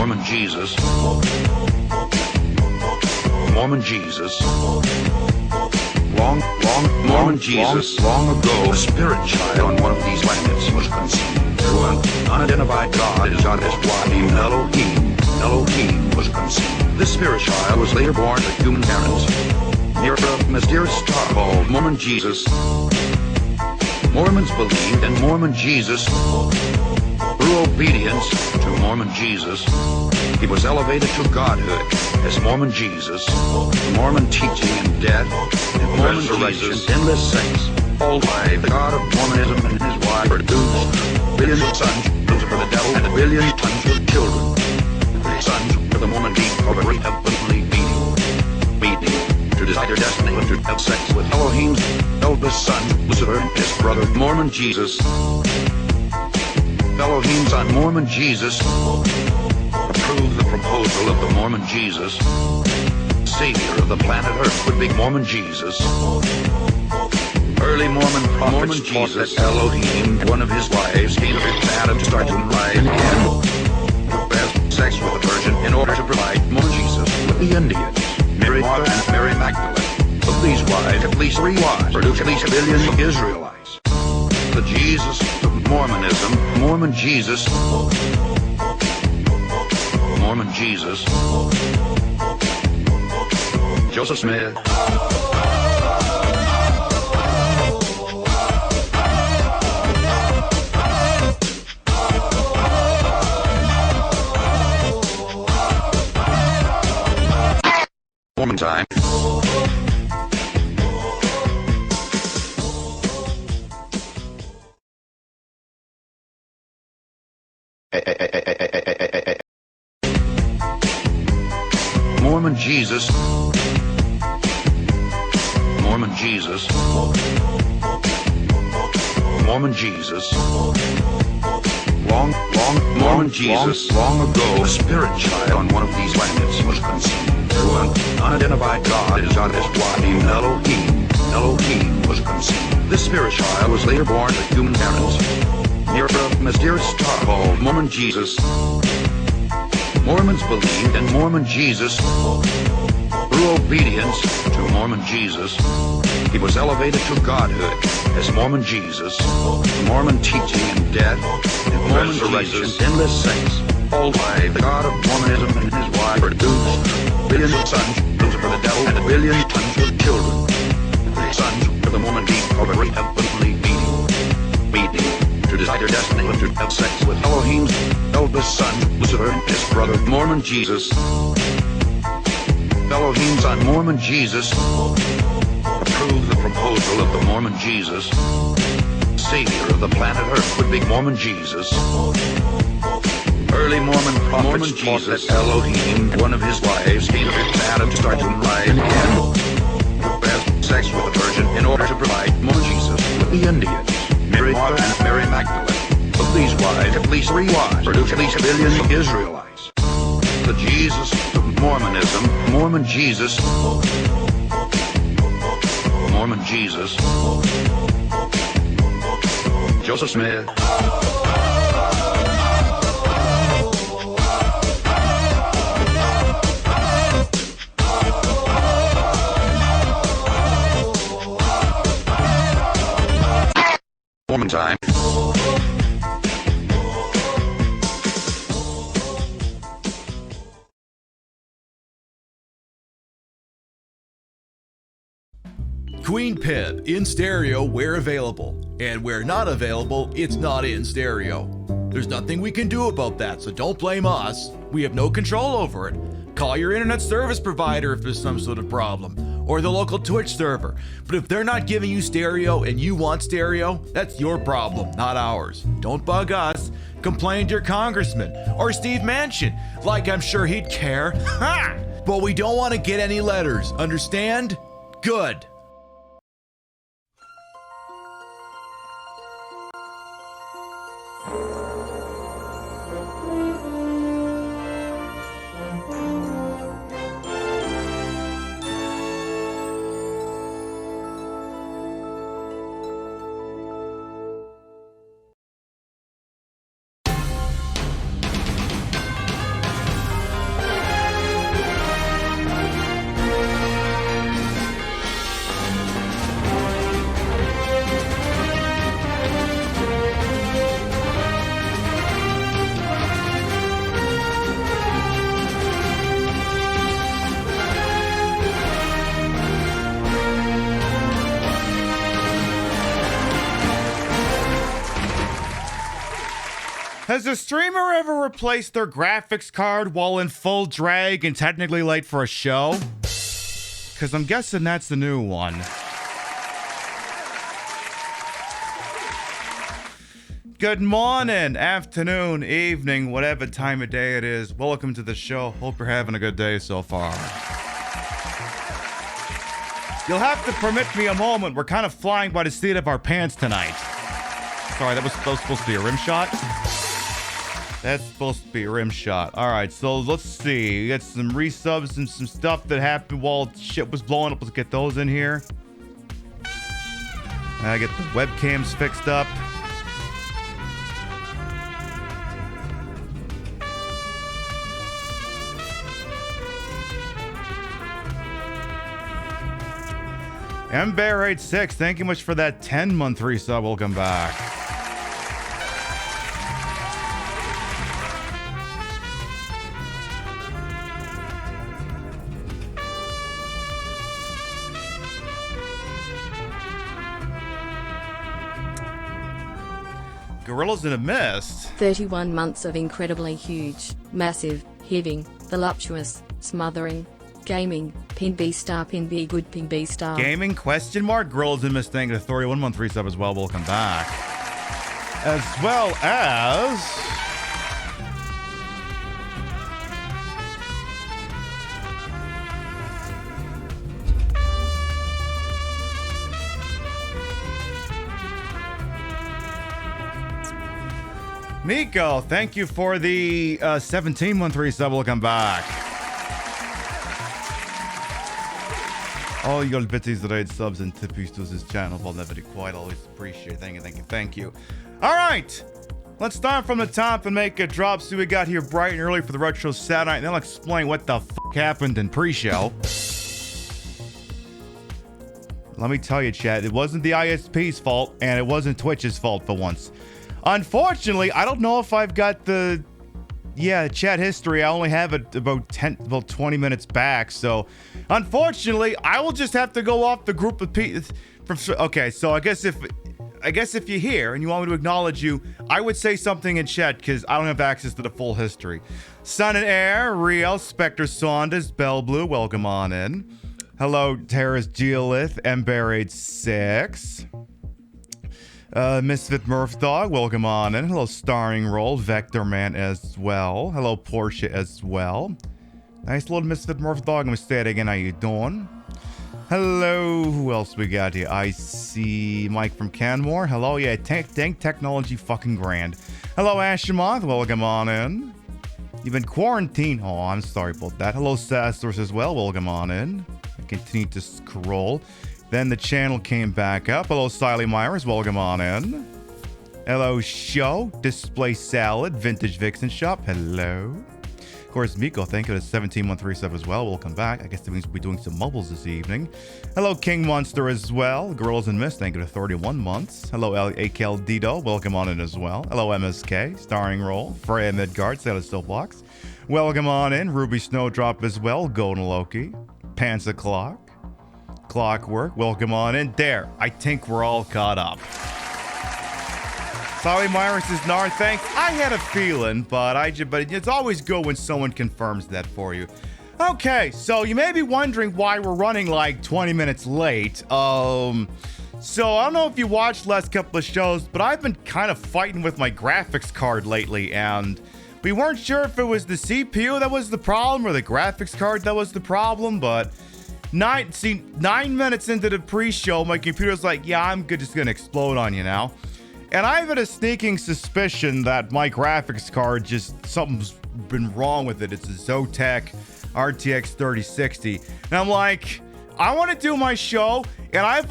Mormon Jesus. Mormon Jesus. Mormon Jesus. Long ago, a spirit child on one of these planets was conceived. Through an unidentified God, his God is Wadim Elohim. Elohim was conceived. This spirit child was later born to human parents near a mysterious star called Mormon Jesus. Mormons believed in Mormon Jesus. Through obedience to Mormon Jesus, he was elevated to godhood as Mormon Jesus. Mormon teaching and death, and Mormon resurrection, endless sex, all by the God of Mormonism and his wife produced billions of sons for the devil and a billion tons of children. The sons of the Mormon being of a great heavenly beating to decide their destiny and to have sex with Elohim's eldest son, Lucifer, and his brother, Mormon Jesus. Elohim's son, Mormon Jesus, approved the proposal of the Mormon Jesus. Savior of the planet Earth would be Mormon Jesus. Early Mormon prophets taught that Elohim, one of his wives, came to Adam to start to lie and have sex with a virgin in order to provide Mormon Jesus with the Indians, Mary, Martha, and Mary Magdalene. Of these wives, at least 3 wives produced at least a billion Israelites. The Jesus of Mormonism, Mormon Jesus. Mormon Jesus. Joseph Smith. Mormon time. Mormon Jesus. Mormon Jesus. Mormon Jesus. Mormon Jesus. Long ago, a spirit child on one of these planets was conceived. Through an unidentified God, his God is Wadim Elohim. Elohim was conceived. This spirit child was later born to human parents near a mysterious star called Mormon Jesus. Mormons believed in Mormon Jesus. Through obedience to Mormon Jesus, he was elevated to godhood as Mormon Jesus. Mormon teaching and death, and Mormon resurrection, endless sex, all by the God of Mormonism and his wife produced billions of sons for the devil and a billion tons of children. The sons of the Mormon being of a great heavenly beating to decide their destiny and to have sex with Elohim's eldest son, Lucifer, and his brother, Mormon Jesus. Elohim's son, Mormon Jesus, approved the proposal of the Mormon Jesus. Savior of the planet Earth would be Mormon Jesus. Early Mormon prophets taught that Elohim, one of his wives, came to Adam to start to lie and have sex with a virgin in order to provide Mormon Jesus with the Indians, Mary, Martha, and Mary Magdalene. Of these wives, at least 3 wives produced at least a billion Israelites. The Jesus of Mormonism, Mormon Jesus. Mormon Jesus. Joseph Smith. Mormon time. Queen Pib in stereo where available, and where not available, it's not in stereo. There's nothing we can do about that, so don't blame us. We have no control over it. Call your internet service provider if there's some sort of problem, or the local Twitch server. But if they're not giving you stereo and you want stereo, that's your problem, not ours. Don't bug us. Complain to your congressman or Steve Manchin, like I'm sure he'd care. Ha! But we don't want to get any letters, understand? Good. Has a streamer ever replaced their graphics card while in full drag and technically late for a show? Because I'm guessing that's the new one. Good morning, afternoon, evening, whatever time of day it is. Welcome to the show. Hope you're having a good day so far. You'll have to permit me a moment. We're kind of flying by the seat of our pants tonight. Sorry, that was supposed to be a rim shot? That's supposed to be a rim shot. Alright, so let's see. We got some resubs and some stuff that happened while shit was blowing up. Let's get those in here. I get the webcams fixed up. MBear86, thank you much for that 10-month resub. Welcome back. Gorillas in a Mist. 31 months of incredibly huge, massive, heaving, voluptuous, smothering, gaming, pin B star, pin B good, pin B star. Gaming, question mark, Gorillas in a Mist, thank you to 31-month resub as well. Welcome back. As well as... Nico, thank you for the 17-month resub. Welcome back. All you bitches that raid subs and tippies to his channel will never be quite always appreciate it. Thank you. All right, let's start from the top and make a drop. See, we got here bright and early for the retro Saturday night, and then I'll explain what the fuck happened in pre-show. Let me tell you, chat, it wasn't the ISP's fault, and it wasn't Twitch's fault for once. Unfortunately, I don't know if I've got the chat history. I only have it about 20 minutes back. So, unfortunately, I will just have to go off the group of people. Okay, so I guess if you're here and you want me to acknowledge you, I would say something in chat because I don't have access to the full history. Sun and Air, Riel, Spectre Saunders, Bell Blue, welcome on in. Hello, Terrace Geolith, MBear86. Misfit Murph Dog, welcome on in. Hello, Starring Roll, Vector Man as well. Hello, Porsche as well. Nice little Misfit Murph Dog. I'm gonna say it again. How you doing? Hello, who else we got here? I see Mike from Canmore. Hello, yeah, Tank Technology fucking grand. Hello, Ashamoth, welcome on in. You've been quarantined. Oh, I'm sorry about that. Hello, Sassource as well, welcome on in. I continue to scroll. Then the channel came back up. Hello, Siley Myers. Welcome on in. Hello, Show. Display Salad. Vintage Vixen Shop. Hello. Of course, Miko, thank you for the 17-month resub as well. Welcome back. I guess that means we'll be doing some mobiles this evening. Hello, King Monster as well. Gorillas and Mist, thank you for 31 months. Hello, AKL Dido. Welcome on in as well. Hello, MSK. Starring Role. Freya Midgard. Sailor Stillbox. Welcome on in. Ruby Snowdrop as well. Golden Loki. Panzer Clock. Clockwork, welcome on in. There, I think we're all caught up. Sorry, Myra says, Nar, thanks. I had a feeling, but it's always good when someone confirms that for you. Okay, so you may be wondering why we're running like 20 minutes late. So I don't know if you watched the last couple of shows, but I've been kind of fighting with my graphics card lately, and we weren't sure if it was the CPU that was the problem or the graphics card that was the problem, but 9 minutes into the pre-show, my computer's like, yeah, I'm just gonna explode on you now. And I've had a sneaking suspicion that my graphics card something's been wrong with it. It's a Zotac RTX 3060. And I'm like, I want to do my show, and I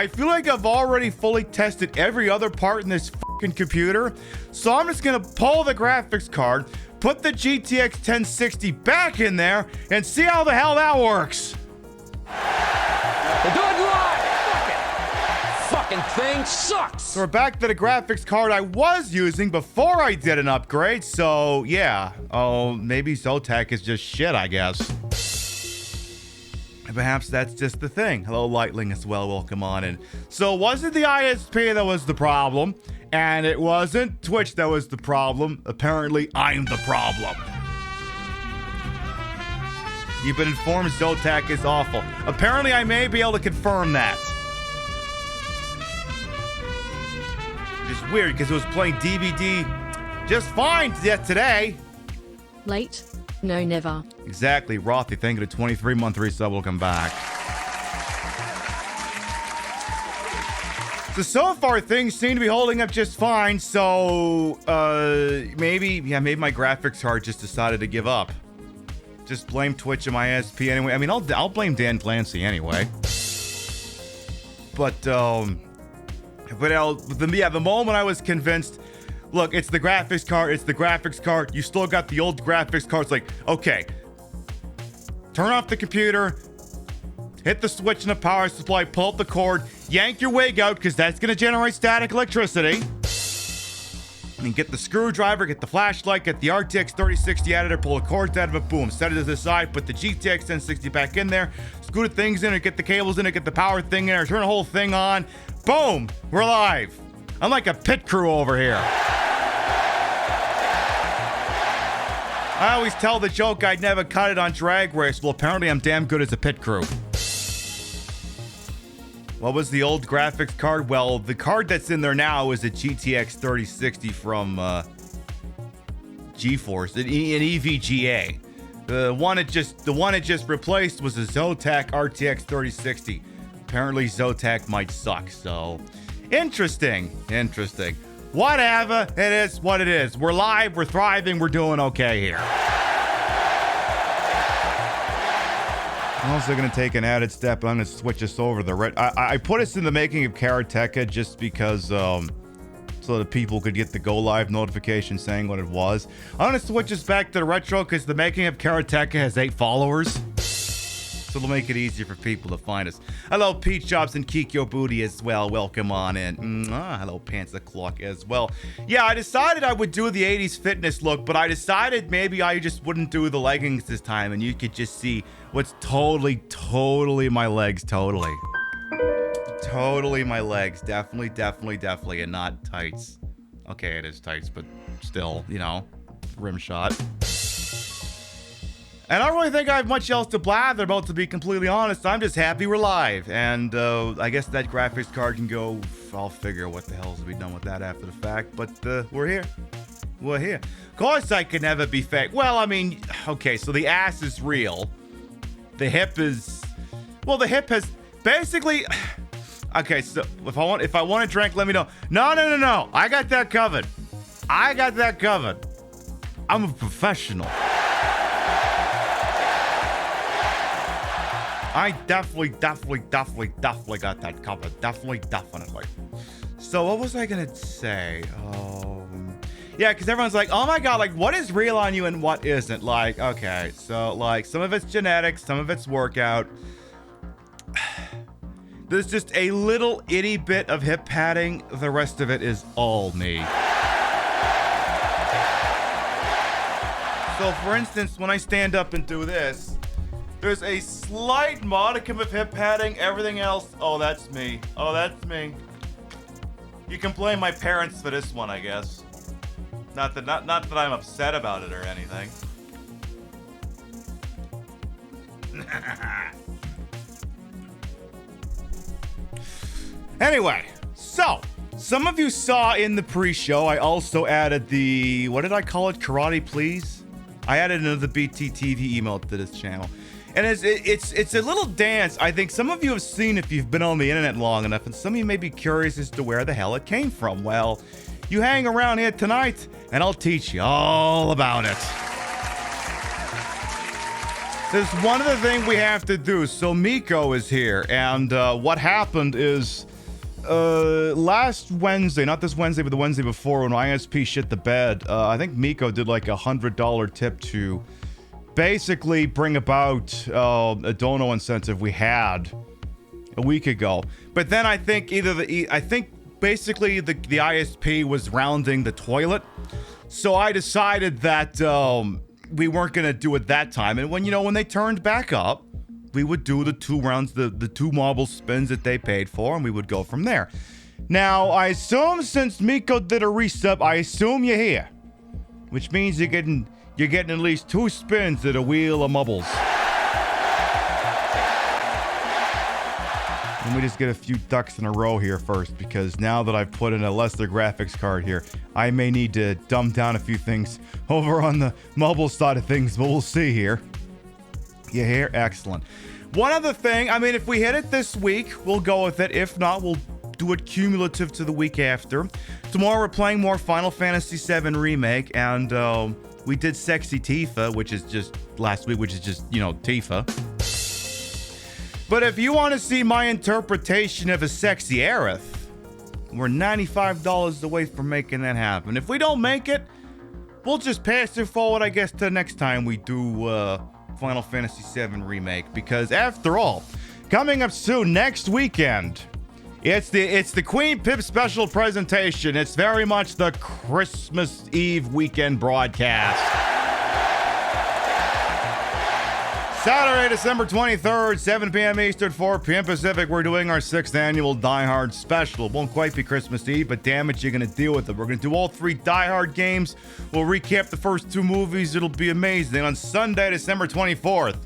feel like I've already fully tested every other part in this fucking computer. So I'm just gonna pull the graphics card, put the GTX 1060 back in there, and see how the hell that works. We'll do it live. Fuck it. Fucking thing sucks. So we're back to the graphics card I was using before I did an upgrade. So yeah, maybe Zotac is just shit, I guess. Perhaps that's just the thing. Hello, Lightling as well. Welcome on in. So it wasn't the ISP that was the problem, and it wasn't Twitch that was the problem. Apparently, I'm the problem. You've been informed Zotac is awful. Apparently, I may be able to confirm that. It's weird because it was playing DVD just fine yet today. Late? No, never. Exactly. Rothy, thank you to 23-month resub. Welcome back. So far, things seem to be holding up just fine. So, maybe my graphics card just decided to give up. Just blame Twitch and my ISP anyway. I mean, I'll blame Dan Clancy anyway. But the moment I was convinced, look, it's the graphics card. It's the graphics card. You still got the old graphics card. It's like, okay, turn off the computer, hit the switch in the power supply, pull up the cord, yank your wig out because that's going to generate static electricity. And get the screwdriver, get the flashlight, get the RTX 3060 out of there, pull the cords out of it, boom, set it to the side, put the GTX 1060 back in there, screw the things in it, get the cables in it, get the power thing in there, turn the whole thing on. Boom, we're live. I'm like a pit crew over here. I always tell the joke I'd never cut it on Drag Race. Well, apparently I'm damn good as a pit crew. What was the old graphics card? Well, the card that's in there now is a GTX 3060 from GeForce, an EVGA. The one it just replaced was a Zotac RTX 3060. Apparently Zotac might suck, so interesting. Whatever, it is what it is. We're live, we're thriving, we're doing okay here. I'm also going to take an added step. I'm going to switch us over to the red. I put us in the making of Karateka just because so that people could get the go live notification saying what it was. I'm going to switch us back to the retro because the making of Karateka has 8 followers. So it'll make it easier for people to find us. Hello, Pete Jobs and Kikyo Booty as well. Welcome on in. Hello, Panther Clock as well. Yeah, I decided I would do the 80s fitness look, but I decided maybe I just wouldn't do the leggings this time, and you could just see what's totally my legs. Totally my legs. Definitely, and not tights. Okay, it is tights, but still, rim shot. And I don't really think I have much else to blather about, to be completely honest. I'm just happy we're live. And I guess that graphics card can go. I'll figure what the hell's to be done with that after the fact. But we're here. We're here. Of course I could never be fake. Well, I mean, okay, so the ass is real. The hip is... Well, the hip has... Basically... Okay, so if I want a drink, let me know. No. I got that covered. I'm a professional. I definitely got that covered. Definitely. So what was I gonna say? Yeah, because everyone's like, oh my god, like what is real on you and what isn't? Like, okay, so like some of it's genetics, some of it's workout. There's just a little itty bit of hip padding. The rest of it is all me. So for instance, when I stand up and do this, there's a slight modicum of hip padding. Everything else, oh, that's me. You can blame my parents for this one, I guess. Not that I'm upset about it or anything. Anyway, so some of you saw in the pre-show, I also added the, what did I call it? Karate Please? I added another BTTV email to this channel. And it's a little dance I think some of you have seen if you've been on the internet long enough, and some of you may be curious as to where the hell it came from. Well, you hang around here tonight, and I'll teach you all about it. There's one other thing we have to do. So Miko is here, and what happened is last Wednesday, not this Wednesday, but the Wednesday before, when ISP shit the bed, I think Miko did like $100 tip to basically bring about a dono incentive we had a week ago. But then I think basically the ISP was rounding the toilet. So I decided that we weren't going to do it that time. And when they turned back up, we would do the 2 rounds, the 2 marble spins that they paid for, and we would go from there. Now, I assume since Miko did a resub, I assume you're here. Which means you're getting at least 2 spins at a wheel of marbles. Let me just get a few ducks in a row here first, because now that I've put in a lesser graphics card here, I may need to dumb down a few things over on the mobile side of things, but we'll see here. You hear? Excellent. One other thing, I mean, if we hit it this week, we'll go with it. If not, we'll do it cumulative to the week after. Tomorrow we're playing more Final Fantasy VII Remake, and we did Sexy Tifa, which is just last week, which is just, you know, Tifa. But if you want to see my interpretation of a sexy Aerith, we're $95 away from making that happen. If we don't make it, we'll just pass it forward, I guess, to next time we do Final Fantasy VII Remake. Because after all, coming up soon, next weekend, it's the Queen Pip special presentation. It's very much the Christmas Eve weekend broadcast. Saturday, December 23rd, 7 p.m. Eastern, 4 p.m. Pacific, we're doing our 6th annual Die Hard special. It won't quite be Christmas Eve, but damn it, you're going to deal with it. We're going to do all 3 Die Hard games. We'll recap the first 2 movies. It'll be amazing. On Sunday, December 24th,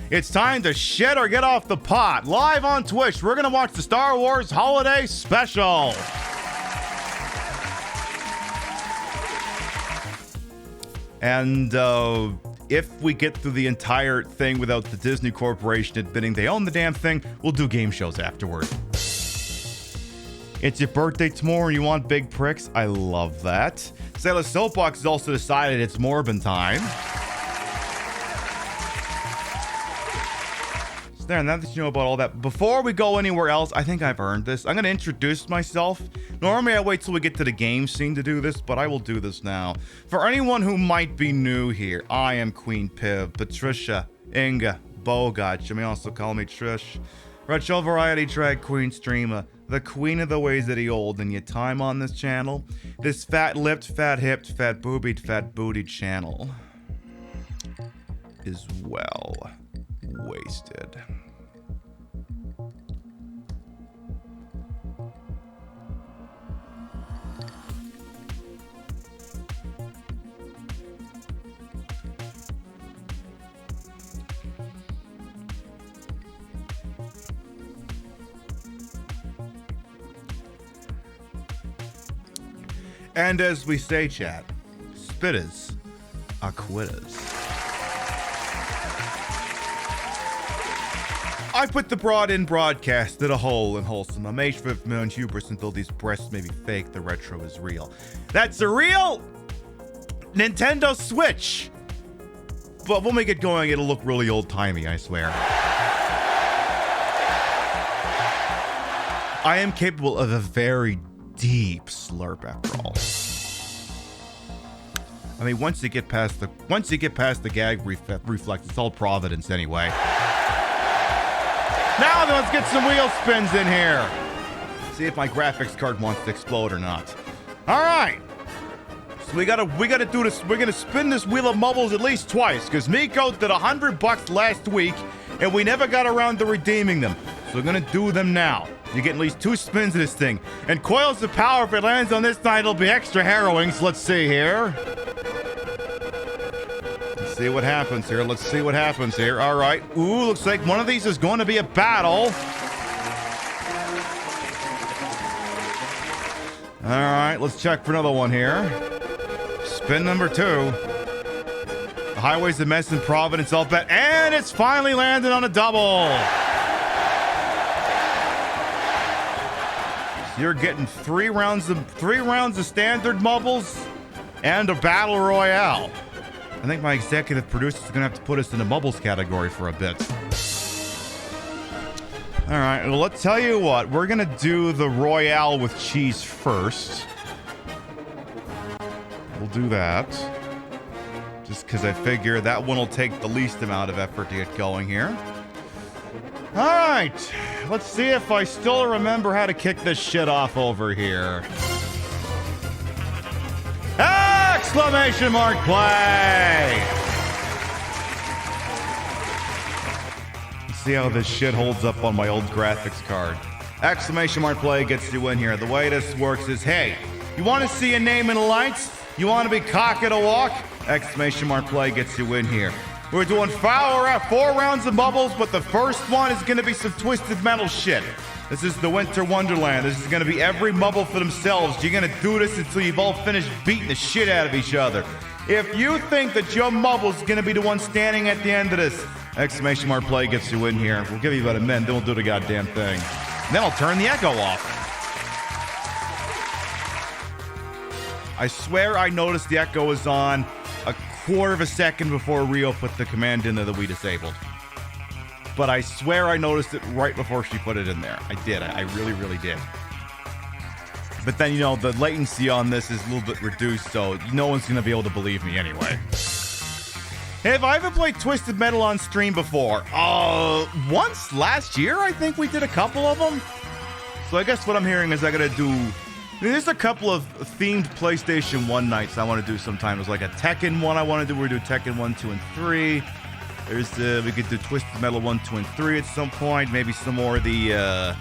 it's time to shit or get off the pot. Live on Twitch, we're going to watch the Star Wars Holiday Special. And, if we get through the entire thing without the Disney Corporation admitting they own the damn thing, we'll do game shows afterward. It's your birthday tomorrow and you want big pricks? I love that. Sailor Soapbox has also decided it's Morbin time. So there, now that you know about all that, before we go anywhere else, I think I've earned this. I'm going to introduce myself. Normally I wait till we get to the game scene to do this, but I will do this now. For anyone who might be new here, I am Queen Piv, Patricia, Inga, Bogart. You may also call me Trish. Retro Variety Drag Queen Streamer, the queen of the ways that he old, and your time on this channel, this fat-lipped, fat-hipped, fat-boobied, fat-bootied channel is well wasted. And as we say, chat, spitters are quitters. I put the broad in broadcast at a hole and wholesome. I'm H5 Moon hubris until these breasts may be fake, the retro is real. That's a real Nintendo Switch. But when we get going, it'll look really old-timey, I swear. I am capable of a very deep slurp after all. I mean, once you get past the gag reflex, it's all Providence anyway. Now then, let's get some wheel spins in here. See if my graphics card wants to explode or not. All right. So we gotta do this. We're gonna spin this wheel of mubbles at least twice, because Miko did $100 last week, and we never got around to redeeming them. So we're gonna do them now. You get at least 2 spins of this thing. And coils of power, if it lands on this side, it'll be extra harrowing. So let's see here. Let's see what happens here. Let's see what happens here. All right. Ooh, looks like one of these is going to be a battle. All right, let's check for another one here. Spin number 2. The highway's a mess in Providence, I'll bet. And it's finally landed on a double. You're getting 3 rounds of standard mubbles and a battle royale. I think my executive producer is gonna have to put us in the mubbles category for a bit. All right, well, let's tell you what. We're gonna do the royale with cheese first. We'll do that. Just because I figure that one will take the least amount of effort to get going here. All right, let's see if I still remember how to kick this shit off over here. Exclamation mark play! Let's see how this shit holds up on my old graphics card. Exclamation mark play gets you in here. The way this works is, hey, you want to see a name in the lights? You want to be cock at a walk? Exclamation mark play gets you in here. We're doing 4 rounds of bubbles, but the first one is going to be some Twisted Metal shit. This is the Winter Wonderland. This is going to be every bubble for themselves. You're going to do this until you've all finished beating the shit out of each other. If you think that your bubble is going to be the one standing at the end of this, exclamation mark play gets you in here. We'll give you about a minute, then we'll do the goddamn thing. Then I'll turn the echo off. I swear I noticed the echo was on a quarter of a second before Rio put the command in there that we disabled. But I swear I noticed it right before she put it in there. I did. I really, really did. But then, you know, the latency on this is a little bit reduced, so no one's going to be able to believe me anyway. Have I ever played Twisted Metal on stream before? Once last year, I think we did a couple of them. So I guess what I'm hearing is I gotta do... There's a couple of themed PlayStation 1 nights I want to do sometime. There's like a Tekken one I want to do. We're going to do Tekken 1, 2, and 3. There's we could do Twisted Metal 1, 2, and 3 at some point. Maybe some more of the...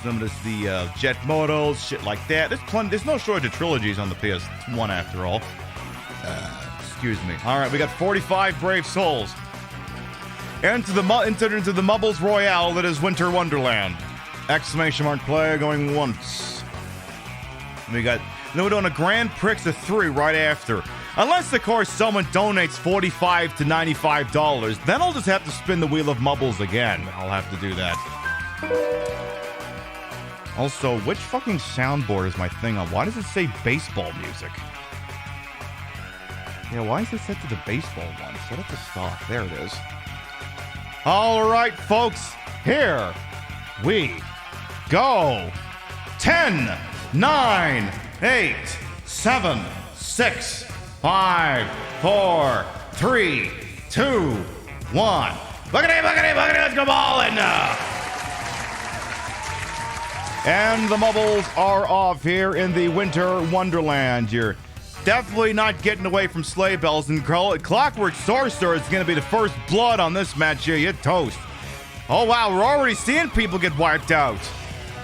some of this, the Jet Motos, shit like that. There's no shortage of trilogies on the PS1 after all. Excuse me. All right, we got 45 brave souls. Into the Mubbles Royale that is Winter Wonderland. Exclamation mark play going once. We got... Then we're doing a Grand Prix of 3 right after. Unless, of course, someone donates $45 to $95. Then I'll just have to spin the Wheel of Mubbles again. I'll have to do that. Also, which fucking soundboard is my thing on? Why does it say baseball music? Yeah, why is it set to the baseball one? Set it to stock. There it is. All right, folks. Here we go. 10, 9, 8, 7, 6, 5, 4, 3, 2, 1. Buckety, let's go ballin' now. And the bubbles are off here in the Winter Wonderland. You're definitely not getting away from sleigh bells, and Clockwork Sorcerer is going to be the first blood on this match here. You toast. Oh, wow, we're already seeing people get wiped out.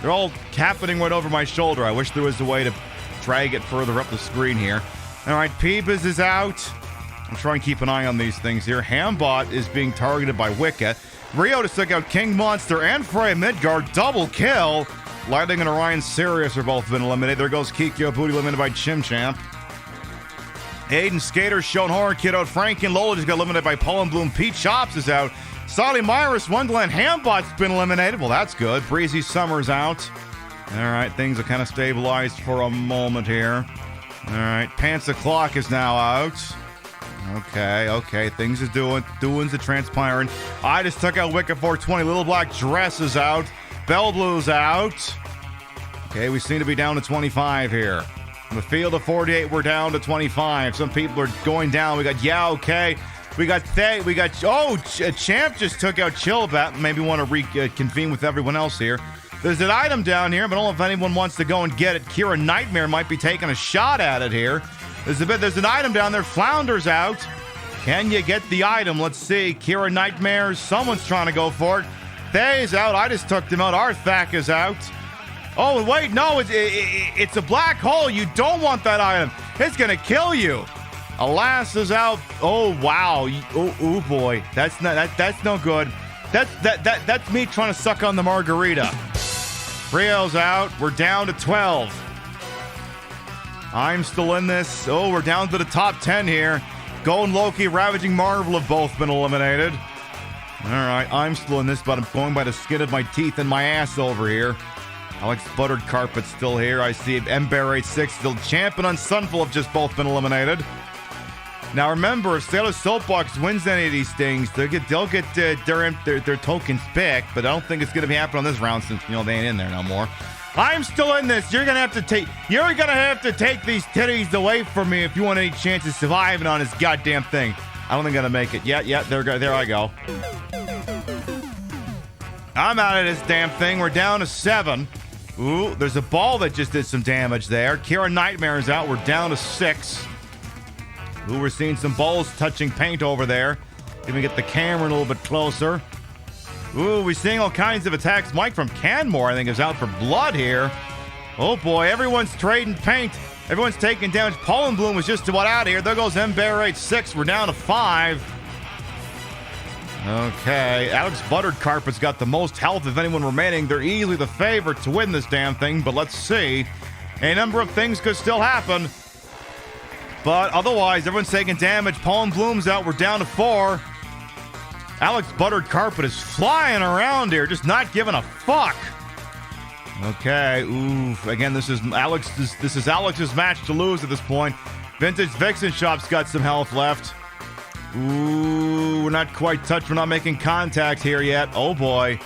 They're all happening right over my shoulder. I wish there was a way to drag it further up the screen here. All right, Peebas is out. I'm trying to keep an eye on these things here. Hambot is being targeted by Wicca. Rio just took out King Monster and Freya Midgard. Double kill. Lightning and Orion Sirius are both been eliminated. There goes Kikyo Booty, eliminated by Chim Champ. Aiden Skater, Shown Horror Kid out. Frank and Lola just got eliminated by Pollen Bloom. Pete Chops is out. Solly Myris, Wonderland Hambot's been eliminated. Well, that's good. Breezy Summer's out. All right, things are kind of stabilized for a moment here. All right, Panther Clock is now out. Okay, things is doing's the transpiring. I just took out Wicca 420. Little Black Dress is out. Bell Blue's out. Okay, we seem to be down to 25 here. On the field of 48, we're down to 25. Some people are going down. We got okay. We got Thay. We got Champ just took out Chillbat. Maybe want to reconvene with everyone else here. There's an item down here, but I don't know if anyone wants to go and get it. Kira Nightmare might be taking a shot at it here. There's an item down there. Flounder's out. Can you get the item? Let's see. Kira Nightmare. Someone's trying to go for it. Thay's out. I just took him out. Arthak is out. Oh, wait, no, it's a black hole. You don't want that item. It's going to kill you. Alas is out. Oh, wow. Oh, boy. That's no good. That's me trying to suck on the margarita. Rio's out. We're down to 12. I'm still in this. Oh, we're down to the top 10 here. Golden Loki, Ravaging Marvel have both been eliminated. All right, I'm still in this, but I'm going by the skin of my teeth and my ass over here. Alex Buttered Carpet's still here. I see Ember 86, still Champion and Sunful have just both been eliminated. Now remember, if Sailor Soapbox wins any of these things, they'll get their tokens back, but I don't think it's going to be happening on this round since, they ain't in there no more. I'm still in this. You're going to have to take these titties away from me if you want any chance of surviving on this goddamn thing. I don't think I'm going to make it. Yeah, there I go. I'm out of this damn thing. We're down to 7. Ooh, there's a ball that just did some damage there. Kira Nightmare's out. We're down to 6. Ooh, we're seeing some balls touching paint over there. Let me get the camera a little bit closer. Ooh, we're seeing all kinds of attacks. Mike from Canmore, I think, is out for blood here. Oh boy, everyone's trading paint. Everyone's taking damage. Pollen Bloom was just about out of here. There goes Ember 8-6. We're down to 5. Okay, Alex Buttered Carpet's got the most health of anyone remaining. They're easily the favorite to win this damn thing, but let's see. A number of things could still happen. But otherwise, everyone's taking damage. Pollen Bloom's out. We're down to 4. Alex Buttered Carpet is flying around here, just not giving a fuck. Okay, oof. Again, this is Alex's match to lose at this point. Vintage Vixen Shop's got some health left. Ooh, we're not quite touched. We're not making contact here yet. Oh boy.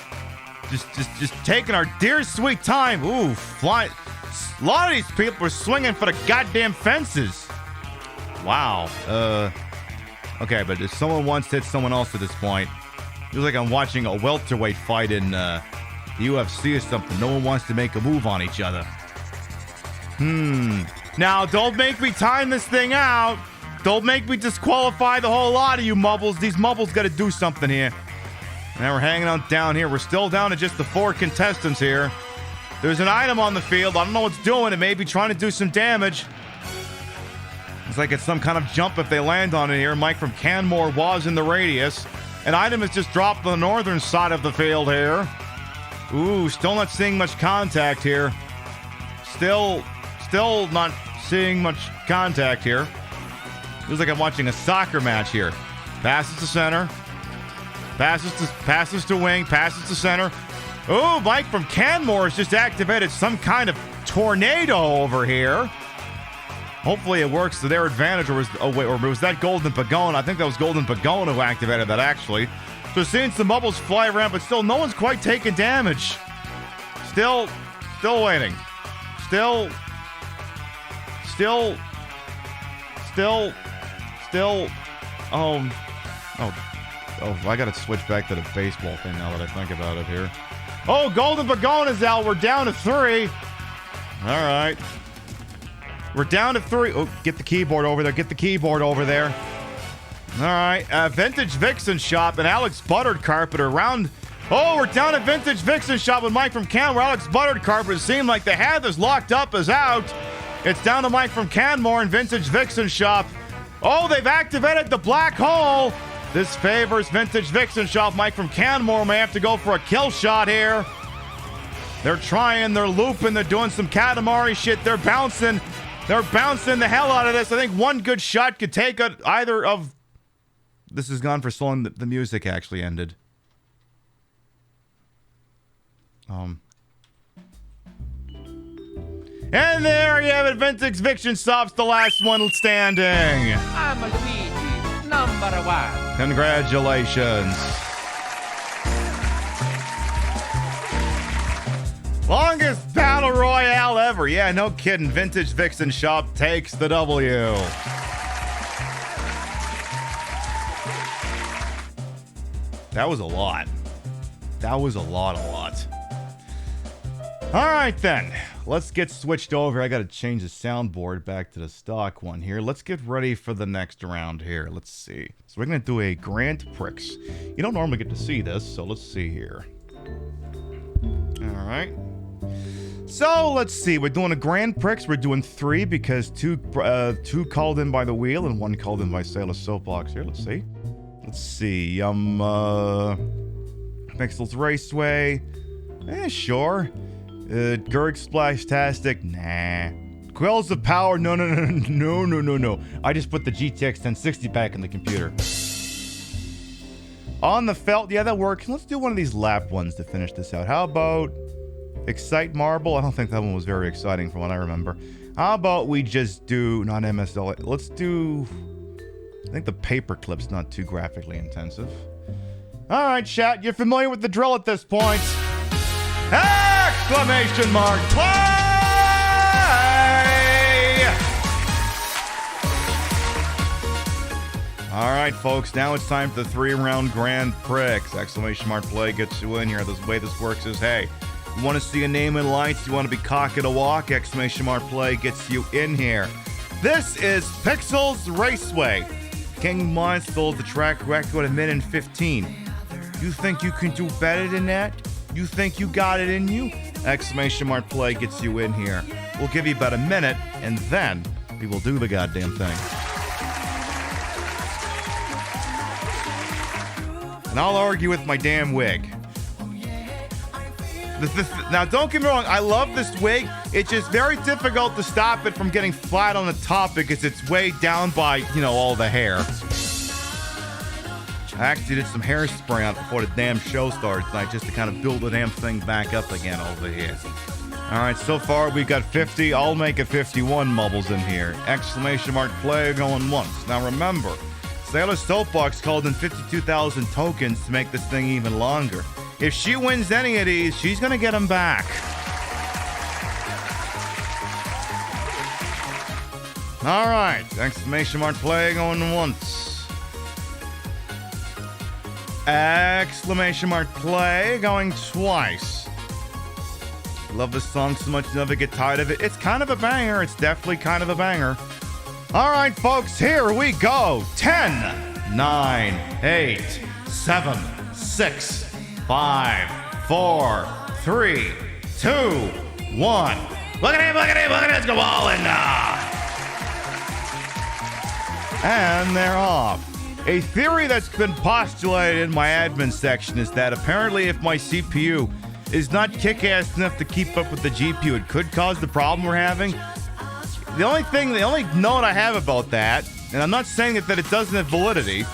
Just taking our dear sweet time. Ooh, flying. A lot of these people are swinging for the goddamn fences. Wow. Okay, but if someone wants to hit someone else at this point, it feels like I'm watching a welterweight fight in the UFC or something. No one wants to make a move on each other. Now, don't make me time this thing out. Don't make me disqualify the whole lot of you mubbles. These mubbles got to do something here. Now we're hanging out down here. We're still down to just the 4 contestants here. There's an item on the field. I don't know what's doing. It may be trying to do some damage. It's like it's some kind of jump if they land on it here. Mike from Canmore was in the radius. An item has just dropped on the northern side of the field here. Ooh, still not seeing much contact here. Still not seeing much contact here. Feels like I'm watching a soccer match here. Passes to center. Passes to wing. Passes to center. Oh, Mike from Canmore has just activated some kind of tornado over here. Hopefully it works to their advantage, or was that Golden Pagona? I think that was Golden Pagona who activated that, actually. So seeing some bubbles fly around, but still no one's quite taking damage. Still waiting. Still. Oh, I gotta switch back to the baseball thing now that I think about it here. Oh, Golden Pagona's out. We're down to 3. All right. We're down to 3. Oh, get the keyboard over there. Get the keyboard over there. All right. Vintage Vixen Shop and Alex Buttered Carpet are around. Oh, we're down at Vintage Vixen Shop with Mike from Canmore. Alex Buttered Carpet. It seemed like they had this locked up as out. It's down to Mike from Canmore and Vintage Vixen Shop. Oh, they've activated the black hole. This favors Vintage Vixen Shop. Mike from Canmore may have to go for a kill shot here. They're trying, they're looping, they're doing some Katamari shit. They're bouncing the hell out of this. I think one good shot could take either of... This has gone for so long that the music actually ended. And there you have it, Vintage Vixen Shop's the last one standing. I'm Luigi, number 1. Congratulations. Longest battle royale ever. Yeah, no kidding. Vintage Vixen Shop takes the W. That was a lot. That was a lot. All right, then. Let's get switched over. I got to change the soundboard back to the stock one here. Let's get ready for the next round here. Let's see. So we're going to do a Grand Prix. You don't normally get to see this, so let's see here. All right. So let's see. We're doing a Grand Prix. We're doing 3 because two called in by the wheel and 1 called in by Sailor Soapbox here. Let's see. Pixels Raceway. Sure. Gurg Splashtastic. Nah. Quells of Power. No. I just put the GTX 1060 back in the computer. On the Felt. Yeah, that works. Let's do one of these lap ones to finish this out. How about Excite Marble? I don't think that one was very exciting from what I remember. How about we just do... Not MSL. Let's do... I think the Paperclip's not too graphically intensive. Alright, chat. You're familiar with the drill at this point. Exclamation mark. Play! Alright, folks. Now it's time for the 3-round Grand Prix. Exclamation mark play gets you in here. The way this works is, hey, you want to see a name in lights? You want to be cock it a walk? Exclamation mark play gets you in here. This is Pixels Raceway. King Monster, the track record, 1 minute and 15. You think you can do better than that? You think you got it in you? Exclamation mark play gets you in here. We'll give you about a minute, and then we will do the goddamn thing. And I'll argue with my damn wig. Now, don't get me wrong, I love this wig. It's just very difficult to stop it from getting flat on the top because it's way down by, all the hair. I actually did some hairspray on it before the damn show started tonight just to kind of build the damn thing back up again over here. All right, so far we got 50. I'll make it 51 mubbles in here. Exclamation mark play going once. Now remember, Sailor Soapbox called in 52,000 tokens to make this thing even longer. If she wins any of these, she's going to get them back. All right, exclamation mark play going once. Exclamation mark play going twice. Love this song so much, never get tired of it. It's kind of a banger. It's definitely kind of a banger. All right, folks, here we go. 10, 9, 8, 7, 6, 5, 4, 3, 2, 1. Look at him, look at him, look at him. Let's go all in now. And they're off. A theory that's been postulated in my admin section is that apparently if my CPU is not kick-ass enough to keep up with the GPU, it could cause the problem we're having. The only note I have about that, and I'm not saying that it doesn't have validity,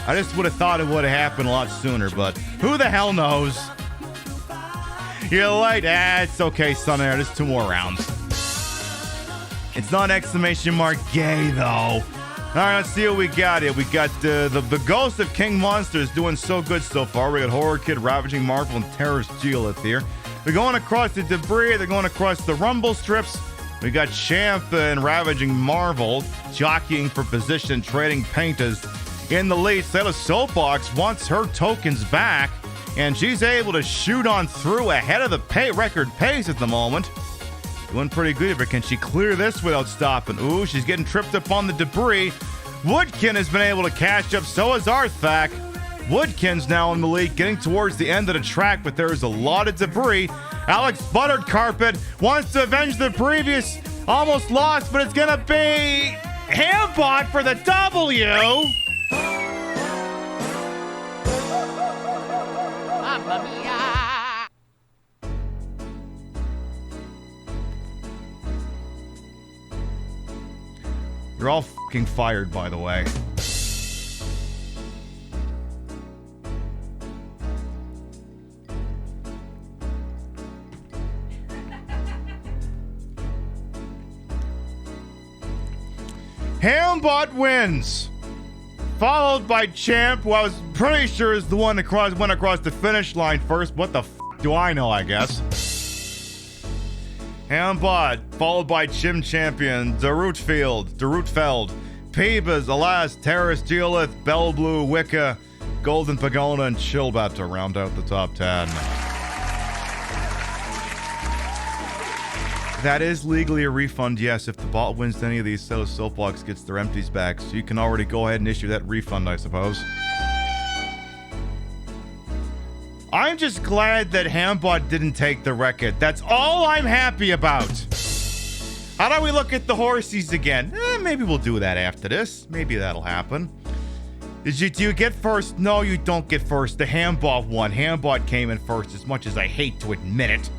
I just would have thought it would have happened a lot sooner, but who the hell knows? You're like, it's okay, son, there's 2 more rounds. It's not exclamation mark gay, though. All right, let's see what we got here. We got the Ghost of King Monsters doing so good so far. We got Horror Kid, Ravaging Marvel, and Terrorist Geolith here. They're going across the debris. They're going across the rumble strips. We got Champ and Ravaging Marvel jockeying for position, trading painters in the lead. Sailor Soapbox wants her tokens back, and she's able to shoot on through ahead of the record pace at the moment. Doing pretty good, but can she clear this without stopping? Ooh, she's getting tripped up on the debris. Woodkin has been able to catch up, so has Arthak. Woodkin's now in the lead, getting towards the end of the track, but there's a lot of debris. Alex Buttered Carpet wants to avenge the previous almost lost, but it's gonna be Hambot for the W. Mamma mia. You're all fucking fired, by the way. Hambot wins, followed by Champ, who I was pretty sure is the one that went across the finish line first. What the do I know, I guess. Hambot, followed by Chim Champion, Darutfeld, Peebas, Alas, Terrace, Geolith, Bell Blue, Wicca, Golden Pagoda, and Chillbat to round out the top 10. That is legally a refund, yes, if the bot wins any of these, Sailor Soapbox gets their empties back, so you can already go ahead and issue that refund, I suppose. I'm just glad that Hambot didn't take the record. That's all I'm happy about. How do we look at the horsies again? Maybe we'll do that after this. Maybe that'll happen. Do you get first? No, you don't get first. The Hambot won. Hambot came in first, as much as I hate to admit it.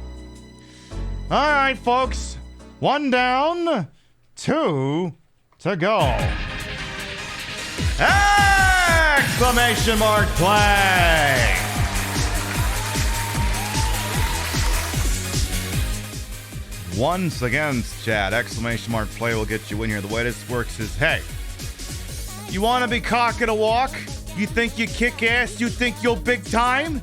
All right, folks. 1 down, 2 to go. Exclamation mark play. Once again, chat, exclamation mark play will get you in here. The way this works is, hey, you want to be cock of the walk? You think you kick ass? You think you're big time?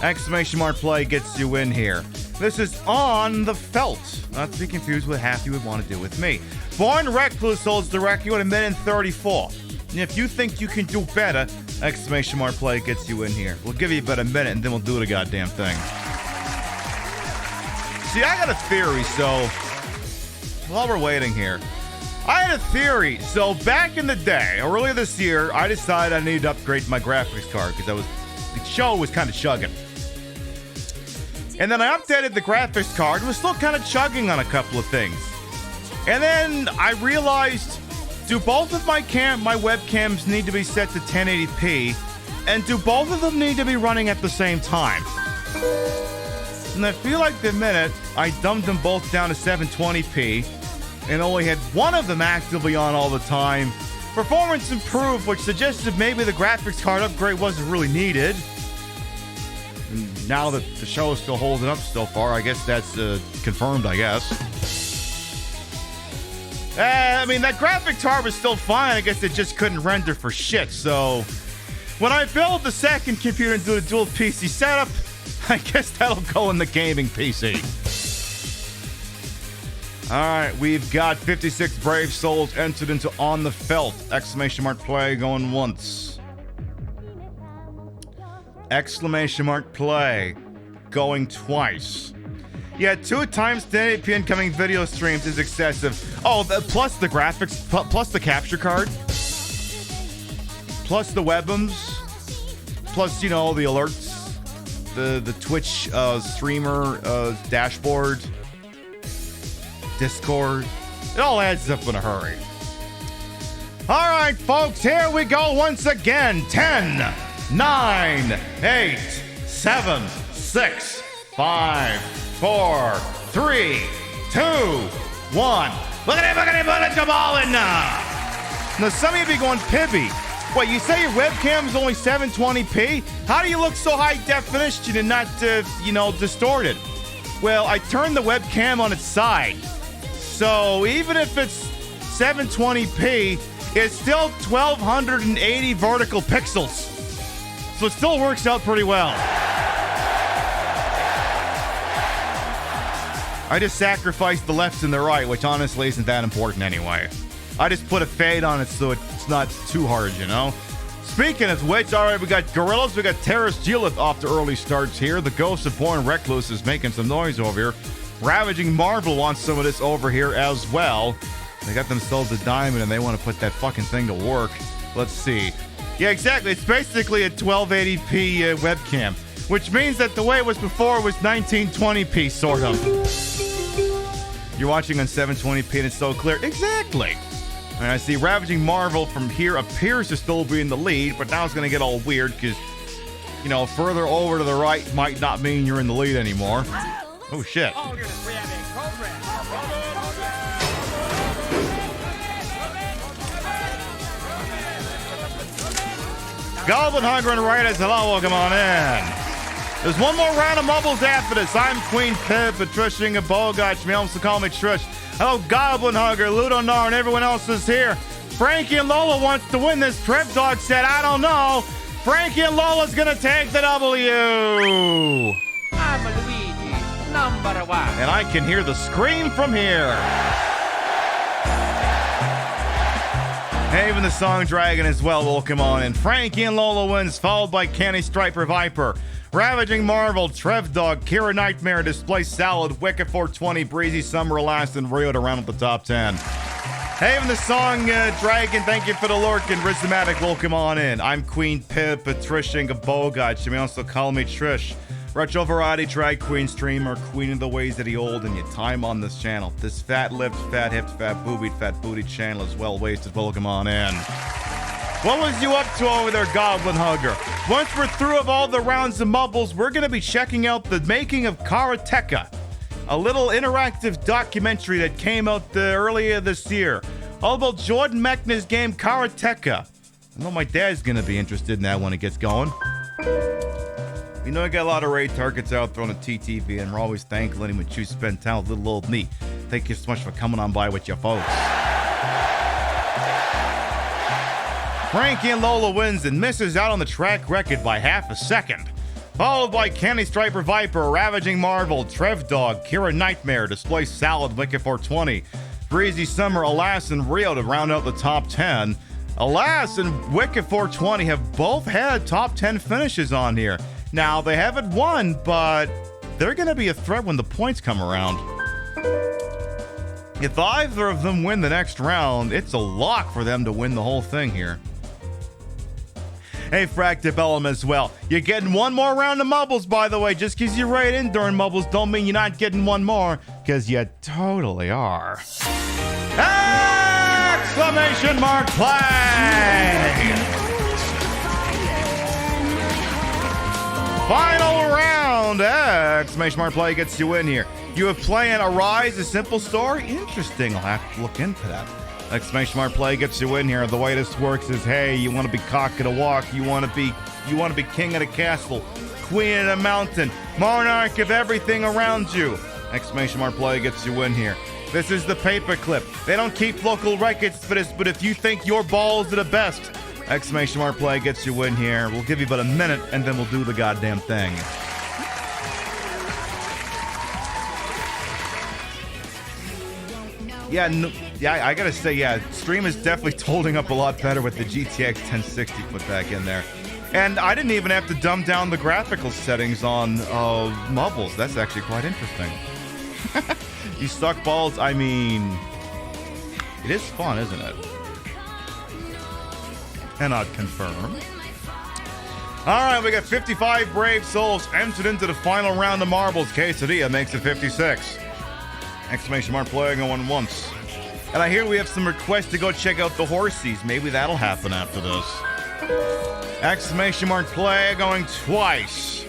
Exclamation mark play gets you in here. This is on the felt. Not to be confused with half you would want to do with me. Born Recluse holds the record at 1:34. And if you think you can do better, exclamation mark play gets you in here. We'll give you about a minute and then we'll do the goddamn thing. See, I got a theory, so while we're waiting here, I had a theory. So back in the day, earlier this year, I decided I needed to upgrade my graphics card because I was the show was kind of chugging. And then I updated the graphics card. It was still kind of chugging on a couple of things. And then I realized, do both of my webcams need to be set to 1080p? And do both of them need to be running at the same time? And I feel like the minute I dumped them both down to 720p and only had one of them actively on all the time, performance improved, which suggested maybe the graphics card upgrade wasn't really needed. And now that the show is still holding up so far, I guess that's confirmed, I guess. I mean, that graphics card was still fine. I guess it just couldn't render for shit. So when I build the second computer and do a dual PC setup, I guess that'll go in the gaming PC. All right, we've got 56 brave souls entered into On the Felt! Exclamation mark play going once. Exclamation mark play going twice. Yeah, 2 times 1080p incoming video streams is excessive. Oh, plus the graphics, plus the capture card, plus the webms, plus, you know, the alerts, the Twitch streamer dashboard, Discord. It all adds up in a hurry. All right, folks, here we go once again. 10, 9, 8, 7, 6, 5, 4, 3, 2, 1. Look at it, let's go ball in now. Now, some of you be going, Pibby, wait, you say your webcam is only 720p? How do you look so high definition and not, distorted? Well, I turned the webcam on its side. So even if it's 720p, it's still 1280 vertical pixels. So it still works out pretty well. I just sacrificed the left and the right, which honestly isn't that important anyway. I just put a fade on it so it's not too hard, you know? Speaking of which, all right, we got Gorillas, we got Terrace Geolith off to early starts here. The Ghost of Born Recluse is making some noise over here. Ravaging Marvel wants some of this over here as well. They got themselves a diamond and they want to put that fucking thing to work. Let's see. Yeah, exactly. It's basically a 1280p webcam, which means that the way it was before was 1920p, sort of. You're watching on 720p and it's so clear. Exactly. And I see Ravaging Marvel from here appears to still be in the lead, but now it's going to get all weird because, you know, further over to the right might not mean you're in the lead anymore. Oh, shit. Goblin Hugger and Raiders, hello, welcome on in. There's one more round of mumbles after this. I'm Queen Pip, Patricia and Bogotch. You may also call me Trish. Hello, Goblin Hugger, Ludonar, and everyone else is here. Frankie and Lola wants to win this. Trip Dog said, I don't know. Frankie and Lola's gonna take the W. I'm Luigi, number 1. And I can hear the scream from here. Haven the Song Dragon as well will come on in. Frankie and Lola wins, followed by Canny Striper Viper. Ravaging Marvel, Trev Dog, Kira Nightmare, Display Salad, Wicked 420, Breezy Summer, Last, and Rio to round up the top 10. Haven the Song Dragon, thank you for the lurk, and Rhythmatic will come on in. I'm Queen Pip, Patricia and Bogot. You may also call me Trish. Retro Variety Drag Queen Streamer, Queen of the Ways that he old, and your time on this channel. This fat-lipped, fat-hipped, fat-boobied, fat-booty channel is well-wasted. Welcome on in. What was you up to over there, Goblin Hugger? Once we're through of all the rounds of mumbles, we're going to be checking out the making of Karateka, a little interactive documentary that came out earlier this year, all about Jordan Mechner's game Karateka. I know my dad's going to be interested in that when it gets going. You know, I got a lot of raid targets out there on the TTV, and we're always thankful anyone would choose to spend time with little old me. Thank you so much for coming on by with your folks. Frankie and Lola wins and misses out on the track record by half a second. Followed by Candy Striper Viper, Ravaging Marvel, Trev Dog, Kira Nightmare, Display Salad, Wicked 420, Breezy Summer, Alas, and Rio to round out the top 10. Alas and Wicked 420 have both had top 10 finishes on here. Now, they haven't won, but they're going to be a threat when the points come around. If either of them win the next round, it's a lock for them to win the whole thing here. Hey, Fractive Element as well. You're getting one more round of Mubbles, by the way. Just because you right in during Mubbles don't mean you're not getting one more, because you totally are. Exclamation mark play! Final round! Exclamation mark play gets you in here. You have playing Arise, a simple story? Interesting. I'll have to look into that. Exclamation mark play gets you in here. The way this works is, hey, you want to be cock of the walk, you want to be king of the castle, queen of the mountain, monarch of everything around you. Exclamation mark play gets you in here. This is the paperclip. They don't keep local records for this, but if you think your balls are the best, exclamation mark play gets you in here. We'll give you about a minute and then we'll do the goddamn thing. Yeah, I gotta say, stream is definitely holding up a lot better with the GTX 1060 put back in there. And I didn't even have to dumb down the graphical settings on Mubbles. That's actually quite interesting. You suck balls, I mean, it is fun, isn't it? Cannot confirm. Alright, we got 55 brave souls entered into the final round of marbles. Quesadilla makes it 56. Exclamation mark play going once. And I hear we have some requests to go check out the horsies. Maybe that'll happen after this. Exclamation mark play going twice.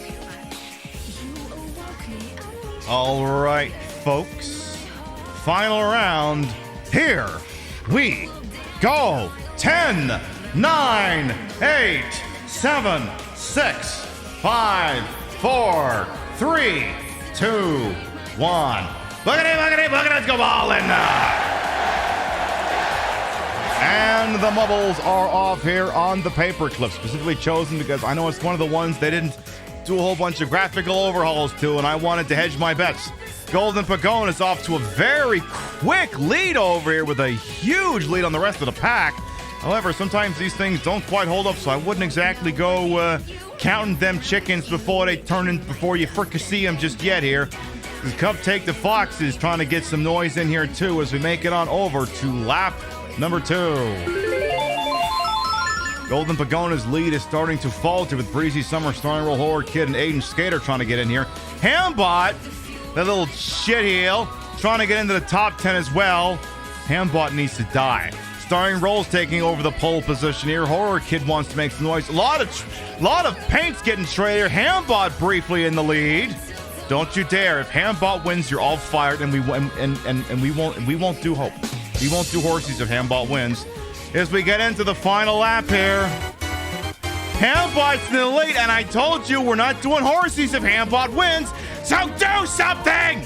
Alright, folks. Final round. Here we go. 10, 9, 8, 7, 6, 5, 4, 3, 2, 1. Boogity, let's go ball in. And the Mubbles are off here on the paperclip, specifically chosen because I know it's one of the ones they didn't do a whole bunch of graphical overhauls to, and I wanted to hedge my bets. Golden Pagon is off to a very quick lead over here with a huge lead on the rest of the pack. However, sometimes these things don't quite hold up, so I wouldn't exactly go counting them chickens before you fricassee them just yet here. Cupcake the Fox is trying to get some noise in here too as we make it on over to lap number 2. Golden Pagona's lead is starting to falter with Breezy Summer, Starring Roll Horror Kid, and Aiden Skater trying to get in here. Hambot, that little shitheel, trying to get into the top 10 as well. Hambot needs to die. Starring Roll's taking over the pole position here. Horror Kid wants to make some noise. A lot of paint's getting traded here. Hambot briefly in the lead. Don't you dare! If Hambot wins, you're all fired, and we won't do hope. We won't do horsies if Hambot wins. As we get into the final lap here, Hambot's in the lead, and I told you we're not doing horsies if Hambot wins. So do something.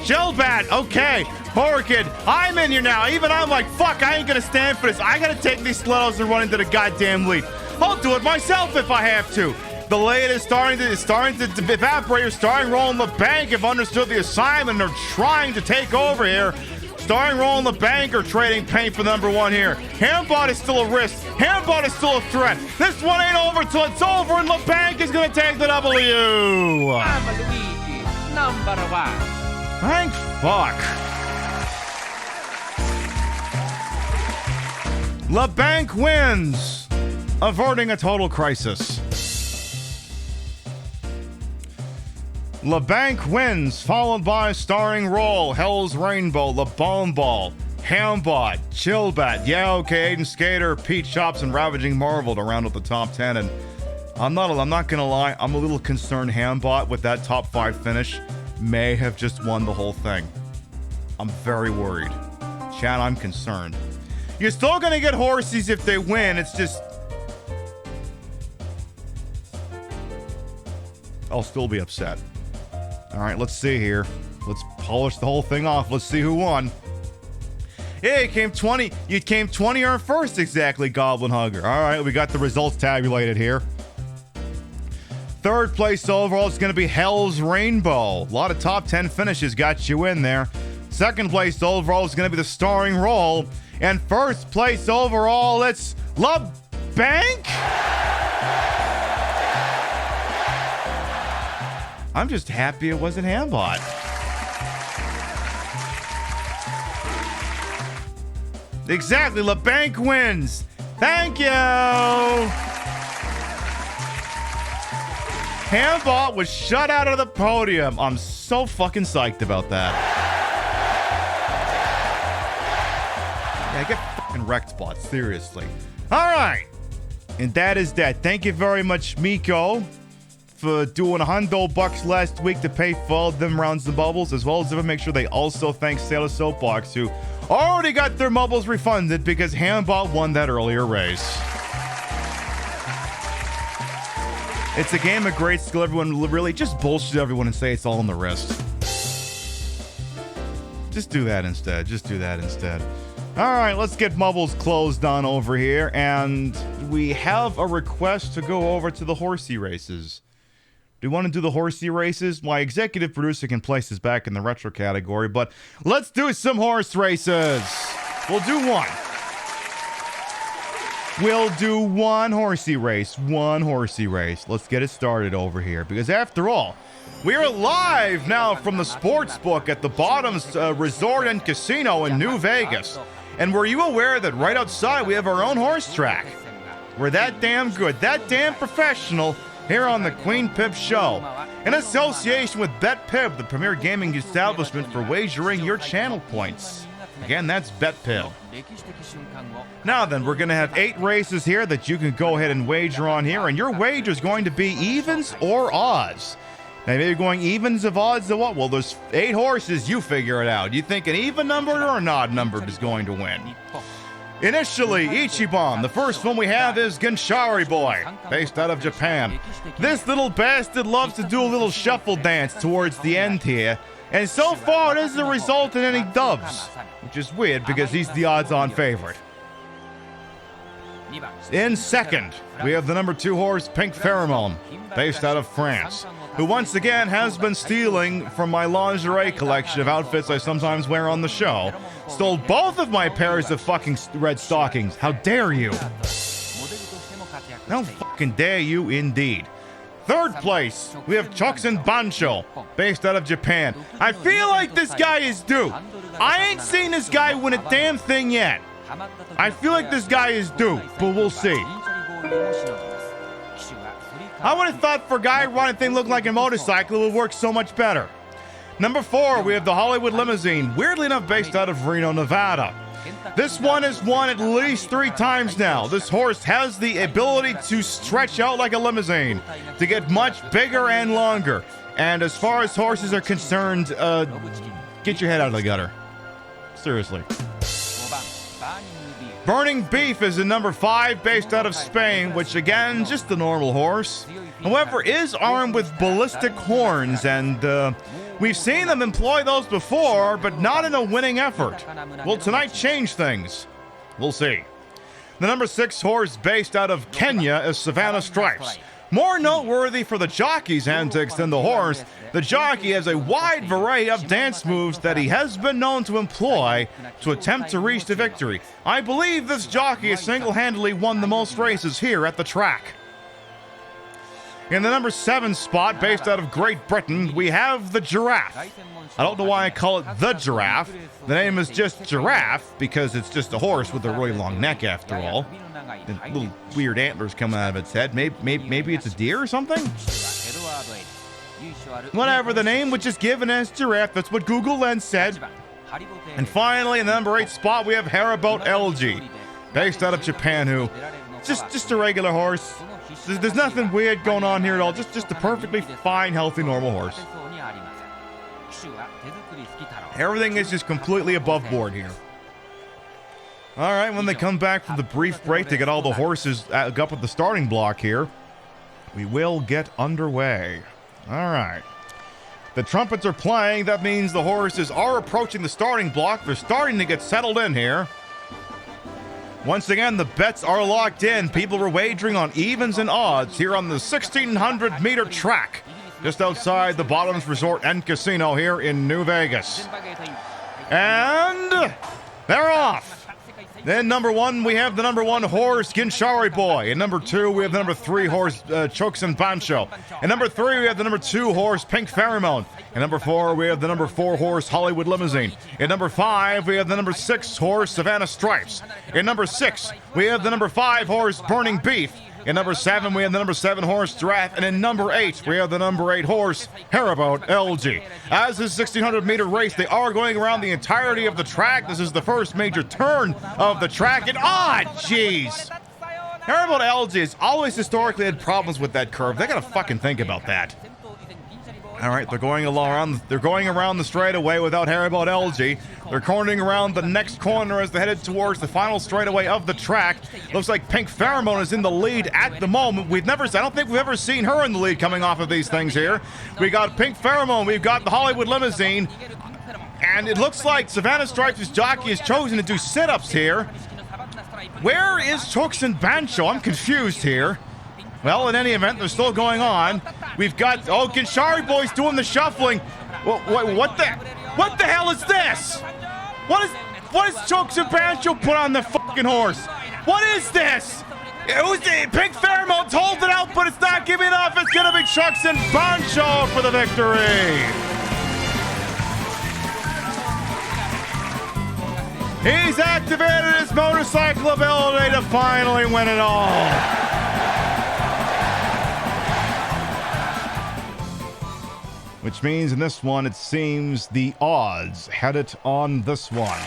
Chillbat, okay. Horror Kid, I'm in here now. Even I'm like, fuck, I ain't gonna stand for this. I gotta take these sleddos and run into the goddamn lead. I'll do it myself if I have to. The lead is starting to evaporate. Starring Roll in the Bank have understood the assignment. They're trying to take over here. Starring Roll in the Bank are trading paint for number 1 here. Hambot is still a risk. Hambot is still a threat. This one ain't over till it's over, and LeBank is going to take the W. I'm Luigi, number 1. Thank fuck. LeBank wins, averting a total crisis. LeBank wins, followed by Starring Roll, Hell's Rainbow, La Bone Ball, Hambot, Chillbat, yeah, okay, Aiden Skater, Pete Chops, and Ravaging Marvel to round up the top 10. And I'm not gonna lie, I'm a little concerned Hambot with that top 5 finish may have just won the whole thing. I'm very worried. Chad, I'm concerned. You're still gonna get horsies if they win, it's just... I'll still be upset. All right, let's see here. Let's polish the whole thing off. Let's see who won. Yeah, you came 20 or first exactly, Goblin Hugger. All right, we got the results tabulated here. Third place overall is going to be Hell's Rainbow. A lot of top 10 finishes got you in there. Second place overall is going to be the Starring Roll. And first place overall, it's LeBank. I'm just happy it wasn't Hambot. Exactly, LeBank wins. Thank you. Handball was shut out of the podium. I'm so fucking psyched about that. Yeah, get fucking wrecked, Spot. Seriously. All right. And that is that. Thank you very much, Miko, for doing $100 last week to pay for all them rounds of bubbles, as well as to make sure they also thank Sailor Soapbox, who already got their bubbles refunded because Handball won that earlier race. It's a game of great skill. Everyone really just bullshit everyone and say it's all in the wrist. Just do that instead. Just do that instead. All right, let's get Mubbles closed on over here. And we have a request to go over to the horsey races. Do you want to do the horsey races? My executive producer can place us back in the retro category, but let's do some horse races. We'll do one. We'll do one horsey race. One horsey race. Let's get it started over here. Because after all, we are live now from the sports book at the Bottoms Resort and Casino in New Vegas. And were you aware that right outside we have our own horse track? We're that damn good, that damn professional here on the Queen Pib Show. In association with BetPib, the premier gaming establishment for wagering your channel points. Again, that's BetPib. Now then, we're going to have 8 races here that you can go ahead and wager on here, and your wager is going to be evens or odds. Now, maybe you're going evens of odds of what? Well, there's 8 horses, you figure it out. You think an even numbered or an odd numbered is going to win? Initially, Ichiban. The first one we have is Ginshari Boy, based out of Japan. This little bastard loves to do a little shuffle dance towards the end here, and so far it doesn't result in any dubs, which is weird because he's the odds-on favorite. In second, we have the number 2 horse, Pink Pheromone, based out of France, who once again has been stealing from my lingerie collection of outfits I sometimes wear on the show. Stole both of my pairs of fucking red stockings. How dare you? How fucking dare you indeed. Third place, we have Chokusen Bancho, based out of Japan. I feel like this guy is due. I ain't seen this guy win a damn thing yet. I feel like this guy is due, but we'll see. I would have thought for a guy running thing looked like a motorcycle, it would work so much better. Number 4, we have the Hollywood Limousine, weirdly enough based out of Reno, Nevada. This one has won at least 3 times now. This horse has the ability to stretch out like a limousine, to get much bigger and longer. And as far as horses are concerned, get your head out of the gutter. Seriously. Burning Beef is in number 5, based out of Spain, which again, just a normal horse. However, is armed with ballistic horns, and we've seen them employ those before, but not in a winning effort. Will tonight change things? We'll see. The number 6 horse, based out of Kenya, is Savannah Stripes. More noteworthy for the jockey's antics than the horse, the jockey has a wide variety of dance moves that he has been known to employ to attempt to reach the victory. I believe this jockey has single-handedly won the most races here at the track. In the number 7 spot, based out of Great Britain, we have the Giraffe. I don't know why I call it the Giraffe. The name is just Giraffe because it's just a horse with a really long neck after all. And little weird antlers coming out of its head. Maybe it's a deer or something? Whatever, the name was just given as Giraffe. That's what Google Lens said. And finally, in the number 8 spot, we have Haribo LG, based out of Japan, who just a regular horse. There's nothing weird going on here at all. Just a perfectly fine, healthy, normal horse. Everything is just completely above board here. All right, when they come back from the brief break to get all the horses up at the starting block here, we will get underway. All right. The trumpets are playing. That means the horses are approaching the starting block. They're starting to get settled in here. Once again, the bets are locked in. People are wagering on evens and odds here on the 1,600-meter track, just outside the Bottoms Resort and Casino here in New Vegas. And they're off. Then number 1, we have the number 1 horse, Ginshari Boy. And number 2, we have the number 3 horse, Chokusen Bancho. And number 3, we have the number 2 horse, Pink Pheromone. And number 4, we have the number 4 horse, Hollywood Limousine. And number 5, we have the number 6 horse, Savannah Stripes. And number 6, we have the number 5 horse, Burning Beef. In number 7, we have the number 7 horse, Giraffe. And in number 8, we have the number 8 horse, Haribo LG. As this 1600-meter race, they are going around the entirety of the track. This is the first major turn of the track. And, jeez. Haribo LG has always historically had problems with that curve. They gotta fucking think about that. All right, they're going around the straightaway without Haribo LG. They're cornering around the next corner as they headed towards the final straightaway of the track. Looks like Pink Pheromone is in the lead at the moment. I don't think we've ever seen her in the lead coming off of these things here. We got Pink Pheromone, we've got the Hollywood Limousine, and it looks like Savannah Stripes' jockey has chosen to do sit-ups here. Where is Chooks and Bancho? I'm confused here. Well, in any event, they're still going on. We've got, Ginshari Boy's doing the shuffling. What the hell is this? What is Chooks and Bancho put on the fucking horse? What is this? Pink Pheromone holds it out, but it's not giving enough. It's gonna be Chooks and Bancho for the victory. He's activated his motorcycle ability to finally win it all. Which means in this one, it seems the odds had it on this one.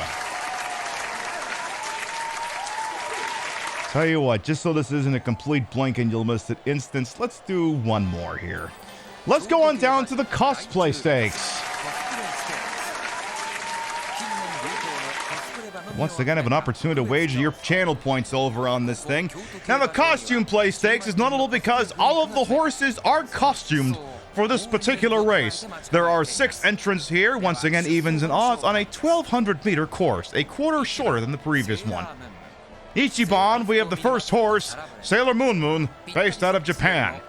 Tell you what, just so this isn't a complete blink and you'll miss it instance, let's do one more here. Let's go on down to the cosplay stakes. Once again, have an opportunity to wager your channel points over on this thing. Now, the costume play stakes is notable because all of the horses are costumed for this particular race. There are 6 entrants here, once again evens and odds, on a 1200-meter course, a quarter shorter than the previous one. Ichiban, we have the first horse, Sailor Moon Moon, based out of Japan.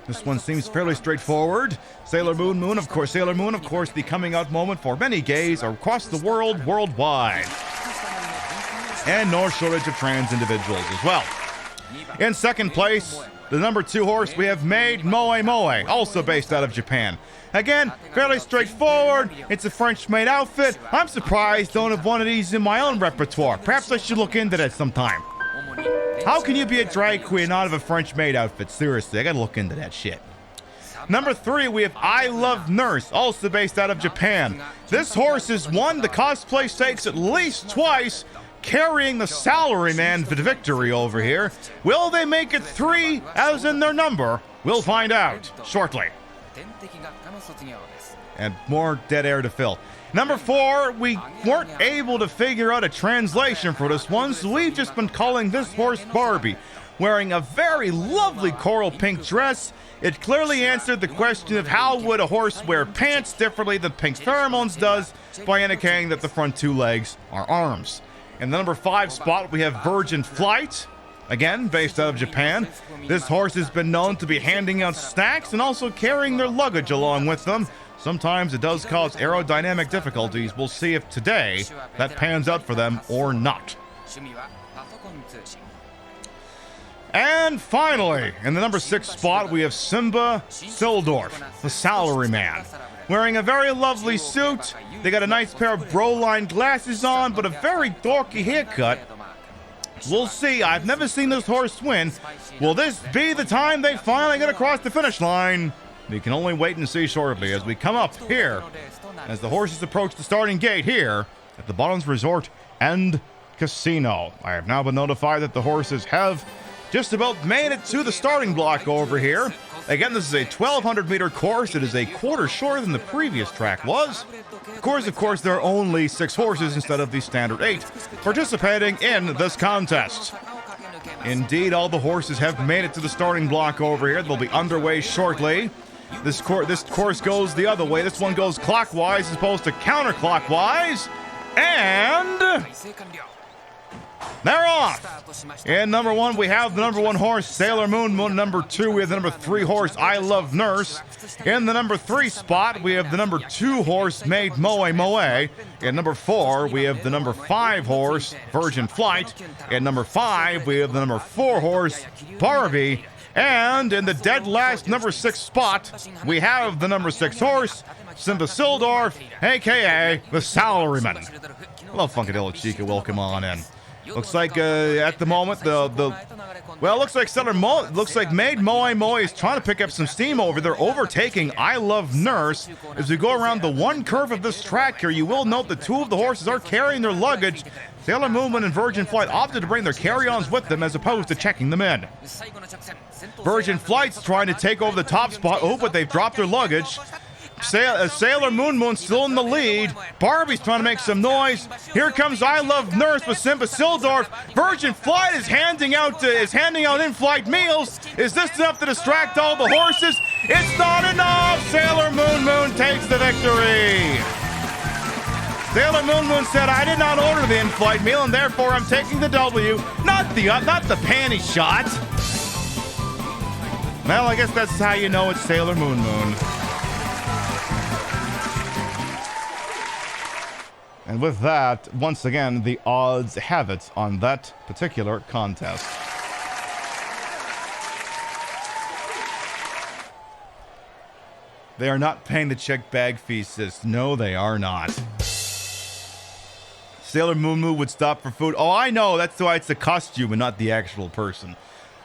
This one seems fairly straightforward. Sailor Moon, of course, the coming out moment for many gays across the world, worldwide. And no shortage of trans individuals as well. In second place, the number 2 horse, we have Maid Moe Moe, also based out of Japan. Again, fairly straightforward. It's a French-made outfit. I'm surprised I don't have one of these in my own repertoire. Perhaps I should look into that sometime. How can you be a drag queen out of a French-made outfit? Seriously, I gotta look into that shit. Number 3, we have I Love Nurse, also based out of Japan. This horse has won the cosplay stakes at least twice, carrying the salaryman for the victory over here. Will they make it 3 as in their number? We'll find out shortly. And more dead air to fill. Number 4, we weren't able to figure out a translation for this one, so we've just been calling this horse Barbie. Wearing a very lovely coral pink dress, it clearly answered the question of how would a horse wear pants differently than Pink Pheromones does by indicating that the front 2 legs are arms. In the number 5 spot, we have Virgin Flight, again, based out of Japan. This horse has been known to be handing out snacks and also carrying their luggage along with them. Sometimes it does cause aerodynamic difficulties. We'll see if today that pans out for them or not. And finally, in the number 6 spot, we have Simba Sildorf, the salaryman. Wearing a very lovely suit. They got a nice pair of Broline glasses on, but a very dorky haircut. We'll see. I've never seen this horse win. Will this be the time they finally get across the finish line? We can only wait and see shortly as we come up here, as the horses approach the starting gate here at the Bottoms Resort and Casino. I have now been notified that the horses have just about made it to the starting block over here. Again, this is a 1200-meter course. It is a quarter shorter than the previous track was. Of course, there are only 6 horses instead of the standard 8 participating in this contest. Indeed, all the horses have made it to the starting block over here. They'll be underway shortly. This course goes the other way. This one goes clockwise as opposed to counterclockwise. And they're off. In number 1, we have the number 1 horse, Sailor Moon Moon. Number 2, we have the number 3 horse, I Love Nurse. In the number 3 spot, we have the number 2 horse, Maid Moe Moe. In number 4, we have the number 5 horse, Virgin Flight. In number 5, we have the number 4 horse, Barbie. And in the dead last number 6 spot, we have the number 6 horse, Simba Sildorf, a.k.a. the Salaryman. Hello, Funkadilla Chica. Welcome on in. Looks like at the moment well, it looks like Maid Moe Moe is trying to pick up some steam over there, overtaking I Love Nurse. As we go around the one curve of this track here, you will note that two of the horses are carrying their luggage. Sailor Moon and Virgin Flight opted to bring their carry-ons with them as opposed to checking them in. Virgin Flight's trying to take over the top spot. Oh, but they've dropped their luggage. Sailor Moon still in the lead. Barbie's trying to make some noise. Here comes I Love Nurse with Simba Sildorf. Virgin Flight is handing out in-flight meals. Is this enough to distract all the horses? It's not enough. Sailor Moon takes the victory. Sailor Moon said, I did not order the in-flight meal, and therefore I'm taking the W, not the panty shot. Well, I guess that's how you know it's Sailor Moon. And with that, once again, the odds have it on that particular contest. They are not paying the check bag fee, sis. No, they are not. Sailor Moon would stop for food. Oh, I know. That's why it's a costume and not the actual person.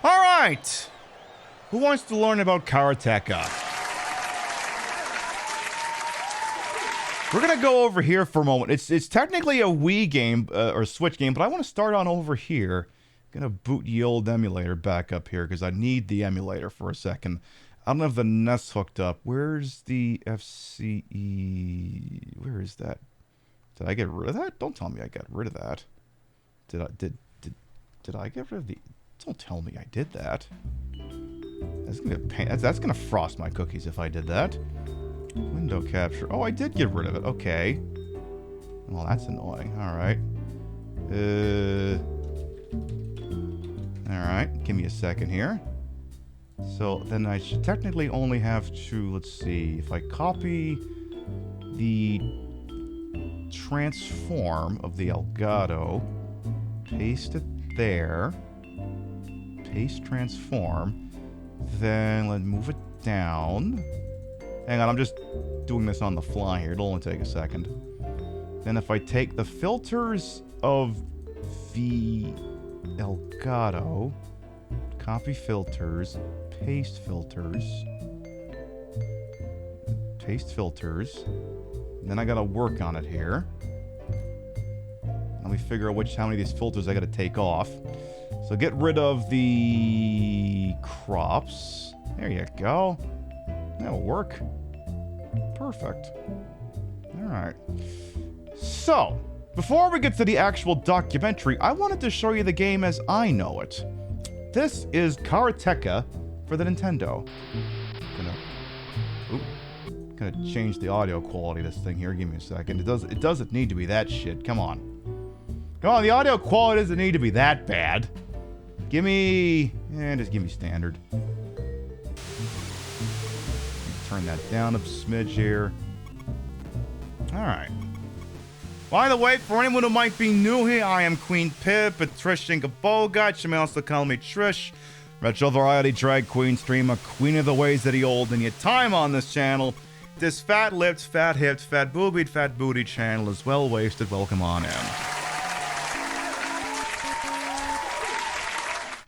All right. Who wants to learn about Karateka? We're going to go over here for a moment. It's technically a Wii game or Switch game, but I want to start on over here. Going to boot the old emulator back up here because I need the emulator for a second. I don't have the NES hooked up. Where's the FCE? Where is that? Did I get rid of that? Don't tell me I got rid of that. Did I get rid of the... Don't tell me I did that. That's gonna be a pain. That's gonna frost my cookies if I did that. Window capture. Oh, I did get rid of it. Okay. Well, that's annoying. Alright. Alright. Give me a second here. So, then I should technically only have to... Let's see. If I copy the transform of the Elgato, paste it there, paste transform, then let's move it down. Hang on, I'm just doing this on the fly here. It'll only take a second. Then if I take the filters of the Elgato, copy filters, paste filters, then I gotta work on it here. Let me figure out how many of these filters I gotta take off. So get rid of the crops. There you go. That'll work. Perfect. Alright. So, before we get to the actual documentary, I wanted to show you the game as I know it. This is Karateka for the Nintendo. Gonna change the audio quality of this thing here. Give me a second. It doesn't need to be that shit. Come on. Come on, the audio quality doesn't need to be that bad. Just give me standard. Turn that down a smidge here. Alright. By the way, for anyone who might be new here, I am Queen Pib, Patricia Bogart. You may also call me Trish. Retro variety drag queen streamer, queen of the ways of the old, and your time on this channel. This fat-lipped, fat-hipped, fat-boobied, fat-booty channel is well-wasted. Welcome on in.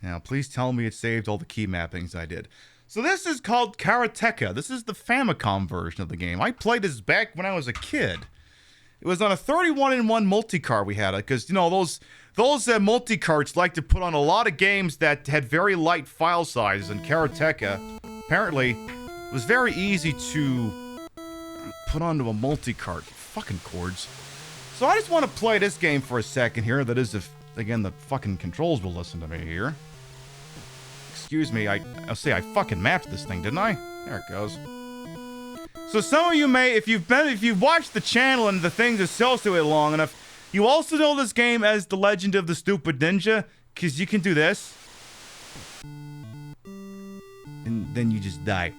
Now, please tell me it saved all the key mappings I did. So this is called Karateka. This is the Famicom version of the game. I played this back when I was a kid. It was on a 31-in-1 multi-cart we had, because, you know, those multi-carts like to put on a lot of games that had very light file sizes, and Karateka, apparently, was very easy to put onto a multi-cart. Fucking cords. So I just want to play this game for a second here. That is, if, again, the fucking controls will listen to me here. Excuse me, I'll say I fucking mapped this thing, didn't I? There it goes. So some of you may, if you've watched the channel and the things associated long enough, you also know this game as The Legend of the Stupid Ninja, because you can do this. And then you just die.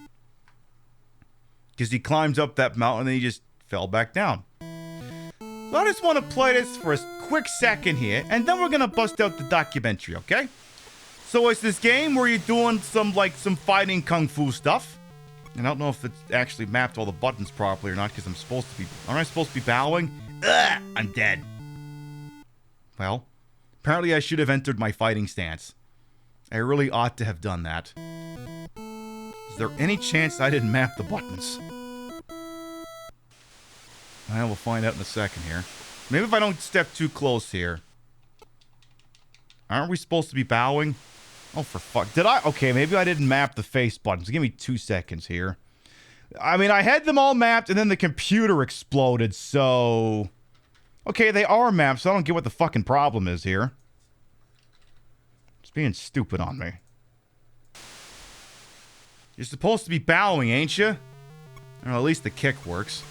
Because he climbs up that mountain and he just fell back down. So I just want to play this for a quick second here, and then we're going to bust out the documentary, okay? So it's this game where you're doing some fighting kung fu stuff. And I don't know if it's actually mapped all the buttons properly or not, because aren't I supposed to be bowing? Ugh, I'm dead. Well, Apparently I should have entered my fighting stance. I really ought to have done that. Is there any chance I didn't map the buttons? Well, we'll find out in a second here. Maybe if I don't step too close here. Aren't we supposed to be bowing? Oh, for fuck. Did I? Okay, maybe I didn't map the face buttons. Give me 2 seconds here. I mean, I had them all mapped, and then the computer exploded, so... Okay, they are mapped, so I don't get what the fucking problem is here. It's being stupid on me. You're supposed to be bowing, ain't you? Or at least the kick works.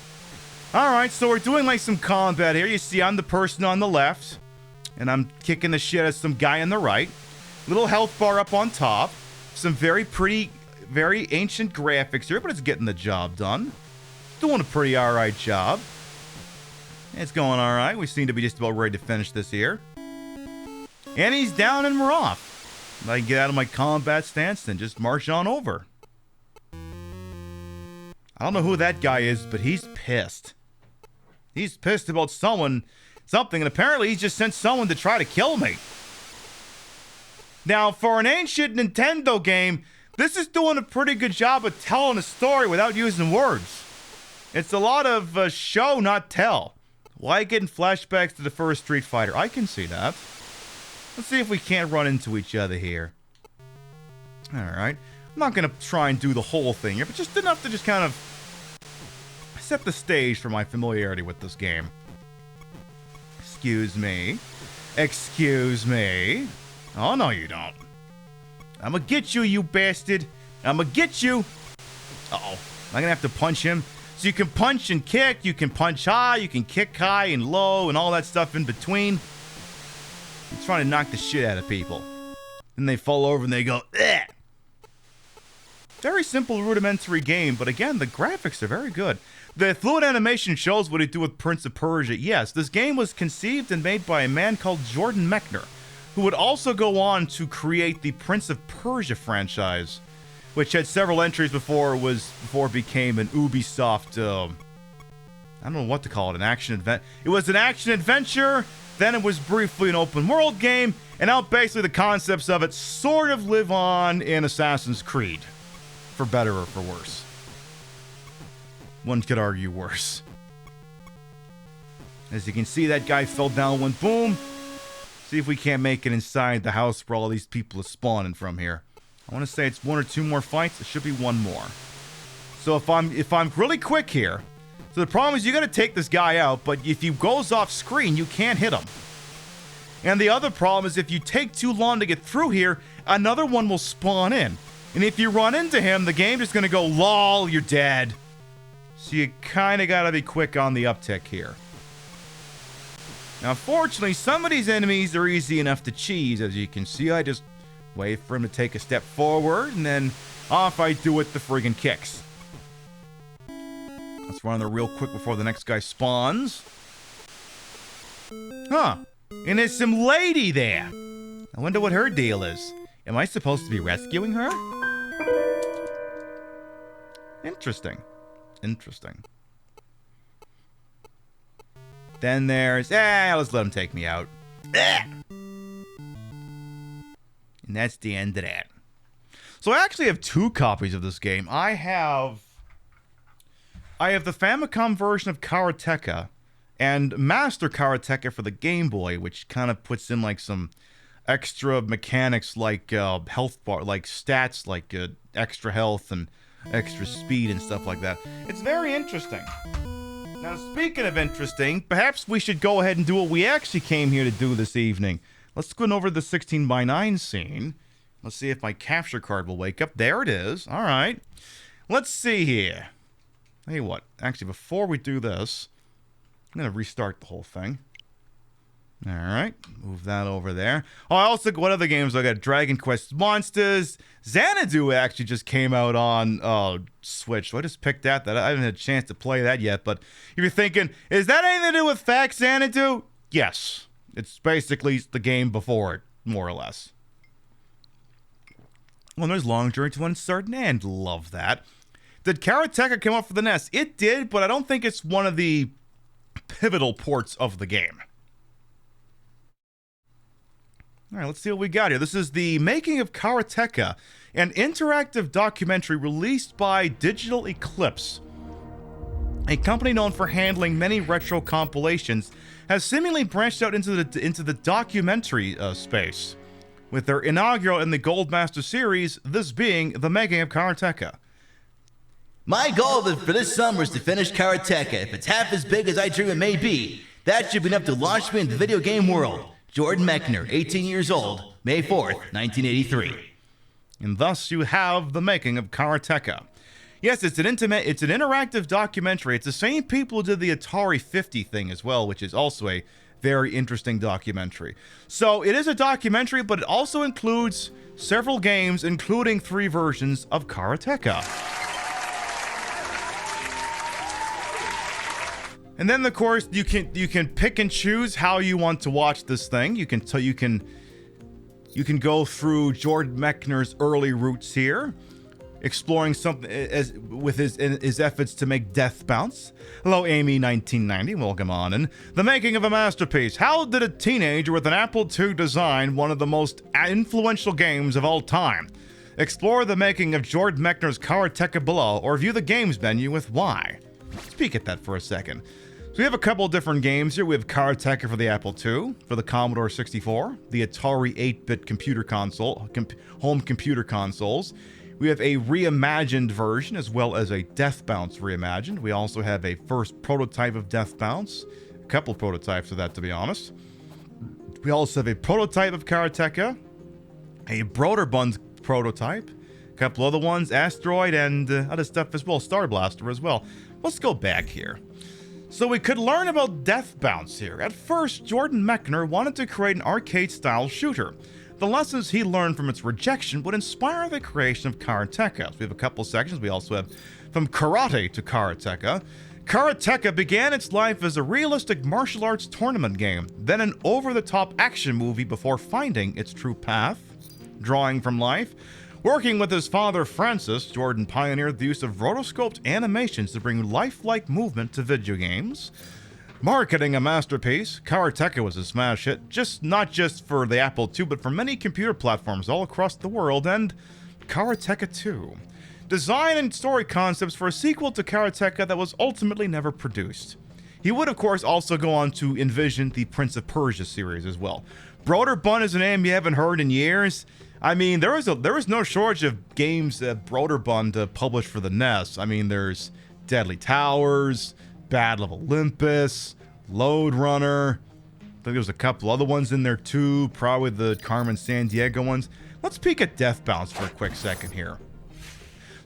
Alright, so we're doing like some combat here. You see, I'm the person on the left. And I'm kicking the shit out of some guy on the right. Little health bar up on top. Some very pretty, very ancient graphics here, but it's getting the job done. Doing a pretty alright job. It's going alright. We seem to be just about ready to finish this here. And he's down and we're off. I can get out of my combat stance and just march on over. I don't know who that guy is, but he's pissed. He's pissed about something, and apparently he's just sent someone to try to kill me. Now, for an ancient Nintendo game, this is doing a pretty good job of telling a story without using words. It's a lot of show, not tell. Why getting flashbacks to the first Street Fighter? I can see that. Let's see if we can't run into each other here. Alright. I'm not going to try and do the whole thing here, but just enough to just kind of set the stage for my familiarity with this game. Excuse me. Excuse me. Oh, no, you don't. I'm gonna get you, you bastard. I'm gonna get you. Uh-oh. I'm gonna have to punch him. So you can punch and kick. You can punch high. You can kick high and low and all that stuff in between. I'm trying to knock the shit out of people. Then they fall over and they go, eh. Very simple, rudimentary game, but again, the graphics are very good. The fluid animation shows what it do with Prince of Persia. Yes, this game was conceived and made by a man called Jordan Mechner, who would also go on to create the Prince of Persia franchise, which had several entries before it became an Ubisoft, I don't know what to call it, an action adventure. It was an action adventure, then it was briefly an open world game, and now basically the concepts of it sort of live on in Assassin's Creed. For better or for worse. One could argue worse. As you can see, that guy fell down, went boom. See if we can't make it inside the house where all these people are spawning from here. I want to say it's 1 or 2 more fights. It should be 1 more. So if I'm really quick here, so the problem is you got to take this guy out, but if he goes off screen, you can't hit him. And the other problem is if you take too long to get through here, another one will spawn in. And if you run into him, the game is going to go, lol, you're dead. So you kind of got to be quick on the uptick here. Now, fortunately, some of these enemies are easy enough to cheese. As you can see, I just wait for him to take a step forward, and then off I do with the friggin' kicks. Let's run there real quick before the next guy spawns. Huh. And there's some lady there. I wonder what her deal is. Am I supposed to be rescuing her? Interesting. Interesting. Then there's... let's let him take me out. And that's the end of that. So I actually have 2 copies of this game. I have the Famicom version of Karateka and Master Karateka for the Game Boy, which kind of puts in like some extra mechanics like health bar, like stats, like extra health and extra speed and stuff like that. It's very interesting. Now, speaking of interesting, perhaps we should go ahead and do what we actually came here to do this evening. Let's go over the 16:9 scene. Let's see if my capture card will wake up. There it is. All right. Let's see here. Hey, what? Actually, before we do this, I'm going to restart the whole thing. All right, move that over there. Oh, I also, what other games I got? Dragon Quest Monsters. Xanadu actually just came out on Switch, so I just picked that. I haven't had a chance to play that yet, but if you're thinking, is that anything to do with Fact Xanadu? Yes. It's basically the game before it, more or less. Well, there's Long Journey to Uncertain, and love that. Did Karateka come up for the NES? It did, but I don't think it's one of the pivotal ports of the game. All right, let's see what we got here. This is the making of Karateka, an interactive documentary released by Digital Eclipse. A company known for handling many retro compilations has seemingly branched out into the documentary space, with their inaugural in the Goldmaster series, this being the making of Karateka. My goal for this summer is to finish Karateka. If it's half as big as I dream it may be, that should be enough to launch me into the video game world. Jordan Mechner, 18 years old, May 4th, 1983. And thus you have the making of Karateka. Yes, it's an interactive documentary. It's the same people who did the Atari 50 thing as well, which is also a very interesting documentary. So it is a documentary, but it also includes several games, including 3 versions of Karateka. And then, of course, you can pick and choose how you want to watch this thing. You can go through Jordan Mechner's early roots here, exploring something as with his efforts to make Death Bounce. Hello, Amy1990. Welcome on. And the making of a masterpiece. How did a teenager with an Apple II design one of the most influential games of all time? Explore the making of Jordan Mechner's Karateka below, or view the games menu with why. Speak at that for a second. So we have a couple of different games here. We have Karateka for the Apple II, for the Commodore 64, the Atari 8-bit computer console, home computer consoles. We have a reimagined version as well as a Death Bounce reimagined. We also have a first prototype of Death Bounce, a couple prototypes of that, to be honest. We also have a prototype of Karateka, a Broderbund prototype, a couple other ones, Asteroid, and other stuff as well, Star Blaster as well. Let's go back here. So we could learn about Death Bounce here. At first, Jordan Mechner wanted to create an arcade-style shooter. The lessons he learned from its rejection would inspire the creation of Karateka. So we have a couple sections. We also have from karate to Karateka. Karateka began its life as a realistic martial arts tournament game, then an over-the-top action movie before finding its true path. Drawing from life. Working with his father, Francis, Jordan pioneered the use of rotoscoped animations to bring lifelike movement to video games. Marketing a masterpiece, Karateka was a smash hit, not just for the Apple II, but for many computer platforms all across the world, and Karateka 2. Design and story concepts for a sequel to Karateka that was ultimately never produced. He would, of course, also go on to envision the Prince of Persia series as well. Broderbund is a name you haven't heard in years. I mean, there was no shortage of games that Broderbund published for the NES. I mean, there's Deadly Towers, Battle of Olympus, Lode Runner. I think there was a couple other ones in there too, probably the Carmen Sandiego ones. Let's peek at Death Bounce for a quick second here.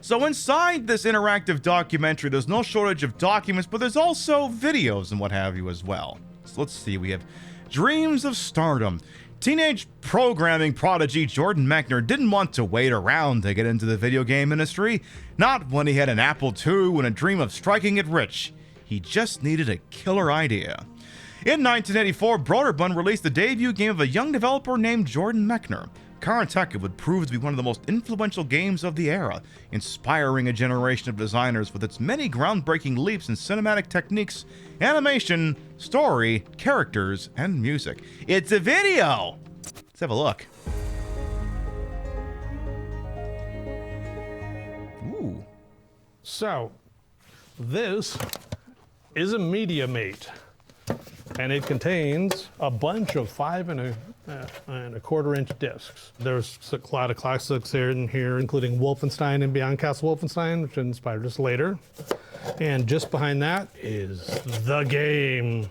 So inside this interactive documentary, there's no shortage of documents, but there's also videos and what have you as well. So let's see, we have Dreams of Stardom. Teenage programming prodigy Jordan Mechner didn't want to wait around to get into the video game industry. Not when he had an Apple II and a dream of striking it rich. He just needed a killer idea. In 1984, Broderbund released the debut game of a young developer named Jordan Mechner. Karateka would prove to be one of the most influential games of the era, inspiring a generation of designers with its many groundbreaking leaps in cinematic techniques, animation, story, characters, and music. It's a video! Let's have a look. Ooh. So, this is a MediaMate, and it contains a bunch of 5 1/4 inch discs. There's a lot of classics in here, including Wolfenstein and Beyond Castle Wolfenstein, which inspired us later. And just behind that is the game,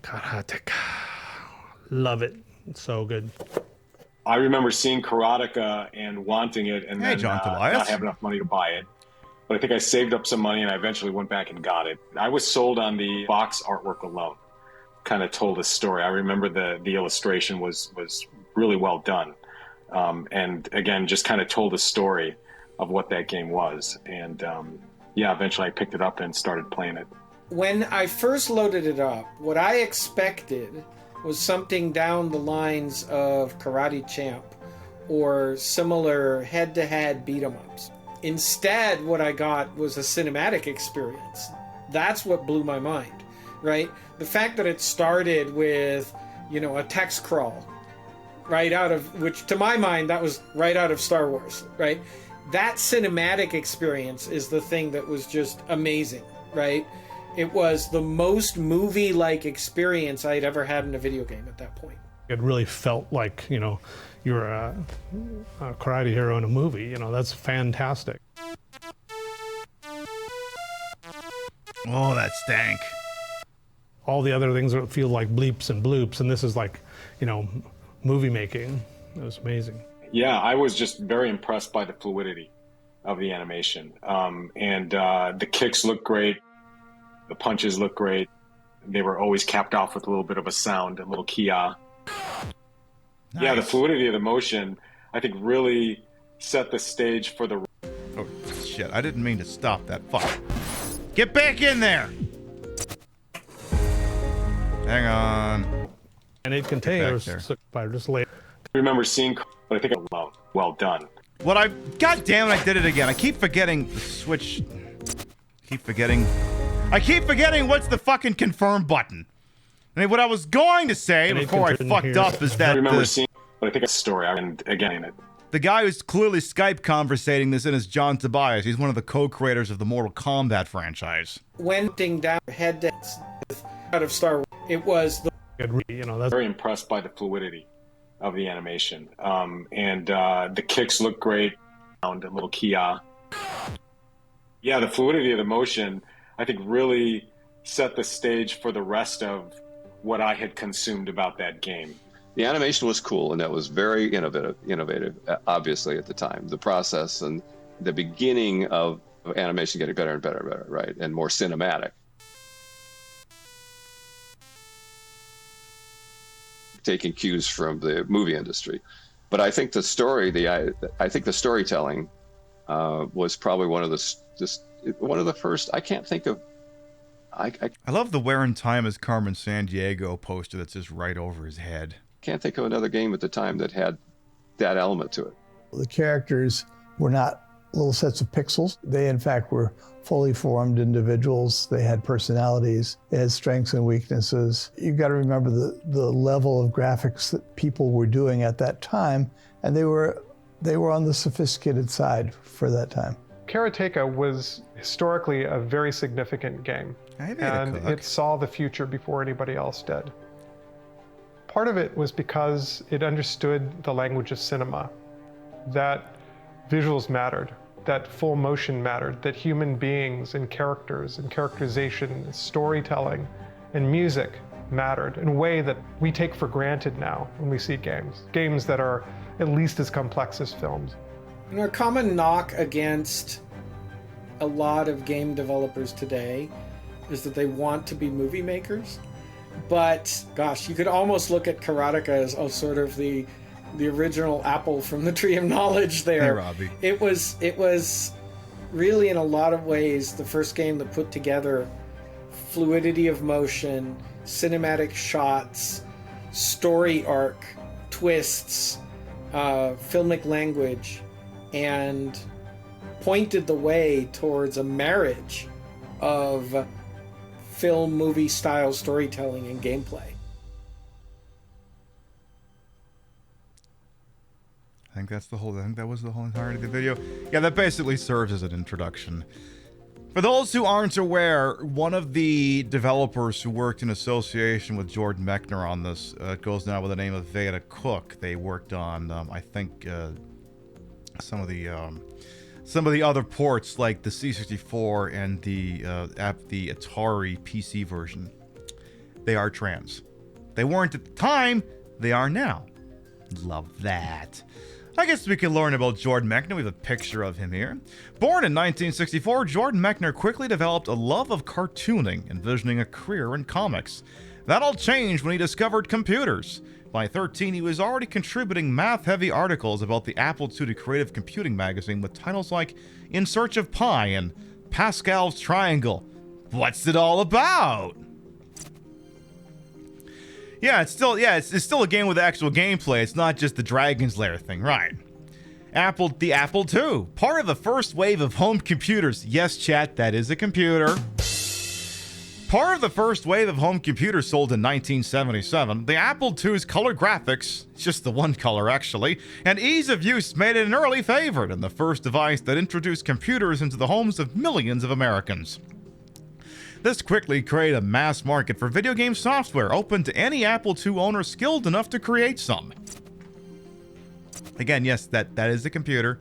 Karateka. Love it. It's so good. I remember seeing Karateka and wanting it, and then John not have enough money to buy it. But I think I saved up some money, and I eventually went back and got it. I was sold on the box artwork alone. Kind of told a story. I remember the illustration was really well done, and again, just kind of told a story of what that game was. And eventually I picked it up and started playing it. When I first loaded it up, what I expected was something down the lines of Karate Champ or similar head-to-head beat-em-ups. Instead, what I got was a cinematic experience. That's what blew my mind, right? The fact that it started with, a text crawl right out of, which to my mind, that was right out of Star Wars, right? That cinematic experience is the thing that was just amazing, right? It was the most movie-like experience I'd ever had in a video game at that point. It really felt like, you know, you're a karate hero in a movie. You know, that's fantastic. Oh, that stank. All the other things feel like bleeps and bloops, and this is like, you know, movie making. It was amazing. Yeah, I was just very impressed by the fluidity of the animation. And the kicks look great. The punches look great. They were always capped off with a little bit of a sound, a little kia. Nice. Yeah, the fluidity of the motion, I think, really set the stage for the... Oh, shit. I didn't mean to stop that. Fuck. Get back in there! Hang on. And it contains... just later. I remember seeing... But I think it was well done. God damn it, I did it again. I keep forgetting the switch. I keep forgetting what's the fucking confirm button. I mean, what I was going to say before I fucked up is that... I remember seeing... But I think it's a story. And again, the guy who's clearly Skype conversating this in is John Tobias. He's one of the co-creators of the Mortal Kombat franchise. Went down head out of Star Wars. It was the... You know, that's very impressed by the fluidity of the animation. And the kicks look great. A little kia. Yeah, the fluidity of the motion, I think, really set the stage for the rest of what I had consumed about that game. The animation was cool, and that was very innovative, obviously, at the time. The process and the beginning of animation getting better and better, right? And more cinematic. Taking cues from the movie industry. But I think the story, I think the storytelling was probably one of the first. I can't think of. I love the "Where in Time is Carmen Sandiego" poster that's just right over his head. Can't think of another game at the time that had that element to it. The characters were not little sets of pixels. They, in fact, were fully formed individuals. They had personalities. They had strengths and weaknesses. You've got to remember the level of graphics that people were doing at that time, and they were on the sophisticated side for that time. Karateka was historically a very significant game, and it saw the future before anybody else did. Part of it was because it understood the language of cinema, that visuals mattered, that full motion mattered, that human beings and characters and characterization and storytelling and music mattered in a way that we take for granted now when we see games that are at least as complex as films. You know, a common knock against a lot of game developers today is that they want to be movie makers. But gosh, you could almost look at Karateka as sort of the original apple from the tree of knowledge there. Hey, Robbie. It was really, in a lot of ways, the first game that put together fluidity of motion, cinematic shots, story arc, twists, filmic language, and pointed the way towards a marriage of film movie style storytelling and gameplay. I think that was the whole entirety of the video. Yeah, that basically serves as an introduction. For those who aren't aware, one of the developers who worked in association with Jordan Mechner on this goes now by the name of Veda Cook. They worked on, I think, some of the other ports like the C64 and the Atari PC version. They are trans. They weren't at the time. They are now. Love that. I guess we can learn about Jordan Mechner. We have a picture of him here. Born in 1964, Jordan Mechner quickly developed a love of cartooning, envisioning a career in comics. That all changed when he discovered computers. By 13, he was already contributing math-heavy articles about the Apple II to Creative Computing magazine with titles like In Search of Pi and Pascal's Triangle. What's it all about? Yeah, it's still a game with actual gameplay. It's not just the Dragon's Lair thing, right? The Apple II, part of the first wave of home computers. Yes, chat, that is a computer. part of the first wave of home computers sold in 1977, the Apple II's color graphics, just the one color actually, and ease of use made it an early favorite and the first device that introduced computers into the homes of millions of Americans. This quickly created a mass market for video game software open to any Apple II owner skilled enough to create some. Again, yes, that is a computer.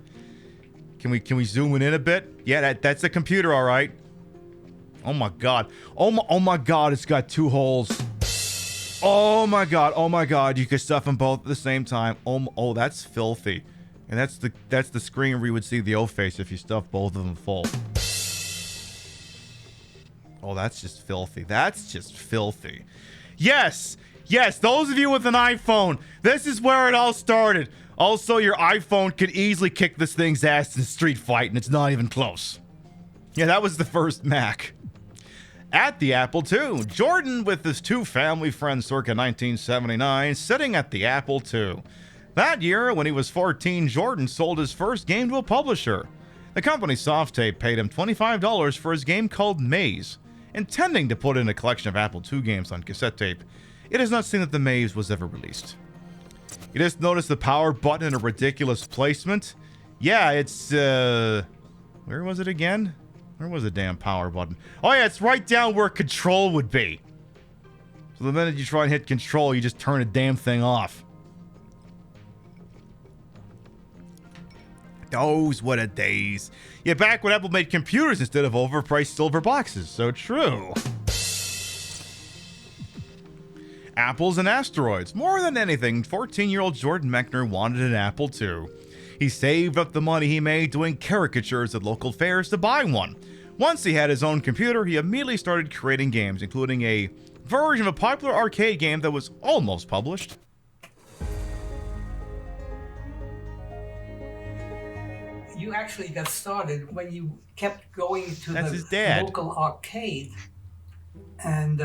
Can we zoom in a bit? Yeah, that's a computer, all right. Oh my god. Oh my god, it's got 2 holes. Oh my god, you could stuff them both at the same time. Oh, that's filthy. And that's the screen where you would see the O-face if you stuff both of them full. Oh, that's just filthy. That's just filthy. Yes, those of you with an iPhone, this is where it all started. Also, your iPhone could easily kick this thing's ass in a street fight, and it's not even close. Yeah, that was the first Mac. At the Apple II, Jordan with his 2 family friends circa 1979, sitting at the Apple II. That year, when he was 14, Jordan sold his first game to a publisher. The company Softape paid him $25 for his game called Maze, intending to put in a collection of Apple II games on cassette tape. It is not seen that the Maze was ever released. You just notice the power button in a ridiculous placement? Yeah, it's, where was it again? Where was the damn power button? Oh yeah, it's right down where control would be. So the minute you try and hit control, you just turn the damn thing off. Those were the days. Yeah, back when Apple made computers instead of overpriced silver boxes. So true. Apples and asteroids. More than anything, 14-year-old Jordan Mechner wanted an Apple II. He saved up the money he made doing caricatures at local fairs to buy one. Once he had his own computer, he immediately started creating games, including a version of a popular arcade game that was almost published. You actually got started when you kept going to That's the local arcade, and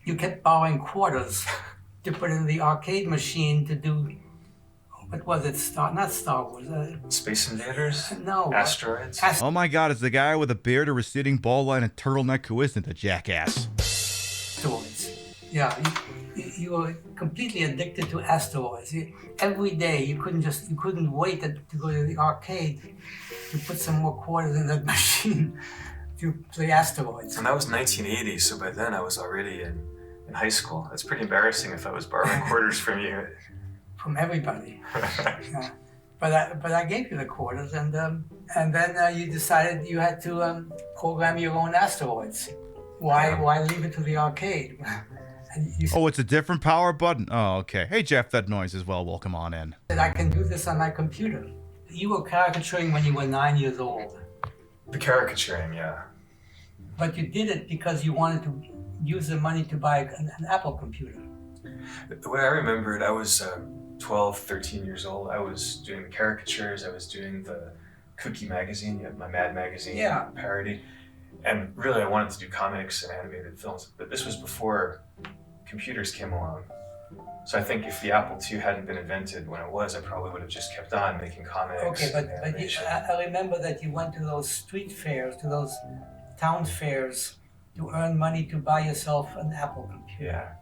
you kept borrowing quarters to put in the arcade machine to do, what was it? Not Star Wars. Space Invaders? No. Asteroids? Oh my god, it's the guy with a beard, a receding bald line, and turtleneck who isn't a jackass. Asteroids. Yeah, you were completely addicted to asteroids. Every day you couldn't wait to go to the arcade to put some more quarters in that machine to play asteroids. And that was 1980, so by then I was already in high school. That's pretty embarrassing if I was borrowing quarters from you. From everybody. Yeah. But I gave you the quarters, and then you decided you had to program your own asteroids. Why leave it to the arcade? Oh, it's a different power button? Oh, okay. Hey, Jeff, that noise as well. Welcome on in. I can do this on my computer. You were caricaturing when you were 9 years old. The caricaturing, yeah. But you did it because you wanted to use the money to buy an Apple computer. The way I remember it, I was 12, 13 years old. I was doing the caricatures. I was doing the Cookie magazine, my Mad magazine parody. And really, I wanted to do comics and animated films. But this was before computers came along. So I think if the Apple II hadn't been invented when it was, I probably would have just kept on making comics. Okay, but I remember that you went to those street fairs, to those town fairs, to earn money to buy yourself an Apple computer. Yeah.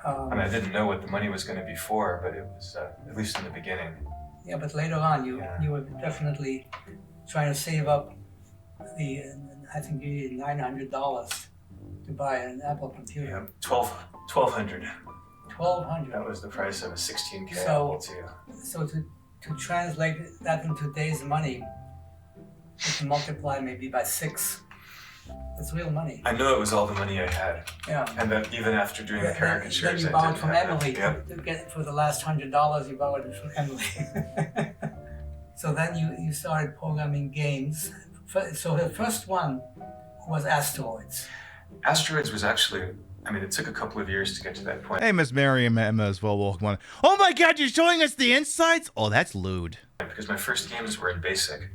I mean, I didn't know what the money was going to be for, but it was, at least in the beginning. Yeah, but later on, you were definitely trying to save up I think you needed $900 to buy an Apple computer. Yeah, $1,200. $1,200. That was the price of a 16K So, Apple II. So to translate that into today's money, you can multiply maybe by 6. That's real money. I knew it was all the money I had. Yeah. And that even after doing the caricatures, then you borrowed from Emily to get for the last $100. You borrowed it from Emily. So then you started programming games. So the first one was Asteroids. Asteroids was actually, I mean, it took a couple of years to get to that point. Hey, Miss Mary and Emma as well. Welcome on. Oh my god, you're showing us the insides? Oh, that's lewd. Because my first games were in BASIC.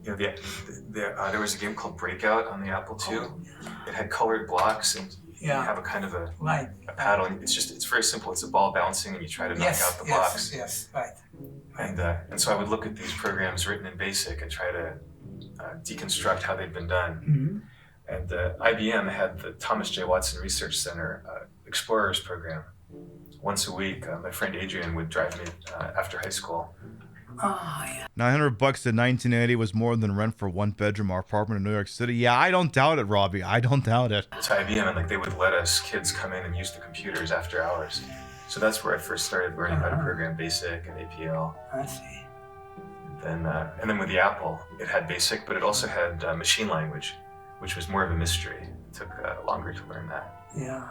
You know, there was a game called Breakout on the Apple II. It had colored blocks, and you have a kind of a paddle. It's very simple. It's a ball bouncing, and you try to knock out the blocks. Yes, right. And so I would look at these programs written in BASIC and try to deconstruct how they'd been done. And IBM had the Thomas J. Watson Research Center Explorers program. Once a week, my friend Adrian would drive me after high school. Oh, yeah. $900 in 1980 was more than rent for one bedroom apartment in New York City. Yeah, I don't doubt it, Robbie. I don't doubt it. To IBM, and like they would let us kids come in and use the computers after hours. So that's where I first started learning how to program BASIC and APL. I see. And then with the Apple, it had BASIC, but it also had machine language, which was more of a mystery. It took longer to learn that. Yeah.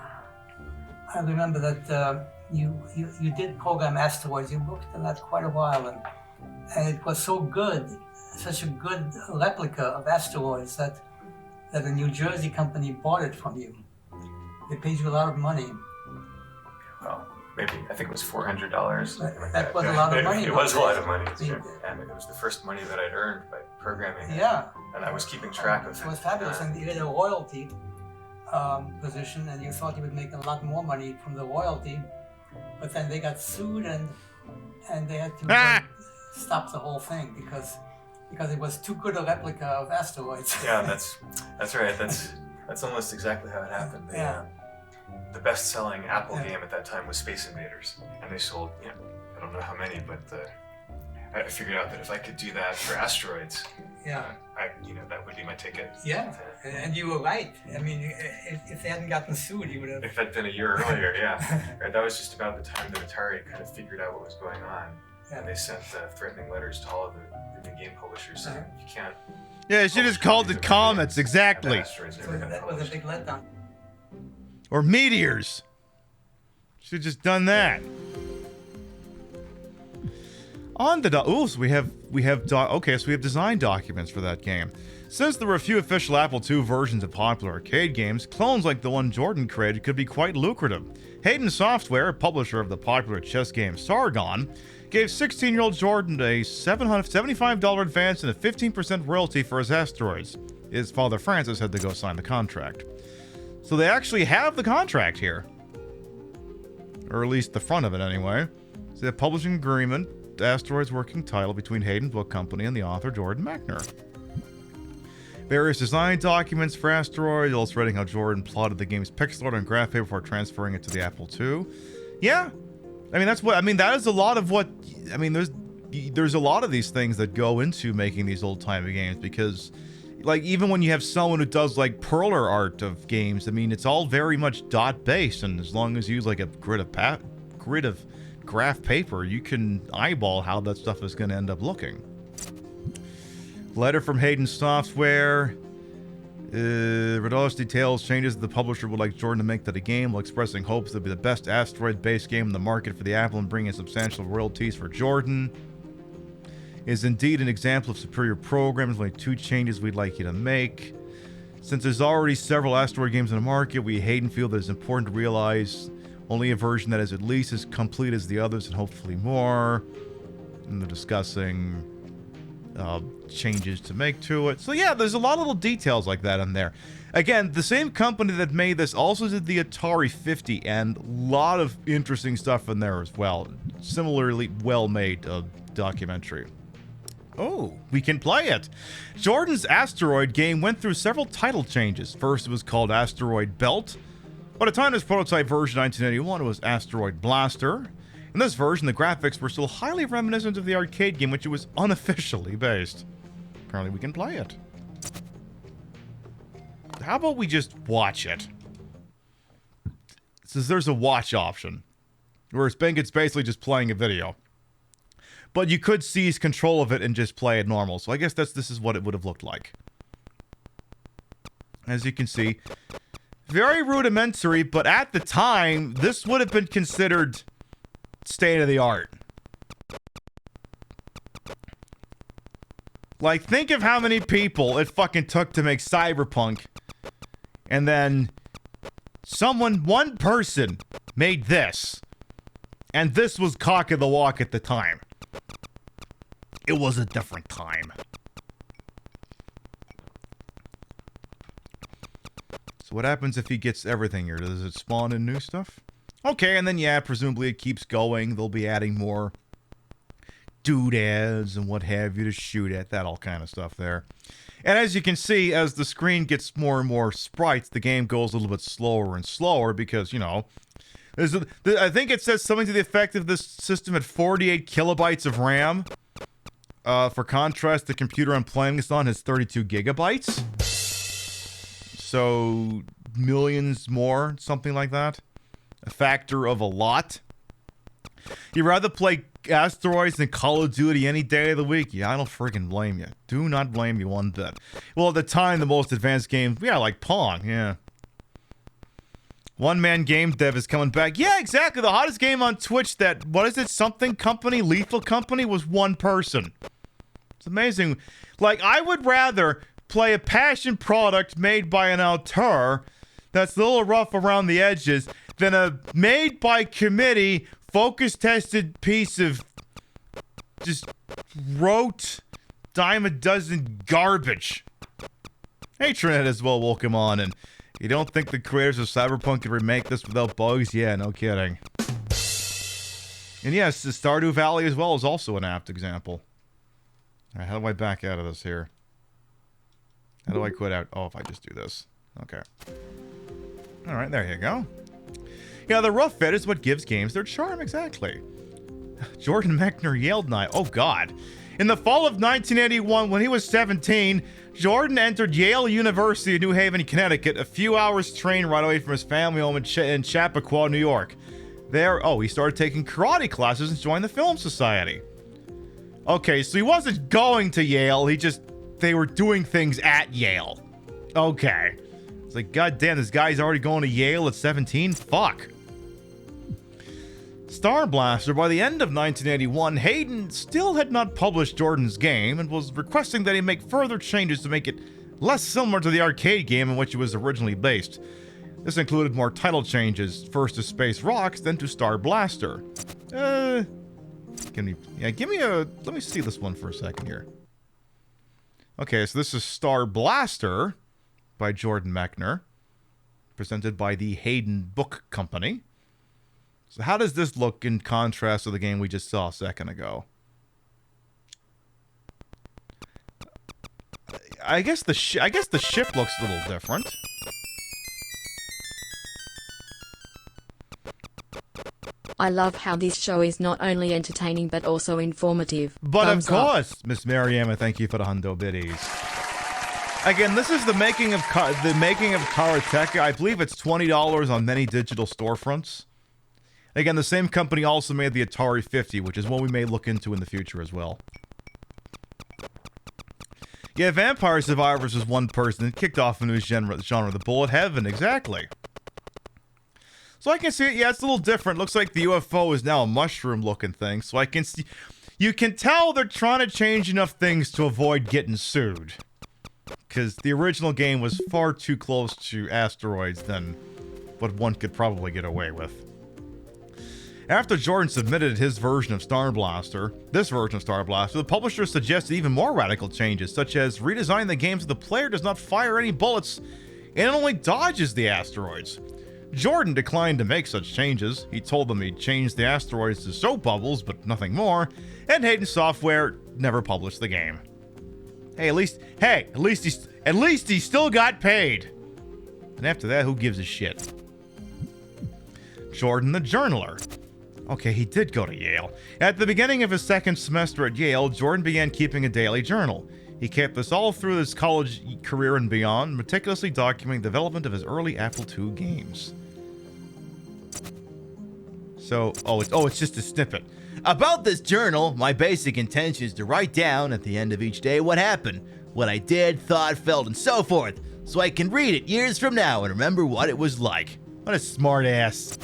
I remember that you did program asteroids. You worked on that quite a while, and it was so good, such a good replica of asteroids that a New Jersey company bought it from you. They paid you a lot of money. Well, maybe, I think it was $400. That was a lot of money. It was a lot of money. And it was the first money that I'd earned by programming. Yeah. And I was keeping track of it. It was fabulous, and you had a royalty position, and you thought you would make a lot more money from the royalty, but then they got sued, and they had to stop the whole thing because it was too good a replica of asteroids. Yeah, that's right. That's almost exactly how it happened. The best-selling Apple game at that time was Space Invaders, and they sold, I don't know how many, but I figured out that if I could do that for asteroids, that would be my ticket. Yeah, and you were right. I mean, if they hadn't gotten sued, you would have. If that'd been a year earlier, yeah. Right, that was just about the time that Atari kind of figured out what was going on, and they sent threatening letters to all of the new game publishers saying you can't. Yeah, she just called it comets, exactly. So that was a big letdown. Or meteors. Should have just done that. On the so we have design documents for that game. Since there were a few official Apple II versions of popular arcade games, clones like the one Jordan created could be quite lucrative. Hayden Software, publisher of the popular chess game Sargon, gave 16-year-old Jordan a $775 advance and a 15% royalty for his asteroids. His father Francis had to go sign the contract. So they actually have the contract here. Or at least the front of it anyway. So they have publishing agreement, Asteroids working title between Hayden Book Company and the author Jordan Mechner. Various design documents for Asteroid, illustrating how Jordan plotted the game's pixel art on graph paper before transferring it to the Apple II. Yeah. That is a lot of what... there's a lot of these things that go into making these old-timey games because... even when you have someone who does, perler art of games, it's all very much dot-based, and as long as you use, a grid of graph paper, you can eyeball how that stuff is going to end up looking. Letter from Hayden Software. Redolus details changes the publisher would like Jordan to make to the game, while expressing hopes to be the best asteroid-based game in the market for the Apple and bringing substantial royalties for Jordan. Is indeed an example of superior programs. Only 2 changes we'd like you to make. Since there's already several asteroid games in the market, we Hayden feel that it's important to realize only a version that is at least as complete as the others and hopefully more. And they're discussing changes to make to it. So yeah, there's a lot of little details like that in there. Again, the same company that made this also did the Atari 50, and a lot of interesting stuff in there as well. Similarly well-made documentary. Oh, we can play it. Jordan's Asteroid game went through several title changes. First, it was called Asteroid Belt. By the time of its prototype version, 1981, it was Asteroid Blaster. In this version, the graphics were still highly reminiscent of the arcade game, which it was unofficially based. Apparently, we can play it. How about we just watch it? Since there's a watch option, where it's basically just playing a video. But you could seize control of it and just play it normal. So I guess this is what it would have looked like. As you can see, very rudimentary, but at the time, this would have been considered state-of-the-art. Think of how many people it fucking took to make Cyberpunk. And then one person made this. And this was cock of the walk at the time. It was a different time. So what happens if he gets everything here? Does it spawn in new stuff? Okay, and then yeah, presumably it keeps going. They'll be adding more doodads and what have you to shoot at. That all kind of stuff there. And as you can see, as the screen gets more and more sprites, the game goes a little bit slower and slower because, you know, I think it says something to the effect of this system at 48 kilobytes of RAM. For contrast, the computer I'm playing this on has 32 gigabytes. So, millions more, something like that. A factor of a lot. You'd rather play Asteroids than Call of Duty any day of the week? Yeah, I don't freaking blame you. Do not blame you one bit. Well, at the time, the most advanced game, yeah, like Pong, yeah. One-man game dev is coming back. Yeah, exactly. The hottest game on Twitch that, what is it, something company, Lethal Company, was one person. It's amazing. Like, I would rather play a passion product made by an auteur that's a little rough around the edges than a made by committee, focus-tested piece of just rote, dime a dozen garbage. Hey, Trinidad as well, welcome on. And you don't think the creators of Cyberpunk could remake this without bugs? Yeah, no kidding. And yes, the Stardew Valley as well is also an apt example. Alright, how do I back out of this here? How do I quit out? Oh, if I just do this. Okay. Alright, there you go. Yeah, the rough fit is what gives games their charm, exactly. Jordan Mechner yelled night. Oh, God. In the fall of 1981, when he was 17, Jordan entered Yale University in New Haven, Connecticut, a few hours train ride away from his family home in Chappaqua, New York. There, he started taking karate classes and joined the Film Society. Okay, so he wasn't going to Yale, they were doing things at Yale. Okay. It's like, goddamn, this guy's already going to Yale at 17? Fuck. Star Blaster, by the end of 1981, Hayden still had not published Jordan's game and was requesting that he make further changes to make it less similar to the arcade game in which it was originally based. This included more title changes, first to Space Rocks, then to Star Blaster. Let me see this one for a second here. Okay, so this is Star Blaster by Jordan Mechner, presented by the Hayden Book Company. So how does this look in contrast to the game we just saw a second ago? I guess the ship looks a little different. I love how this show is not only entertaining but also informative. But Thumbs of course, Miss Mariama, thank you for the hundo biddies. Again, this is the making of Karateka. I believe it's $20 on many digital storefronts. Again, the same company also made the Atari 50, which is one we may look into in the future as well. Yeah, Vampire Survivors was one person that kicked off a new genre, the Bullet Heaven, exactly. So I can see it, yeah, it's a little different. Looks like the UFO is now a mushroom-looking thing, so I can see... You can tell they're trying to change enough things to avoid getting sued. Because the original game was far too close to Asteroids than what one could probably get away with. After Jordan submitted his version of Star Blaster, the publisher suggested even more radical changes, such as redesigning the game so the player does not fire any bullets and only dodges the asteroids. Jordan declined to make such changes. He told them he'd changed the asteroids to soap bubbles, but nothing more, and Hayden Software never published the game. At least he still got paid. And after that, who gives a shit? Jordan the Journaler. Okay, he did go to Yale. At the beginning of his second semester at Yale, Jordan began keeping a daily journal. He kept this all through his college career and beyond, meticulously documenting the development of his early Apple II games. So, it's just a snippet. About this journal, my basic intention is to write down at the end of each day what happened, what I did, thought, felt, and so forth, so I can read it years from now and remember what it was like. What a smart ass.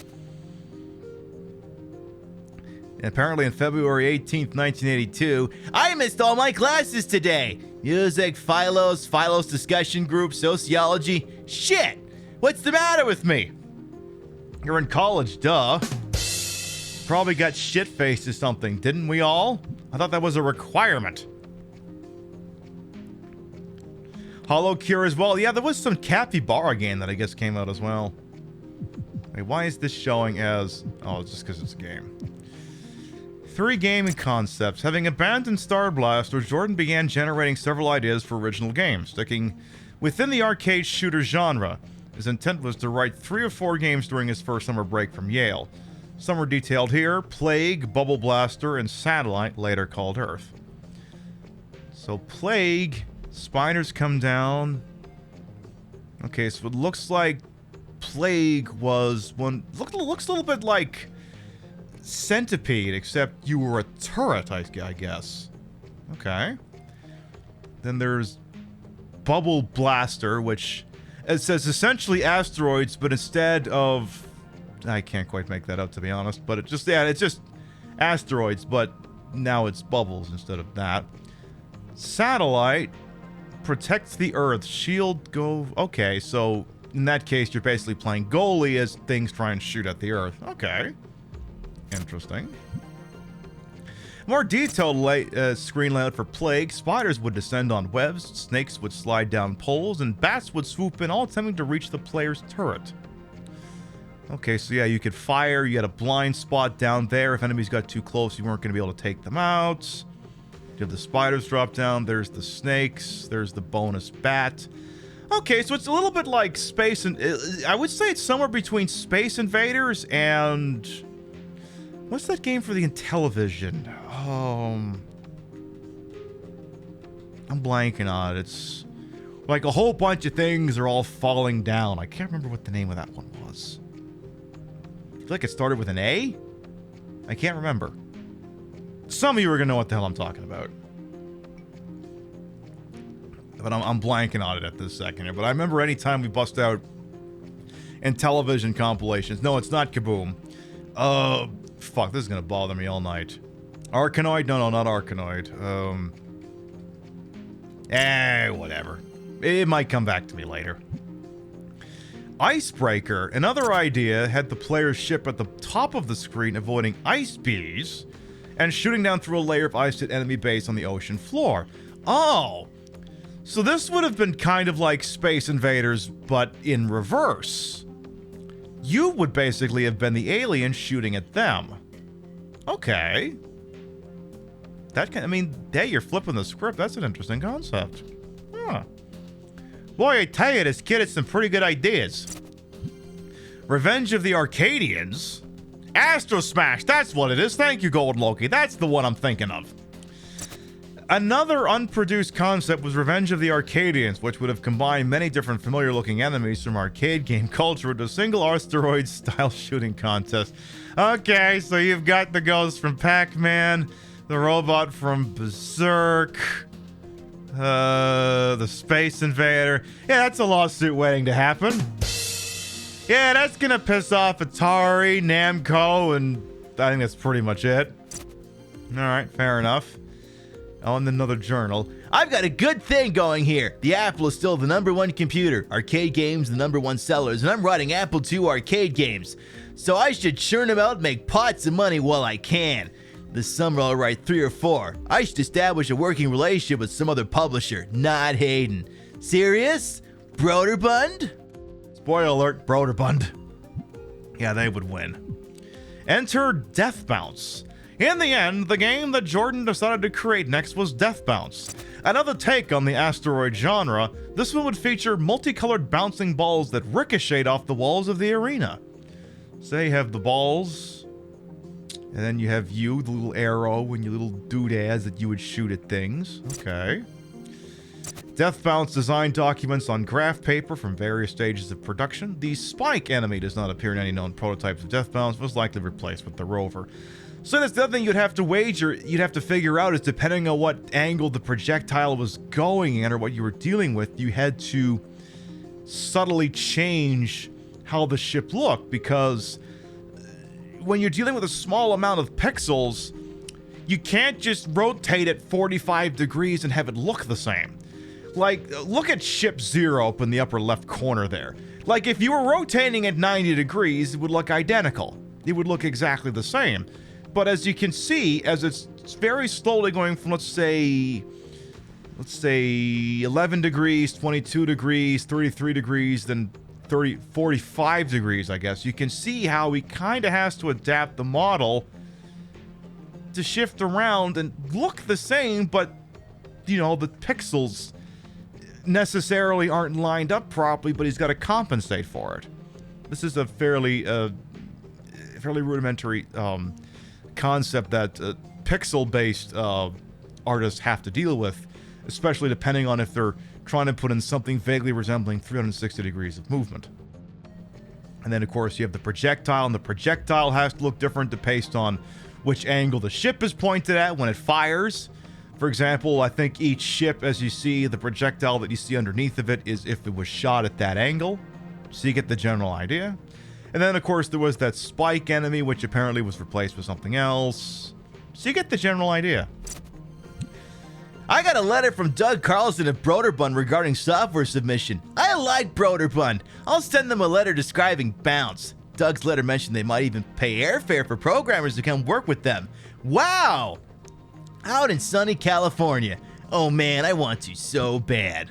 And apparently on February 18th, 1982, I missed all my classes today. Music, Philos discussion group, sociology. Shit! What's the matter with me? You're in college, duh. Probably got shit-faced or something, didn't we all? I thought that was a requirement. Hollow Cure as well. Yeah, there was some Capybara game that I guess came out as well. Wait, why is this showing as... Oh, it's just because it's a game. 3 gaming concepts. Having abandoned Star Blaster, Jordan began generating several ideas for original games, sticking within the arcade shooter genre. His intent was to write 3 or 4 games during his first summer break from Yale. Some are detailed here: Plague, Bubble Blaster, and Satellite, later called Earth. So Plague, spiders come down. Okay, so it looks like Plague was one. Looks a little bit like Centipede, except you were a turret, I guess. Okay. Then there's Bubble Blaster, which it says essentially asteroids, but instead of, I can't quite make that up to be honest, but it's just asteroids, but now it's bubbles instead of that. Satellite protects the Earth. Shield go. Okay, so in that case, you're basically playing goalie as things try and shoot at the Earth. Okay. Interesting. More detailed screen layout for Plague. Spiders would descend on webs, snakes would slide down poles, and bats would swoop in, all attempting to reach the player's turret. Okay, so yeah, you could fire. You had a blind spot down there. If enemies got too close, you weren't going to be able to take them out. You have the spiders drop down. There's the snakes. There's the bonus bat. Okay, so it's a little bit like Space, and I would say it's somewhere between Space Invaders and what's that game for the Intellivision? I'm blanking on it. It's like a whole bunch of things are all falling down. I can't remember what the name of that one was. I feel like it started with an A? I can't remember. Some of you are going to know what the hell I'm talking about. But I'm blanking on it at this second here. But I remember any time we bust out Intellivision compilations. No, it's not Kaboom. Fuck, this is going to bother me all night. Arkanoid? No, not Arkanoid. Whatever. It might come back to me later. Icebreaker. Another idea had the player's ship at the top of the screen avoiding ice bees and shooting down through a layer of ice at enemy base on the ocean floor. Oh! So this would have been kind of like Space Invaders, but in reverse. You would basically have been the alien shooting at them. Okay. Hey, you're flipping the script. That's an interesting concept. Huh. Boy, I tell you, this kid has some pretty good ideas. Revenge of the Arcadians? Astro Smash, that's what it is. Thank you, Golden Loki. That's the one I'm thinking of. Another unproduced concept was Revenge of the Arcadians, which would have combined many different familiar-looking enemies from arcade game culture into a single asteroid-style shooting contest. Okay, so you've got the ghost from Pac-Man, the robot from Berserk, the Space Invader. Yeah, that's a lawsuit waiting to happen. Yeah, that's gonna piss off Atari, Namco, and I think that's pretty much it. Alright, fair enough. On another journal. I've got a good thing going here. The Apple is still the #1 computer. Arcade games, the #1 sellers, and I'm writing Apple II arcade games. So I should churn them out and make pots of money while I can. This summer I'll write 3 or 4. I should establish a working relationship with some other publisher, not Hayden. Serious? Broderbund? Spoiler alert, Broderbund. Yeah, they would win. Enter Death Bounce. In the end, the game that Jordan decided to create next was Death Bounce. Another take on the asteroid genre, this one would feature multicolored bouncing balls that ricocheted off the walls of the arena. So you have the balls, and then you have you, the little arrow, and your little doodads that you would shoot at things. Okay. Death Bounce design documents on graph paper from various stages of production. The Spike enemy does not appear in any known prototypes of Death Bounce, was likely replaced with the Rover. So that's the other thing you'd have to figure out is depending on what angle the projectile was going in or what you were dealing with, you had to subtly change how the ship looked, because when you're dealing with a small amount of pixels, you can't just rotate it 45 degrees and have it look the same. Like, look at Ship Zero up in the upper left corner there. Like, if you were rotating at 90 degrees, it would look identical. It would look exactly the same. But as you can see, as it's very slowly going from, let's say 11 degrees, 22 degrees, 33 degrees, then 45 degrees, I guess, you can see how he kind of has to adapt the model to shift around and look the same, but, you know, the pixels necessarily aren't lined up properly, but he's got to compensate for it. This is a fairly rudimentary concept that pixel-based artists have to deal with, especially depending on if they're trying to put in something vaguely resembling 360 degrees of movement. And then, of course, you have the projectile, and the projectile has to look different based on which angle the ship is pointed at when it fires. For example, I think each ship, as you see, the projectile that you see underneath of it is if it was shot at that angle. So you get the general idea. And then, of course, there was that spike enemy, which apparently was replaced with something else. So you get the general idea. I got a letter from Doug Carlson of Broderbund regarding software submission. I like Broderbund. I'll send them a letter describing Bounce. Doug's letter mentioned they might even pay airfare for programmers to come work with them. Wow! Out in sunny California. Oh man, I want to so bad.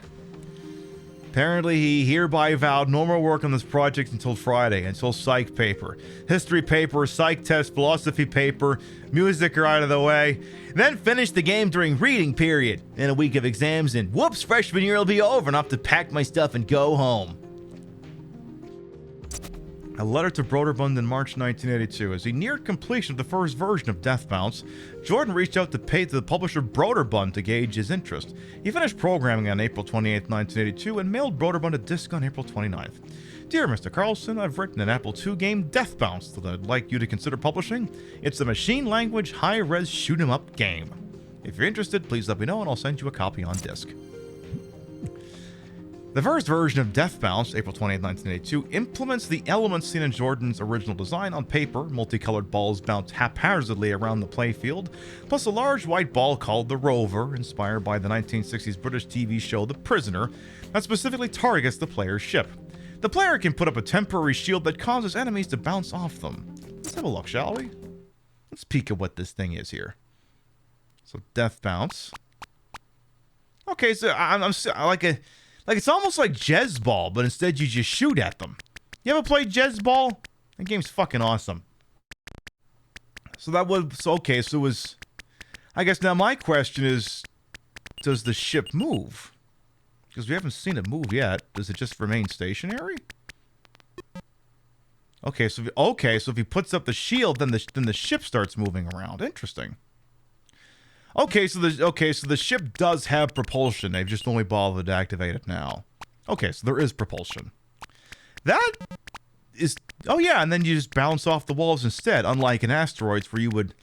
Apparently, he hereby vowed no more work on this project until Friday, until psych paper. History paper, psych test, philosophy paper, music are out of the way. Then finish the game during reading period. Then a week of exams and whoops, freshman year will be over and I'll have to pack my stuff and go home. A letter to Broderbund in March 1982. As he neared completion of the first version of Death Bounce, Jordan reached out to the publisher Broderbund to gauge his interest. He finished programming on April 28, 1982, and mailed Broderbund a disc on April 29th. Dear Mr. Carlson, I've written an Apple II game, Death Bounce, that I'd like you to consider publishing. It's a machine-language, high-res shoot-'em-up game. If you're interested, please let me know and I'll send you a copy on disc. The first version of Death Bounce, April 28, 1982, implements the elements seen in Jordan's original design on paper. Multicolored balls bounce haphazardly around the playfield, plus a large white ball called the Rover, inspired by the 1960s British TV show The Prisoner, that specifically targets the player's ship. The player can put up a temporary shield that causes enemies to bounce off them. Let's have a look, shall we? Let's peek at what this thing is here. So, Death Bounce. Okay, so it's almost like Jez Ball, but instead you just shoot at them. You ever played Jez Ball? That game's fucking awesome. So that was okay. So it was. I guess now my question is, does the ship move? Because we haven't seen it move yet. Does it just remain stationary? Okay, so if he puts up the shield, then the ship starts moving around. Interesting. Okay, so the ship does have propulsion. They've just only bothered to activate it now. Okay, so there is propulsion. That is... Oh yeah, and then you just bounce off the walls instead, unlike in Asteroids where you would...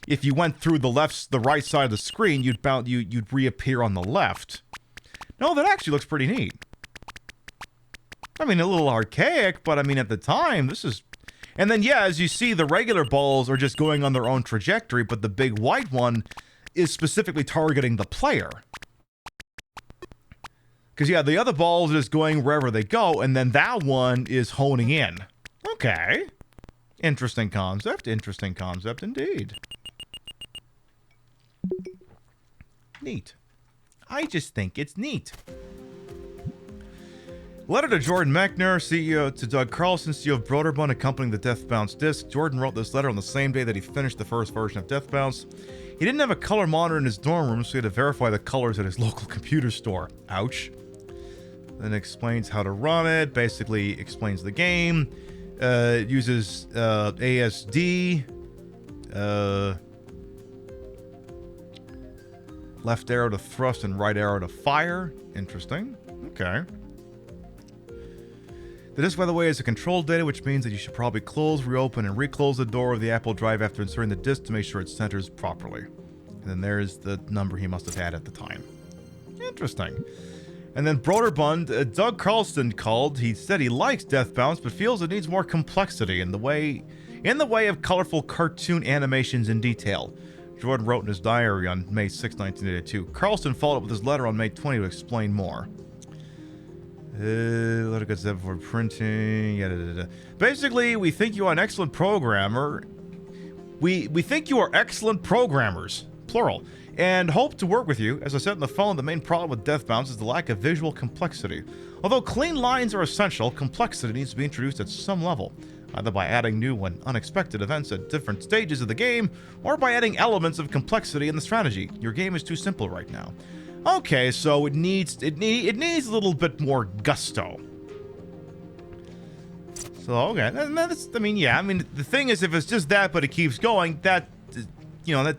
If you went through the right side of the screen, you'd reappear on the left. No, that actually looks pretty neat. I mean, a little archaic, but I mean, at the time, this is... And then, yeah, as you see, the regular balls are just going on their own trajectory, but the big white one is specifically targeting the player. Because, yeah, the other balls are just going wherever they go, and then that one is honing in. Okay. Interesting concept indeed. Neat. I just think it's neat. Letter to Jordan Mechner, CEO, to Doug Carlson, CEO of Broderbund, accompanying the Death Bounce disc. Jordan wrote this letter on the same day that he finished the first version of Death Bounce. He didn't have a color monitor in his dorm room, so he had to verify the colors at his local computer store. Ouch. Then explains how to run it, basically explains the game, uses ASD, left arrow to thrust and right arrow to fire. Interesting. Okay. The disk, by the way, is a controlled data, which means that you should probably close, reopen, and reclose the door of the Apple drive after inserting the disk to make sure it centers properly. And then there's the number he must have had at the time. Interesting. And then Broderbund, Doug Carlson called. He said he likes Death Bounce, but feels it needs more complexity in the way of colorful cartoon animations and detail. Jordan wrote in his diary on May 6, 1982. Carlson followed up with his letter on May 20 to explain more. Letter gets that before printing. Basically, we think you are an excellent programmer. We think you are excellent programmers, plural, and hope to work with you. As I said on the phone, the main problem with Death Bounce is the lack of visual complexity. Although clean lines are essential, complexity needs to be introduced at some level. either by adding new and unexpected events at different stages of the game, or by adding elements of complexity in the strategy. Your game is too simple right now. Okay, so it needs a little bit more gusto. So, okay, the thing is, if it's just that, but it keeps going, that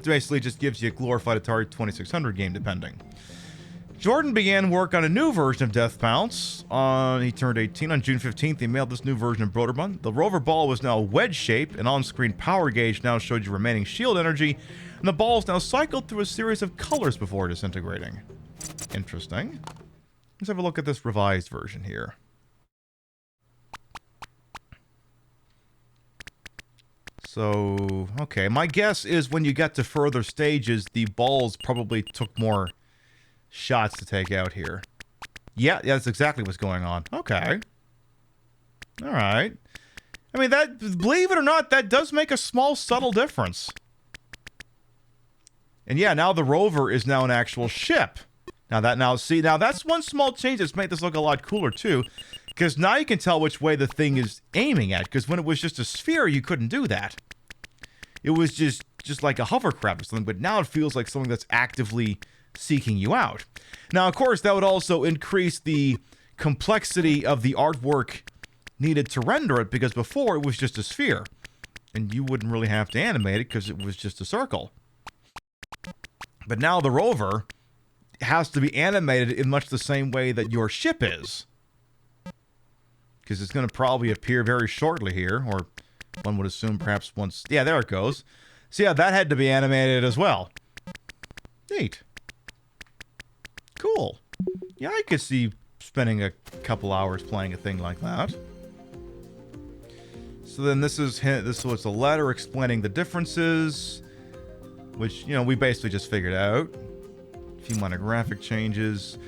basically just gives you a glorified Atari 2600 game, depending. Jordan began work on a new version of Death Bounce. He turned 18 on June 15th. He mailed this new version of Broderbund. The rover ball was now wedge-shaped. An on-screen power gauge now showed you remaining shield energy, and the balls now cycled through a series of colors before disintegrating. Interesting. Let's have a look at this revised version here. So, okay, my guess is when you got to further stages, the balls probably took more shots to take out here. Yeah, that's exactly what's going on. Okay. All right. I mean, that, believe it or not, that does make a small, subtle difference. And yeah, now the rover is now an actual ship. Now that's one small change that's made this look a lot cooler too, because now you can tell which way the thing is aiming at, because when it was just a sphere, you couldn't do that. It was just like a hovercraft or something, but now it feels like something that's actively seeking you out. Now, of course, that would also increase the complexity of the artwork needed to render it, because before it was just a sphere, and you wouldn't really have to animate it because it was just a circle. But now the rover has to be animated in much the same way that your ship is, because it's going to probably appear very shortly here, or one would assume perhaps once. Yeah, there it goes. So yeah, that had to be animated as well. Neat. Cool. Yeah, I could see spending a couple hours playing a thing like that. So then this was a letter explaining the differences, which, we basically just figured out. A few minor graphic changes.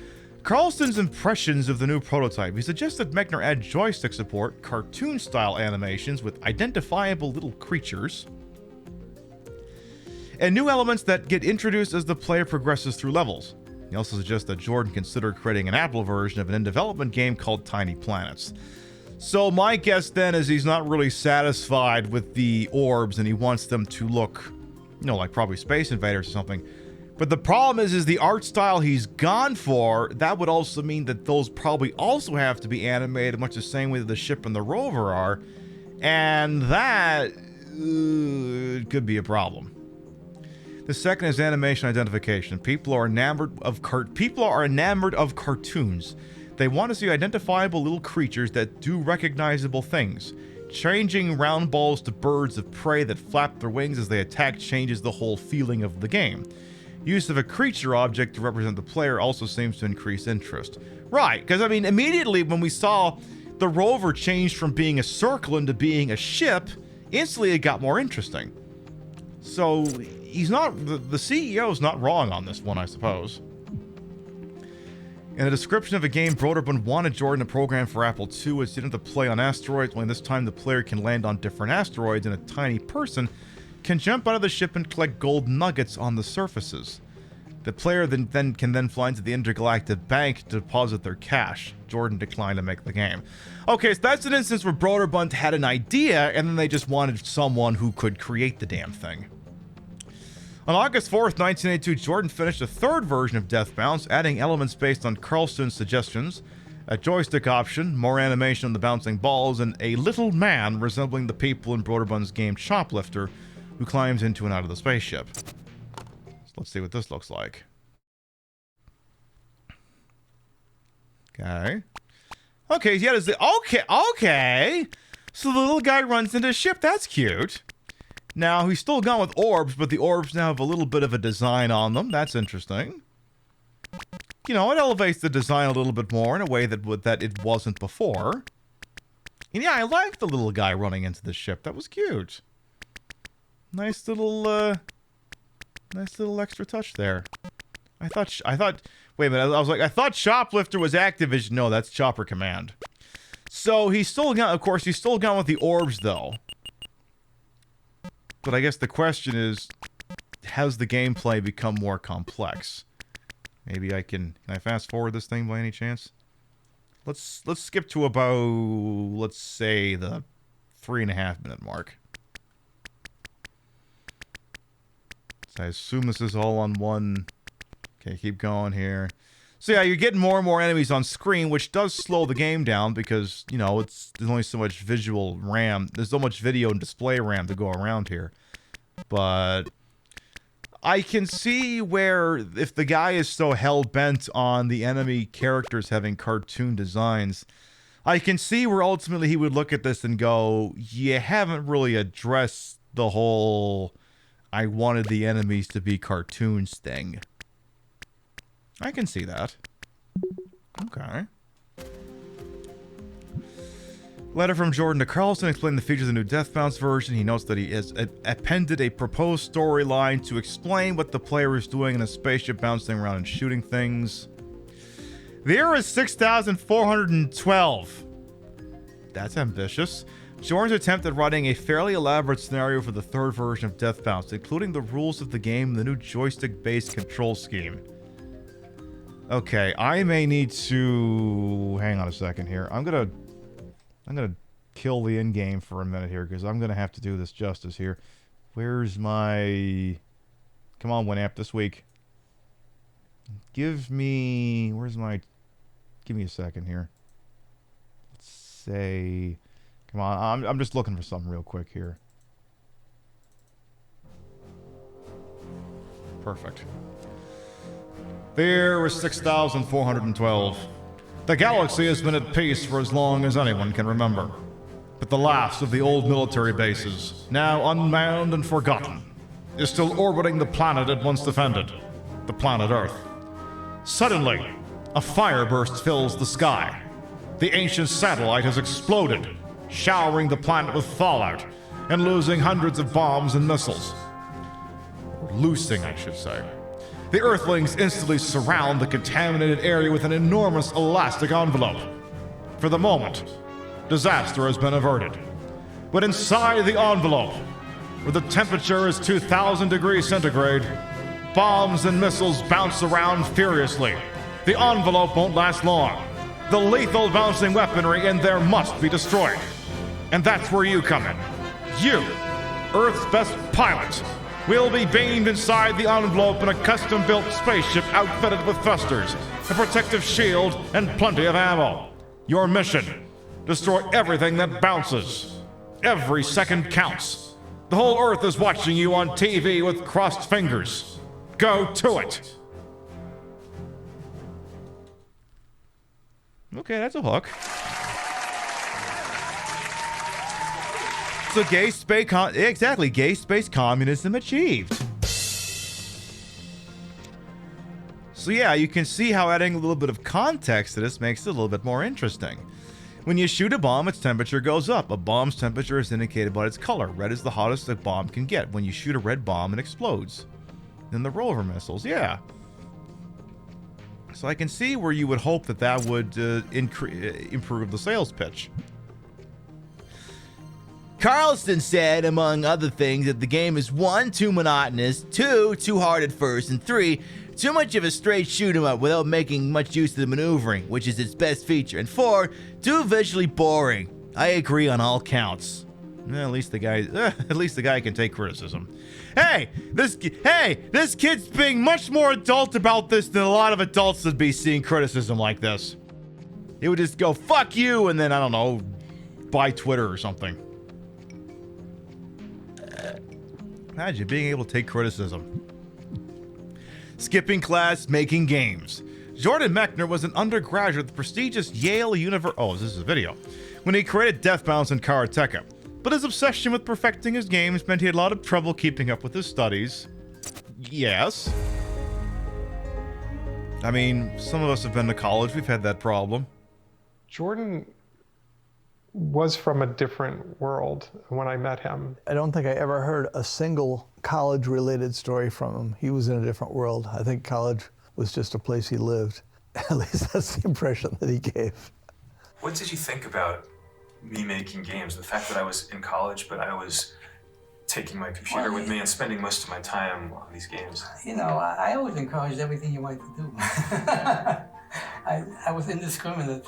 Carlson's impressions of the new prototype. He suggested Mechner add joystick support, cartoon-style animations with identifiable little creatures, and new elements that get introduced as the player progresses through levels. He also suggests that Jordan consider creating an Apple version of an in-development game called Tiny Planets. So my guess then is he's not really satisfied with the orbs, and he wants them to look, like probably Space Invaders or something. But the problem is the art style he's gone for, that would also mean that those probably also have to be animated much the same way that the ship and the rover are. And that could be a problem. The second is animation identification. People are enamored of cartoons. They want to see identifiable little creatures that do recognizable things. Changing round balls to birds of prey that flap their wings as they attack changes the whole feeling of the game. Use of a creature object to represent the player also seems to increase interest. Right, because immediately when we saw the rover change from being a circle into being a ship, instantly it got more interesting. So he's not, the CEO's not wrong on this one, I suppose. In a description of a game, Broderbund wanted Jordan to program for Apple II. It's didn't have to play on asteroids, only this time the player can land on different asteroids, and a tiny person can jump out of the ship and collect gold nuggets on the surfaces. The player then can fly into the intergalactic bank to deposit their cash. Jordan declined to make the game. Okay, so that's an instance where Broderbund had an idea, and then they just wanted someone who could create the damn thing. On August 4th, 1982, Jordan finished a third version of Death Bounce, adding elements based on Carlson's suggestions, a joystick option, more animation on the bouncing balls, and a little man resembling the people in Broderbund's game Shoplifter, who climbs into and out of the spaceship. So let's see what this looks like. Okay. Okay, yeah, okay. So the little guy runs into a ship. That's cute. Now, he's still gone with orbs, but the orbs now have a little bit of a design on them. That's interesting. It elevates the design a little bit more in a way that it wasn't before. And yeah, I like the little guy running into the ship. That was cute. Nice little extra touch there. I thought, wait a minute, I was like, I thought Shoplifter was Activision. No, that's Chopper Command. So he's still gone with the orbs, though. But I guess the question is, has the gameplay become more complex? Maybe can I fast forward this thing by any chance? Let's skip to about, let's say, the 3.5-minute mark. So I assume this is all on one. Okay, keep going here. So yeah, you're getting more and more enemies on screen, which does slow the game down because, you know, there's only so much visual RAM. There's so much video and display RAM to go around here. But I can see where, if the guy is so hell-bent on the enemy characters having cartoon designs, I can see where ultimately he would look at this and go, you haven't really addressed the whole I wanted the enemies to be cartoons thing. I can see that. Okay. Letter from Jordan to Carlson explaining the features of the new Death Bounce version. He notes that he has appended a proposed storyline to explain what the player is doing in a spaceship bouncing around and shooting things. The error is 6,412. That's ambitious. Jordan's attempt at writing a fairly elaborate scenario for the third version of Death Bounce, including the rules of the game and the new joystick-based control scheme. Okay, I may need to... Hang on a second here. I'm gonna kill the in-game for a minute here, because I'm gonna have to do this justice here. Where's my... Come on, Winamp, this week. Give me... Where's my... Give me a second here. Let's say... Come on, I'm just looking for something real quick here. Perfect. There was 6,412. The galaxy has been at peace for as long as anyone can remember. But the last of the old military bases, now unmanned and forgotten, is still orbiting the planet it once defended, the planet Earth. Suddenly, a fire burst fills the sky. The ancient satellite has exploded, showering the planet with fallout and losing hundreds of bombs and missiles. Or loosing, I should say. The Earthlings instantly surround the contaminated area with an enormous elastic envelope. For the moment, disaster has been averted. But inside the envelope, where the temperature is 2,000 degrees centigrade, bombs and missiles bounce around furiously. The envelope won't last long. The lethal bouncing weaponry in there must be destroyed. And that's where you come in. You, Earth's best pilot, will be beamed inside the envelope in a custom-built spaceship outfitted with thrusters, a protective shield, and plenty of ammo. Your mission: destroy everything that bounces. Every second counts. The whole Earth is watching you on TV with crossed fingers. Go to it. Okay, that's a hook. So gay space communism achieved. So yeah, you can see how adding a little bit of context to this makes it a little bit more interesting. When you shoot a bomb, its temperature goes up. A bomb's temperature is indicated by its color. Red is the hottest a bomb can get. When you shoot a red bomb, it explodes. Then the rover missiles, yeah. So I can see where you would hope that that would improve the sales pitch. Carlston said, among other things, that the game is 1, too monotonous, 2, too hard at first, and 3, too much of a straight shoot 'em up without making much use of the maneuvering, which is its best feature, and 4, too visually boring. I agree on all counts. Well, at least the guy can take criticism. Hey, this kid's being much more adult about this than a lot of adults would be seeing criticism like this. He would just go, fuck you, and then, I don't know, buy Twitter or something. Imagine being able to take criticism. Skipping class, making games. Jordan Mechner was an undergraduate at the prestigious Yale University. Oh, this is a video. When he created Death Bounce and Karateka. But his obsession with perfecting his games meant he had a lot of trouble keeping up with his studies. Yes. I mean, some of us have been to college. We've had that problem. Jordan was from a different world when I met him. I don't think I ever heard a single college-related story from him. He was in a different world. I think college was just a place he lived. At least that's the impression that he gave. What did you think about me making games? The fact that I was in college, but I was taking my computer with me and spending most of my time on these games. You know, I always encouraged everything you wanted to do. I was indiscriminate.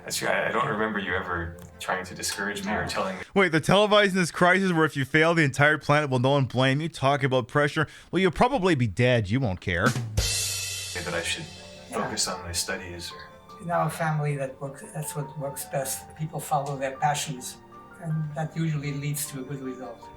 That's true. I don't remember you ever trying to discourage me or telling me Wait, they're televising this crisis where if you fail, the entire planet will know and blame you. Talking about pressure. Well, you'll probably be dead. You won't care. that I should focus on my studies. Or In our family, that's what works best. People follow their passions, and that usually leads to a good result.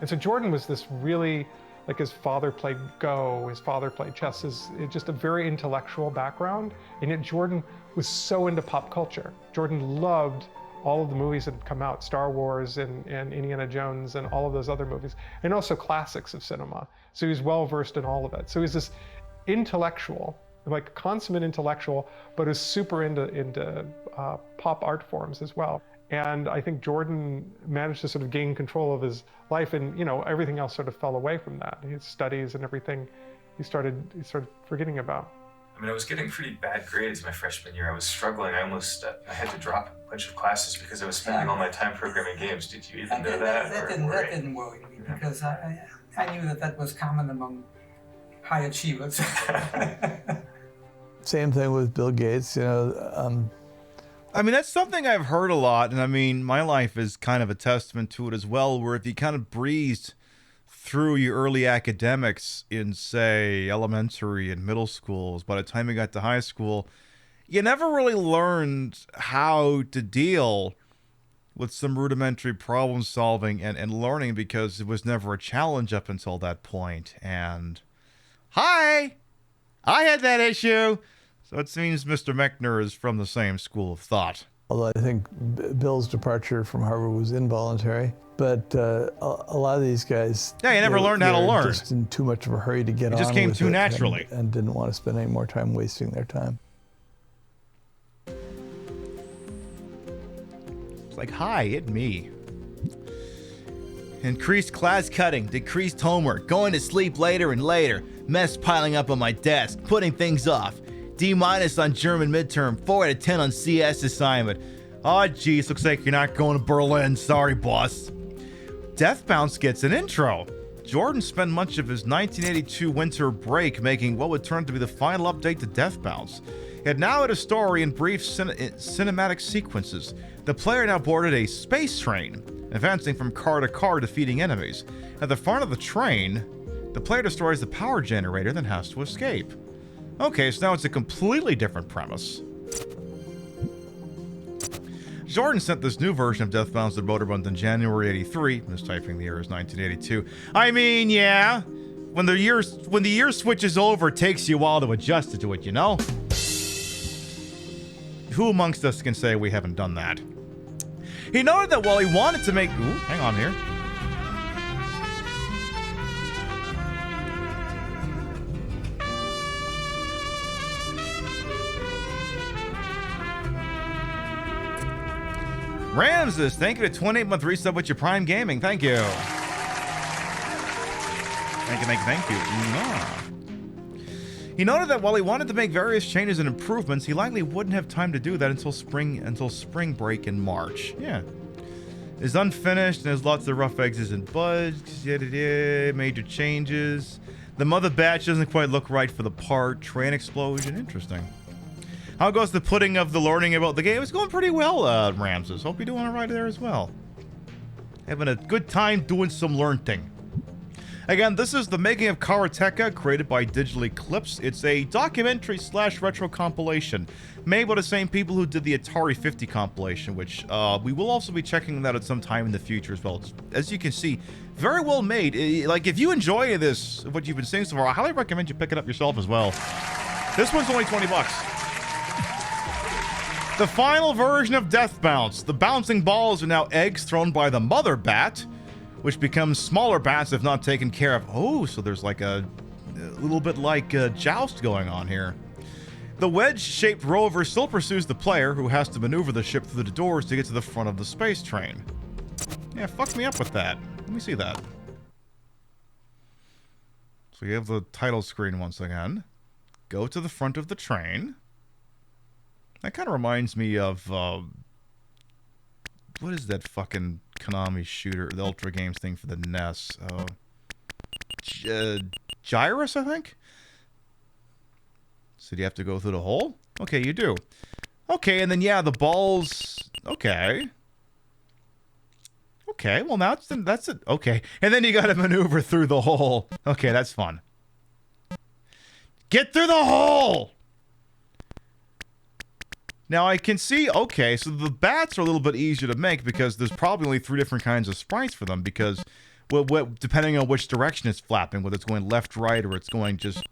And so Jordan was this really, like his father played Go, his father played chess, just a very intellectual background, and yet Jordan was so into pop culture. Jordan loved all of the movies that had come out, Star Wars and Indiana Jones and all of those other movies, and also classics of cinema. So he was well versed in all of it. So he's this intellectual, like consummate intellectual, but is super into pop art forms as well. And I think Jordan managed to sort of gain control of his life, and everything else sort of fell away from that. His studies and everything, he started forgetting about. I mean, I was getting pretty bad grades my freshman year. I was struggling. I had to drop a bunch of classes because I was spending all my time programming games. Did you even know that? That didn't worry me because I knew that was common among high achievers. Same thing with Bill Gates, I mean, that's something I've heard a lot, and I mean, my life is kind of a testament to it as well, where if you kind of breezed through your early academics in, say, elementary and middle schools, by the time you got to high school, you never really learned how to deal with some rudimentary problem solving and learning because it was never a challenge up until that point. And, hi! I had that issue! So it seems Mr. Mechner is from the same school of thought. Although I think Bill's departure from Harvard was involuntary. But a lot of these guys... Yeah, you never learned how to learn. Just in too much of a hurry to get on with it. It just came too naturally. And didn't want to spend any more time wasting their time. It's like, hi, it's me. Increased class cutting, decreased homework, going to sleep later and later, mess piling up on my desk, putting things off. D- on German midterm, 4 out of 10 on CS assignment. Oh, geez, looks like you're not going to Berlin. Sorry, boss. Death Bounce gets an intro. Jordan spent much of his 1982 winter break making what would turn to be the final update to Death Bounce. It now had a story in brief cinematic sequences. The player now boarded a space train, advancing from car to car, defeating enemies. At the front of the train, the player destroys the power generator, then has to escape. Okay, so now it's a completely different premise. Jordan sent this new version of Death Bounce to Motorbund in January '83. Mistyping the year is 1982. I mean, yeah. When the year switches over, it takes you a while to adjust to it, you know? Who amongst us can say we haven't done that? He noted that while he wanted to make... Ooh, hang on here. Ramses, thank you to 28-month resub with your Prime Gaming. Thank you. Thank you. He noted that while he wanted to make various changes and improvements, he likely wouldn't have time to do that until spring break in March. Yeah. It's unfinished and there's lots of rough edges and bugs. Major changes. The mother batch doesn't quite look right for the part. Train explosion. Interesting. How goes the pudding of the learning about the game? It's going pretty well, Ramses. Hope you're doing all right there as well. Having a good time doing some learning. Again, this is the making of Karateka, created by Digital Eclipse. It's a documentary / retro compilation made by the same people who did the Atari 50 compilation, which we will also be checking that at some time in the future as well. It's, as you can see, very well made. Like, if you enjoy this, what you've been seeing so far, I highly recommend you pick it up yourself as well. This one's only 20 bucks. The final version of Death Bounce. The bouncing balls are now eggs thrown by the mother bat, which becomes smaller bats if not taken care of. Oh, so there's like a little bit like a joust going on here. The wedge-shaped rover still pursues the player, who has to maneuver the ship through the doors to get to the front of the space train. Yeah, fuck me up with that. Let me see that. So you have the title screen once again. Go to the front of the train. That kind of reminds me of, what is that fucking Konami shooter, the Ultra Games thing for the NES? Gyrus, I think? So do you have to go through the hole? Okay, you do. Okay, and then, yeah, the balls... Okay. Okay, well now that's it. Okay, and then you got to maneuver through the hole. Okay, that's fun. Get through the hole. Now I can see. Okay, so the bats are a little bit easier to make because there's probably only 3 different kinds of sprites for them because, depending on which direction it's flapping, whether it's going left, right, or it's going just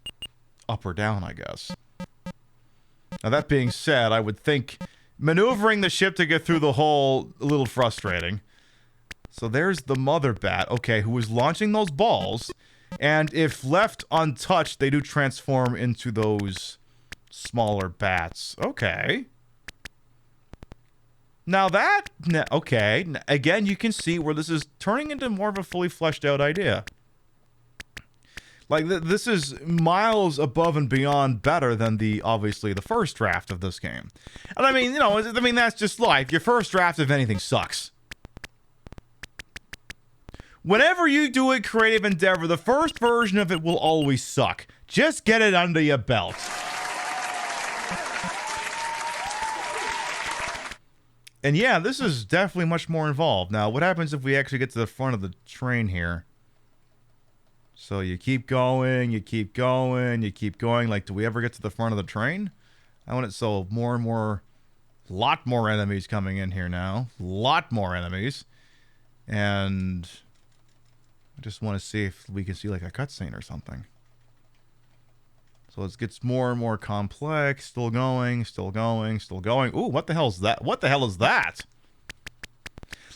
up or down, I guess. Now that being said, I would think maneuvering the ship to get through the hole a little frustrating. So there's the mother bat, okay, who is launching those balls, and if left untouched, they do transform into those smaller bats. Okay. Now that, okay, again, you can see where this is turning into more of a fully fleshed out idea. Like, this is miles above and beyond better than obviously, the first draft of this game. And I mean, that's just life. Your first draft of anything sucks. Whenever you do a creative endeavor, the first version of it will always suck. Just get it under your belt. And yeah, this is definitely much more involved. Now, what happens if we actually get to the front of the train here? So you keep going, you keep going, you keep going. Like, do we ever get to the front of the train? I want it so more and more, lot more enemies coming in here now. Lot more enemies. And I just want to see if we can see like a cutscene or something. So it gets more and more complex. Still going, still going, still going. Ooh, what the hell is that? What the hell is that?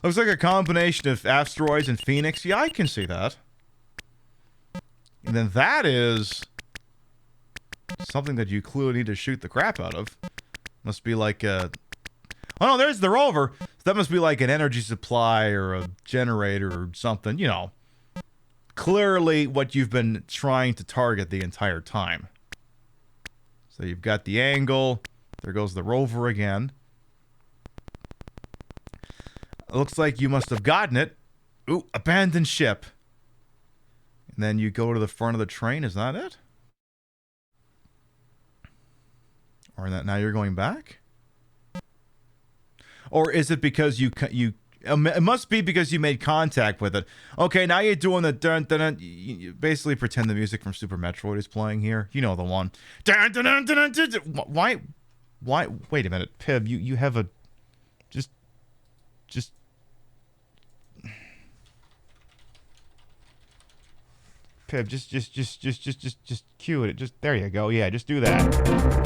Looks like a combination of asteroids and Phoenix. Yeah, I can see that. And then that is something that you clearly need to shoot the crap out of. Must be like a... Oh no, there's the rover. So that must be like an energy supply or a generator or something, you know. Clearly what you've been trying to target the entire time. So you've got the angle. There goes the rover again. It looks like you must have gotten it. Ooh, abandoned ship. And then you go to the front of the train. Is that it? Or that now you're going back? Or is it because it must be because you made contact with it. Okay, now you're doing the dun dun dun. You basically pretend the music from Super Metroid is playing here. You know the one. Dun dun dun dun dun dun. Why? Wait a minute, Pib. You have a just. Pib, just cue it. Just there you go. Yeah, just do that.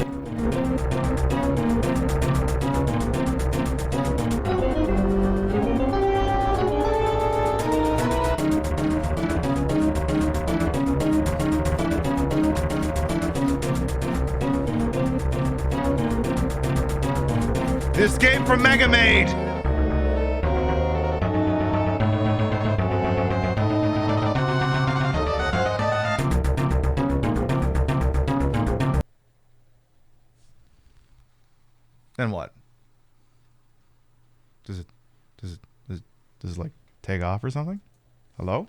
Escape from Mega Maid! Then what? Does it like take off or something? Hello?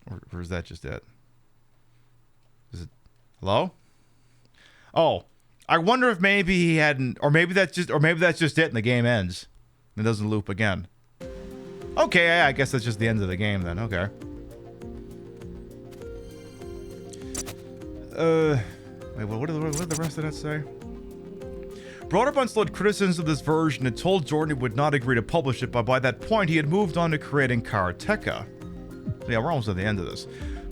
Or is that just it? Is it hello? Oh. I wonder if maybe he hadn't, or maybe that's just it and the game ends. It doesn't loop again. Okay, yeah, I guess that's just the end of the game then. Okay. Wait, what did the rest of that say? Broderbund led criticisms of this version and told Jordan he would not agree to publish it, but by that point he had moved on to creating Karateka. So yeah, we're almost at the end of this.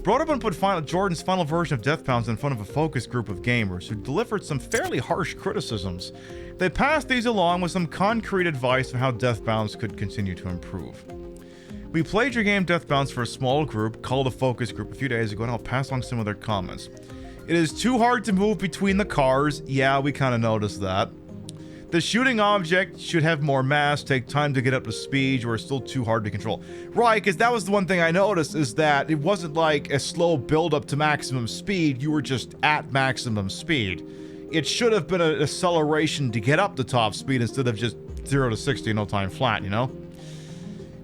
Broderbund put Jordan's final version of Deathbound in front of a focus group of gamers who delivered some fairly harsh criticisms. They passed these along with some concrete advice on how Deathbound could continue to improve. We played your game Deathbound for a small group called a focus group a few days ago, and I'll pass on some of their comments. It is too hard to move between the cars. Yeah, we kind of noticed that. The shooting object should have more mass, take time to get up to speed, or it's still too hard to control. Right, because that was the one thing I noticed, is that it wasn't like a slow build up to maximum speed, you were just at maximum speed. It should have been an acceleration to get up to top speed instead of just 0 to 60 no time flat, you know?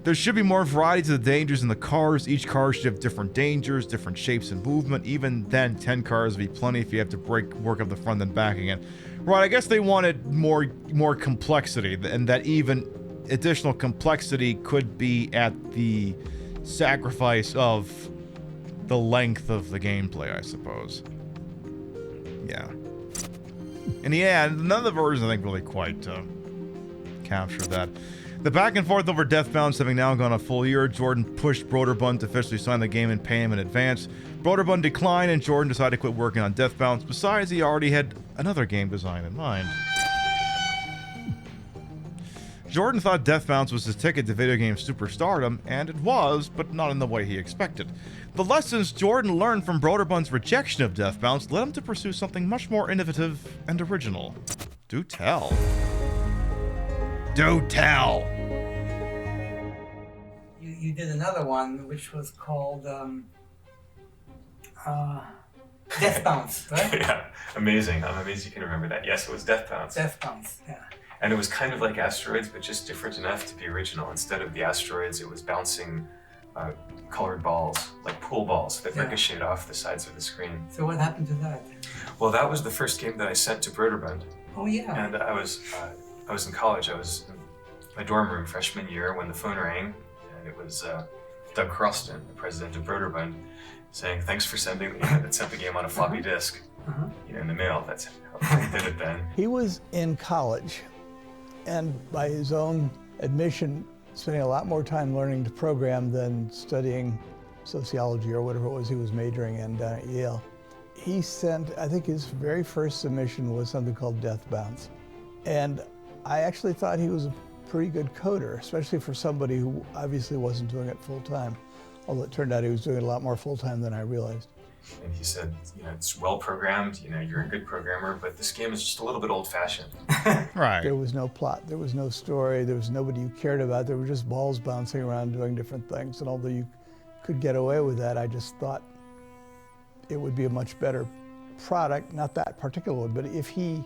There should be more variety to the dangers in the cars. Each car should have different dangers, different shapes and movement. Even then, 10 cars would be plenty if you have to work up the front and back again. Right, I guess they wanted more complexity, and that even additional complexity could be at the sacrifice of the length of the gameplay, I suppose. Yeah. And yeah, none of the versions I think really quite capture that. The back and forth over Death Bounce having now gone a full year, Jordan pushed Broderbund to officially sign the game and pay him in advance. Broderbund declined and Jordan decided to quit working on Death Bounce. Besides, he already had another game design in mind. Jordan thought Death Bounce was his ticket to video game superstardom, and it was, but not in the way he expected. The lessons Jordan learned from Broderbund's rejection of Death Bounce led him to pursue something much more innovative and original. Do tell. Do tell. You did another one which was called Death Bounce, right? Yeah, amazing. I'm amazed you can remember that. Yes, it was Death Bounce. Death Bounce, yeah. And it was kind of like asteroids, but just different enough to be original. Instead of the asteroids, it was bouncing colored balls, like pool balls that ricocheted off the sides of the screen. So what happened to that? Well, that was the first game that I sent to Broderbund. Oh yeah. And I was in college. I was in my dorm room freshman year when the phone rang, and it was Doug Carlston, the president of Broderbund, saying, "Thanks for sending." That sent the game on a floppy disk, in the mail. That's how he did it then. He was in college, and by his own admission, spending a lot more time learning to program than studying sociology or whatever it was he was majoring in down at Yale. He sent, I think his very first submission was something called Death Bounce. And I actually thought he was a pretty good coder, especially for somebody who obviously wasn't doing it full time. Although it turned out he was doing it a lot more full time than I realized. And he said, it's well programmed, you're a good programmer, but this game is just a little bit old fashioned. Right. There was no plot, there was no story, there was nobody you cared about, there were just balls bouncing around doing different things. And although you could get away with that, I just thought it would be a much better product, not that particular one, but if he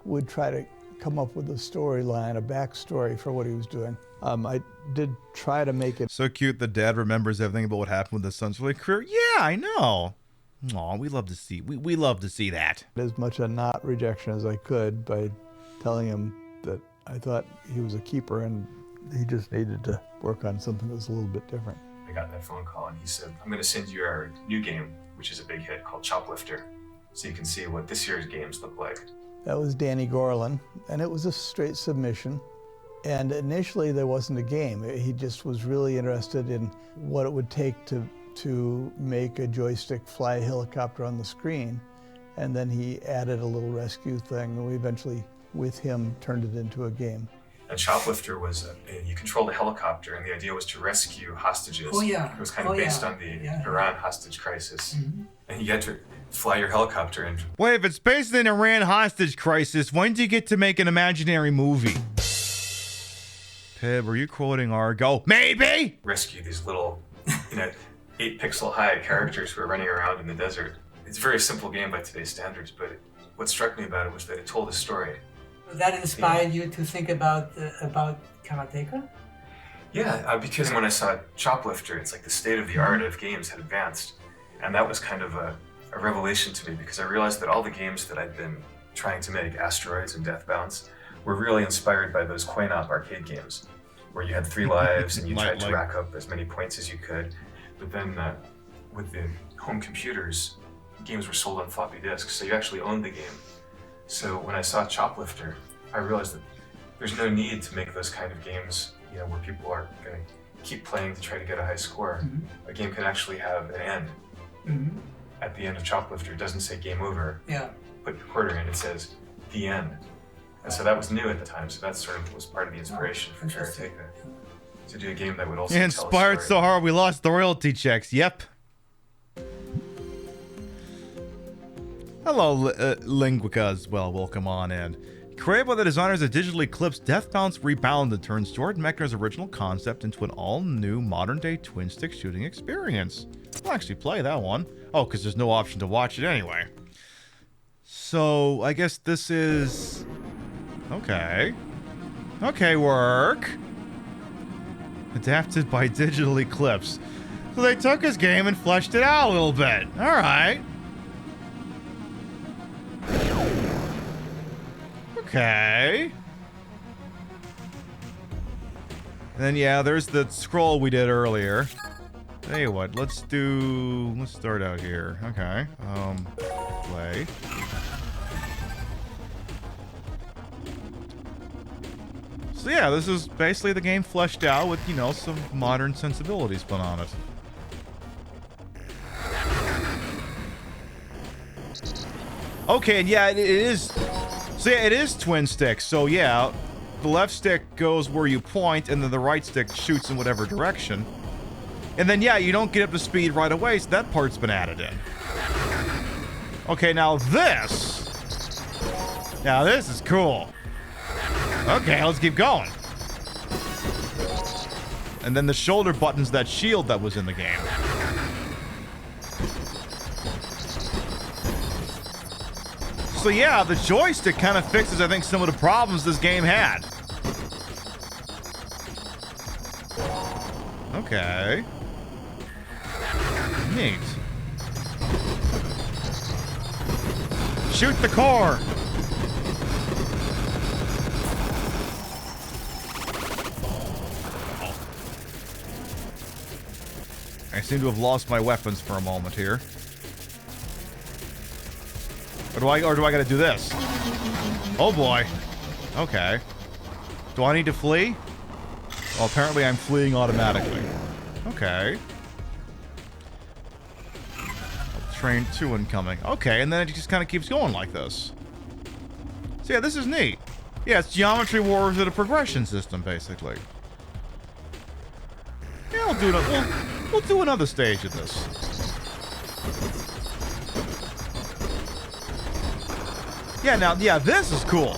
would try to come up with a storyline, a backstory for what he was doing. I did try to make it. So cute the dad remembers everything about what happened with his son's early career. Yeah, I know. Aw, we love to see we love to see that. As much a not rejection as I could by telling him that I thought he was a keeper and he just needed to work on something that was a little bit different. I got that phone call and he said, "I'm going to send you our new game, which is a big hit, called Choplifter, so you can see what this year's games look like." That was Danny Gorlin, and it was a straight submission. And initially there wasn't a game. He just was really interested in what it would take to make a joystick fly a helicopter on the screen. And then he added a little rescue thing, and we eventually, with him, turned it into a game. And Choplifter was, you controlled a helicopter, and the idea was to rescue hostages. Oh, yeah. It was kind of based on the Iran hostage crisis. And you had to fly your helicopter and... Wait, if it's based on the Iran hostage crisis, when do you get to make an imaginary movie? Pib, are you quoting Argo? Maybe! Rescue these little, 8-pixel high characters who are running around in the desert. It's a very simple game by today's standards, but what struck me about it was that it told a story. That inspired you to think about Karateka? Yeah, because when I saw Choplifter, it's like the state of the art of games had advanced. And that was kind of a revelation to me, because I realized that all the games that I'd been trying to make, Asteroids and Death Bounce, were really inspired by those coin-op arcade games, where you had 3 lives and you tried to rack up as many points as you could. But then with the home computers, games were sold on floppy disks, so you actually owned the game. So when I saw Choplifter, I realized that there's no need to make those kind of games, where people are going to keep playing to try to get a high score. A game can actually have an end. At the end of Choplifter, it doesn't say game over. Yeah. Put your quarter in, it says the end. And so that was new at the time, so that sort of was part of the inspiration for Karateka, to do a game that would also Inspired so hard we lost the royalty checks. Yep. Hello, Linguica as well. Welcome on in. Created by the designers of Digital Eclipse, Death Bounce Rebounded turns Jordan Mechner's original concept into an all-new modern-day twin-stick shooting experience. I'll actually play that one. Oh, because there's no option to watch it anyway. So, I guess this is... Okay. Okay, work. Adapted by Digital Eclipse. So they took his game and fleshed it out a little bit. Alright. Okay. And then, yeah, there's the scroll we did earlier. Tell you what, let's start out here. Okay. Play. So yeah, this is basically the game fleshed out with, you know, some modern sensibilities put on it. Okay, and yeah, it is... So yeah, it is twin sticks, so yeah, the left stick goes where you point, and then the right stick shoots in whatever direction. And then, yeah, you don't get up to speed right away, so that part's been added in. Okay, now this... Now this is cool. Okay, let's keep going. And then the shoulder button's that shield that was in the game. So yeah, the joystick kind of fixes, I think, some of the problems this game had. Okay. Neat. Shoot the core! I seem to have lost my weapons for a moment here. Or do I gotta do this? Oh boy. Okay. Do I need to flee? Well, apparently I'm fleeing automatically. Okay. Train 2 incoming. Okay, and then it just kind of keeps going like this. So yeah, this is neat. Yeah, it's Geometry Wars with a progression system, basically. Yeah, we'll do another stage of this. Yeah, now, yeah, this is cool.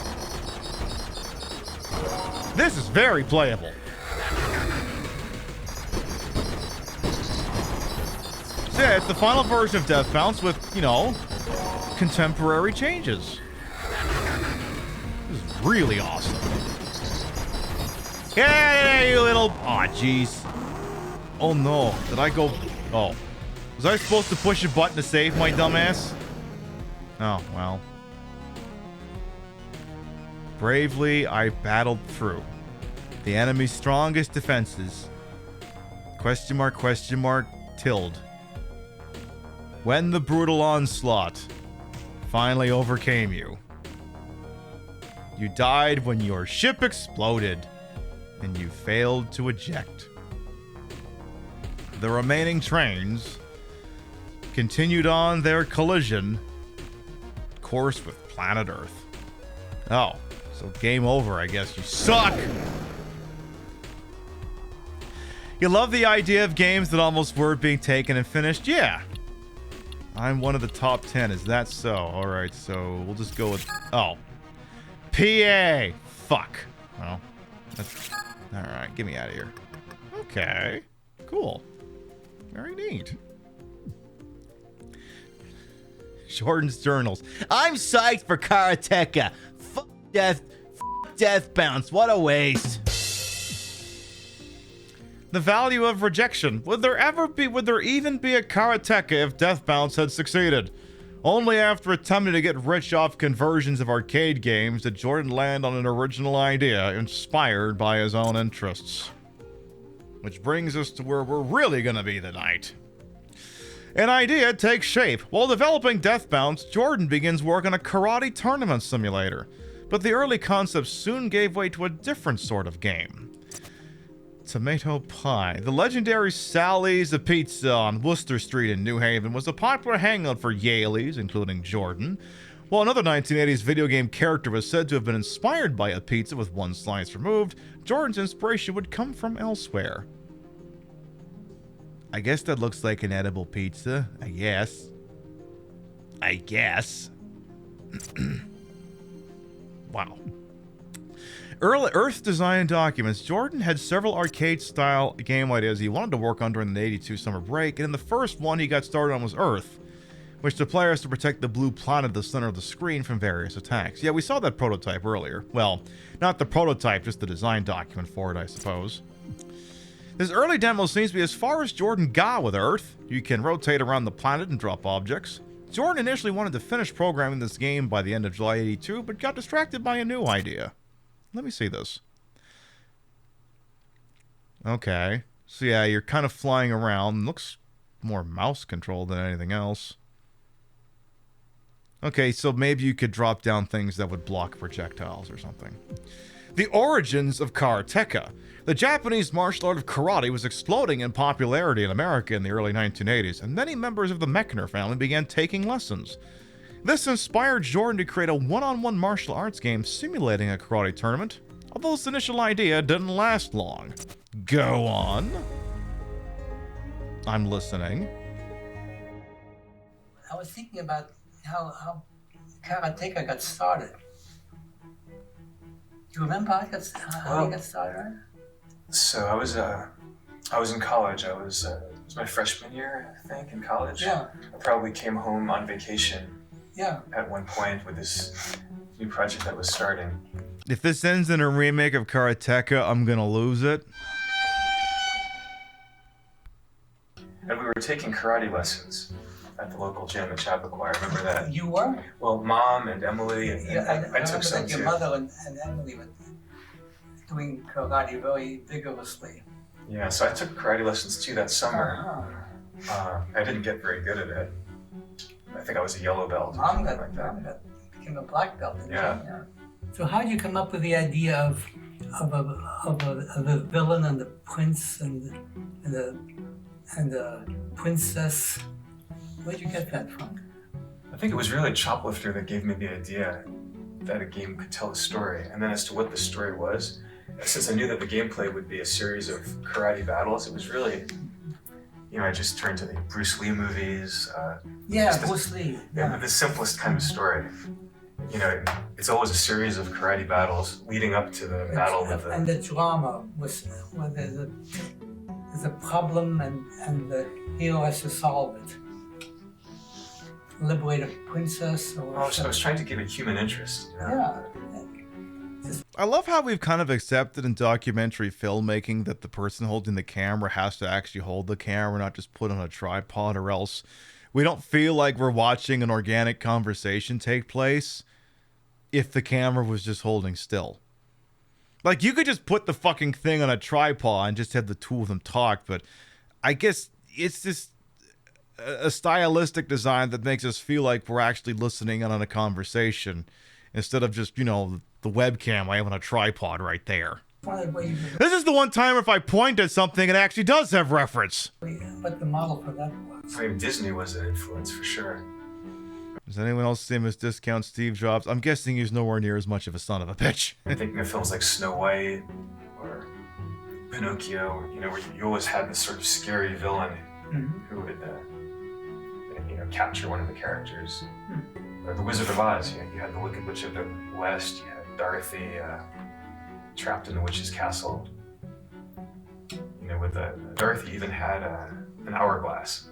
This is very playable. So yeah, it's the final version of Death Bounce with, you know, contemporary changes. This is really awesome. Yeah, you little... Aw, jeez. Oh, no. Did I go... Oh. Was I supposed to push a button to save my dumbass? Oh, well. Bravely, I battled through the enemy's strongest defenses. Question mark, tilde. When the brutal onslaught finally overcame you. You died when your ship exploded, and you failed to eject. The remaining trains continued on their collision course with planet Earth. Oh. So game over, I guess. You suck! You love the idea of games that almost weren't being taken and finished? Yeah. I'm one of the top 10. Is that so? Alright, so we'll just go with... Oh. PA! Fuck. Well, that's... Alright, get me out of here. Okay. Cool. Very neat. Jordan's Journals. I'm psyched for Karateka. Fuck Death Bounce. What a waste. The value of rejection. Would there even be a Karateka if Death Bounce had succeeded? Only after attempting to get rich off conversions of arcade games did Jordan land on an original idea inspired by his own interests. Which brings us to where we're really gonna be tonight. An idea takes shape. While developing Death Bounce, Jordan begins work on a karate tournament simulator. But the early concepts soon gave way to a different sort of game. Tomato Pie. The legendary Sally's a Pizza on Worcester Street in New Haven was a popular hangout for Yaleys, including Jordan. While another 1980s video game character was said to have been inspired by a pizza with one slice removed, Jordan's inspiration would come from elsewhere. I guess that looks like an edible pizza. I guess. Wow. Early Earth design documents. Jordan had several arcade-style game ideas he wanted to work on during the 82 summer break, and in the first one he got started on was Earth, which the player has to protect the blue planet at the center of the screen from various attacks. Yeah, we saw that prototype earlier. Well, not the prototype, just the design document for it, I suppose. This early demo seems to be as far as Jordan got with Earth. You can rotate around the planet and drop objects. Jordan initially wanted to finish programming this game by the end of July 82, but got distracted by a new idea. Let me see this. Okay. So yeah, you're kind of flying around. Looks more mouse controlled than anything else. Okay, so maybe you could drop down things that would block projectiles or something. The origins of Karateka. The Japanese martial art of karate was exploding in popularity in America in the early 1980s, and many members of the Mechner family began taking lessons. This inspired Jordan to create a one-on-one martial arts game simulating a karate tournament, although this initial idea didn't last long. Go on. I'm listening. I was thinking about how Karateka got started. Do you remember how it got started? So I was in college. It was my freshman year, I think, in college. Yeah. I probably came home on vacation. Yeah. At one point with this new project that was starting. If this ends in a remake of Karateka, I'm gonna lose it. And we were taking karate lessons at the local gym at Chappaqua. I remember that. You were? Well, Mom and Emily and I took some that your too. mother and Emily were doing karate very vigorously. Yeah, so I took karate lessons too that summer. I didn't get very good at it. I think I was a yellow belt or something like that. Became a black belt. Yeah. So how did you come up with the idea of a villain and the prince and the princess? Where'd you get that from? I think it was really Choplifter that gave me the idea that a game could tell a story. And then as to what the story was, since I knew that the gameplay would be a series of karate battles, it was really, I just turned to the Bruce Lee movies. Bruce Lee. Yeah. The simplest kind of story. It's always a series of karate battles leading up to the battle with the... And the drama was where there's a problem and the hero has to solve it. Liberate a princess or... I was trying to give it human interest. Yeah. I love how we've kind of accepted in documentary filmmaking that the person holding the camera has to actually hold the camera, not just put on a tripod, or else we don't feel like we're watching an organic conversation take place if the camera was just holding still. Like, you could just put the fucking thing on a tripod and just have the two of them talk, but I guess it's just a stylistic design that makes us feel like we're actually listening in on a conversation instead of just, the webcam I have on a tripod right there. This is the one time if I point at something, it actually does have reference. But the model for that was... I mean, Disney was an influence for sure. Does anyone else see him as discount Steve Jobs? I'm guessing he's nowhere near as much of a son of a bitch. I'm thinking of films like Snow White or Pinocchio, where you always had this sort of scary villain who would, capture one of the characters. Or The Wizard of Oz, you had the Wicked Witch of the West, you had Dorothy trapped in the witch's castle. With Dorothy even had an hourglass.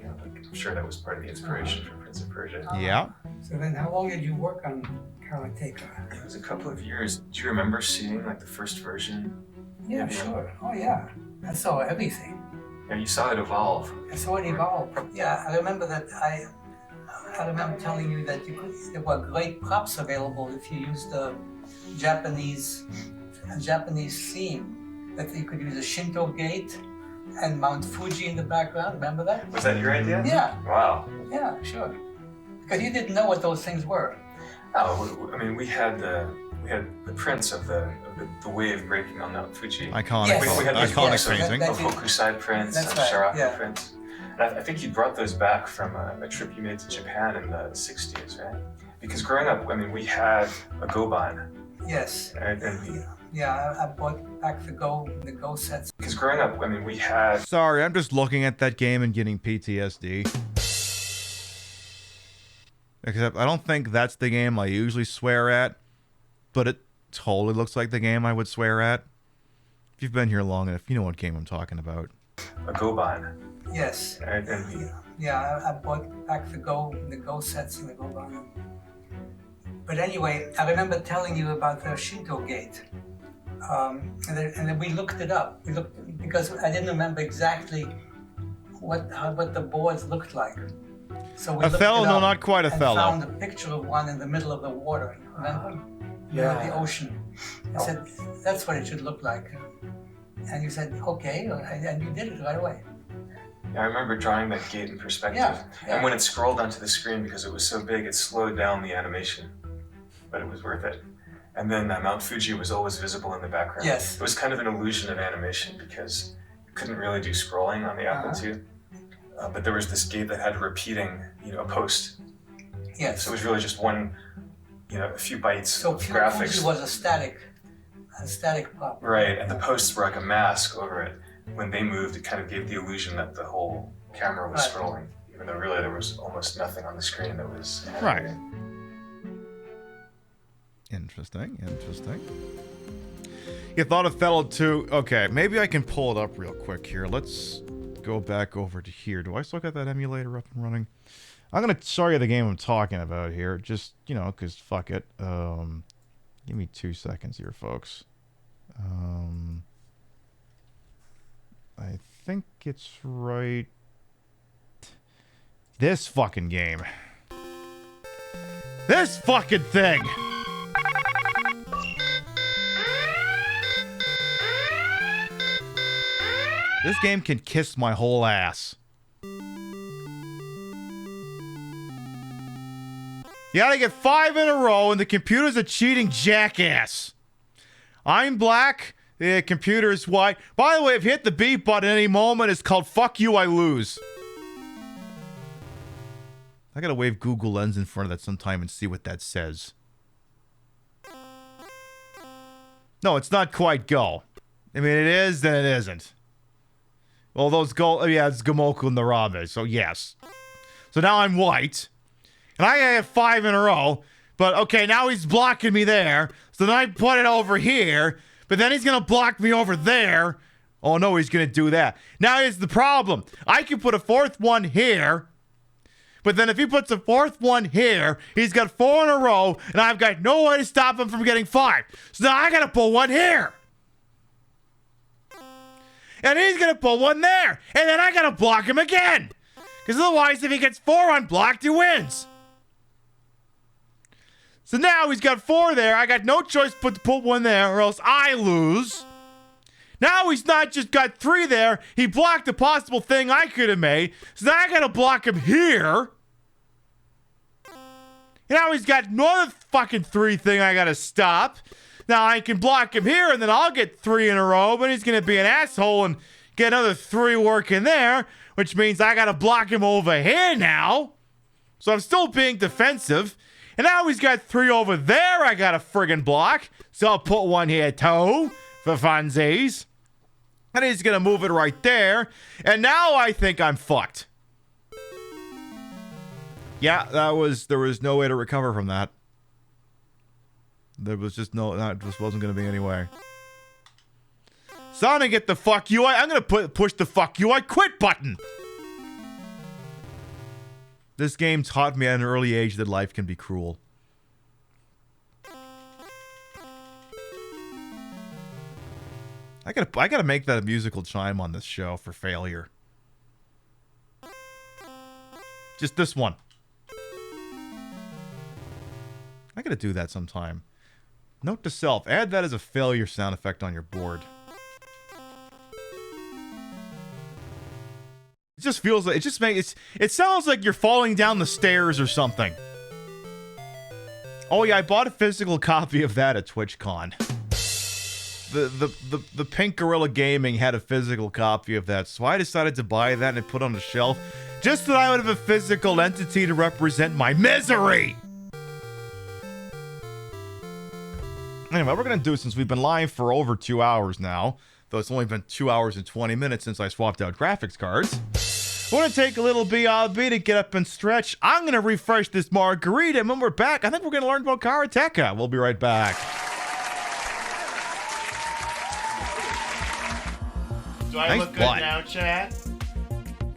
I'm sure that was part of the inspiration for Prince of Persia. Yeah. So then how long did you work on Karateka? It was a couple of years. Do you remember seeing the first version? Yeah, sure. Oh yeah. I saw everything. Yeah, you saw it evolve. I saw it evolve. Yeah, I remember that I remember telling you that there were great props available if you used the Japanese theme. That you could use a Shinto gate and Mount Fuji in the background. Remember that? Was that your idea? Yeah. Wow. Yeah, sure. Because you didn't know what those things were. Oh, I mean, we had the prints of the wave breaking on Mount Fuji. Iconic. Yes. We had Iconic painting. Of Hokusai prints and Shiraku prints. And I think you brought those back from a trip you made to Japan in the 60s, right? Because growing up, I mean, we had a Goban. Yes. And yeah, I bought back the Go sets. Because growing up, I mean, we had... Sorry, I'm just looking at that game and getting PTSD. Except I don't think that's the game I usually swear at, but it totally looks like the game I would swear at. If you've been here long enough, you know what game I'm talking about. A Goban. Yes. Yeah, I bought back the Go sets and the Goban. But anyway, I remember telling you about the Shinto gate. And then we looked it up. Because I didn't remember exactly what the boards looked like. So we no, not quite Othello. Found a picture of one in the middle of the water. Remember? Yeah. The ocean. I said that's what it should look like. And you said, okay, and you did it right away. Yeah, I remember drawing that gate in perspective. Yeah. And when it scrolled onto the screen, because it was so big, it slowed down the animation. But it was worth it. And then Mount Fuji was always visible in the background. Yes. It was kind of an illusion of animation because you couldn't really do scrolling on the Apple II. But there was this gate that had repeating, a post. Yes. So it was really just one, a few bytes of Fuji graphics. was a static pop. Right, and the posts were like a mask over it. When they moved, it kind of gave the illusion that the whole camera was scrolling, even though really there was almost nothing on the screen that was Right. animated. Interesting. You thought Othello 2. Okay, maybe I can pull it up real quick here. Let's go back over to here. Do I still got that emulator up and running? I'm going to show you the game I'm talking about here. Just, because fuck it. Give me 2 seconds here, folks. I think it's right. This fucking game. This fucking thing! This game can kiss my whole ass. You gotta get 5 in a row, and the computer's a cheating jackass. I'm black, the computer's white. By the way, if you hit the beat button at any moment, it's called fuck you, I lose. I gotta wave Google Lens in front of that sometime and see what that says. No, it's not quite Go. I mean, it is, then it isn't. Well, those Go... Yeah, it's Gamoku and the Rabe, so yes. So now I'm white. And I have 5 in a row. But, okay, now he's blocking me there. So then I put it over here. But then he's going to block me over there. Oh, no, he's going to do that. Now here's the problem. I can put a 4th one here. But then if he puts a 4th one here, he's got 4 in a row. And I've got no way to stop him from getting 5. So now I got to put one here. And he's going to put one there. And then I got to block him again. Because otherwise, if he gets 4 unblocked, he wins. So now he's got 4 there. I got no choice but to put one there or else I lose. Now he's not just got 3 there. He blocked a possible thing I could have made. So now I got to block him here. And now he's got another fucking 3 thing I got to stop. Now I can block him here and then I'll get 3 in a row. But he's going to be an asshole and get another 3 working there. Which means I got to block him over here now. So I'm still being defensive. And now he's got 3 over there I got to friggin' block. So I'll put one here too. For funsies. And he's going to move it right there. And now I think I'm fucked. Yeah, there was no way to recover from that. There was just that just wasn't going to be any way. So I'm going to get the fuck you. I'm going to push the fuck you I quit button. This game taught me at an early age that life can be cruel. I gotta make that a musical chime on this show for failure. Just this one. I gotta do that sometime. Note to self, add that as a failure sound effect on your board. It just feels like it sounds like you're falling down the stairs or something. Oh yeah, I bought a physical copy of that at TwitchCon. The Pink Gorilla Gaming had a physical copy of that, so I decided to buy that and put it on the shelf just so I would have a physical entity to represent my misery. Anyway, what we're gonna do, since we've been live for over 2 hours now, though it's only been 2 hours and 20 minutes since I swapped out graphics cards, we're gonna take a little BRB to get up and stretch. I'm gonna refresh this margarita, and when we're back, I think we're gonna learn about Karateka. We'll be right back. Do I look good now, chat?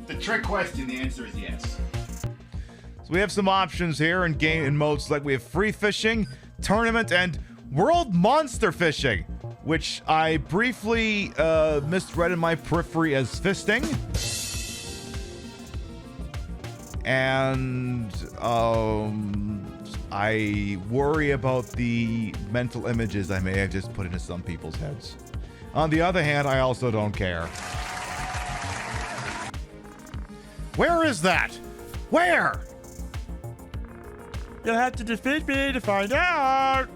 The trick question, the answer is yes. So we have some options here in game modes, like we have free fishing, tournament, and world monster fishing, which I briefly misread in my periphery as fisting. And I worry about the mental images I may have just put into some people's heads. On the other hand, I also don't care. Where is that? Where? You'll have to defeat me to find out.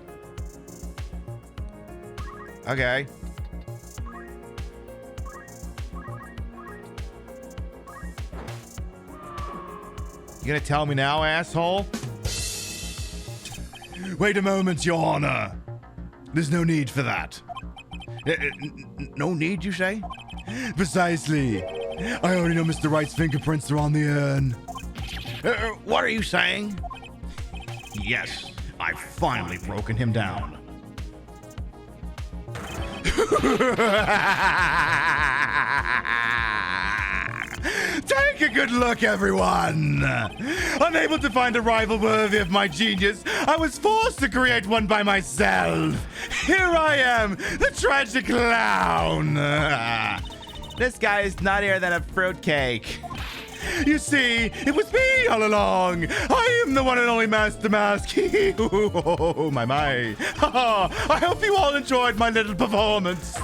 Okay. You gonna tell me now, asshole? Wait a moment, Your Honor. There's no need for that. No need, you say? Precisely. I already know Mr. Wright's fingerprints are on the urn. What are you saying? Yes, I've finally broken him down. Take a good look, everyone! Unable to find a rival worthy of my genius, I was forced to create one by myself. Here I am, the tragic clown. This guy is nuttier than a fruitcake. You see, it was me all along. I am the one and only Master Mask. Oh, my. I hope you all enjoyed my little performance.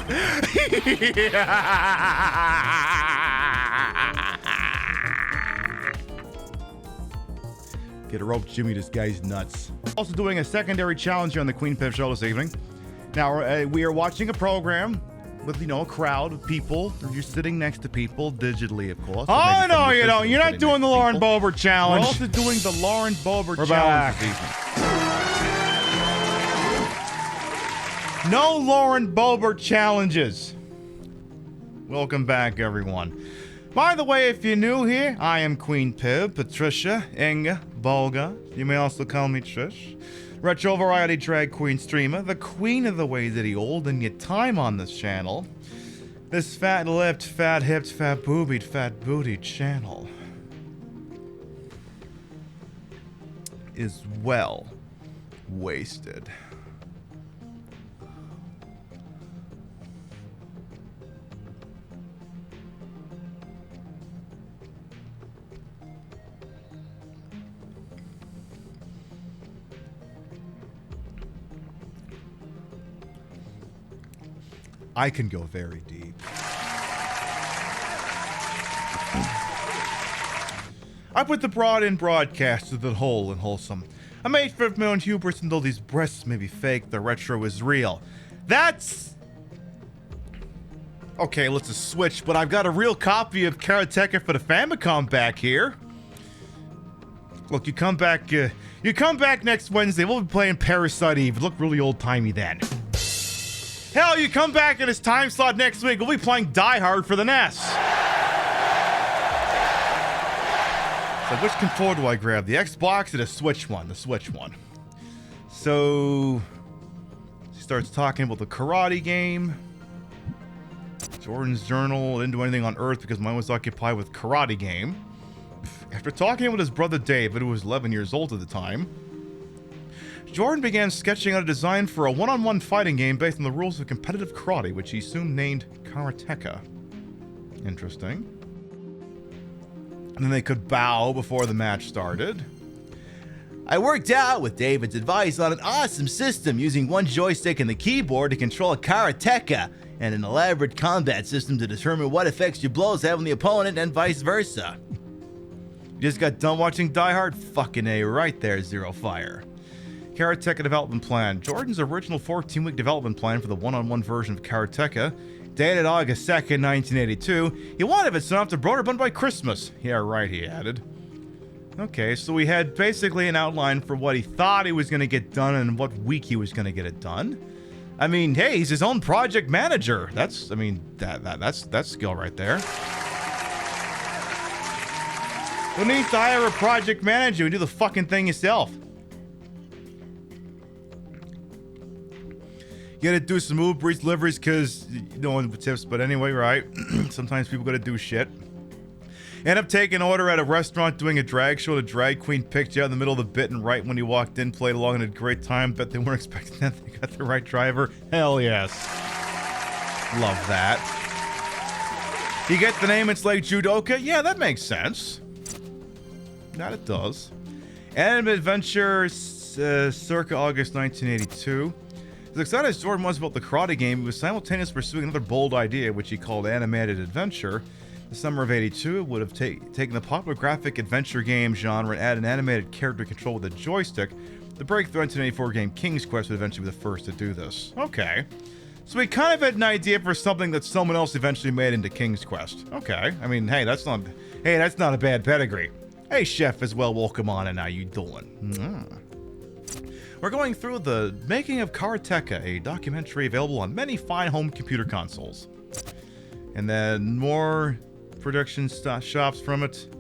Get a rope, Jimmy. This guy's nuts. Also doing a secondary challenge here on the Queen Pip show this evening. Now, we are watching a program with, a crowd of people. You're sitting next to people digitally, of course. Oh, no, you don't. You're not doing the Lauren Boebert challenge. We're also doing the Lauren Boebert challenge this evening. No Lauren Boebert challenges. Welcome back, everyone. By the way, if you're new here, I am Queen Pib, Patricia, Inga, Bolga. You may also call me Trish. Retro variety drag queen streamer, the queen of the waysity old in your time on this channel. This fat-lipped, fat-hipped, fat-boobied, fat-bootied channel is well wasted. I can go very deep. I put the broad in broadcast to the whole and wholesome. I made for my own hubris, and though these breasts may be fake, the retro is real. That's... Okay, let's just switch, but I've got a real copy of Karateka for the Famicom back here. Look, you come back next Wednesday, we'll be playing Parasite Eve. Look really old-timey then. Hell, you come back in this time slot next week, we'll be playing Die Hard for the NES. So which controller do I grab? The Xbox or the Switch one? The Switch one. So she starts talking about the karate game. Jordan's journal didn't do anything on Earth because mine was occupied with karate game. After talking with his brother David, who was 11 years old at the time, Jordan began sketching out a design for a one-on-one fighting game based on the rules of competitive karate, which he soon named Karateka. Interesting. And then they could bow before the match started. I worked out, with David's advice, on an awesome system using one joystick and the keyboard to control a Karateka, and an elaborate combat system to determine what effects your blows have on the opponent and vice versa. You just got done watching Die Hard? Fucking A right there, Zero Fire. Karateka development plan. Jordan's original 14-week development plan for the one-on-one version of Karateka, dated August 2nd, 1982. He wanted it soon after Broderbund by Christmas. Yeah, right, he added. Okay, so we had basically an outline for what he thought he was going to get done and what week he was going to get it done. I mean, hey, he's his own project manager. That's skill right there. Who needs to hire a project manager and do the fucking thing yourself? You gotta do some Uber Eats deliveries because no one tips, but anyway, right? Sometimes people gotta do shit. End up taking an order at a restaurant, doing a drag show. The drag queen picked you out in the middle of the bit, and right when you walked in, played along and had a great time. Bet they weren't expecting that. They got the right driver. Hell yes. Love that. You get the name, it's like Judoka? Yeah, that makes sense. That it does. Anime Adventure, circa August 1982. As excited as Jordan was about the karate game, he was simultaneously pursuing another bold idea, which he called animated adventure. The summer of '82 would have taken the popular graphic adventure game genre and added an animated character control with a joystick. The breakthrough 1984 game King's Quest would eventually be the first to do this. Okay. So we kind of had an idea for something that someone else eventually made into King's Quest. Okay. I mean, hey, that's not a bad pedigree. Hey, Chef as well, welcome on, and how you doing? We're going through the making of Karateka, a documentary available on many fine home computer consoles. And then more production shops from it.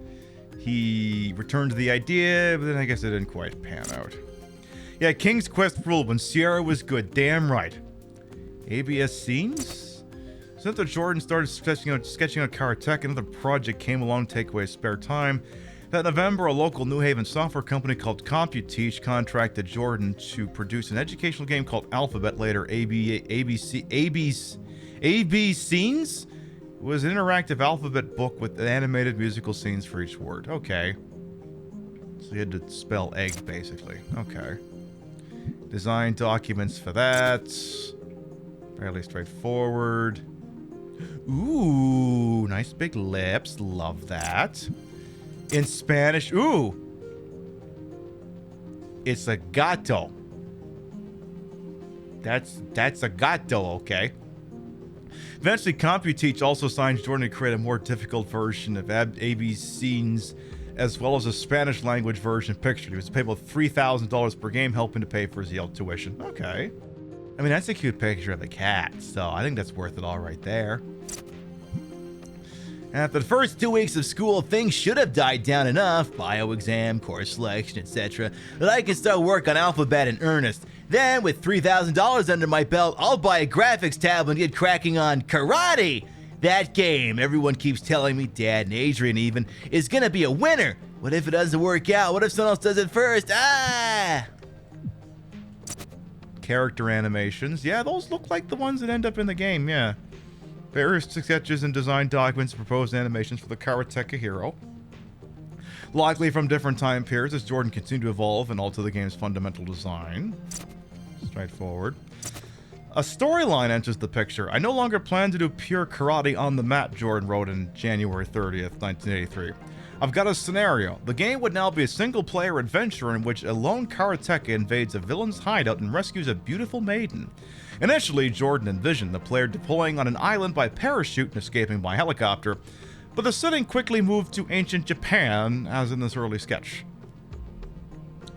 He returned to the idea, but then I guess it didn't quite pan out. Yeah, King's Quest ruled when Sierra was good, damn right. ABS scenes? So after Jordan started sketching out Karateka, another project came along to take away his spare time. That November, a local New Haven software company called CompuTeach contracted Jordan to produce an educational game called Alphabet, later AB Scenes. It was an interactive alphabet book with animated musical scenes for each word. Okay. So you had to spell egg, basically. Okay. Design documents for that. Fairly straightforward. Ooh, nice big lips. Love that. In Spanish, ooh. It's a gato. That's a gato, okay. Eventually, CompuTeach also signed Jordan to create a more difficult version of AB Scenes, as well as a Spanish language version pictured. He was paid about $3,000 per game, helping to pay for his Yale tuition. Okay. I mean, that's a cute picture of a cat, so I think that's worth it all right there. After the first 2 weeks of school, things should have died down enough, bio exam, course selection, etc., that I can start work on Alphabet in earnest. Then, with $3,000 under my belt, I'll buy a graphics tab and get cracking on karate. That game, everyone keeps telling me, Dad and Adrian even, is gonna be a winner. What if it doesn't work out? What if someone else does it first? Character animations. Yeah, those look like the ones that end up in the game, yeah. Various sketches and design documents and proposed animations for the Karateka hero. Likely from different time periods as Jordan continued to evolve and alter the game's fundamental design. Straightforward. A storyline enters the picture. I no longer plan to do pure karate on the map, Jordan wrote on January 30th, 1983. I've got a scenario. The game would now be a single-player adventure in which a lone Karateka invades a villain's hideout and rescues a beautiful maiden. Initially, Jordan envisioned the player deploying on an island by parachute and escaping by helicopter, but the setting quickly moved to ancient Japan, as in this early sketch.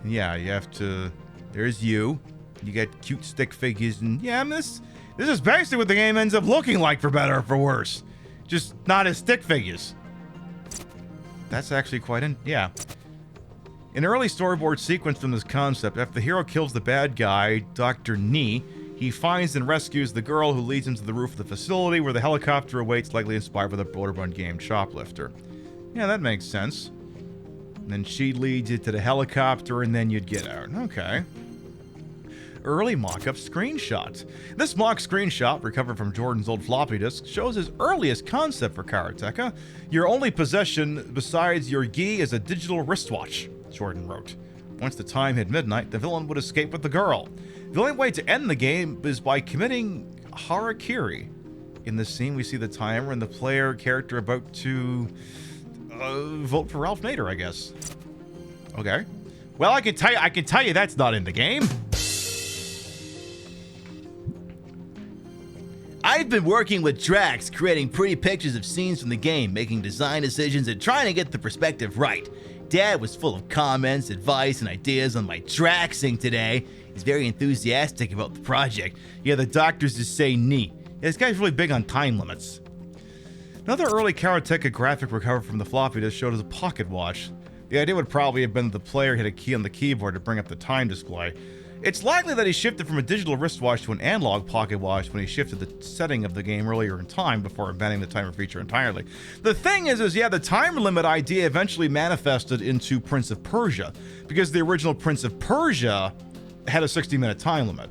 Yeah, you have to... There's you. You get cute stick figures, and yeah, this is basically what the game ends up looking like, for better or for worse. Just not as stick figures. That's actually quite yeah. An early storyboard sequence from this concept, after the hero kills the bad guy, Dr. Ni, he finds and rescues the girl who leads him to the roof of the facility where the helicopter awaits, likely inspired by the Borderrun game Shoplifter. Yeah, that makes sense. And then she leads you to the helicopter and then you'd get out. Okay. Early mock-up screenshot. This mock screenshot, recovered from Jordan's old floppy disk, shows his earliest concept for Karateka. Your only possession besides your gi is a digital wristwatch, Jordan wrote. Once the time hit midnight, the villain would escape with the girl. The only way to end the game is by committing harakiri. In this scene, we see the timer and the player character about to vote for Ralph Nader, I guess. Okay. Well, I can tell you that's not in the game. I've been working with Drax, creating pretty pictures of scenes from the game, making design decisions and trying to get the perspective right. Dad was full of comments, advice, and ideas on my Draxing today. He's very enthusiastic about the project. Yeah, the doctors just say neat. Yeah, this guy's really big on time limits. Another early Karateka graphic recovered from the floppy disk showed as a pocket watch. The idea would probably have been that the player hit a key on the keyboard to bring up the time display. It's likely that he shifted from a digital wristwatch to an analog pocket watch when he shifted the setting of the game earlier in time before abandoning the timer feature entirely. The thing is yeah, the time limit idea eventually manifested into Prince of Persia, because the original Prince of Persia had a 60-minute time limit,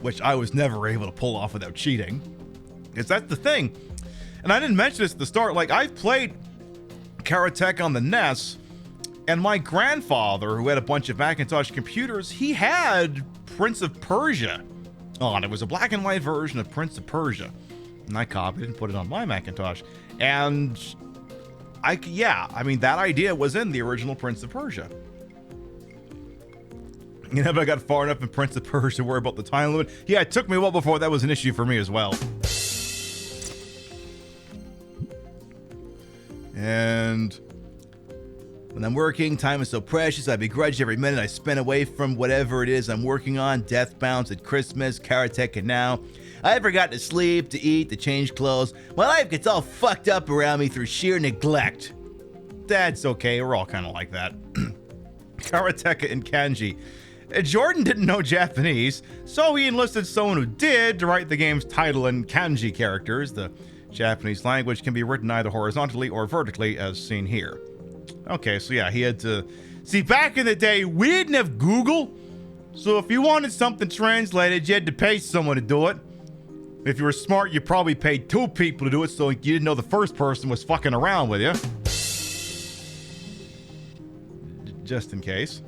which I was never able to pull off without cheating. Because that's the thing. And I didn't mention this at the start, like, I've played Karateka on the NES, and my grandfather, who had a bunch of Macintosh computers, he had Prince of Persia on. It was a black and white version of Prince of Persia. And I copied it and put it on my Macintosh. And I mean, that idea was in the original Prince of Persia. You know, if I got far enough in Prince of Persia to worry about the time limit. Yeah, it took me a while before that was an issue for me as well. And when I'm working, time is so precious. I begrudge every minute I spend away from whatever it is I'm working on. Death Bounce at Christmas, Karateka now. I forgot to sleep, to eat, to change clothes. My life gets all fucked up around me through sheer neglect. That's okay, we're all kind of like that. Karateka and kanji. Jordan didn't know Japanese, so he enlisted someone who did to write the game's title in kanji characters. The Japanese language can be written either horizontally or vertically, as seen here. Okay, so yeah, he had to... See, back in the day, we didn't have Google, so if you wanted something translated, you had to pay someone to do it. If you were smart, you probably paid 2 people to do it, so you didn't know the first person was fucking around with you. Just in case.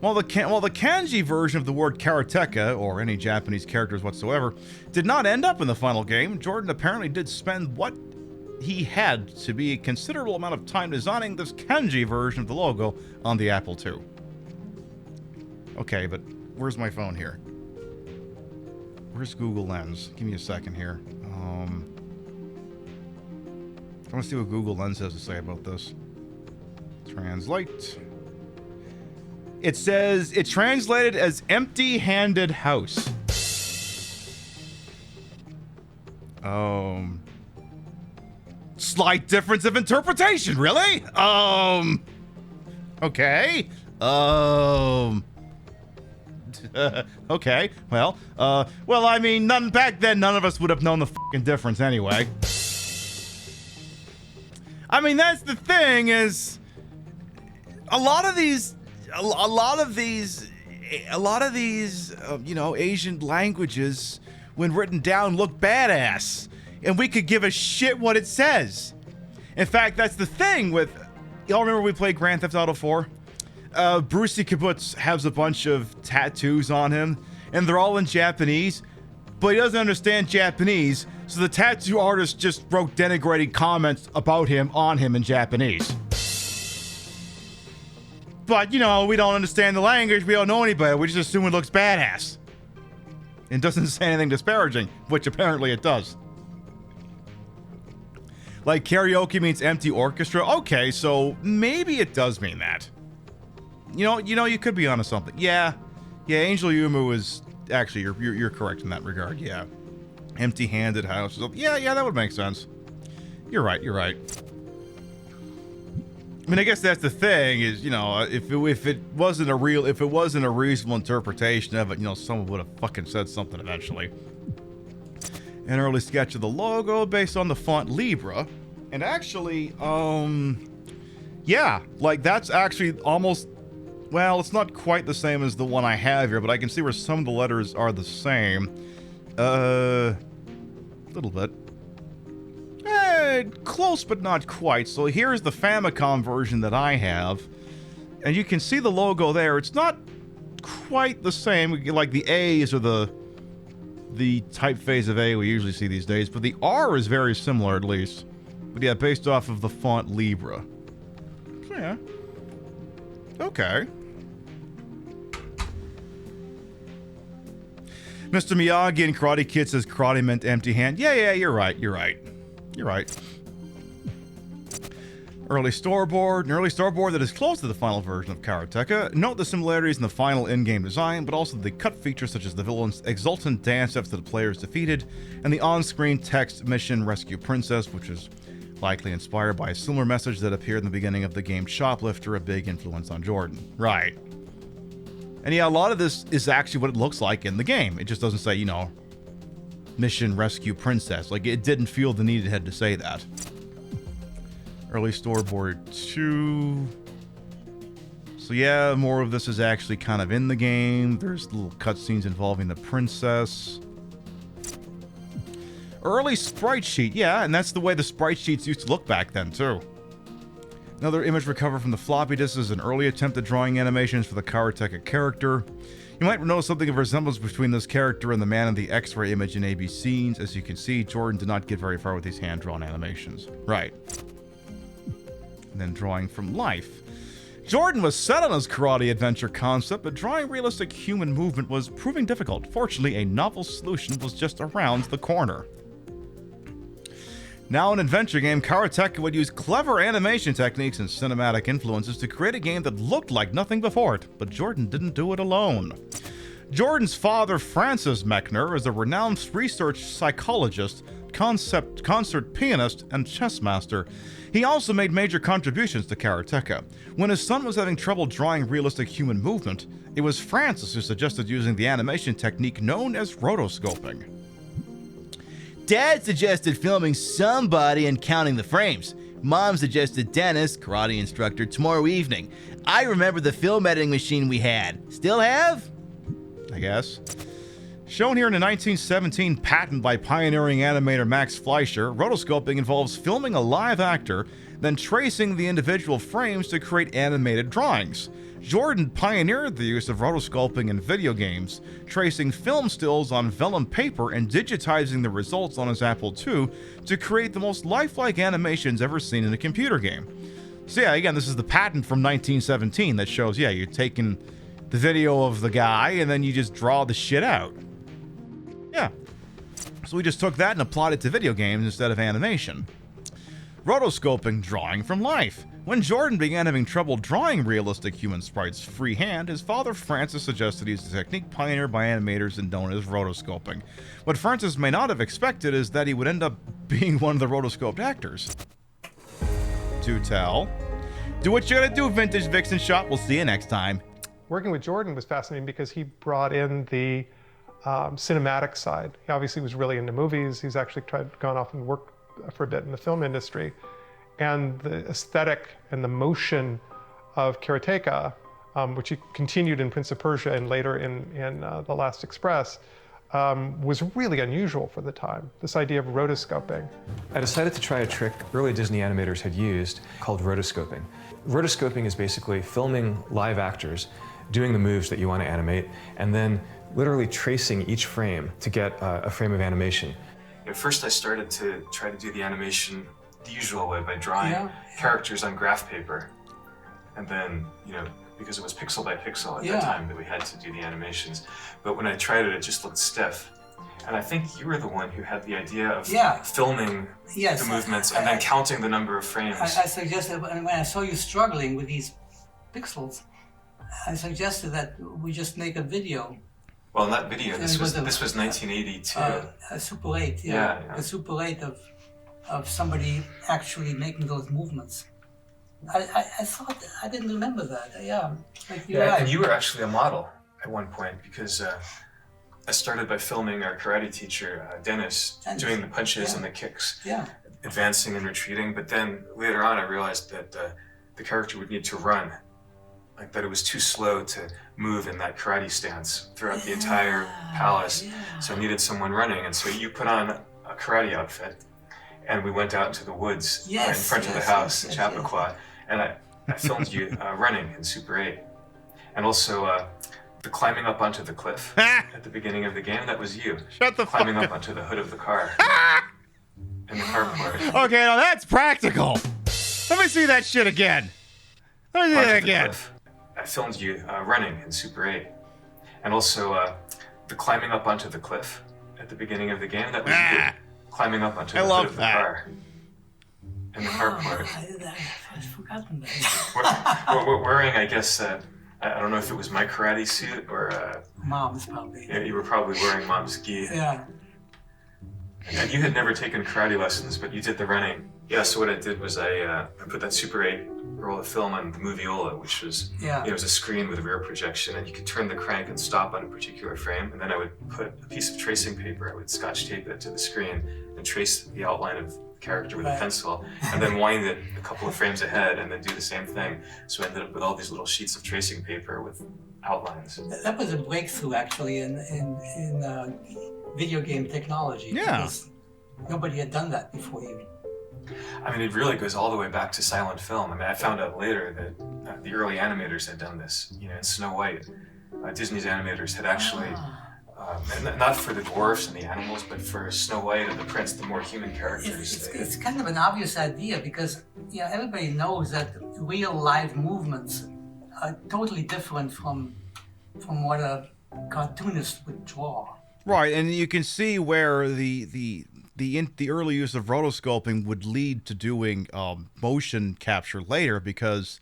While the kanji version of the word karateka, or any Japanese characters whatsoever, did not end up in the final game, Jordan apparently did spend what he had to be a considerable amount of time designing this kanji version of the logo on the Apple II. Okay, but where's my phone here? Where's Google Lens? Give me a second here. I want to see what Google Lens has to say about this. Translate. It says, it translated as empty-handed house. Slight difference of interpretation, really? Okay. Okay. Well, I mean, back then, none of us would have known the fucking difference anyway. I mean, that's the thing is, a lot of these, you know, Asian languages, when written down, look badass, and we could give a shit what it says. In fact, that's the thing with, y'all remember we played Grand Theft Auto 4? Brucey Kibbutz has a bunch of tattoos on him, and they're all in Japanese, but he doesn't understand Japanese, so the tattoo artist just wrote denigrating comments about him on him in Japanese. But, you know, we don't understand the language, we don't know any better, we just assume it looks badass. It doesn't say anything disparaging, which apparently it does. Like, karaoke means empty orchestra? Okay, so maybe it does mean that. You know, you could be onto something. Yeah, Angel Yumu is... Actually, you're correct in that regard, yeah. Empty-handed house. Yeah, that would make sense. You're right. I mean, I guess that's the thing is, you know, if it wasn't a reasonable interpretation of it, you know, someone would have fucking said something eventually. An early sketch of the logo based on the font Libra, and actually, yeah, like that's actually almost, well, it's not quite the same as the one I have here, but I can see where some of the letters are the same. A little bit. Close, but not quite. So here's the Famicom version that I have. And you can see the logo there. It's not quite the same. Like the A's are the typeface of A we usually see these days. But the R is very similar, at least. But yeah, based off of the font Libra. So yeah. Okay. Mr. Miyagi in Karate Kid says karate meant empty hand. Yeah, you're right. Early storyboard, an early storyboard that is close to the final version of Karateka. Note the similarities in the final in-game design, but also the cut features such as the villain's exultant dance after the player is defeated, and the on-screen text mission Rescue Princess, which is likely inspired by a similar message that appeared in the beginning of the game Shoplifter, a big influence on Jordan. Right. And yeah, a lot of this is actually what it looks like in the game. It just doesn't say, you know, Mission Rescue Princess. Like, it didn't feel the need it had to say that. Early storyboard 2. So yeah, more of this is actually kind of in the game. There's little cutscenes involving the princess. Early sprite sheet, yeah, and that's the way the sprite sheets used to look back then, too. Another image recovered from the floppy disk is an early attempt at drawing animations for the Karateka character. You might notice something of a resemblance between this character and the man in the X-ray image in AB Scenes. As you can see, Jordan did not get very far with these hand-drawn animations. Right. And then drawing from life. Jordan was set on his karate adventure concept, but drawing realistic human movement was proving difficult. Fortunately, a novel solution was just around the corner. Now an adventure game, Karateka would use clever animation techniques and cinematic influences to create a game that looked like nothing before it, but Jordan didn't do it alone. Jordan's father, Francis Mechner, is a renowned research psychologist, concert pianist, and chess master. He also made major contributions to Karateka. When his son was having trouble drawing realistic human movement, it was Francis who suggested using the animation technique known as rotoscoping. Dad suggested filming somebody and counting the frames. Mom suggested Dennis, karate instructor, tomorrow evening. I remember the film editing machine we had. Still have? I guess. Shown here in a 1917 patent by pioneering animator Max Fleischer, rotoscoping involves filming a live actor, then tracing the individual frames to create animated drawings. Jordan pioneered the use of rotoscoping in video games, tracing film stills on vellum paper and digitizing the results on his Apple II to create the most lifelike animations ever seen in a computer game. So yeah, again, this is the patent from 1917 that shows, yeah, you're taking the video of the guy and then you just draw the shit out. Yeah. So we just took that and applied it to video games instead of animation. Rotoscoping, drawing from life. When Jordan began having trouble drawing realistic human sprites freehand, his father Francis suggested he use the technique pioneered by animators and known as rotoscoping. What Francis may not have expected is that he would end up being one of the rotoscoped actors. Do tell. Do what you gotta do, Vintage Vixen Shop. We'll see you next time. Working with Jordan was fascinating because he brought in the cinematic side. He obviously was really into movies. He's actually gone off and worked for a bit in the film industry. And the aesthetic and the motion of Karateka, which he continued in Prince of Persia and later in The Last Express, was really unusual for the time, this idea of rotoscoping. I decided to try a trick early Disney animators had used called rotoscoping. Rotoscoping is basically filming live actors doing the moves that you want to animate and then literally tracing each frame to get a frame of animation. At first I started to try to do the animation the usual way by drawing characters on graph paper. And then, because it was pixel by pixel at that time that we had to do the animations. But when I tried it, it just looked stiff. And I think you were the one who had the idea of filming the movements and then counting the number of frames. I suggested, when I saw you struggling with these pixels, I suggested that we just make a video. Well, not video. This was 1982. A Super 8, a Super 8 of somebody actually making those movements. I thought I didn't remember that. And you were actually a model at one point because I started by filming our karate teacher Dennis doing the punches and the kicks, advancing and retreating. But then later on, I realized that the character would need to run. Like that it was too slow to move in that karate stance throughout the entire palace. So I needed someone running. And so you put on a karate outfit and we went out into the woods in front of the house in Chappaqua. And I filmed you running in Super 8. And also the climbing up onto the cliff at the beginning of the game, that was you. Climbing up onto the hood of the car in the carport. Okay, now that's practical. Let me see that shit again. Let me see that again. I filmed you running in Super 8. And also the climbing up onto the cliff at the beginning of the game, that was you. Climbing up onto the hood of the car in the carport. I've forgotten that. We're wearing, I guess, I don't know if it was my karate suit or... Mom's probably. Yeah, you were probably wearing Mom's gi. Yeah. And you had never taken karate lessons, but you did the running. Yeah, so what I did was I put that Super 8 roll of film on the Moviola, which was it was a screen with a rear projection, and you could turn the crank and stop on a particular frame, and then I would put a piece of tracing paper, I would scotch tape it to the screen and trace the outline of the character with a pencil, and then wind it a couple of frames ahead, and then do the same thing. So I ended up with all these little sheets of tracing paper with outlines. That was a breakthrough, actually, in video game technology. Yeah. Because nobody had done that before you. I mean, it really goes all the way back to silent film. I mean, I found out later that the early animators had done this. You know, in Snow White, Disney's animators had actually, and not for the dwarfs and the animals, but for Snow White and the prince, the more human characters. It's kind of an obvious idea because everybody knows that real live movements are totally different from what a cartoonist would draw. Right, and you can see where the early use of rotoscoping would lead to doing motion capture later, because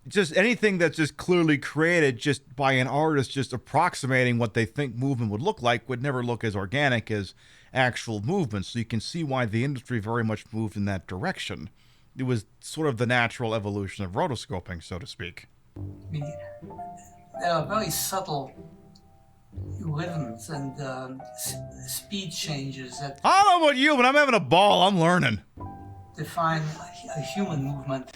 just anything that's just clearly created just by an artist just approximating what they think movement would look like would never look as organic as actual movement. So you can see why the industry very much moved in that direction. It was sort of the natural evolution of rotoscoping, so to speak. I mean, there are very subtle rhythms and speed changes that I don't know about you, but I'm having a ball. I'm learning. define a human movement.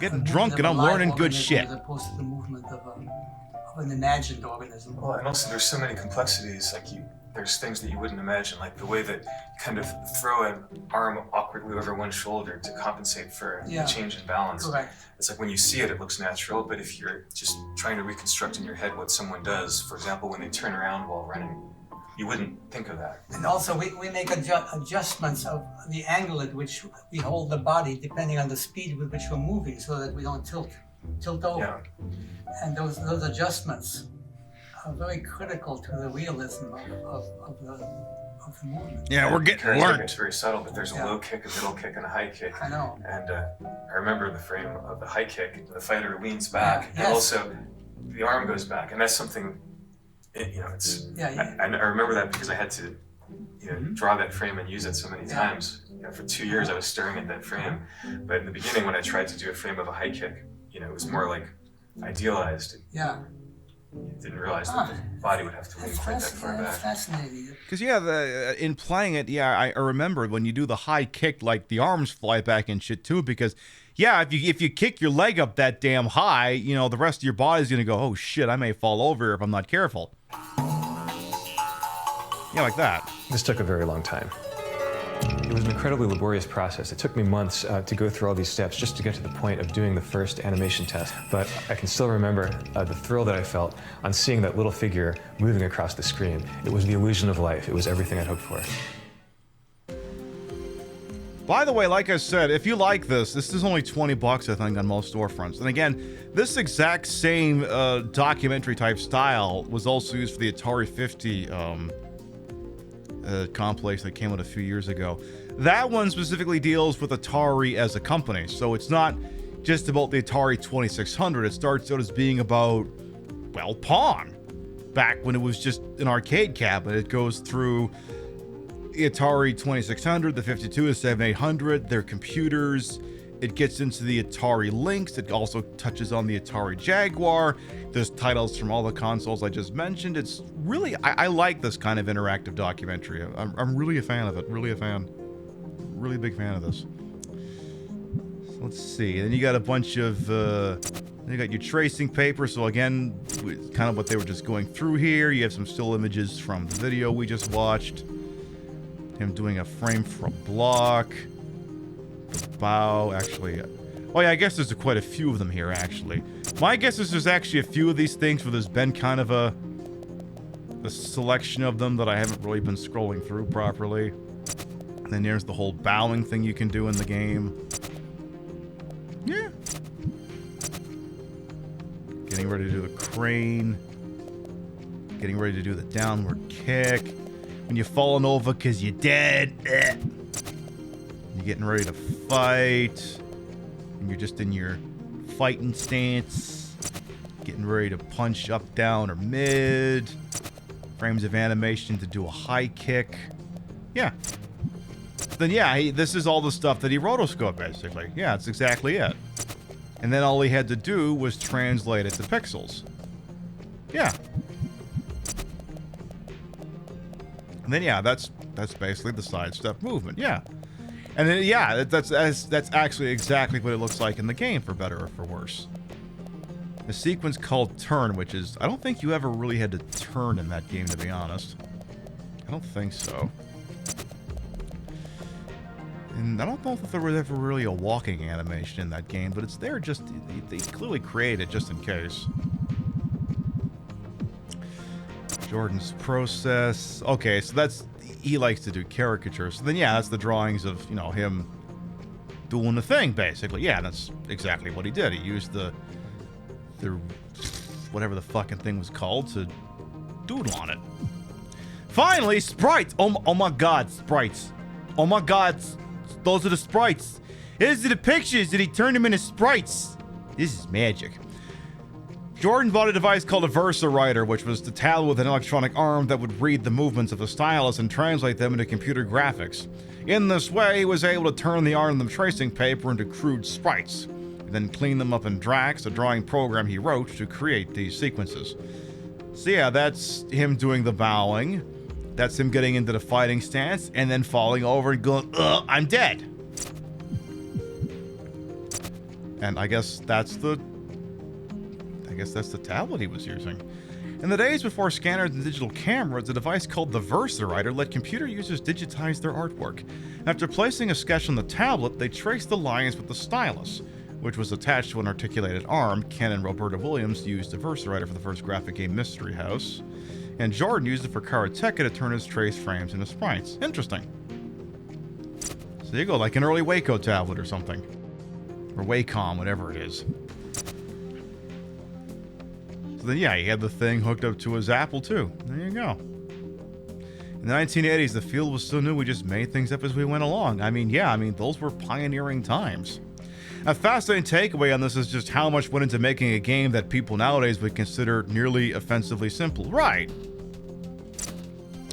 Getting drunk and I'm learning good shit. As opposed to the movement of an imagined organism. Well, and also there's so many complexities. Like there's things that you wouldn't imagine, like the way that you kind of throw an arm awkwardly over one shoulder to compensate for the change in balance. Correct. It's like when you see it, it looks natural, but if you're just trying to reconstruct in your head what someone does, for example, when they turn around while running, you wouldn't think of that. And also we make adjustments of the angle at which we hold the body depending on the speed with which we're moving so that we don't tilt over. Yeah. And those adjustments are very critical to the realism of the movement. Yeah, we're getting learned. It's very subtle, but there's a low kick, a middle kick, and a high kick. I know. And I remember the frame of the high kick. The fighter leans back, and also the arm goes back, and that's something. It's. I remember that because I had to, draw that frame and use it so many times. For 2 years, I was staring at that frame. But in the beginning, when I tried to do a frame of a high kick, it was more like idealized. Yeah. Didn't realize that the body would have to lean quite that far back. Fascinating. Because in playing it, I remember when you do the high kick, like the arms fly back and shit too. Because if you kick your leg up that damn high, the rest of your body's gonna go, oh shit, I may fall over if I'm not careful. Yeah, like that. This took a very long time. It was an incredibly laborious process. It took me months to go through all these steps just to get to the point of doing the first animation test. But I can still remember the thrill that I felt on seeing that little figure moving across the screen. It was the illusion of life. It was everything I'd hoped for. By the way, like I said, if you like this is only $20, I think, on most storefronts. And again, this exact same documentary type style was also used for the Atari 50 compilation that came out a few years ago. That one specifically deals with Atari as a company, so it's not just about the Atari 2600. It starts out as being about, Pong. Back when it was just an arcade cabinet, it goes through the Atari 2600, the 52, the 7800, their computers. It gets into the Atari Lynx. It also touches on the Atari Jaguar. There's titles from all the consoles I just mentioned. It's really, I like this kind of interactive documentary. I'm really a fan of it. Really a fan. Really big fan of this. So let's see. Then you got a bunch of, you got your tracing paper. So again, kind of what they were just going through here. You have some still images from the video we just watched. Him doing a frame for a block. Bow, actually. Oh yeah, I guess there's quite a few of them here, actually. My guess is there's actually a few of these things where there's been kind of a selection of them that I haven't really been scrolling through properly. And then there's the whole bowing thing you can do in the game. Yeah. Getting ready to do the crane. Getting ready to do the downward kick. When you're falling over because you're dead. You're getting ready to fight. And you're just in your fighting stance. Getting ready to punch up, down, or mid. Frames of animation to do a high kick. Yeah. Then yeah, this is all the stuff that he rotoscoped, basically. Yeah, that's exactly it. And then all he had to do was translate it to pixels. Yeah. And then yeah, that's basically the sidestep movement. Yeah. And then yeah, that's actually exactly what it looks like in the game, for better or for worse. A sequence called turn, which is, I don't think you ever really had to turn in that game, to be honest. I don't think so. And I don't know if there was ever really a walking animation in that game, but it's there just, they clearly created it just in case. Jordan's process. Okay, so that's, he likes to do caricatures. So then, yeah, that's the drawings of, you know, him doing the thing, basically. Yeah, that's exactly what he did. He used the whatever the fucking thing was called to doodle on it. Finally, sprites! Oh my god, sprites. Oh my god, those are the sprites. These are the pictures that he turned them into sprites. This is magic. Jordan bought a device called a VersaWriter, which was a tablet with an electronic arm that would read the movements of the stylus and translate them into computer graphics. In this way, he was able to turn the arm of the tracing paper into crude sprites, and then clean them up in Drax, a drawing program he wrote to create these sequences. So yeah, that's him doing the bowing. That's him getting into the fighting stance, and then falling over and going, ugh, I'm dead. And I guess that's the tablet he was using. In the days before scanners and digital cameras, a device called the VersaWriter let computer users digitize their artwork. After placing a sketch on the tablet, they traced the lines with the stylus, which was attached to an articulated arm. Ken and Roberta Williams used the VersaWriter for the first graphic game Mystery House, and Jordan used it for Karateka to turn his trace frames into sprites. Interesting. So there you go, like an early Waco tablet or something. Or Wacom, whatever it is. So then, yeah, he had the thing hooked up to his Apple II. There you go. In the 1980s, the field was so new we just made things up as we went along. I mean, yeah, those were pioneering times. A fascinating takeaway on this is just how much went into making a game that people nowadays would consider nearly offensively simple. Right.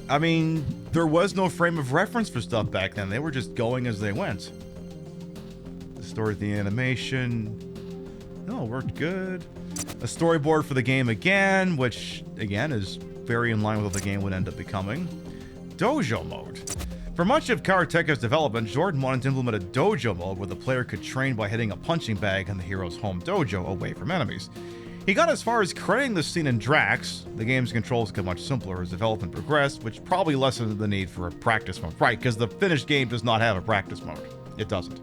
I mean, there was no frame of reference for stuff back then. They were just going as they went. The story, the animation, no, it worked good. A storyboard for the game again, which, again, is very in line with what the game would end up becoming. Dojo mode. For much of Karateka's development, Jordan wanted to implement a dojo mode where the player could train by hitting a punching bag in the hero's home dojo away from enemies. He got as far as creating the scene in Drax. The game's controls got much simpler as development progressed, which probably lessened the need for a practice mode. Right, because the finished game does not have a practice mode. It doesn't.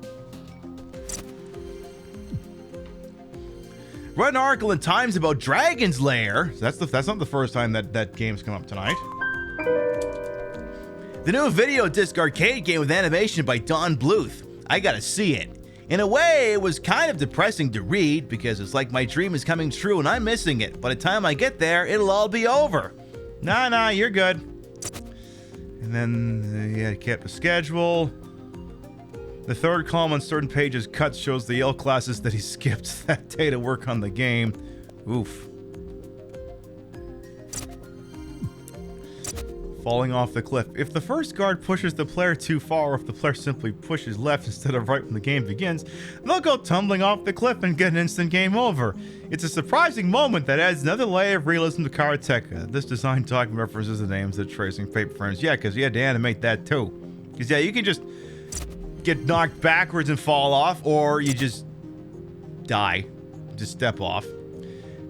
Read an article in Times about Dragon's Lair. That's not the first time that game's come up tonight. The new video disc arcade game with animation by Don Bluth. I gotta see it. In a way, it was kind of depressing to read because it's like my dream is coming true and I'm missing it. By the time I get there, it'll all be over. Nah, you're good. And then, yeah, kept a schedule. The third column on certain pages cuts shows the Yale classes that he skipped that day to work on the game. Oof. Falling off the cliff. If the first guard pushes the player too far, or if the player simply pushes left instead of right when the game begins, they'll go tumbling off the cliff and get an instant game over. It's a surprising moment that adds another layer of realism to Karateka. This design talk references the names of the tracing paper frames. Yeah, because you had to animate that too. Because yeah, you can just get knocked backwards and fall off, or you just die. Just step off.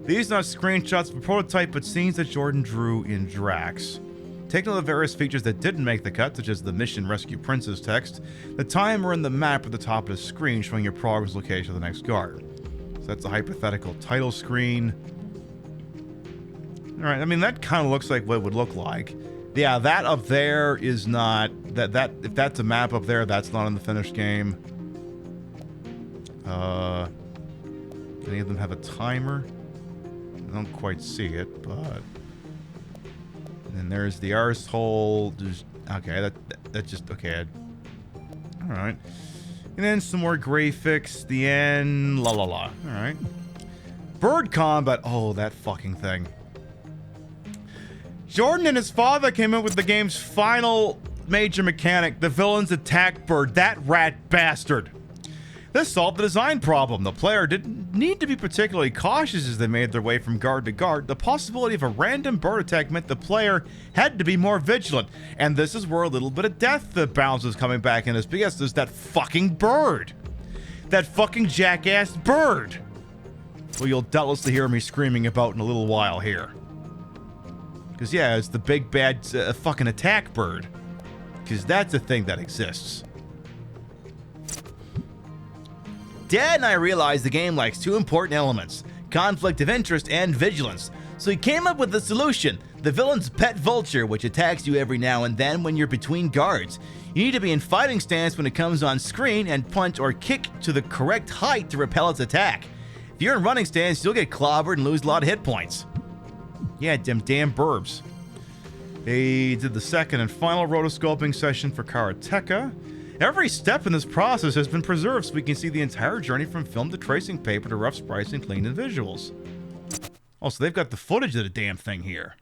These are not screenshots of a prototype, but scenes that Jordan drew in Drax. Take note of the various features that didn't make the cut, such as the Mission Rescue Princess text, the timer, and the map at the top of the screen showing your progress location of the next guard. So that's a hypothetical title screen. Alright, that kind of looks like what it would look like. Yeah, that up there is not... If that's a map up there, that's not in the finished game. Any of them have a timer? I don't quite see it, but... And then there's the arsehole. Okay, that's just... Okay. Alright. And then some more graphics. The end. La la la. Alright. Bird combat. Oh, that fucking thing. Jordan and his father came up with the game's final major mechanic, the villain's attack bird. That rat bastard. This solved the design problem. The player didn't need to be particularly cautious as they made their way from guard to guard. The possibility of a random bird attack meant the player had to be more vigilant. And this is where a little bit of death bounce is coming back in this, because there's that fucking bird. That fucking jackass bird. Well, you'll doubtlessly hear me screaming about in a little while here. Because, yeah, it's the big bad fucking attack bird. Because that's a thing that exists. Dad and I realized the game lacks two important elements: conflict of interest and vigilance. So he came up with a solution: the villain's pet vulture, which attacks you every now and then when you're between guards. You need to be in fighting stance when it comes on screen and punch or kick to the correct height to repel its attack. If you're in running stance, you'll get clobbered and lose a lot of hit points. Yeah, them damn burbs. They did the second and final rotoscoping session for Karateka. Every step in this process has been preserved so we can see the entire journey from film to tracing paper to rough sprites and cleaned in visuals. Oh, so they've got the footage of the damn thing here.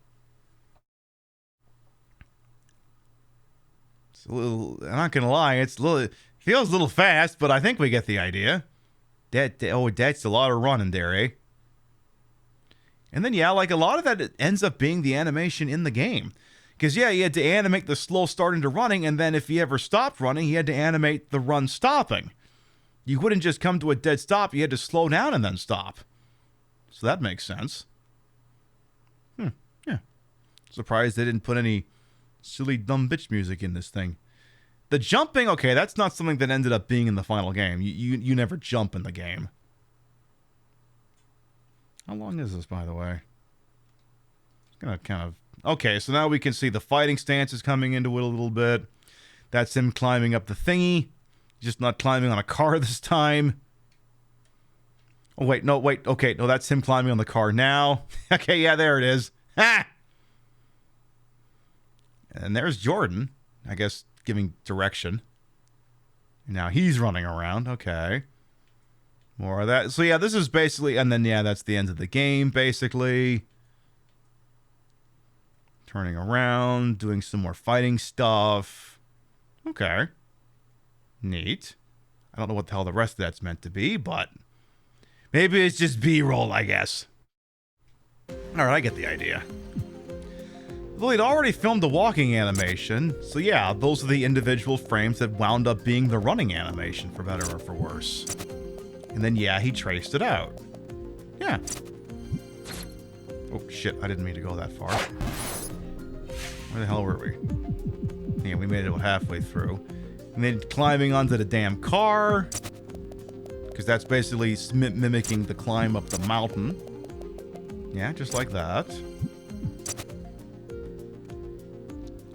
It's a little, I'm not gonna lie, it's a little, it feels a little fast, but I think we get the idea. That's a lot of running there, eh? And then, yeah, like a lot of that ends up being the animation in the game. Because, yeah, you had to animate the slow start into running, and then if he ever stopped running, he had to animate the run stopping. You wouldn't just come to a dead stop, you had to slow down and then stop. So that makes sense. Yeah. Surprised they didn't put any silly dumb bitch music in this thing. The jumping, okay, that's not something that ended up being in the final game. You never jump in the game. How long is this, by the way? It's gonna kind of... Okay, so now we can see the fighting stance is coming into it a little bit. That's him climbing up the thingy. Just not climbing on a car this time. Oh, wait, okay, no, that's him climbing on the car now. Okay, yeah, there it is. Ha! And there's Jordan, I guess, giving direction. Now he's running around, okay. More of that. So, yeah, this is basically... And then, yeah, that's the end of the game, basically. Turning around, doing some more fighting stuff. Okay. Neat. I don't know what the hell the rest of that's meant to be, but... Maybe it's just B-roll, I guess. Alright, I get the idea. Well, he'd already filmed the walking animation, so yeah, those are the individual frames that wound up being the running animation, for better or for worse. And then, yeah, he traced it out. Yeah. Oh, shit, I didn't mean to go that far. Where the hell were we? Yeah, we made it about halfway through. And then climbing onto the damn car. Because that's basically mimicking the climb up the mountain. Yeah, just like that.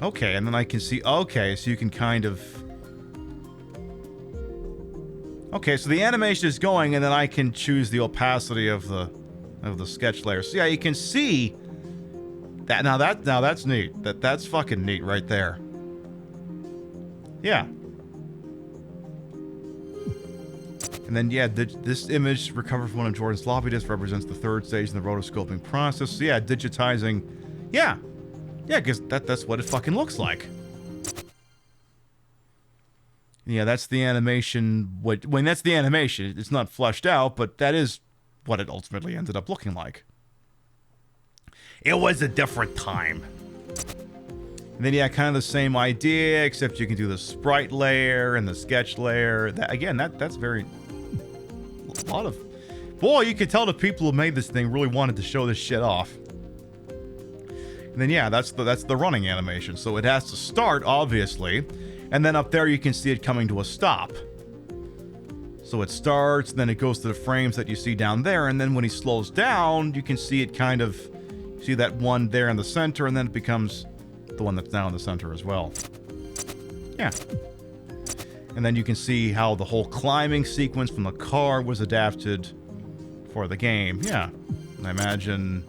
Okay, and then I can see... Okay, so you can kind of... Okay, so the animation is going, and then I can choose the opacity of the sketch layer. So yeah, you can see that. Now that's neat. That's fucking neat right there. Yeah. And then yeah, this image recovered from one of Jordan's floppy disks represents the third stage in the rotoscoping process. So yeah, digitizing. Yeah, because that's what it fucking looks like. Yeah, that's the animation. When that's the animation, it's not fleshed out, but that is what it ultimately ended up looking like. It was a different time. And then, yeah, kind of the same idea, except you can do the sprite layer and the sketch layer. That's very... A lot of... Boy, you could tell the people who made this thing really wanted to show this shit off. And then, yeah, that's the running animation. So it has to start, obviously. And then up there, you can see it coming to a stop. So it starts, then it goes to the frames that you see down there, and then when he slows down, you can see it kind of... See that one there in the center, and then it becomes the one that's now in the center as well. Yeah. And then you can see how the whole climbing sequence from the car was adapted for the game. Yeah. And I imagine...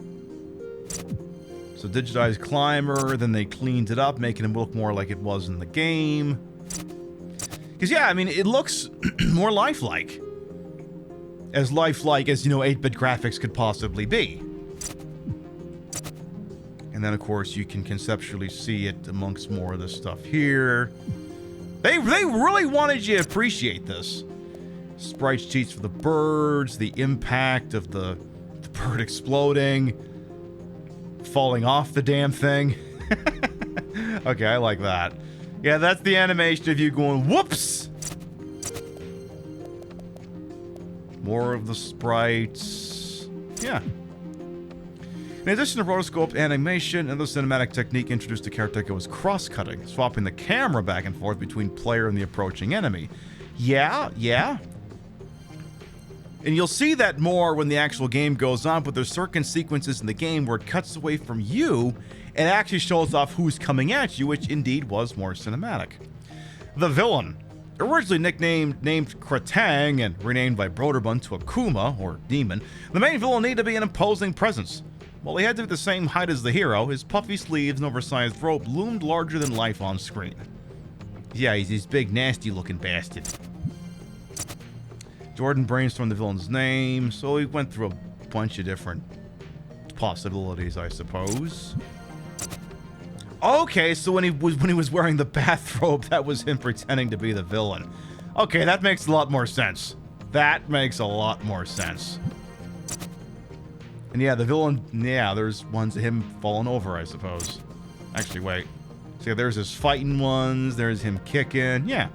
So digitized climber, then they cleaned it up, making him look more like it was in the game. Because, yeah, I mean, it looks more lifelike. As lifelike as, 8-bit graphics could possibly be. And then, of course, you can conceptually see it amongst more of this stuff here. They really wanted you to appreciate this. Sprite sheets for the birds, the impact of the bird exploding, falling off the damn thing. Okay, I like that. Yeah, that's the animation of you going, whoops! More of the sprites. Yeah. In addition to rotoscope animation, another cinematic technique introduced to Karateka was cross-cutting, swapping the camera back and forth between player and the approaching enemy. Yeah. And you'll see that more when the actual game goes on, but there's certain sequences in the game where it cuts away from you and actually shows off who's coming at you, which indeed was more cinematic. The villain, originally named Karateka and renamed by Broderbund to Akuma, or Demon, the main villain needed to be an imposing presence. While he had to be the same height as the hero, his puffy sleeves and oversized robe loomed larger than life on screen. Yeah, he's this big, nasty-looking bastard. Jordan brainstormed the villain's name, so he went through a bunch of different possibilities, I suppose. Okay, so when he was wearing the bathrobe, that was him pretending to be the villain. Okay, that makes a lot more sense. That makes a lot more sense. And yeah, the villain, yeah, there's ones of him falling over, I suppose. Actually, wait. See, there's his fighting ones, there's him kicking, yeah.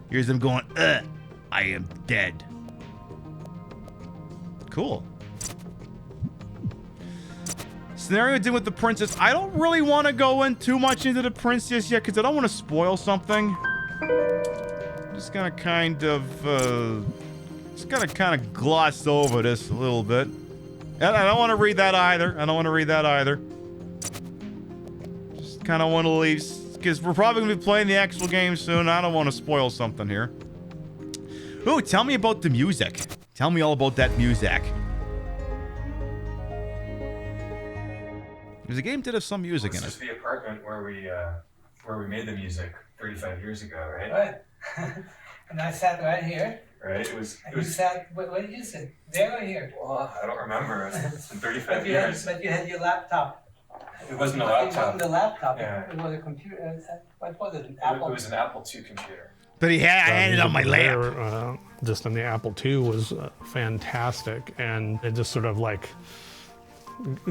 Here's him going, I am dead. Cool. Scenario dealing with the princess. I don't really want to go in too much into the princess yet because I don't want to spoil something. I'm just gonna kind of gloss over this a little bit. And I don't want to read that either. Just kind of want to leave because we're probably gonna be playing the actual game soon. I don't want to spoil something here. Ooh, tell me about the music. Tell me all about that music. Because the game did have some music in it. This is the apartment where we made the music 35 years ago, right? Right. And I sat right here. Right. It was. You sat. Where did you sit? There or here? Well, I don't remember. It's been 35 years. But you had your laptop. It wasn't a laptop. It wasn't a laptop. Yeah. It was a computer. What was it? An Apple. It was an Apple II computer. But I had it on my lap. Just in the Apple II was fantastic, and it just sort of like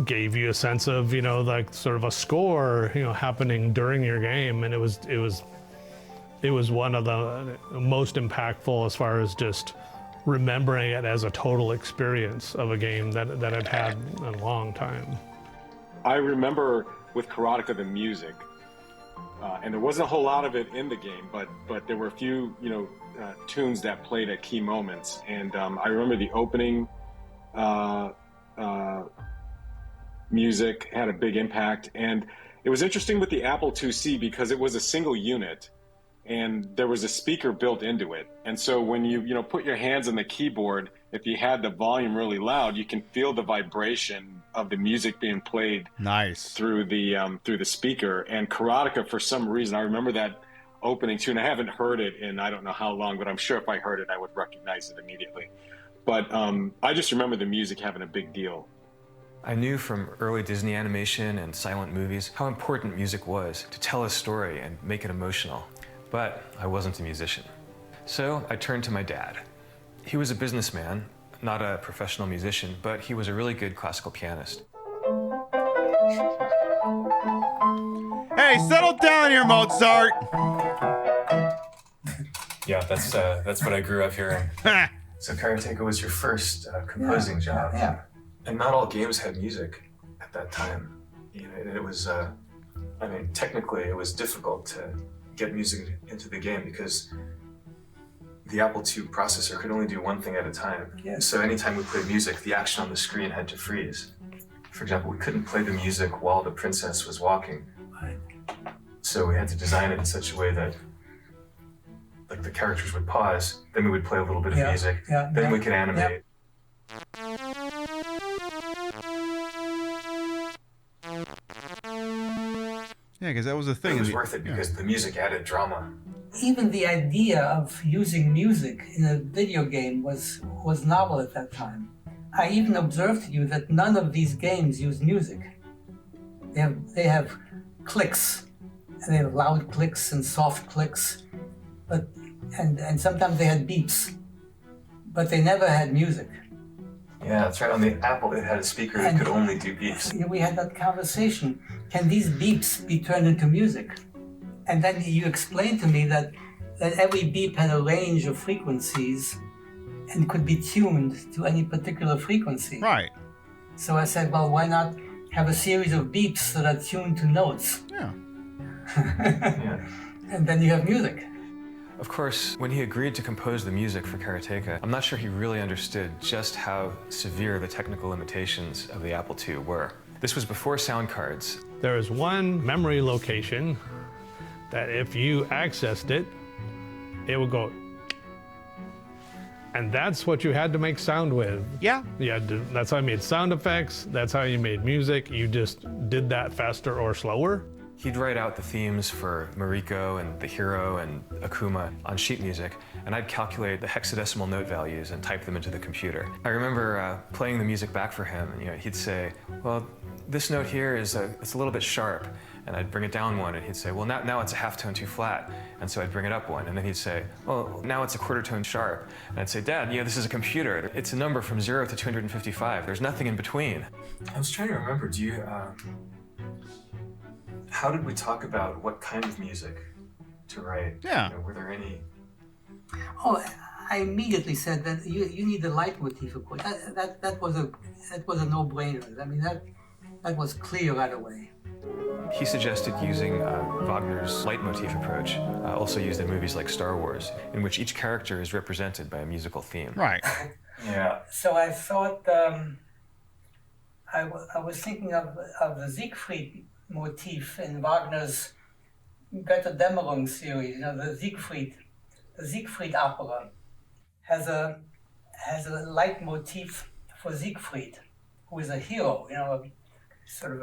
gave you a sense of, you know, like sort of a score, you know, happening during your game, and it was one of the most impactful as far as just remembering it as a total experience of a game that I've had in a long time. I remember with Karateka the music. And there wasn't a whole lot of it in the game, but there were a few, you know, tunes that played at key moments. And I remember the opening music had a big impact. And it was interesting with the Apple IIc because it was a single unit, and there was a speaker built into it. And so when you put your hands on the keyboard, if you had the volume really loud, you can feel the vibration of the music being played through the speaker. And Karateka, for some reason, I remember that opening tune. I haven't heard it in I don't know how long, but I'm sure if I heard it, I would recognize it immediately. But I just remember the music having a big deal. I knew from early Disney animation and silent movies how important music was to tell a story and make it emotional. But I wasn't a musician. So I turned to my dad. He was a businessman, not a professional musician, but he was a really good classical pianist. Hey, settle down here, Mozart! Yeah, that's what I grew up hearing. So Karateka was your first composing job. Yeah. And not all games had music at that time. You know, it was, I mean, technically it was difficult to get music into the game because the Apple II processor could only do one thing at a time. Yeah. So anytime we played music, the action on the screen had to freeze. For example, we couldn't play the music while the princess was walking. Right. So we had to design it in such a way that like the characters would pause, then we would play a little bit of music, then we could animate. Yeah, because that was the thing. It was worth it because the music added drama. Even the idea of using music in a video game was novel at that time. I even observed to you that none of these games use music. They have clicks, and they have loud clicks and soft clicks, but and sometimes they had beeps, but they never had music. Yeah, that's right. On the Apple, it had a speaker that could only do beeps. We had that conversation. Can these beeps be turned into music? And then you explained to me that every beep had a range of frequencies and could be tuned to any particular frequency. Right. So I said, well, why not have a series of beeps that are tuned to notes? Yeah. And then you have music. Of course, when he agreed to compose the music for Karateka, I'm not sure he really understood just how severe the technical limitations of the Apple II were. This was before sound cards. There is one memory location that if you accessed it, it would go. And that's what you had to make sound with. Yeah. That's how you made sound effects. That's how you made music. You just did that faster or slower. He'd write out the themes for Mariko and the Hero and Akuma on sheet music, and I'd calculate the hexadecimal note values and type them into the computer. I remember playing the music back for him, and he'd say, well, this note here it's a little bit sharp, and I'd bring it down one, and he'd say, well, now it's a half tone too flat, and so I'd bring it up one, and then he'd say, well, now it's a quarter tone sharp, and I'd say, Dad, this is a computer. It's a number from 0 to 255. There's nothing in between. I was trying to remember, how did we talk about what kind of music to write? Yeah. Were there any? Oh, I immediately said that you need the leitmotif, of course. That was a no-brainer. I mean, that was clear right away. He suggested using Wagner's leitmotif approach, also used in movies like Star Wars, in which each character is represented by a musical theme. Right. Yeah. So I thought, I was thinking of the Siegfried motif in Wagner's Götterdämmerung series. The Siegfried opera has a leitmotif for Siegfried, who is a hero, sort of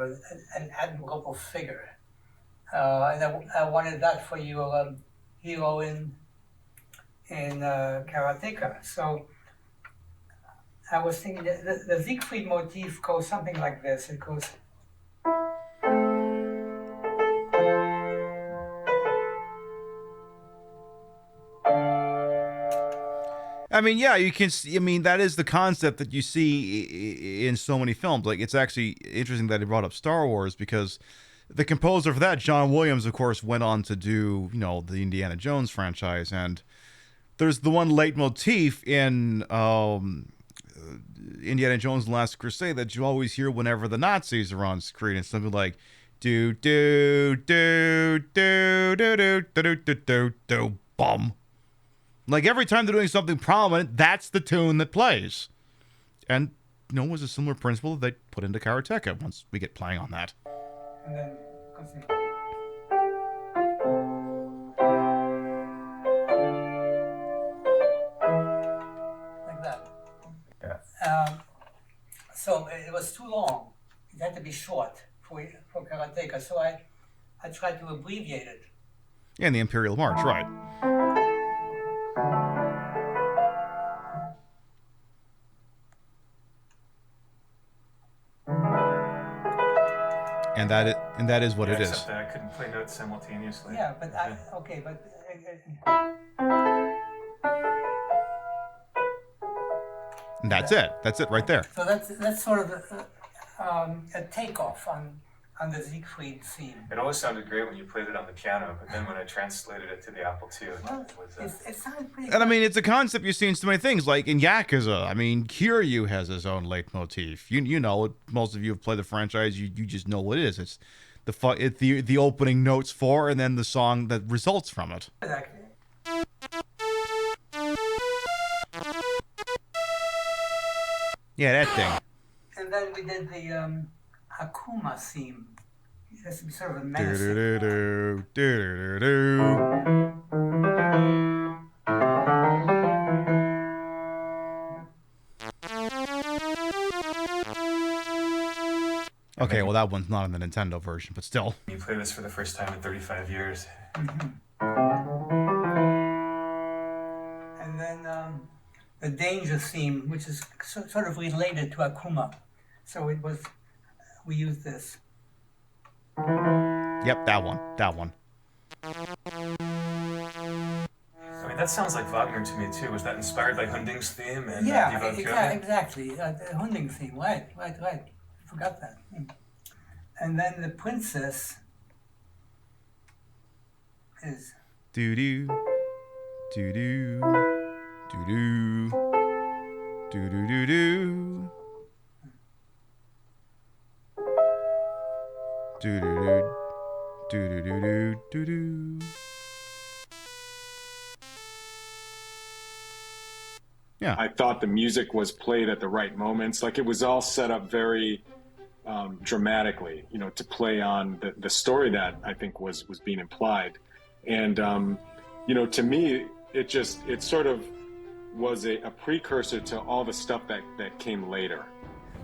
an admirable figure. And I wanted that for your hero in Karateka. So I was thinking that the Siegfried motif goes something like this. It goes. I mean, yeah, you can. I mean, that is the concept that you see in so many films. Like, it's actually interesting that he brought up Star Wars because the composer for that, John Williams, of course, went on to do the Indiana Jones franchise, and there's the one leitmotif in Indiana Jones: The Last Crusade that you always hear whenever the Nazis are on screen. It's something like do do do do do do do do do do bum. Like, every time they're doing something prominent, that's the tune that plays. And, it was a similar principle that they put into Karateka once we get playing on that. And then, like that. Yeah. So it was too long. It had to be short for Karateka. So I tried to abbreviate it. And the Imperial March, right. And that is what it is. Except that I couldn't play notes simultaneously. Yeah, but And that's it. That's it right there. So that's sort of a takeoff on the Siegfried theme. It always sounded great when you played it on the piano, but then when I translated it to the Apple II, it sounded pretty. And I mean, it's a concept you see in so many things, like in Yakuza. I mean, Kiryu has his own leitmotif. You know it. Most of you have played the franchise. You just know what it is. It's the opening notes for, and then the song that results from it. Exactly. Yeah, that thing. And then we did the Akuma theme. It has to be sort of a Do menacing. do do do do do. Okay, well that one's not in the Nintendo version, but still. You play this for the first time in 35 years. And then the danger theme, which is sort of related to Akuma. So we used this. Yep, that one. I mean, that sounds like Wagner to me too. Was that inspired by Hunding's theme? And Yeah, exactly. The Hunding theme, right. Forgot that. And then the princess is. Do do do do do do do do do do. Do do do do do do do do. Yeah. I thought the music was played at the right moments. Like, it was all set up very dramatically, you know, to play on the story that I think was being implied. And, you know, to me, it sort of was a precursor to all the stuff that came later.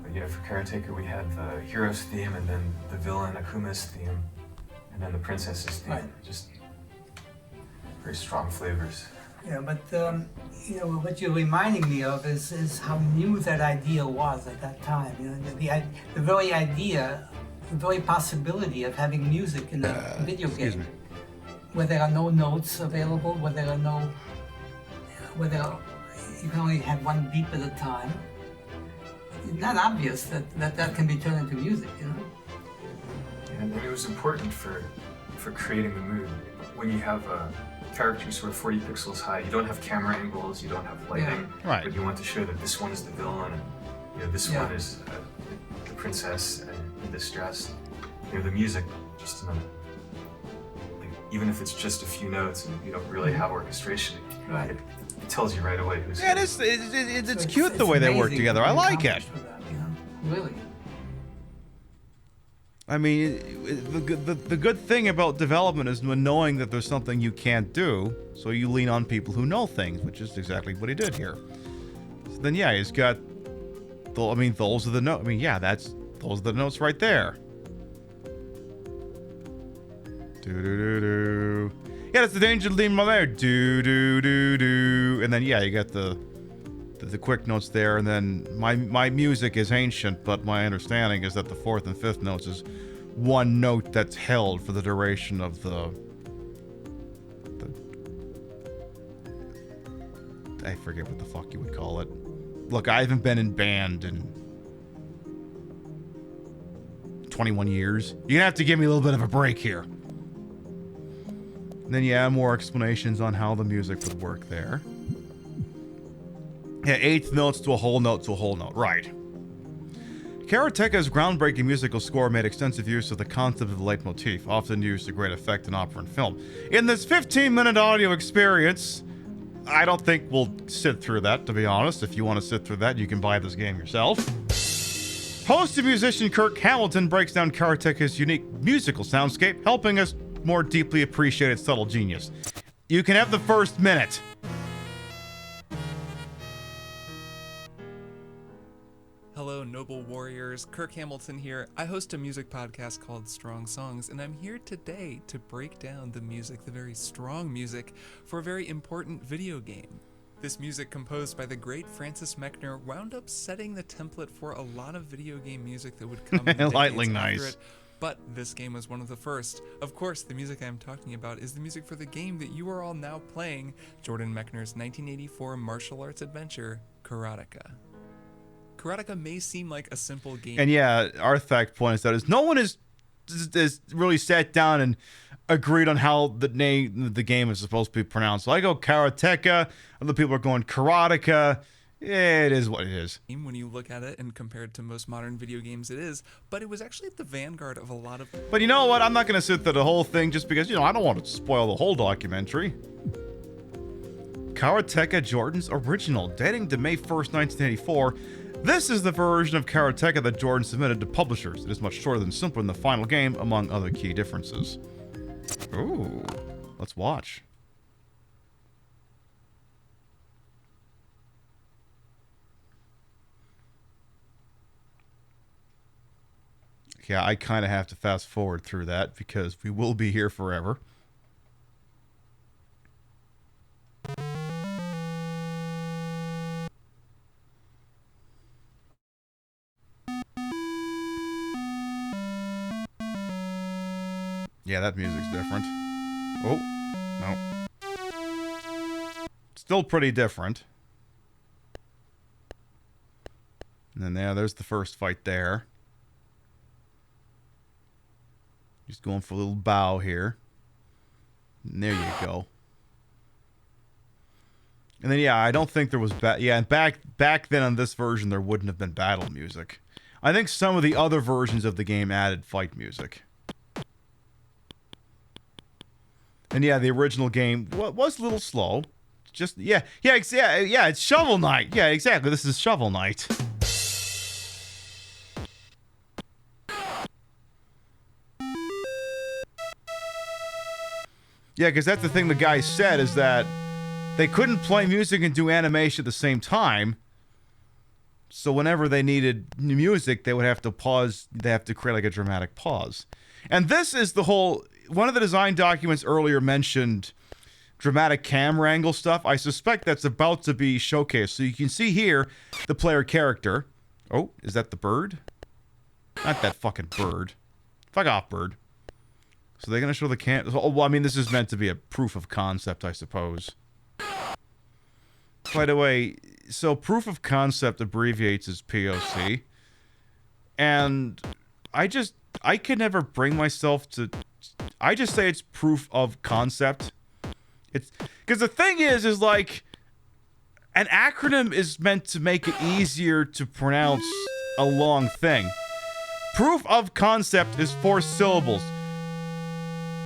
But yeah, for Karateka, we had the hero's theme, and then the villain Akuma's theme, and then the princess's theme. Right. Just very strong flavors. Yeah, but you know, what you're reminding me of is how new that idea was at that time. You know, the very idea, the very possibility of having music in a video game, where there are no notes available, where you can only have one beep at a time. It's not obvious that can be turned into music, you know. And it was important for creating the mood. When you have a character sort of 40 pixels high, you don't have camera angles, you don't have lighting, Right. but you want to show that this one is the villain, and you know, this one is the princess in distress. You know, the music, just like, even if it's just a few notes and you don't really have orchestration, Right. it tells you right away who's. Yeah, it's cute the way they work together. I like it. Really. I mean, the good thing about development is when knowing that there's something you can't do, so you lean on people who know things, which is exactly what he did here. So then, yeah, he's got. I mean, those are the notes. I mean, yeah, those are the notes right there. Do do do do. Yeah, that's the danger theme right there. Do do do do. And then yeah, you got the quick notes there, and then my music is ancient, but my understanding is that the fourth and fifth notes is one note that's held for the duration of the I forget what the fuck you would call it. Look, I haven't been in band in 21 years. You're gonna have to give me a little bit of a break here. And then yeah, more explanations on how the music would work there. Yeah, eighth notes to a whole note to a whole note. Right. Karateka's groundbreaking musical score made extensive use of the concept of the leitmotif, often used to great effect in opera and film. In this 15-minute audio experience, I don't think we'll sit through that, to be honest. If you want to sit through that, you can buy this game yourself. Host and musician Kirk Hamilton breaks down Karateka's unique musical soundscape, helping us more deeply appreciate its subtle genius. You can have the first minute. Hello, noble warriors. Kirk Hamilton here. I host a music podcast called Strong Songs, and I'm here today to break down the music, the very strong music, for a very important video game. This music, composed by the great Francis Mechner, wound up setting the template for a lot of video game music that would come in the Lightning decades after nice. it. But this game was one of the first. Of course, the music I'm talking about is the music for the game that you are all now playing, Jordan Mechner's 1984 martial arts adventure, Karateka. Karateka may seem like a simple game. And yeah, Artifact points out is no one is really sat down and agreed on how the name the game is supposed to be pronounced. So I go Karateka, other people are going Karateka. Yeah, it is what it is. When you look at it and compare it to most modern video games, it is, but it was actually at the vanguard of a lot of... But you know what? I'm not going to sit through the whole thing just because, I don't want to spoil the whole documentary. Karateka, Jordan's original, dating to May 1st, 1984. This is the version of Karateka that Jordan submitted to publishers. It is much shorter than simpler in the final game, among other key differences. Ooh, let's watch. Yeah, I kind of have to fast forward through that because we will be here forever. Yeah, that music's different. Oh, no. Still pretty different. And then there's the first fight there. Just going for a little bow here. And there you go. And then, yeah, I don't think there was... and back then on this version, there wouldn't have been battle music. I think some of the other versions of the game added fight music. And yeah, the original game was a little slow. yeah, it's Shovel Knight. Yeah, exactly. This is Shovel Knight. Yeah, because that's the thing the guy said, is that they couldn't play music and do animation at the same time. So whenever they needed new music, they would have to pause. They have to create like a dramatic pause. And this is the whole... One of the design documents earlier mentioned dramatic camera angle stuff. I suspect that's about to be showcased. So you can see here the player character. Oh, is that the bird? Not that fucking bird. Fuck off, bird. So they're going to show the Oh, well, I mean, this is meant to be a proof of concept, I suppose. By the way, so proof of concept abbreviates as POC. And I can never bring myself to... I just say it's proof of concept. It's... Because the thing is like... An acronym is meant to make it easier to pronounce a long thing. Proof of concept is 4 syllables.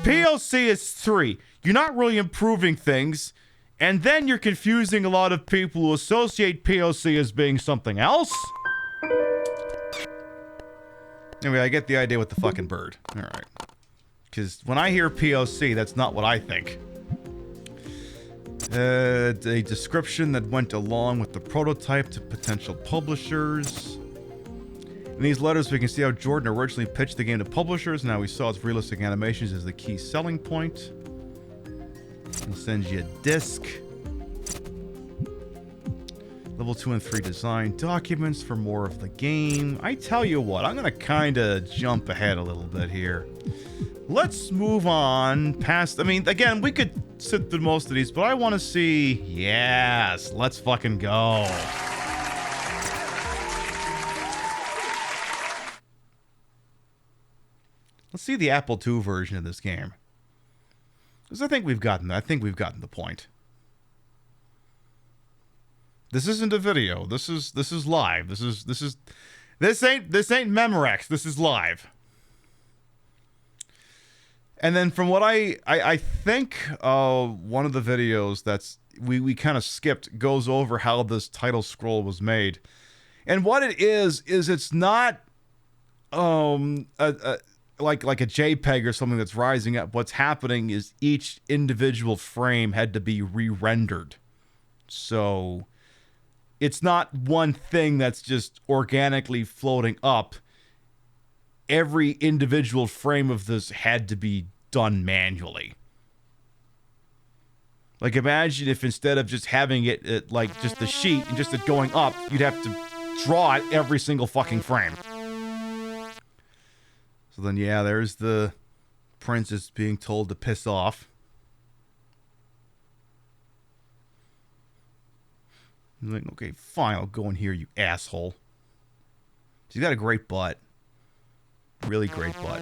POC is 3. You're not really improving things, and then you're confusing a lot of people who associate POC as being something else. Anyway, I get the idea with the fucking bird. Alright. Because when I hear POC, that's not what I think. A description that went along with the prototype to potential publishers. In these letters, we can see how Jordan originally pitched the game to publishers, and how he saw its realistic animations as the key selling point. He sends you a disc. Level 2 and 3 design documents for more of the game. I tell you what, I'm going to kind of jump ahead a little bit here. Let's move on past... I mean, again, we could sit through most of these, but I want to see... Yes, let's fucking go. Let's see the Apple II version of this game. Because I think we've gotten the point. This isn't a video. This is live. This ain't Memorex. This is live. And then from what I think one of the videos that's we kind of skipped goes over how this title scroll was made. And what it is it's not like a JPEG or something that's rising up. What's happening is each individual frame had to be re-rendered. So it's not one thing that's just organically floating up. Every individual frame of this had to be done manually. Like, imagine if instead of just having it like just the sheet and just it going up, you'd have to draw it every single fucking frame. So then, yeah, there's the princess being told to piss off. He's like, okay, fine, I'll go in here, you asshole. She's got a great butt. Really great butt.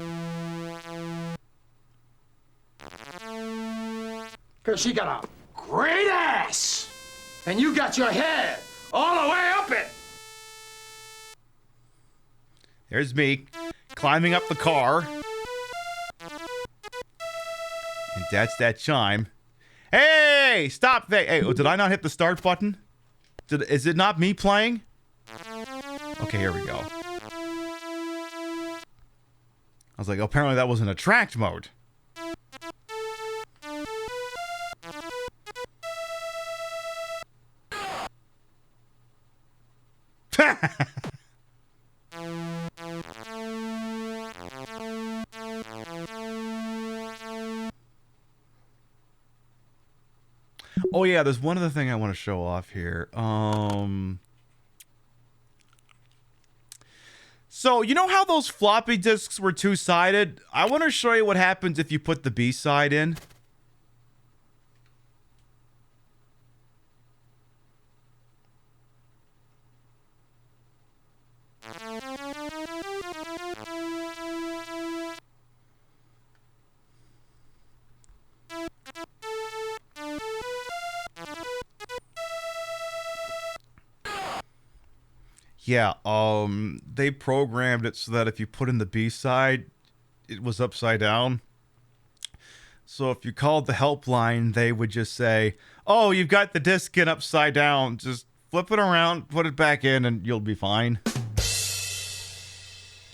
Because she got a great ass. And you got your head all the way up it. There's me, climbing up the car. And that's that chime. Hey, stop that. Hey, did I not hit the start button? Is it not me playing? Okay, here we go. I was like, apparently that was an attract mode. Oh yeah, there's one other thing I want to show off here. So, you know how those floppy disks were two-sided? I want to show you what happens if you put the B-side in. Yeah, they programmed it so that if you put in the B-side, it was upside down. So if you called the helpline, they would just say, oh, you've got the disc in upside down. Just flip it around, put it back in, and you'll be fine.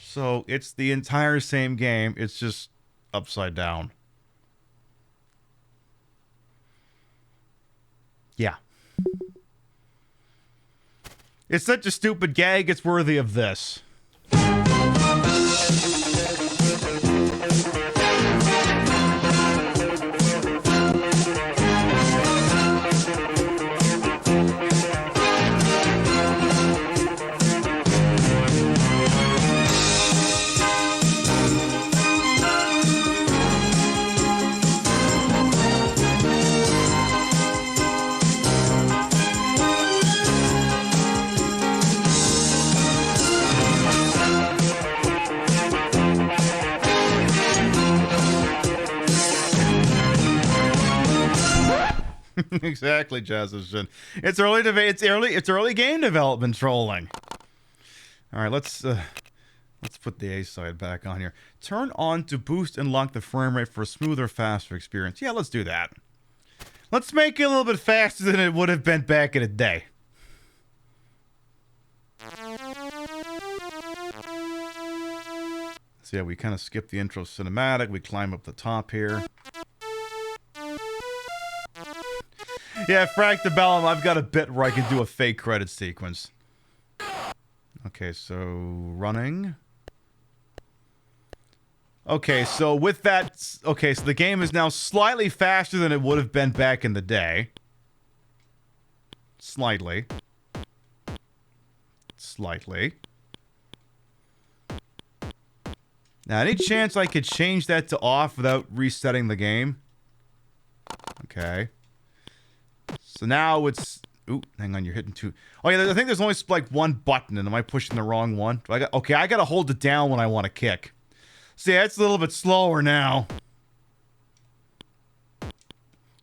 So it's the entire same game. It's just upside down. Yeah. It's such a stupid gag, it's worthy of this. Exactly, Jazzison. It's early game development trolling. All right, let's put the A side back on here. Turn on to boost and lock the frame rate for a smoother, faster experience. Yeah, let's do that. Let's make it a little bit faster than it would have been back in the day. So yeah, we kind of skip the intro cinematic. We climb up the top here. Yeah, Frank the Bellum, I've got a bit where I can do a fake credit sequence. Okay, so running. Okay, so with that... Okay, so the game is now slightly faster than it would have been back in the day. Slightly. Slightly. Now, any chance I could change that to off without resetting the game? Okay. So now it's... Ooh, hang on, you're hitting two... Oh yeah, I think there's only like one button, and am I pushing the wrong one? Okay, I gotta hold it down when I want to kick. See, that's a little bit slower now.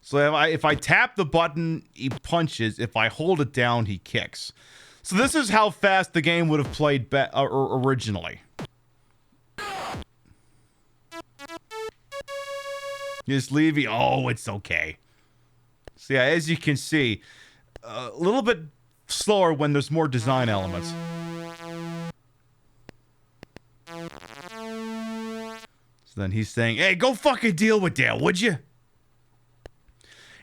So if I tap the button, he punches. If I hold it down, he kicks. So this is how fast the game would have played originally. Just leave it. Oh, it's okay. So yeah, as you can see, a little bit slower when there's more design elements. So then he's saying, hey, go fucking deal with that, would you?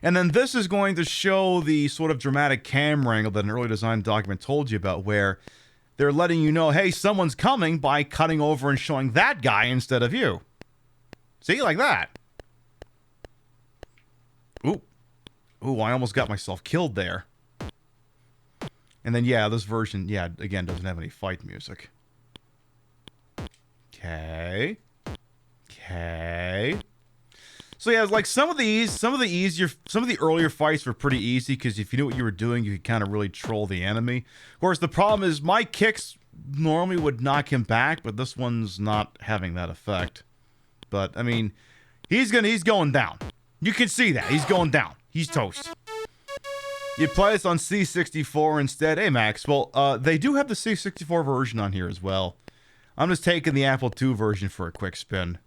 And then this is going to show the sort of dramatic camera angle that an early design document told you about, where they're letting you know, hey, someone's coming by cutting over and showing that guy instead of you. See, like that. Ooh. Ooh, I almost got myself killed there. And then, yeah, this version, yeah, again, doesn't have any fight music. Okay. Okay. So yeah, like some of the earlier fights were pretty easy because if you knew what you were doing, you could kind of really troll the enemy. Of course, the problem is my kicks normally would knock him back, but this one's not having that effect. But I mean, he's going down. You can see that he's going down. He's toast. You play this on C64 instead. Hey Max, well, they do have the C64 version on here as well. I'm just taking the Apple II version for a quick spin.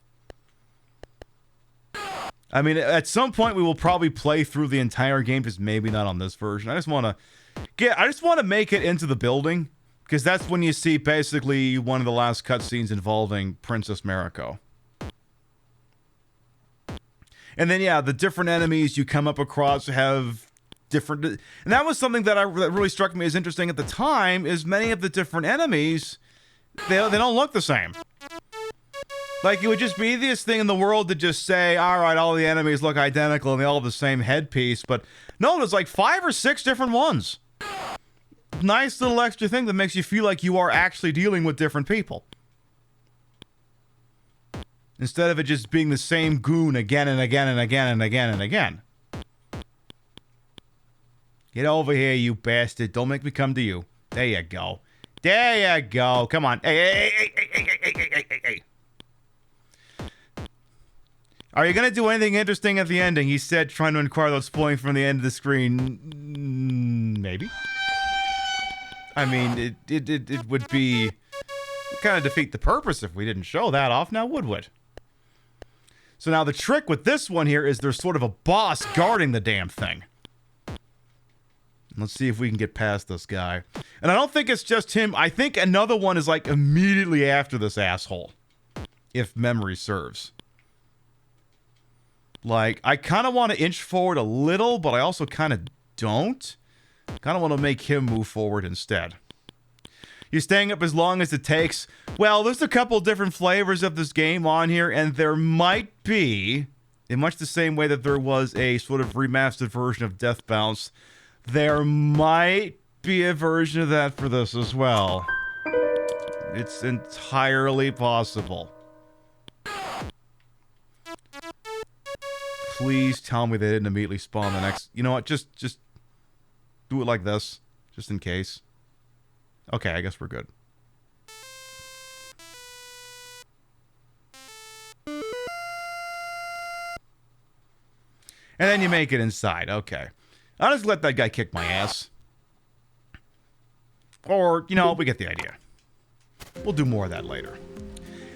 I mean, at some point we will probably play through the entire game, just maybe not on this version. I just want to make it into the building, because that's when you see basically one of the last cutscenes involving Princess Mariko. And then yeah, the different enemies you come up across have different, and that was something that really struck me as interesting at the time. Is many of the different enemies, they don't look the same. Like, it would just be the easiest thing in the world to just say, all right, all the enemies look identical and they all have the same headpiece. But no, there's like 5 or 6 different ones. Nice little extra thing that makes you feel like you are actually dealing with different people. Instead of it just being the same goon again and again and again and again and again. Get over here, you bastard. Don't make me come to you. There you go. There you go. Come on. Hey. Are you going to do anything interesting at the ending? He said, trying to inquire without spoiling from the end of the screen. Maybe. I mean, it would be kind of defeat the purpose if we didn't show that off, now would it? So now the trick with this one here is there's sort of a boss guarding the damn thing. Let's see if we can get past this guy. And I don't think it's just him. I think another one is like immediately after this asshole. If memory serves. Like, I kind of want to inch forward a little, but I also kind of don't. Kind of want to make him move forward instead. You're staying up as long as it takes. Well, there's a couple different flavors of this game on here, and there might be, in much the same way that there was a sort of remastered version of Death Bounce, there might be a version of that for this as well. It's entirely possible. Please tell me they didn't immediately spawn the next... You know what? Just do it like this, just in case. Okay, I guess we're good. And then you make it inside. Okay. I'll just let that guy kick my ass. Or, you know, we get the idea. We'll do more of that later.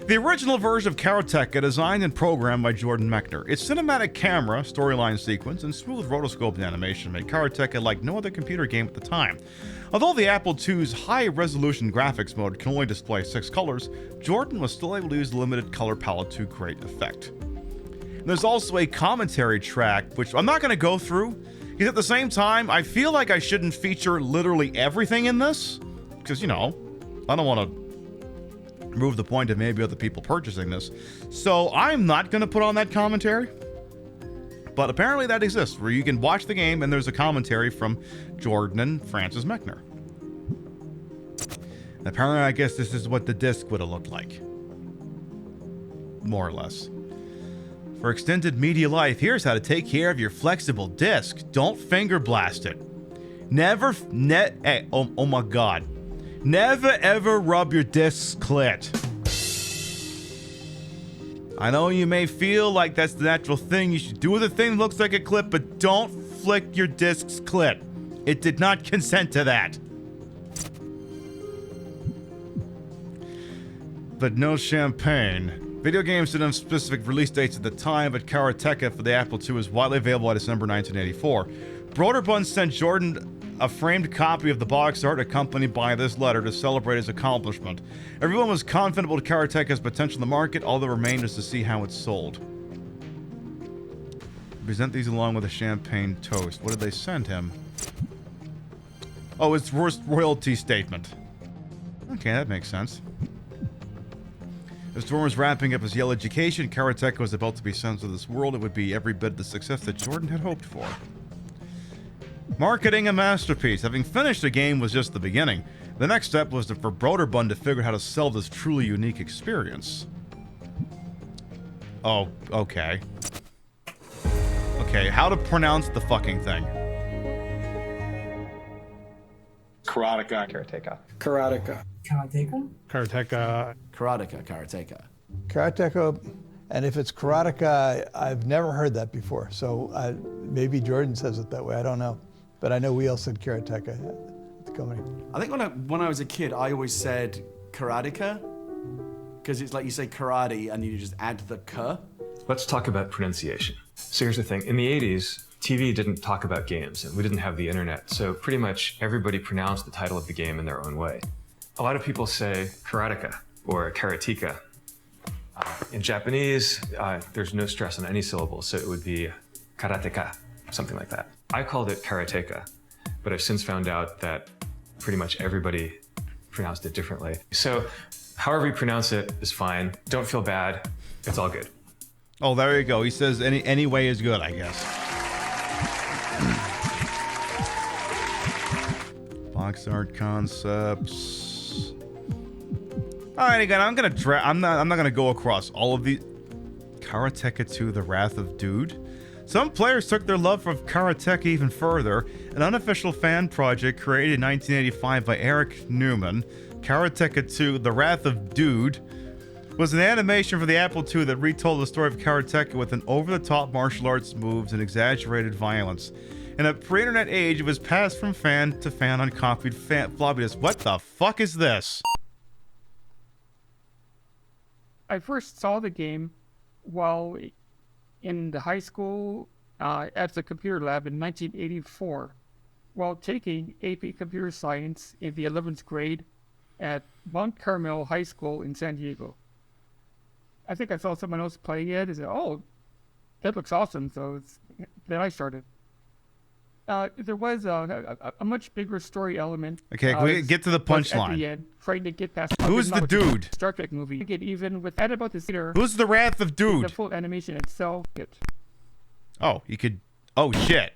The original version of Karateka, designed and programmed by Jordan Mechner. Its cinematic camera, storyline sequence, and smooth rotoscoped animation made Karateka like no other computer game at the time. Although the Apple II's high-resolution graphics mode can only display 6 colors, Jordan was still able to use the limited color palette to great effect. And there's also a commentary track, which I'm not going to go through, because at the same time, I feel like I shouldn't feature literally everything in this, because, you know, I don't want to remove the point of maybe other people purchasing this. So I'm not going to put on that commentary. But apparently that exists, where you can watch the game and there's a commentary from Jordan and Francis Mechner. And apparently, I guess this is what the disc would have looked like. More or less. For extended media life, here's how to take care of your flexible disc. Don't finger blast it. Oh my god. Never ever rub your disc's clit. I know you may feel like that's the natural thing. You should do the thing that looks like a clit, but don't flick your disc's clit. It did not consent to that. But no champagne. Video games didn't have specific release dates at the time, but Karateka for the Apple II was widely available by December 1984. Broderbund sent Jordan a framed copy of the box art accompanied by this letter to celebrate his accomplishment. Everyone was confident about Karateka's potential in the market. All that remained is to see how it's sold. Present these along with a champagne toast. What did they send him? Oh, it's royalty statement. Okay, that makes sense. As Jordan was wrapping up his Yale education, Karateka was about to be sent to this world. It would be every bit the success that Jordan had hoped for. Marketing a masterpiece. Having finished the game was just the beginning. The next step was for Broderbund to figure out how to sell this truly unique experience. Oh, okay. Okay, how to pronounce the fucking thing? Karateka. Karateka. Karateka. Karateka? Karateka. Karateka. Karateka. Karateka, and if it's Karateka, I've never heard that before. So maybe Jordan says it that way. I don't know. But I know we all said Karateka at the company. I think when I was a kid, I always said Karateka, because it's like you say karate and you just add the k. Let's talk about pronunciation. So here's the thing. In the 80s, TV didn't talk about games, and we didn't have the internet, so pretty much everybody pronounced the title of the game in their own way. A lot of people say Karateka or Karateka. In Japanese, there's no stress on any syllable, so it would be Karateka, something like that. I called it Karateka, but I've since found out that pretty much everybody pronounced it differently. So however you pronounce it is fine. Don't feel bad. It's all good. Oh, there you go. He says any way is good, I guess. Box art concepts. All right, again, I'm not gonna go across all of these. Karateka 2: The Wrath of Dude. Some players took their love for Karateka even further. An unofficial fan project created in 1985 by Eric Newman, Karateka 2: The Wrath of Dude, was an animation for the Apple II that retold the story of Karateka with an over-the-top martial arts moves and exaggerated violence. In a pre-internet age, it was passed from fan to fan on copied floppy disks. What the fuck is this? I first saw the game while in the high school at the computer lab in 1984 while taking AP Computer Science in the 11th grade at Mount Carmel High School in San Diego. I think I saw someone else playing it and said, oh, that looks awesome. So then I started. There was a much bigger story element. Okay, can we get to the punchline? At the end, trying to get past. Who's the dude? Star Trek movie. Get even with that about the theater. Who's the Wrath of Dude? The full animation itself. Oh, you could. Oh shit.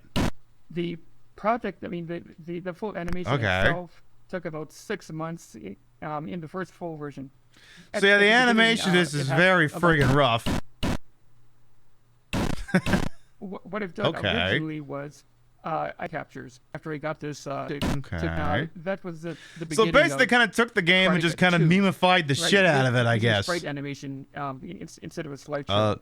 The project. I mean, the full animation itself took about 6 months in the first full version. So yeah, the animation is very friggin' rough. What I've done originally was eye captures after I got this. That was the beginning. So basically, kind of took the game and just kind of memified the shit out of it, I guess. Sprite animation instead of a slideshow.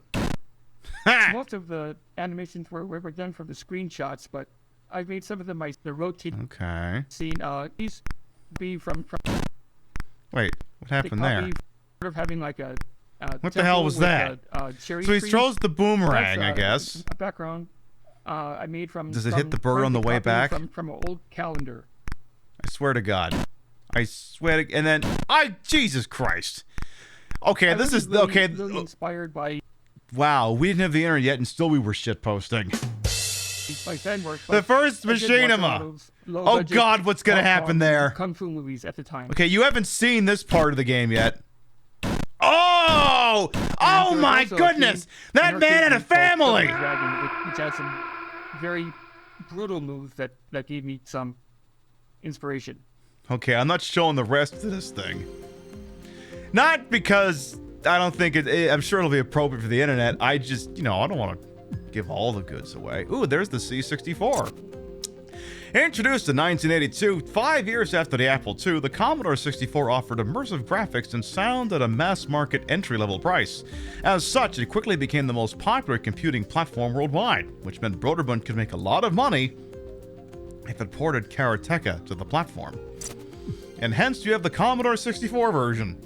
Most of the animations were done from the screenshots, but I made some of them the rotating scene. These be from. Wait, what happened there? Sort of having like a. What the hell was that? So he throws the boomerang, I guess. A background I made from. Does it hit the bird on the way back? From an old calendar. I swear to God. I swear to, and then Jesus Christ. Okay, this is okay. Really inspired by. Wow, we didn't have the internet yet, and still we were shit posting. The first machinima. Oh God, what's gonna happen there? Kung Fu movies at the time. Okay, you haven't seen this part of the game yet. Oh! Oh my goodness! That man had a family! Which had some very brutal moves that gave me some inspiration. Okay, I'm not showing the rest of this thing. Not because I don't think I'm sure it'll be appropriate for the internet. I just, I don't want to give all the goods away. Ooh, there's the C64. Introduced in 1982, 5 years after the Apple II, the Commodore 64 offered immersive graphics and sound at a mass-market entry-level price. As such, it quickly became the most popular computing platform worldwide, which meant Broderbund could make a lot of money if it ported Karateka to the platform. And hence, you have the Commodore 64 version.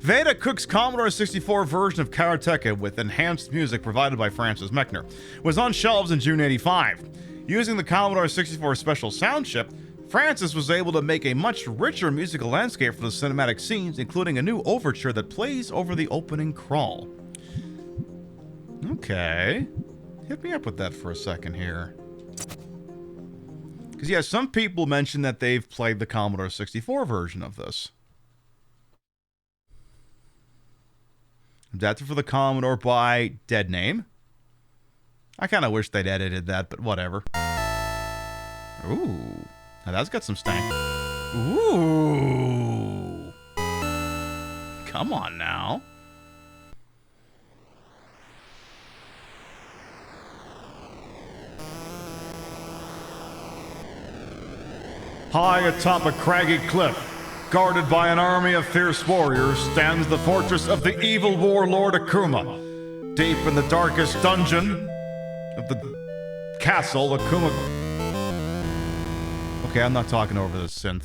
Veda Cook's Commodore 64 version of Karateka, with enhanced music provided by Francis Mechner, was on shelves in June '85. Using the Commodore 64 special sound chip, Francis was able to make a much richer musical landscape for the cinematic scenes, including a new overture that plays over the opening crawl. Okay. Hit me up with that for a second here. Because, yeah, some people mention that they've played the Commodore 64 version of this. Adapted for the Commodore by Dead Name. I kind of wish they'd edited that, but whatever. Ooh. Now that's got some stank. Ooh. Come on now. High atop a craggy cliff, guarded by an army of fierce warriors, stands the fortress of the evil warlord Akuma. Deep in the darkest dungeon of the castle, Akuma... Okay, I'm not talking over the synth.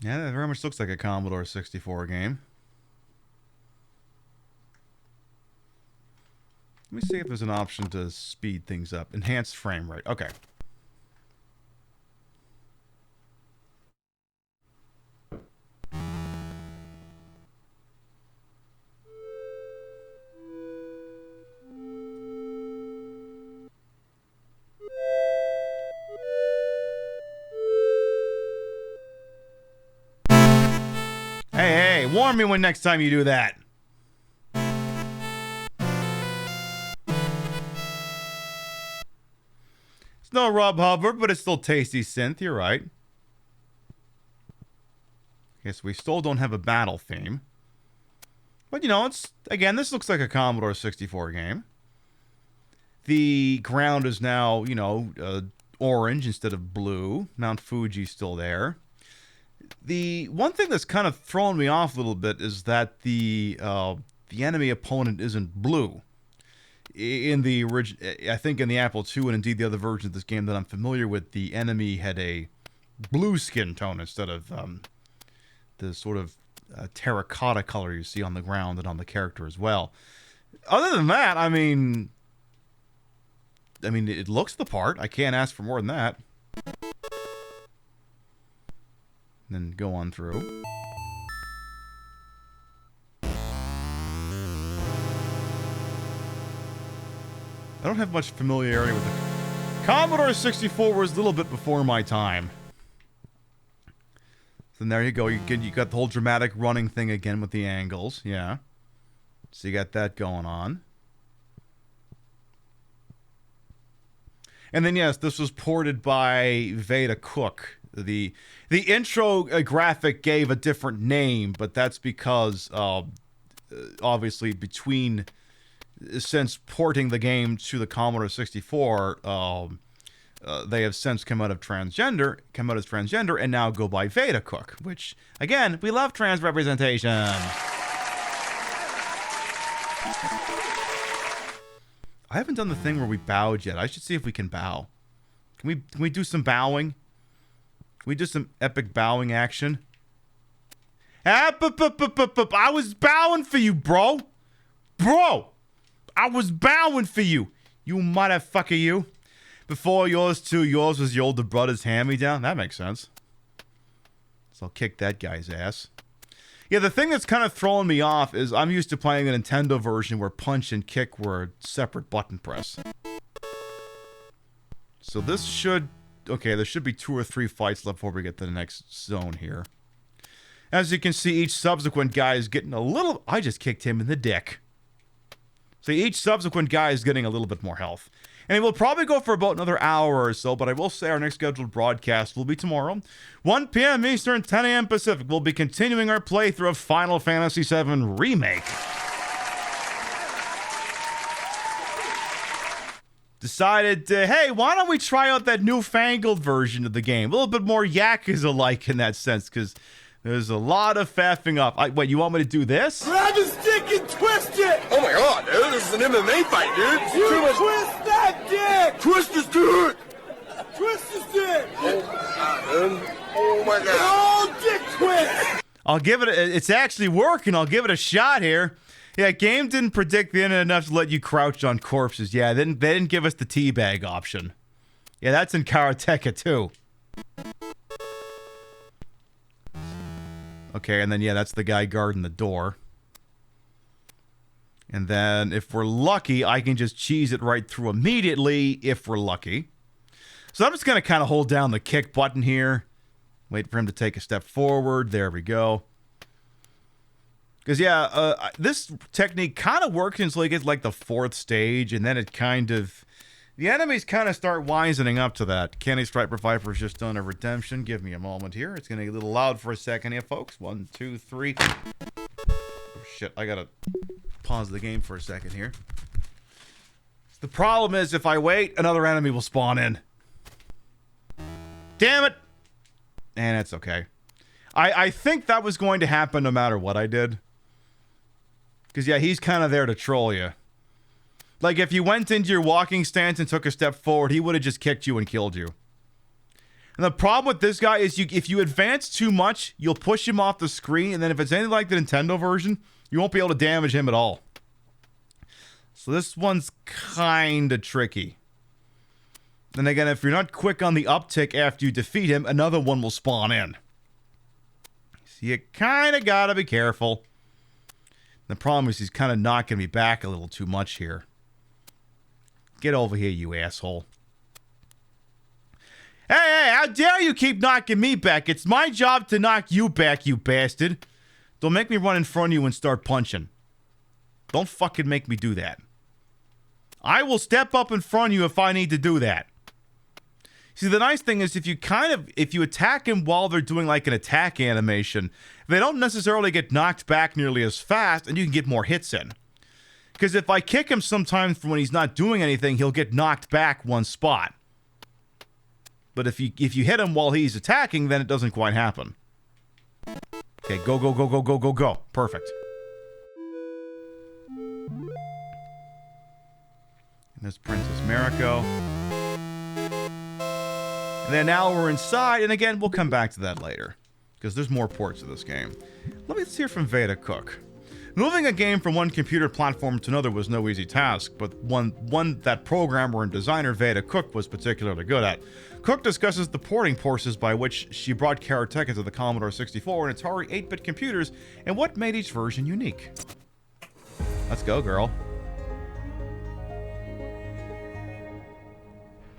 Yeah, that very much looks like a Commodore 64 game. Let me see if there's an option to speed things up. Enhanced frame rate. Okay. Hey, warn me when next time you do that. It's no Rob Hubbard, but it's still tasty synth, you're right. Guess we still don't have a battle theme. But, it's, again, this looks like a Commodore 64 game. The ground is now, orange instead of blue. Mount Fuji's still there. The one thing that's kind of thrown me off a little bit is that the enemy opponent isn't blue. In the I think in the Apple II and indeed the other version of this game that I'm familiar with, the enemy had a blue skin tone instead of the sort of terracotta color you see on the ground and on the character as well. Other than that, I mean, it looks the part. I can't ask for more than that. Then go on through. I don't have much familiarity with it. Commodore 64 was a little bit before my time. Then there you go. You got the whole dramatic running thing again with the angles. Yeah. So you got that going on. And then, yes, this was ported by Veda Cook. The intro graphic gave a different name, but that's because, obviously, since porting the game to the Commodore 64, they have since come out as transgender, and now go by Veda Cook, which, again, we love trans representation. I haven't done the thing where we bowed yet. I should see if we can bow. Can we do some bowing? Can we do some epic bowing action? I was bowing for you, bro. Bro, I was bowing for you. You motherfucker, you. Before yours was your older brother's hand-me-down. That makes sense. So I'll kick that guy's ass. Yeah, the thing that's kind of throwing me off is I'm used to playing the Nintendo version where punch and kick were a separate button press. So this should... Okay, there should be 2 or 3 fights left before we get to the next zone here. As you can see, each subsequent guy is getting a little... I just kicked him in the dick. So each subsequent guy is getting a little bit more health. And it will probably go for about another hour or so, but I will say our next scheduled broadcast will be tomorrow. 1 p.m. Eastern, 10 a.m. Pacific. We'll be continuing our playthrough of Final Fantasy VII Remake. Decided, hey, why don't we try out that newfangled version of the game? A little bit more Yakuza-like in that sense, because there's a lot of faffing up. Wait, you want me to do this? Grab his dick and twist it! Oh my god, dude, this is an MMA fight, dude! You twist that dick! Twist his dick! Twist his dick! Oh my god. Oh, dick twist! I'll give it it's actually working. I'll give it a shot here. Yeah, game didn't predict the internet enough to let you crouch on corpses. Yeah, they didn't give us the teabag option. Yeah, that's in Karateka too. Okay, and then, yeah, that's the guy guarding the door. And then, if we're lucky, I can just cheese it right through immediately, if we're lucky. So I'm just going to kind of hold down the kick button here. Wait for him to take a step forward. There we go. Because, yeah, this technique kind of works until you get, like, the 4th stage, and then it kind of... The enemies kind of start wisening up to that. Kenny Striper Viper's just done a redemption. Give me a moment here. It's going to get a little loud for a second here, folks. 1, 2, 3. Oh, shit, I got to pause the game for a second here. The problem is, if I wait, another enemy will spawn in. Damn it! And it's okay. I think that was going to happen no matter what I did. Because, yeah, he's kind of there to troll you. Like, if you went into your walking stance and took a step forward, he would have just kicked you and killed you. And the problem with this guy is if you advance too much, you'll push him off the screen, and then if it's anything like the Nintendo version, you won't be able to damage him at all. So this one's kind of tricky. Then again, if you're not quick on the uptick after you defeat him, another one will spawn in. So you kind of gotta be careful. The problem is he's kind of knocking me back a little too much here. Get over here, you asshole. Hey, how dare you keep knocking me back? It's my job to knock you back, you bastard. Don't make me run in front of you and start punching. Don't fucking make me do that. I will step up in front of you if I need to do that. See, the nice thing is if you attack him while they're doing like an attack animation, they don't necessarily get knocked back nearly as fast and you can get more hits in. Because if I kick him sometimes when he's not doing anything, he'll get knocked back one spot. But if you hit him while he's attacking, then it doesn't quite happen. Okay, go, go, go, go, go, go, go. Perfect. And there's Princess Mariko. And then now we're inside, and again, we'll come back to that later, because there's more ports of this game. Let's hear from Veda Cook. Moving a game from one computer platform to another was no easy task, but one that programmer and designer Veda Cook was particularly good at. Cook discusses the porting process by which she brought Karateka to the Commodore 64 and Atari 8-bit computers, and what made each version unique. Let's go, girl.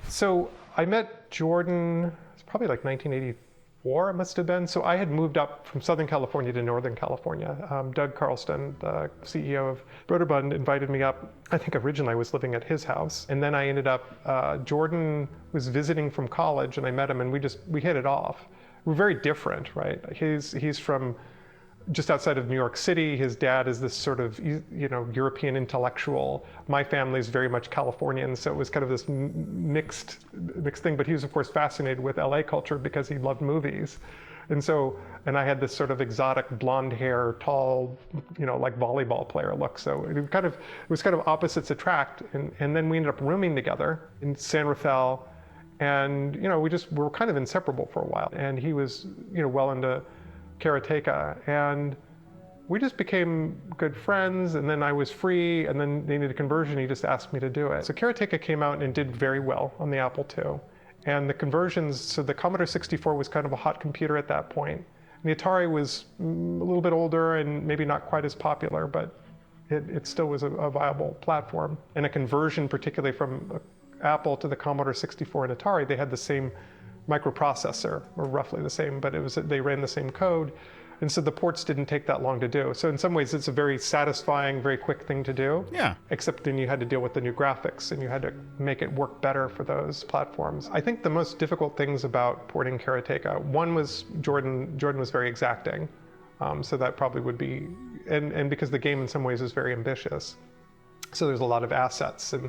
So I met Jordan, it's probably like 1984, it must have been. So I had moved up from Southern California to Northern California. Doug Carlston, the CEO of Broderbund, invited me up. I think originally I was living at his house. And then I ended up, Jordan was visiting from college and I met him and we hit it off. We're very different, right? He's from just outside of New York City. His dad is this sort of, European intellectual. My family is very much Californian, so it was kind of this mixed thing. But he was, of course, fascinated with LA culture because he loved movies. And I had this sort of exotic blonde hair, tall, like volleyball player look. So it was kind of opposites attract. And then we ended up rooming together in San Rafael. And, we were kind of inseparable for a while. And he was, well into Karateka, and we just became good friends, and then I was free, and then they needed a conversion. He just asked me to do it. So Karateka came out and did very well on the Apple II. And the conversions, so the Commodore 64 was kind of a hot computer at that point. And the Atari was a little bit older and maybe not quite as popular, but it still was a viable platform. And a conversion, particularly from Apple to the Commodore 64 and Atari, they had the same microprocessor, or roughly the same, but they ran the same code. And so the ports didn't take that long to do. So in some ways, it's a very satisfying, very quick thing to do. Yeah. Except then you had to deal with the new graphics and you had to make it work better for those platforms. I think the most difficult things about porting Karateka, one was Jordan was very exacting. So that probably would be, and because the game in some ways is very ambitious. So there's a lot of assets, and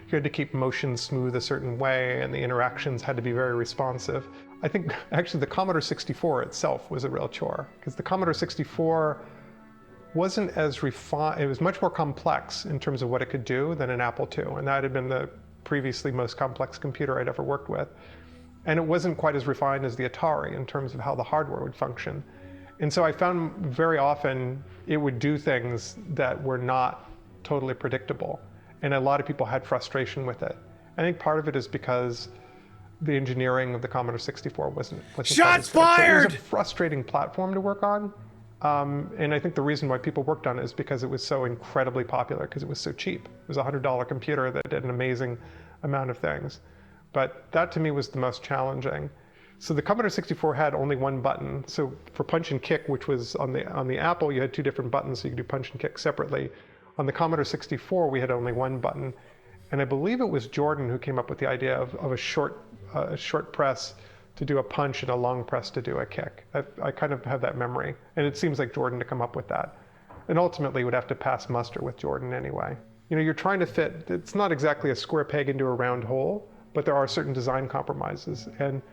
you had to keep motion smooth a certain way, and the interactions had to be very responsive. I think actually the Commodore 64 itself was a real chore, because the Commodore 64 wasn't as refined, it was much more complex in terms of what it could do than an Apple II, and that had been the previously most complex computer I'd ever worked with. And it wasn't quite as refined as the Atari in terms of how the hardware would function. And so I found very often it would do things that were not totally predictable. And a lot of people had frustration with it. I think part of it is because the engineering of the Commodore 64 wasn't Shots fired! So it was a frustrating platform to work on. And I think the reason why people worked on it is because it was so incredibly popular, because it was so cheap. It was a $100 computer that did an amazing amount of things. But that to me was the most challenging. So the Commodore 64 had only one button. So for punch and kick, which was on the Apple, you had two different buttons, so you could do punch and kick separately. On the Commodore 64, we had only one button. And I believe it was Jordan who came up with the idea of a short press to do a punch and a long press to do a kick. I kind of have that memory. And it seems like Jordan to come up with that. And ultimately would have to pass muster with Jordan anyway. You're trying to fit, it's not exactly a square peg into a round hole, but there are certain design compromises. And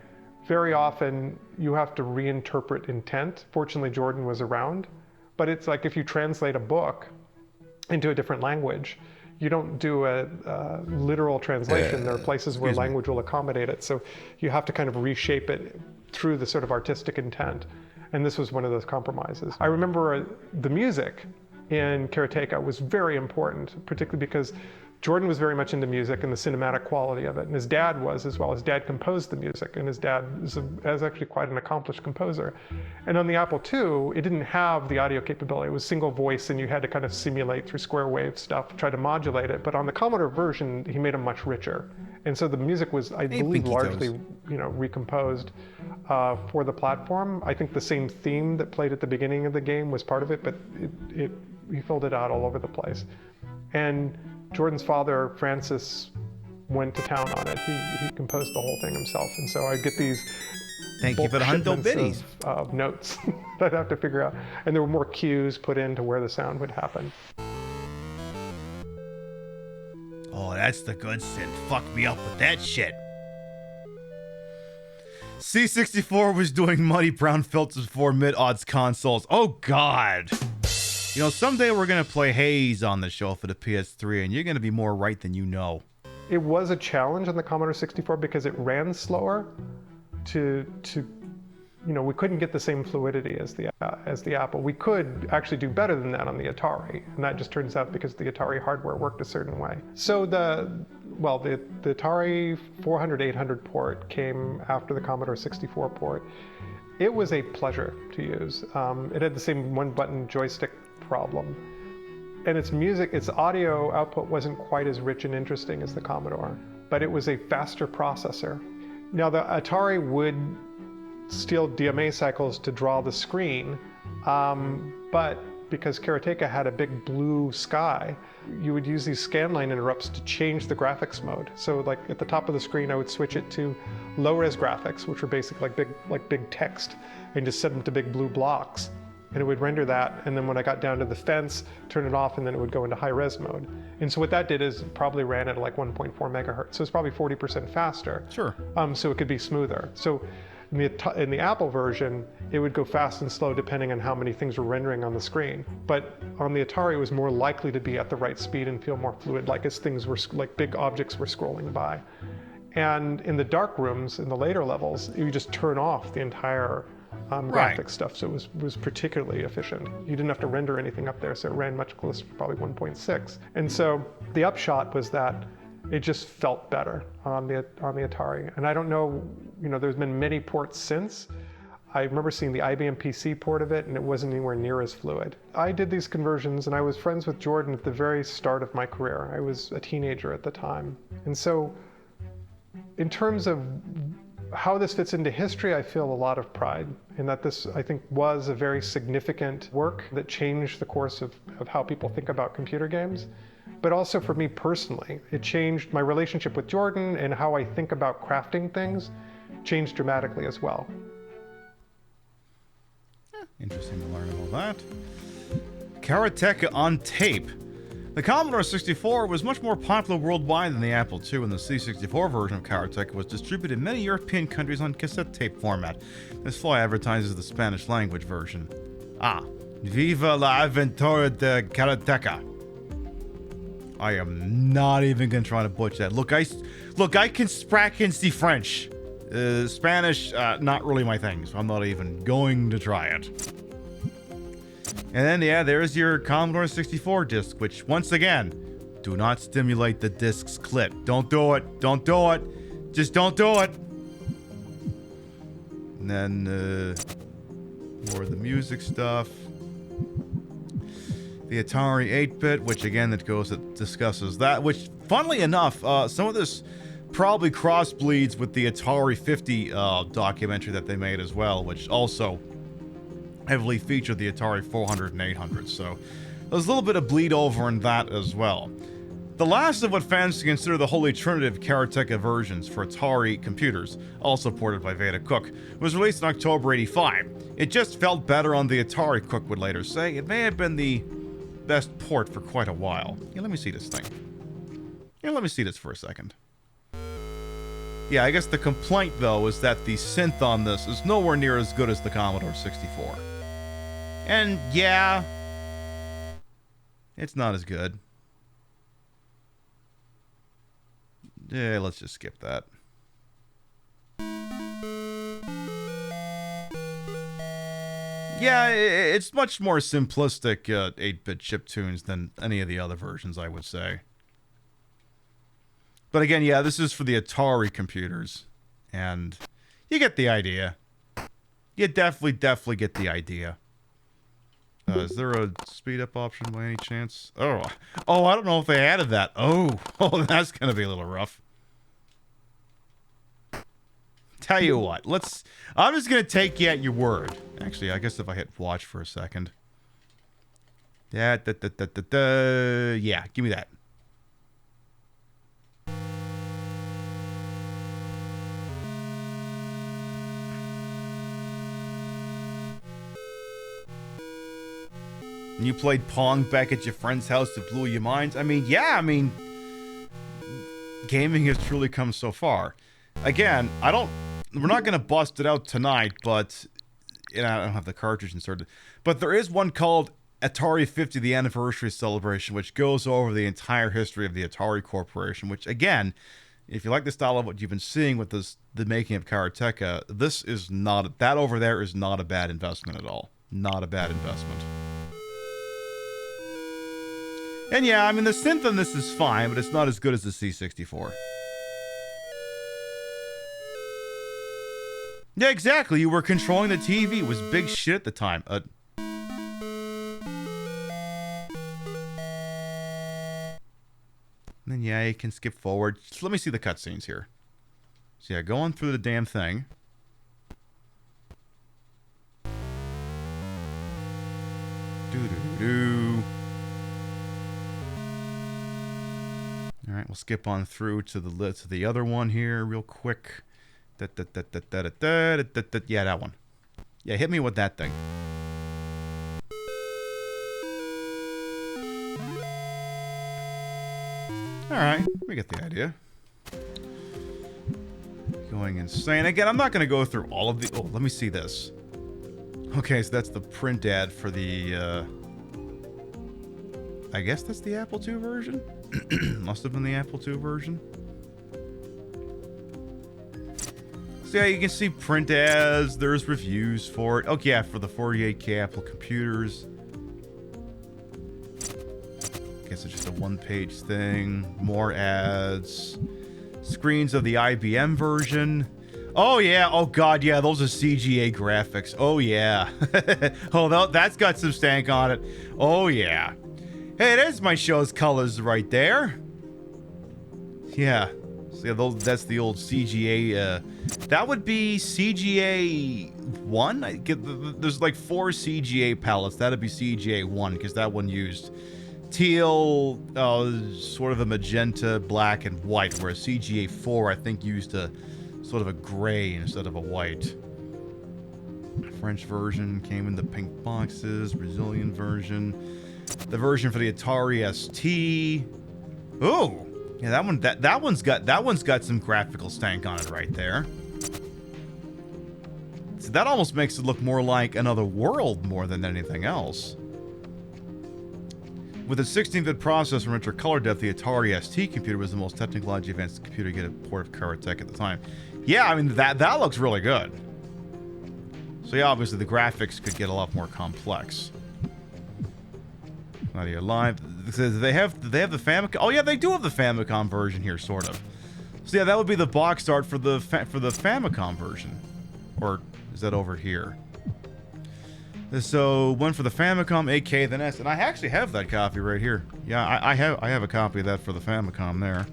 very often you have to reinterpret intent. Fortunately, Jordan was around. But it's like if you translate a book into a different language, you don't do a literal translation. There are places where language will accommodate it. So you have to kind of reshape it through the sort of artistic intent. And this was one of those compromises. I remember the music in Karateka was very important, particularly because Jordan was very much into music and the cinematic quality of it. And his dad was as well. His dad composed the music, and his dad is actually quite an accomplished composer. And on the Apple II, it didn't have the audio capability. It was single voice, and you had to kind of simulate through square wave stuff, try to modulate it. But on the Commodore version, he made them much richer. And so the music was, I believe, largely recomposed for the platform. I think the same theme that played at the beginning of the game was part of it, but he filled it out all over the place. And Jordan's father, Francis, went to town on it. He composed the whole thing himself. And so I get these Thank you for the hundo biddies of notes that I have to figure out. And there were more cues put into where the sound would happen. Oh, that's the good synth. Fuck me up with that shit. C64 was doing muddy brown filters for mid-odds consoles. Oh, God. You know, someday we're going to play Haze on the show for the PS3, and you're going to be more right than you know. It was a challenge on the Commodore 64 because it ran slower we couldn't get the same fluidity as the Apple. We could actually do better than that on the Atari, and that just turns out because the Atari hardware worked a certain way. So the Atari 400-800 port came after the Commodore 64 port. It was a pleasure to use. It had the same one-button joystick problem. And its audio output wasn't quite as rich and interesting as the Commodore, but it was a faster processor. Now the Atari would steal DMA cycles to draw the screen, but because Karateka had a big blue sky, you would use these scanline interrupts to change the graphics mode. So like at the top of the screen, I would switch it to low-res graphics, which were basically big text, and just set them to big blue blocks. And it would render that, and then when I got down to the fence, turn it off, and then it would go into high-res mode. And so what that did is it probably ran at like 1.4 megahertz. So it's probably 40% faster. Sure. So it could be smoother. So in the Apple version, it would go fast and slow depending on how many things were rendering on the screen. But on the Atari, it was more likely to be at the right speed and feel more fluid, like as things were, like big objects were scrolling by. And in the dark rooms, in the later levels, you just turn off the entire graphic stuff, so it was particularly efficient. You didn't have to render anything up there, so it ran much closer to probably 1.6. And so the upshot was that it just felt better on the Atari. And I don't know, there's been many ports since. I remember seeing the IBM PC port of it, and it wasn't anywhere near as fluid. I did these conversions, and I was friends with Jordan at the very start of my career. I was a teenager at the time. And so in terms of how this fits into history, I feel a lot of pride in that this, I think, was a very significant work that changed the course of how people think about computer games. But also for me personally, it changed my relationship with Jordan, and how I think about crafting things changed dramatically as well. Interesting to learn about that. Karateka on tape. The Commodore 64 was much more popular worldwide than the Apple II, and the C64 version of Karateka was distributed in many European countries on cassette tape format. This fly advertises the Spanish language version. Viva la aventura de Karateka. I am not even going to try to butcher that. Look, I can spracken the French. Spanish, not really my thing, so I'm not even going to try it. And then, yeah, there's your Commodore 64 disc, which, once again, do not stimulate the disc's clip. Don't do it. Don't do it. Just don't do it. And then, more of the music stuff. The Atari 8-bit, which, again, that discusses that, which, funnily enough, some of this probably cross-bleeds with the Atari 50 documentary that they made as well, which also heavily featured the Atari 400 and 800, so there's a little bit of bleed over in that as well. The last of what fans consider the holy trinity of Karateka versions for Atari computers, also ported by Veda Cook, was released in October 85. It just felt better on the Atari, Cook would later say. It may have been the best port for quite a while. Yeah, let me see this thing. Yeah, let me see this for a second. Yeah, I guess the complaint, though, is that the synth on this is nowhere near as good as the Commodore 64. And, yeah, it's not as good. Yeah, let's just skip that. Yeah, it's much more simplistic 8-bit chiptunes than any of the other versions, I would say. But again, yeah, this is for the Atari computers, and you get the idea. You definitely get the idea. Is there a speed-up option by any chance? Oh, I don't know if they added that. Oh, that's gonna be a little rough. Tell you what, I'm just gonna take you at your word. Actually, I guess if I hit watch for a second. Yeah, yeah, give me that. And you played Pong back at your friend's house that blew your minds? I mean, yeah, gaming has truly come so far. Again, I don't we're not gonna bust it out tonight, but I don't have the cartridge inserted. But there is one called Atari 50, the Anniversary Celebration, which goes over the entire history of the Atari Corporation. Which, again, if you like the style of what you've been seeing with the making of Karateka, this is not that over there is not a bad investment at all. Not a bad investment. And yeah, I mean, the synth on this is fine, but it's not as good as the C64. Yeah, exactly. You were controlling the TV. It was big shit at the time. And then, yeah, you can skip forward. Just let me see the cutscenes here. So, yeah, going through the damn thing. Doo-doo-doo. All right, we'll skip on through to the other one here real quick. Yeah, that one. Yeah, hit me with that thing. All right, we get the idea. Going insane. Again, I'm not going to go through all of the... Oh, let me see this. Okay, so that's the print ad for the... I guess that's the Apple II version? Must have been the Apple II version. So yeah, you can see print ads. There's reviews for it. Okay, yeah, for the 48K Apple computers. Guess it's just a one-page thing. More ads. Screens of the IBM version. Oh yeah. Oh god, yeah. Those are CGA graphics. Oh yeah. Oh, that's got some stank on it. Oh yeah. Hey, there's my show's colors right there. Yeah. So yeah, that's the old CGA. That would be CGA 1. There's like 4 CGA palettes. That'd be CGA 1 because that one used teal, sort of a magenta, black, and white. Whereas CGA 4, I think, used a sort of a gray instead of a white. French version came in the pink boxes. Brazilian version. The version for the Atari ST. Oh, yeah, that one's got some graphical stank on it right there. So that almost makes it look more like Another World more than anything else. With a 16-bit processor and richer color depth, the Atari ST computer was the most technologically advanced computer to get a port of Karateka at the time. Yeah, I mean that looks really good. So yeah, obviously the graphics could get a lot more complex. Not here live. They have the Famicom. Oh yeah, they do have the Famicom version here, sort of. So yeah, that would be the box art for the Famicom version, or is that over here? So one for the Famicom, AK, then S, and I actually have that copy right here. Yeah, I have a copy of that for the Famicom there.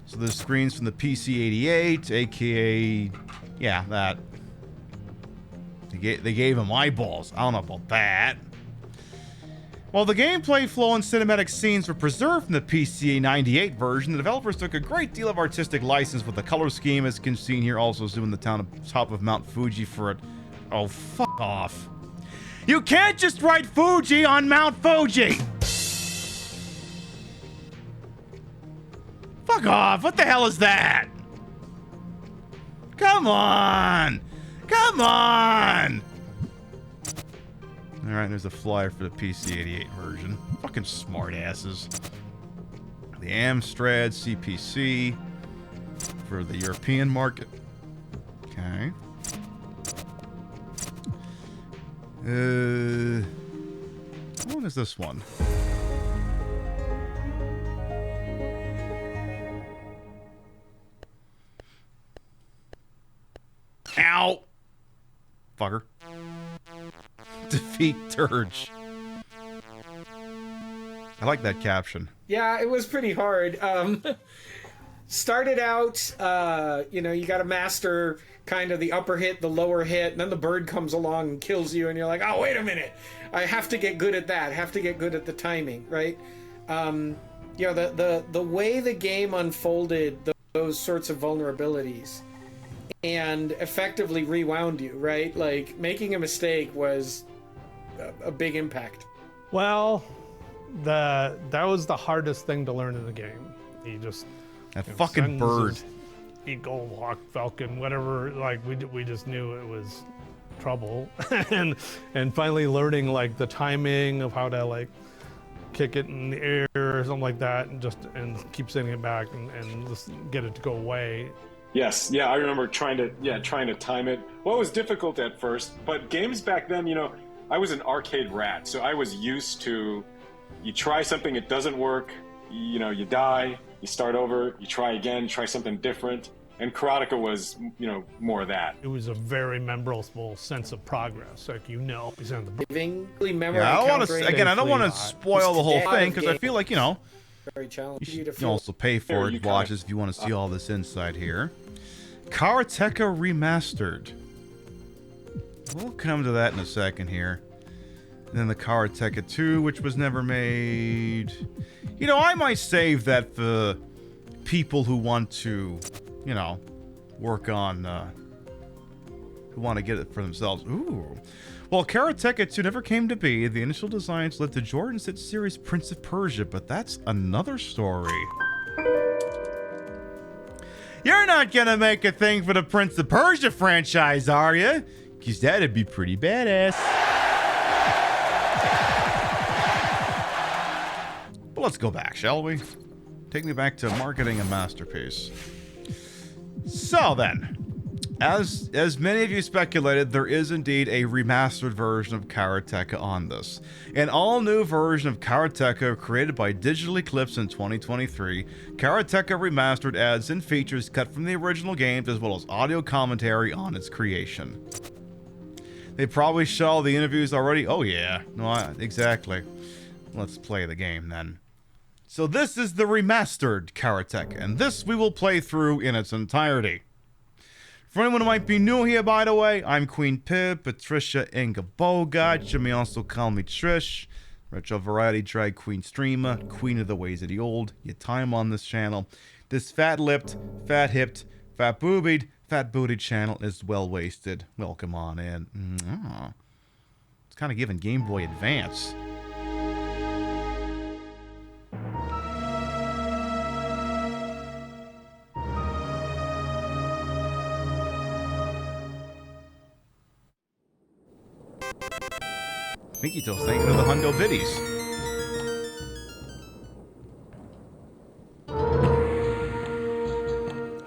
So there's screens from the PC-88, aka, yeah, that. They gave him eyeballs. I don't know about that. While the gameplay flow and cinematic scenes were preserved from the PC-98 version, the developers took a great deal of artistic license with the color scheme, as can be seen here, also zooming the top of Mount Fuji for it. Oh, fuck off. You can't just write Fuji on Mount Fuji! Fuck off! What the hell is that? Come on! Come on! Alright, there's a flyer for the PC-88 version. Fucking smartasses. The Amstrad CPC for the European market. Okay. How long is this one? Ow! Fucker. Defeat Dirge. I like that caption. Yeah, it was pretty hard. Started out, you got to master kind of the upper hit, the lower hit, and then the bird comes along and kills you, and you're like, oh, wait a minute. I have to get good at that. Have to get good at the timing, right? The way the game unfolded those sorts of vulnerabilities and effectively rewound you, right? Like, making a mistake was a big impact. Well, that was the hardest thing to learn in the game. He just... That fucking bird. eagle, hawk, falcon, whatever. Like we just knew it was trouble, and finally learning like the timing of how to like kick it in the air or something like that, and keep sending it back and just get it to go away. Yes, yeah, I remember trying to time it. Well, it was difficult at first, but games back then, you know, I was an arcade rat, so I was used to, you try something, it doesn't work, you know, you die, you start over, you try again, try something different, and Karateka was, you know, more of that. It was a very memorable sense of progress, like, you know, he's on the Yeah, I want to again. I don't want to spoil the whole thing because I feel like, you know, Very challenging. you can also pay for it, watch this if you want to see all this inside here. Karateka Remastered. We'll come to that in a second here. And then the Karateka 2, which was never made. You know, I might save that for people who want to, you know, work on, who want to get it for themselves. Ooh. Well, Karateka 2 never came to be. The initial designs led to Jordan's hit series Prince of Persia, but that's another story. You're not gonna make a thing for the Prince of Persia franchise, are you? Because that'd be pretty badass. But let's go back, shall we? Take me back to marketing a masterpiece. So then, as many of you speculated, there is indeed a remastered version of Karateka on this. An all-new version of Karateka created by Digital Eclipse in 2023, Karateka Remastered adds in features cut from the original games as well as audio commentary on its creation. They probably saw the interviews already. Oh yeah, no, exactly. Let's play the game then. So this is the remastered Karateka, and this we will play through in its entirety. For anyone who might be new here, by the way, I'm Queen Pib, Patricia Inga Bogart. You may also call me Trish, retro variety drag queen streamer, queen of the ways of the old. Your time on this channel. This fat-lipped, fat-hipped, fat-boobied, fat-booted channel is well-wasted. Welcome on in. It's kind of giving Game Boy Advance. Mikito's thinking of the Hundo Biddies.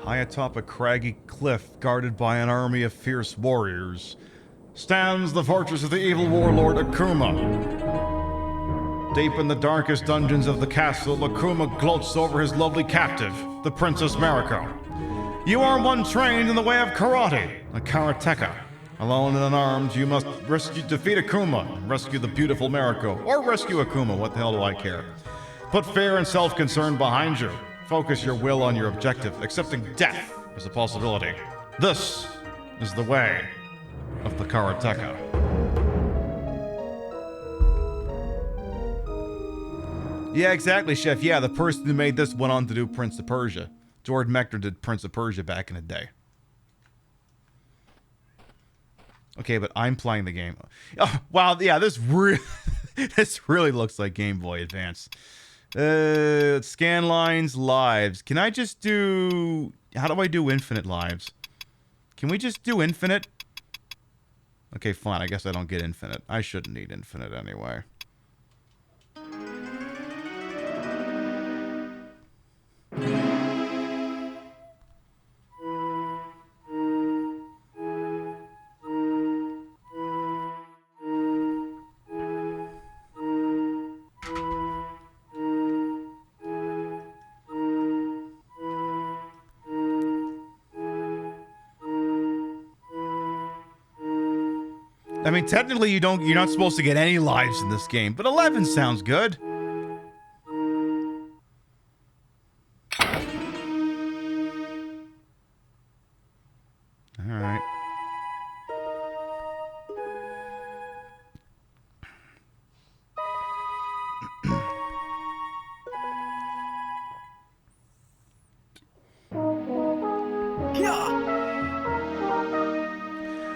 High atop a craggy cliff, guarded by an army of fierce warriors, stands the fortress of the evil warlord Akuma. Deep in the darkest dungeons of the castle, Akuma gloats over his lovely captive, the Princess Mariko. You are one trained in the way of karate, a karateka. Alone and unarmed, you must defeat Akuma, rescue the beautiful Mariko, or rescue Akuma, what the hell do I care? Put fear and self-concern behind you. Focus your will on your objective, accepting death as a possibility. This is the way of the Karateka. Yeah, exactly, Chef. Yeah, the person who made this went on to do Prince of Persia. Jordan Mechner did Prince of Persia back in the day. Okay, but I'm playing the game. Oh, wow, yeah, this really looks like Game Boy Advance. Scan lines, lives. Can I just do... How do I do infinite lives? Can we just do infinite? Okay, fine. I guess I don't get infinite. I shouldn't need infinite anyway. I mean, technically you're not supposed to get any lives in this game, but 11 sounds good. All right.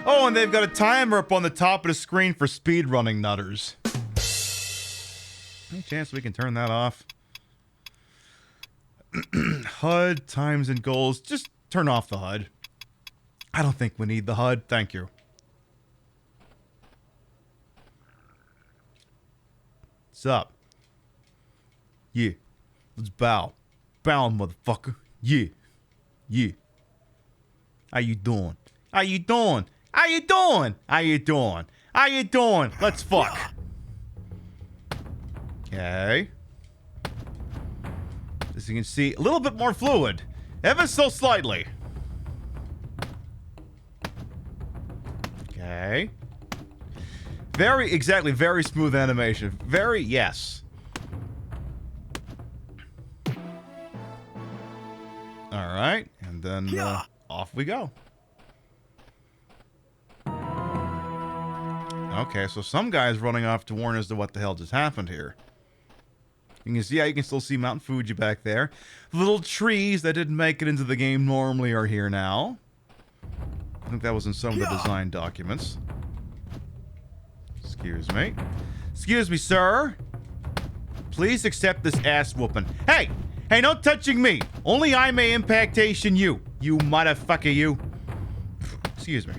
Oh, and they've got a timer up on the top of the screen for speedrunning nutters. Any chance we can turn that off? HUD, times, and goals. Just Turn off the HUD. I don't think we need the HUD. Thank you. What's up? Yeah. Let's bow. Bow, motherfucker. Yeah. Yeah. How you doing? How you doing? How you doing? How you doing? How you doing? Let's fuck. Okay. As you can see, a little bit more fluid. Ever so slightly. Okay. Very smooth animation. Yes. Alright, and then off we go. Okay, so some guy's running off to warn us to what the hell just happened here. You can see how you can still see Mount Fuji back there. Little trees that didn't make it into the game normally are here now. I think that was in some of the design documents. Excuse me. Excuse me, sir. Please accept this ass whooping. Hey! Hey, no touching me! Only I may impactation you. You motherfucker, you. Excuse me.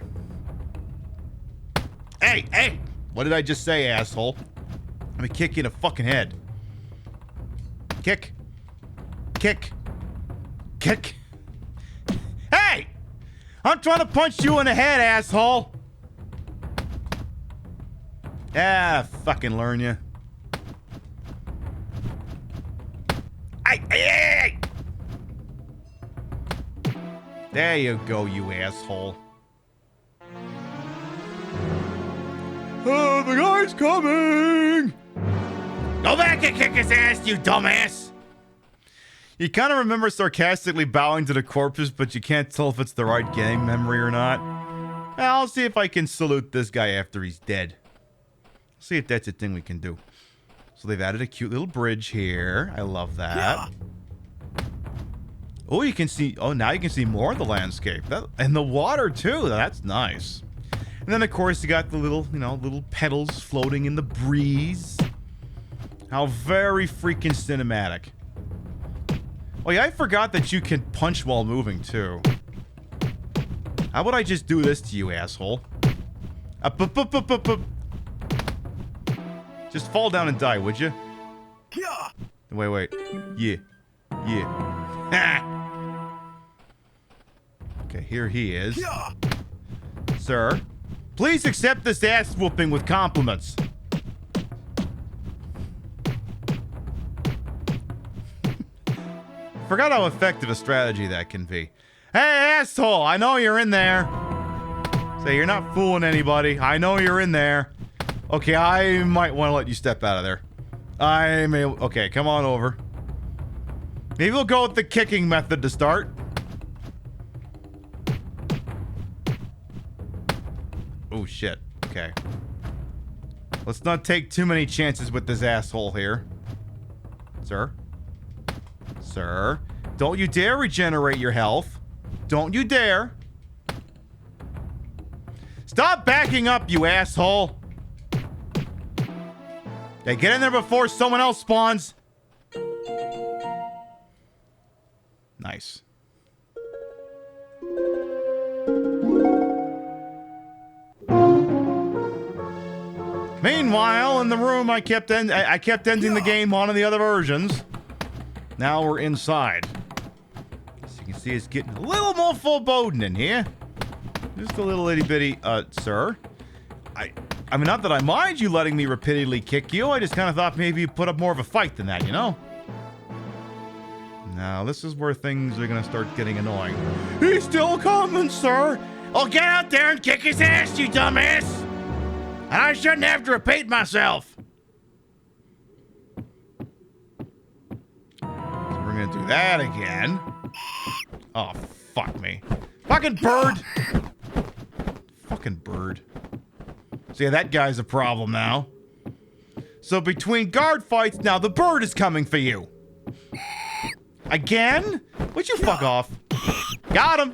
Hey! Hey! What did I just say, asshole? I'm gonna kick you in the fucking head. Kick. Kick. Kick. Hey! I'm trying to punch you in the head, asshole! Ah, fucking learn you. Hey, hey, hey, hey! There you go, you asshole. Oh, the guy's coming! Go back and kick his ass, you dumbass! You kind of remember sarcastically bowing to the corpses, but you can't tell if it's the right gang memory or not. I'll see if I can salute this guy after he's dead. See if that's a thing we can do. So they've added a cute little bridge here. I love that. Oh, you can see... Oh, now you can see more of the landscape. And the water, too. That's nice. And then, of course, you got the little, little petals floating in the breeze. How very freaking cinematic. Oh, yeah, I forgot that you can punch while moving, too. How about I just do this to you, asshole? Just fall down and die, would you? Wait. Yeah. Okay, here he is. Sir, please accept this ass whooping with compliments. Forgot how effective a strategy that can be. Hey, asshole, I know you're in there. Say, you're not fooling anybody. I know you're in there. Okay, I might want to let you step out of there. Okay, come on over. Maybe we'll go with the kicking method to start. Oh, shit. Okay. Let's not take too many chances with this asshole here. Sir? Sir? Don't you dare regenerate your health. Don't you dare. Stop backing up, you asshole. Okay, get in there before someone else spawns. Nice. Meanwhile, in the room, I kept ending the game on the other versions. Now we're inside. As you can see, it's getting a little more foreboding in here. Just a little itty bitty, sir. I mean, not that I mind you letting me repeatedly kick you. I just kind of thought maybe you put up more of a fight than that, you know? Now, this is where things are going to start getting annoying. He's still coming, sir! Oh, get out there and kick his ass, you dumbass! And I shouldn't have to repeat myself! So we're going to do that again. Oh, fuck me. Fucking bird! Fucking bird. So yeah, that guy's a problem now. So between guard fights, now the bird is coming for you. Again? Would you fuck off? Got him.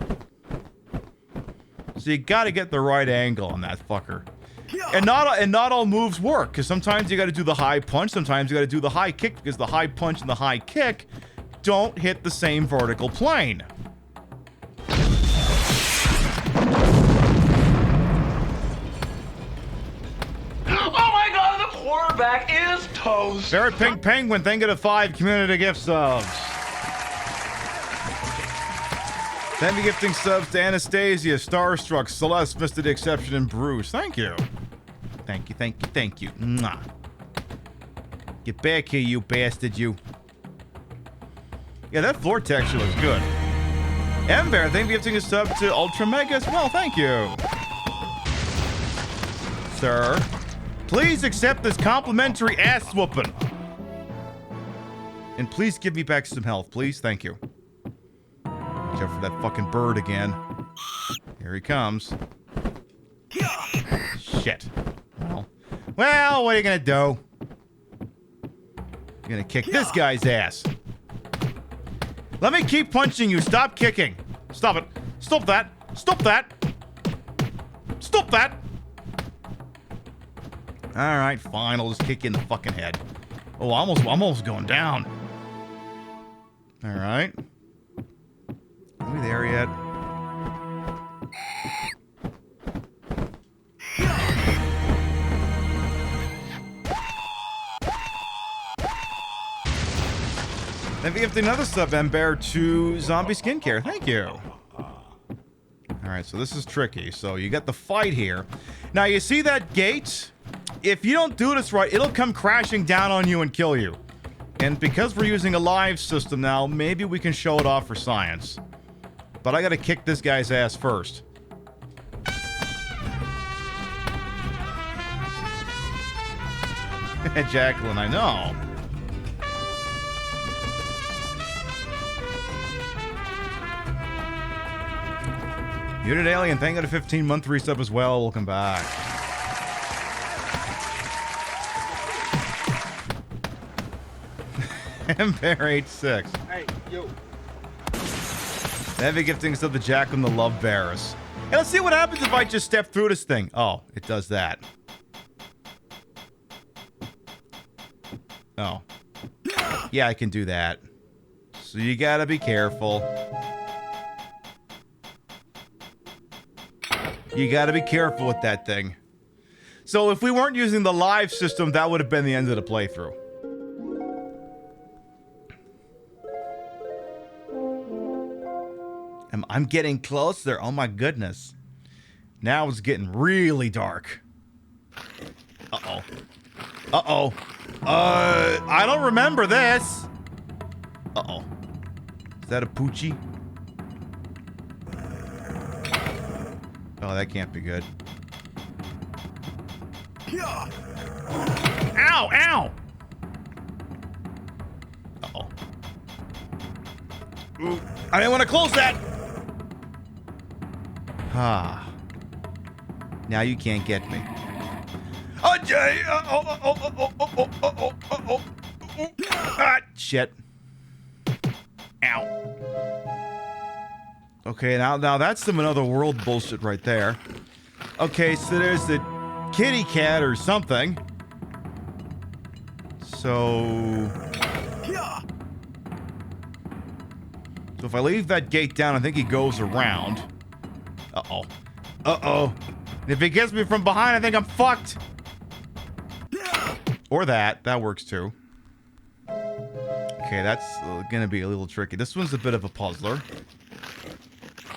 So you gotta get the right angle on that fucker. And not all moves work, because sometimes you gotta do the high punch, sometimes you gotta do the high kick, because the high punch and the high kick don't hit the same vertical plane. quarterback is toast. Very Pink Penguin, thank you to 5 community gift subs. Thank you gifting subs to Anastasia, Starstruck, Celeste, Mr. The Exception, and Bruce. Thank you. Thank you, thank you, thank you. Mwah. Get back here, you bastard, you. Yeah, that floor texture looks good. Ember, thank you gifting a sub to Ultra Mega as well. Thank you. Sir, please accept this complimentary ass whooping. And please give me back some health, please. Thank you. Watch out for that fucking bird again. Here he comes. Shit. Well, what are you gonna do? You're gonna kick this guy's ass. Let me keep punching you. Stop kicking. Stop it. Stop that. Stop that. Stop that. All right, fine. I'll just kick you in the fucking head. Oh, I'm almost going down. All right. Are we there yet? Then we have another sub Ember to Zombie Skincare. Thank you. Alright, so this is tricky. So you got the fight here. Now you see that gate? If you don't do this right, it'll come crashing down on you and kill you. And because we're using a live system now, maybe we can show it off for science. But I gotta kick this guy's ass first. Jacqueline, I know. Muted Alien, thank you for a 15-month resub as well. Welcome back. Bear86. Hey, yo. Heavy giftings of the Jack and the Love Bears. Hey, let's see what happens if I just step through this thing. Oh, it does that. Oh. Yeah, I can do that. So you gotta be careful. You gotta be careful with that thing. So if we weren't using the live system, that would have been the end of the playthrough. I'm getting closer. Oh my goodness. Now it's getting really dark. Uh-oh. Uh-oh. I don't remember this. Uh-oh. Is that a Poochie? Oh, that can't be good. Ow! Ow! Uh-oh. Ooh, I didn't want to close that! Ah. Now you can't get me. Oh, Jay! Ah, shit. Ow. Okay, now that's some another world bullshit right there. Okay, so there's the kitty cat or something. So if I leave that gate down, I think he goes around. Uh-oh. Uh-oh. If he gets me from behind, I think I'm fucked. Or that. That works too. Okay, that's gonna be a little tricky. This one's a bit of a puzzler.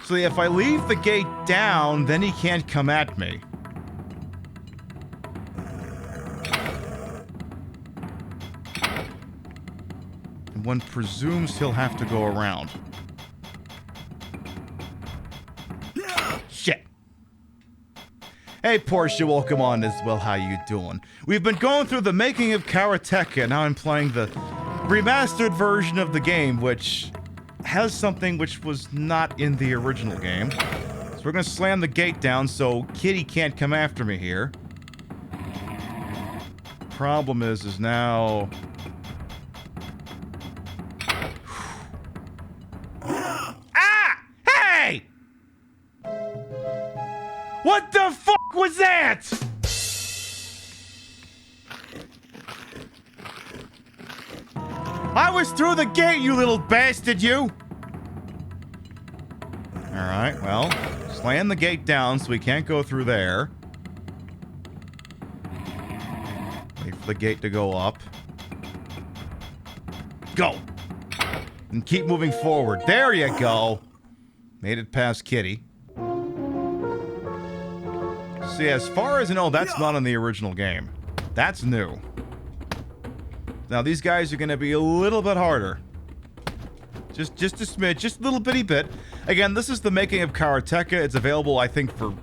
So if I leave the gate down, then he can't come at me. And one presumes he'll have to go around. Shit. Hey Portia, welcome on as well. How you doing? We've been going through the making of Karateka. Now I'm playing the remastered version of the game, which has something which was not in the original game. So we're gonna slam the gate down so Kitty can't come after me here. Problem is now... Ah! Hey! What the fuck was that? I was through the gate, you little bastard, you! Alright, well, slam the gate down so we can't go through there. Wait for the gate to go up. Go! And keep moving forward. There you go. Made it past Kitty. See, as far as I know, that's not in the original game. That's new. Now, these guys are going to be a little bit harder. Just a smidge, just a little bitty bit. Again, this is the making of Karateka. It's available, I think, for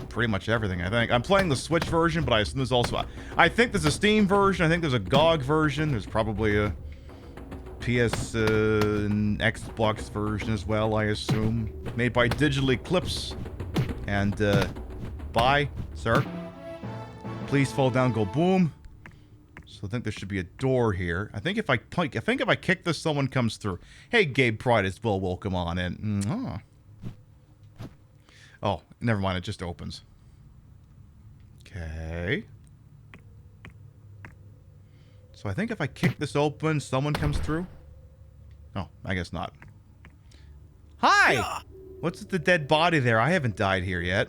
pretty much everything, I think. I'm playing the Switch version, but I assume there's also... I think there's a Steam version. I think there's a GOG version. There's probably a PS and Xbox version as well, I assume. Made by Digital Eclipse. And, bye, sir. Please fall down, go boom. So I think there should be a door here. I think if I kick this, someone comes through. Hey, Gabe Pride is well welcome on in. Oh, never mind. It just opens. Okay. So I think if I kick this open, someone comes through. Oh, I guess not. Hi! What's with the dead body there? I haven't died here yet.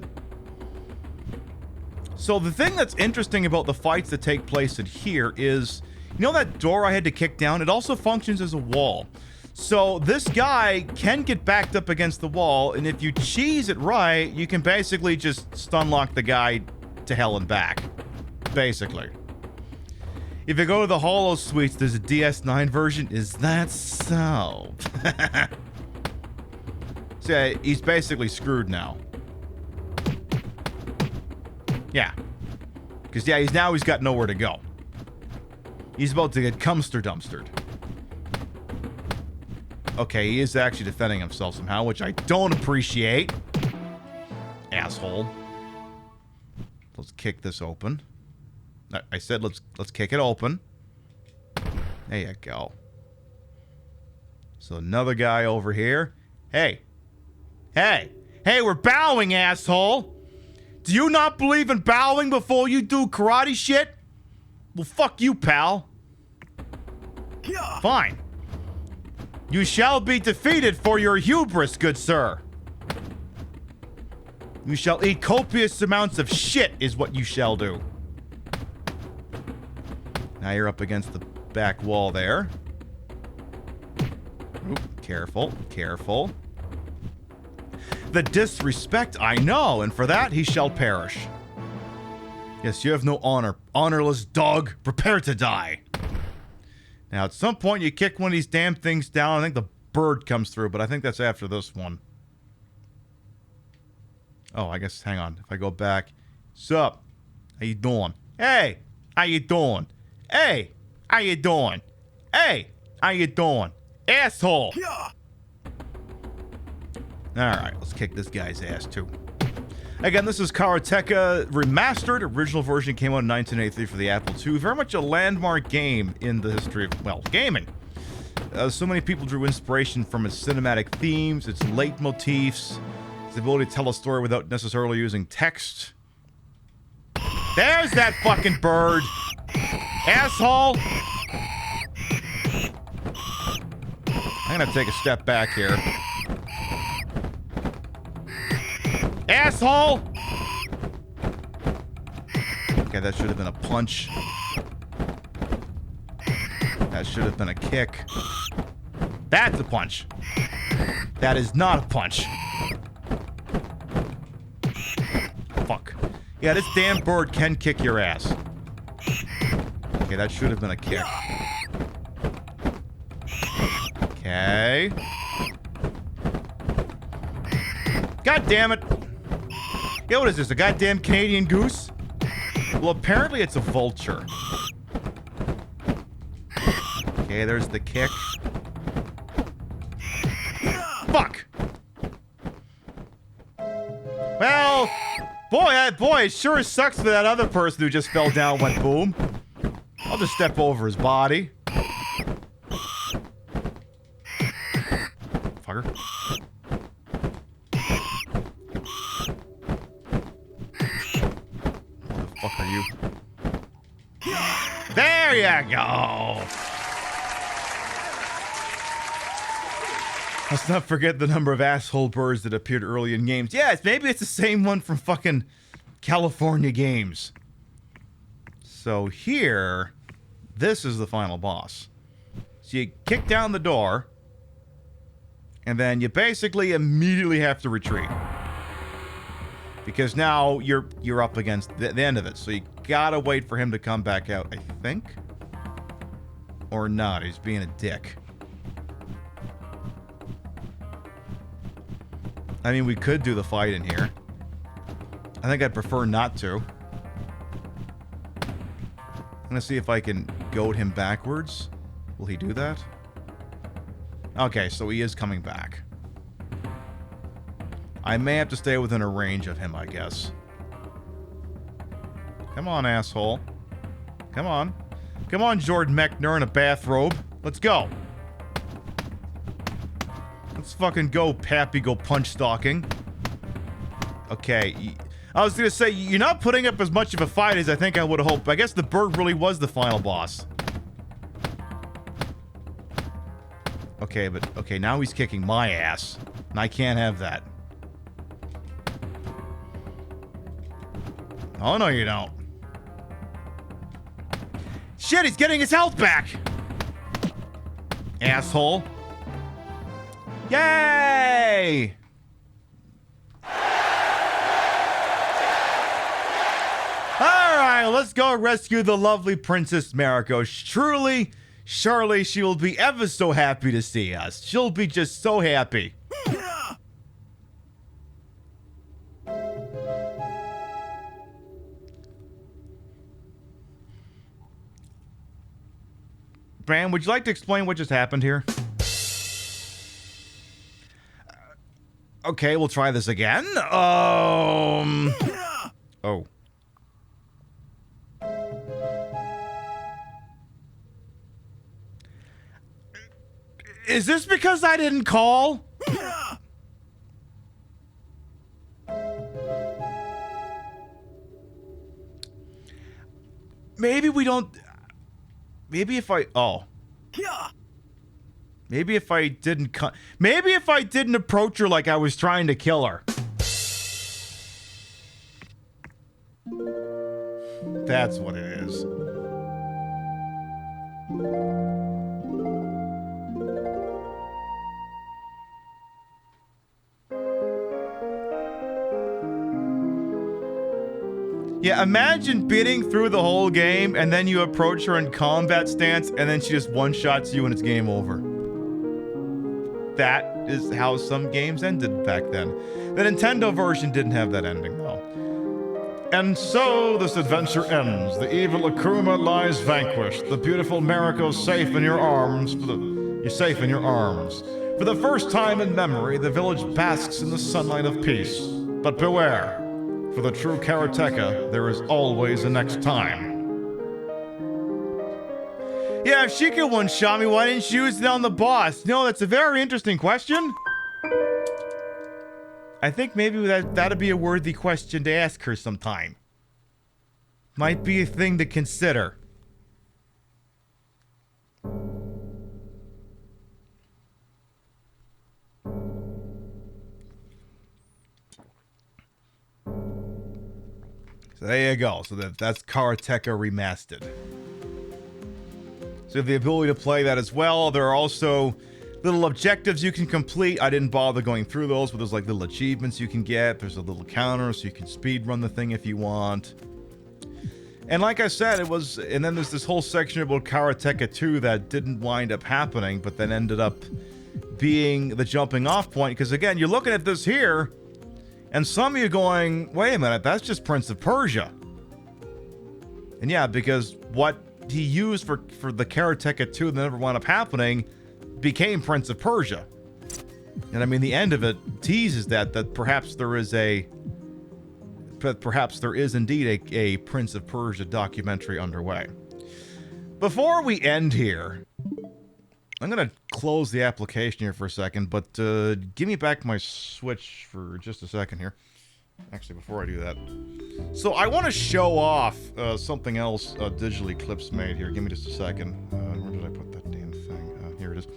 So the thing that's interesting about the fights that take place in here is, you know that door I had to kick down? It also functions as a wall. So this guy can get backed up against the wall, and if you cheese it right, you can basically just stun lock the guy to hell and back. Basically. If you go to the Holo Suites, there's a DS9 version. Is that so? So he's basically screwed now. Yeah. Because, yeah, he's got nowhere to go. He's about to get dumpstered. Okay, he is actually defending himself somehow, which I don't appreciate. Asshole. Let's kick this open. I said let's kick it open. There you go. So another guy over here. Hey. Hey. Hey, we're bowing, asshole. Do you not believe in bowing before you do karate shit? Well, fuck you, pal. Fine. You shall be defeated for your hubris, good sir. You shall eat copious amounts of shit is what you shall do. Now you're up against the back wall there. Oop, careful, careful. The disrespect, I know, and for that he shall perish. Yes, you have no honor. Honorless dog, prepare to die. Now, at some point, you kick one of these damn things down. I think the bird comes through, but I think that's after this one. Oh, I guess, hang on. If I go back. Sup? How you doing? Hey! How you doing? Hey! How you doing? Hey! How you doing? Asshole! Alright, let's kick this guy's ass, too. Again, this is Karateka Remastered. Original version came out in 1983 for the Apple II. Very much a landmark game in the history of, well, gaming. So many people drew inspiration from its cinematic themes, its leitmotifs, its ability to tell a story without necessarily using text. There's that fucking bird! Asshole! I'm gonna take a step back here. Asshole! Okay, that should have been a punch. That should have been a kick. That's a punch. That is not a punch. Fuck. Yeah, this damn bird can kick your ass. Okay, that should have been a kick. Okay. God damn it. Yeah, what is this, a goddamn Canadian goose? Well, apparently it's a vulture. Okay, there's the kick. Fuck! Well, boy, it sure sucks for that other person who just fell down and went boom. I'll just step over his body. Fucker. What the fuck are you? There you go! Let's not forget the number of asshole birds that appeared early in games. Yeah, maybe it's the same one from fucking California games. So here, this is the final boss. So you kick down the door, and then you basically immediately have to retreat. Because now you're up against the end of it. So you gotta wait for him to come back out, I think. Or not, he's being a dick. I mean, we could do the fight in here. I think I'd prefer not to. I'm gonna see if I can goad him backwards. Will he do that? Okay, so he is coming back. I may have to stay within a range of him, I guess. Come on, asshole. Come on. Come on, Jordan Mechner in a bathrobe. Let's go. Let's fucking go, Pappy, go punch stalking. Okay. I was gonna say, you're not putting up as much of a fight as I think I would have hoped. I guess the bird really was the final boss. Okay, but... Okay, now he's kicking my ass. And I can't have that. Oh, no, you don't. Shit, he's getting his health back! Asshole. Yay! Alright, let's go rescue the lovely Princess Mariko. Truly, surely she will be ever so happy to see us. She'll be just so happy. Bram, would you like to explain what just happened here? Okay, we'll try this again. Oh. Is this because I didn't call? Maybe we don't... Maybe if I... Oh. Maybe if I didn't... Maybe if I didn't approach her like I was trying to kill her. That's what it is. Yeah, imagine beating through the whole game and then you approach her in combat stance and then she just one-shots you and it's game over. That is how some games ended back then. The Nintendo version didn't have that ending, though. And so this adventure ends. The evil Akuma lies vanquished. The beautiful Mariko safe in your arms. You're safe in your arms. For the first time in memory, the village basks in the sunlight of peace. But beware. For the true Karateka, there is always a next time. Yeah, if she could one-shot me, why didn't she use it on the boss? No, that's a very interesting question. I think maybe that'd be a worthy question to ask her sometime. Might be a thing to consider. So there you go. So that's Karateka Remastered. So you have the ability to play that as well. There are also little objectives you can complete. I didn't bother going through those, but there's like little achievements you can get. There's a little counter so you can speed run the thing if you want. And like I said, it was... And then there's this whole section about Karateka 2 that didn't wind up happening, but then ended up being the jumping off point. Because again, you're looking at this here... And some of you going, wait a minute, that's just Prince of Persia. And yeah, because what he used for the Karateka 2 that never wound up happening became Prince of Persia. And I mean, the end of it teases that perhaps there is indeed a Prince of Persia documentary underway. Before we end here, I'm going to close the application here for a second, but give me back my Switch for just a second here. Actually, before I do that. So I want to show off something else Digitally Clips made here. Give me just a second. Where did I put that damn thing? Here it is.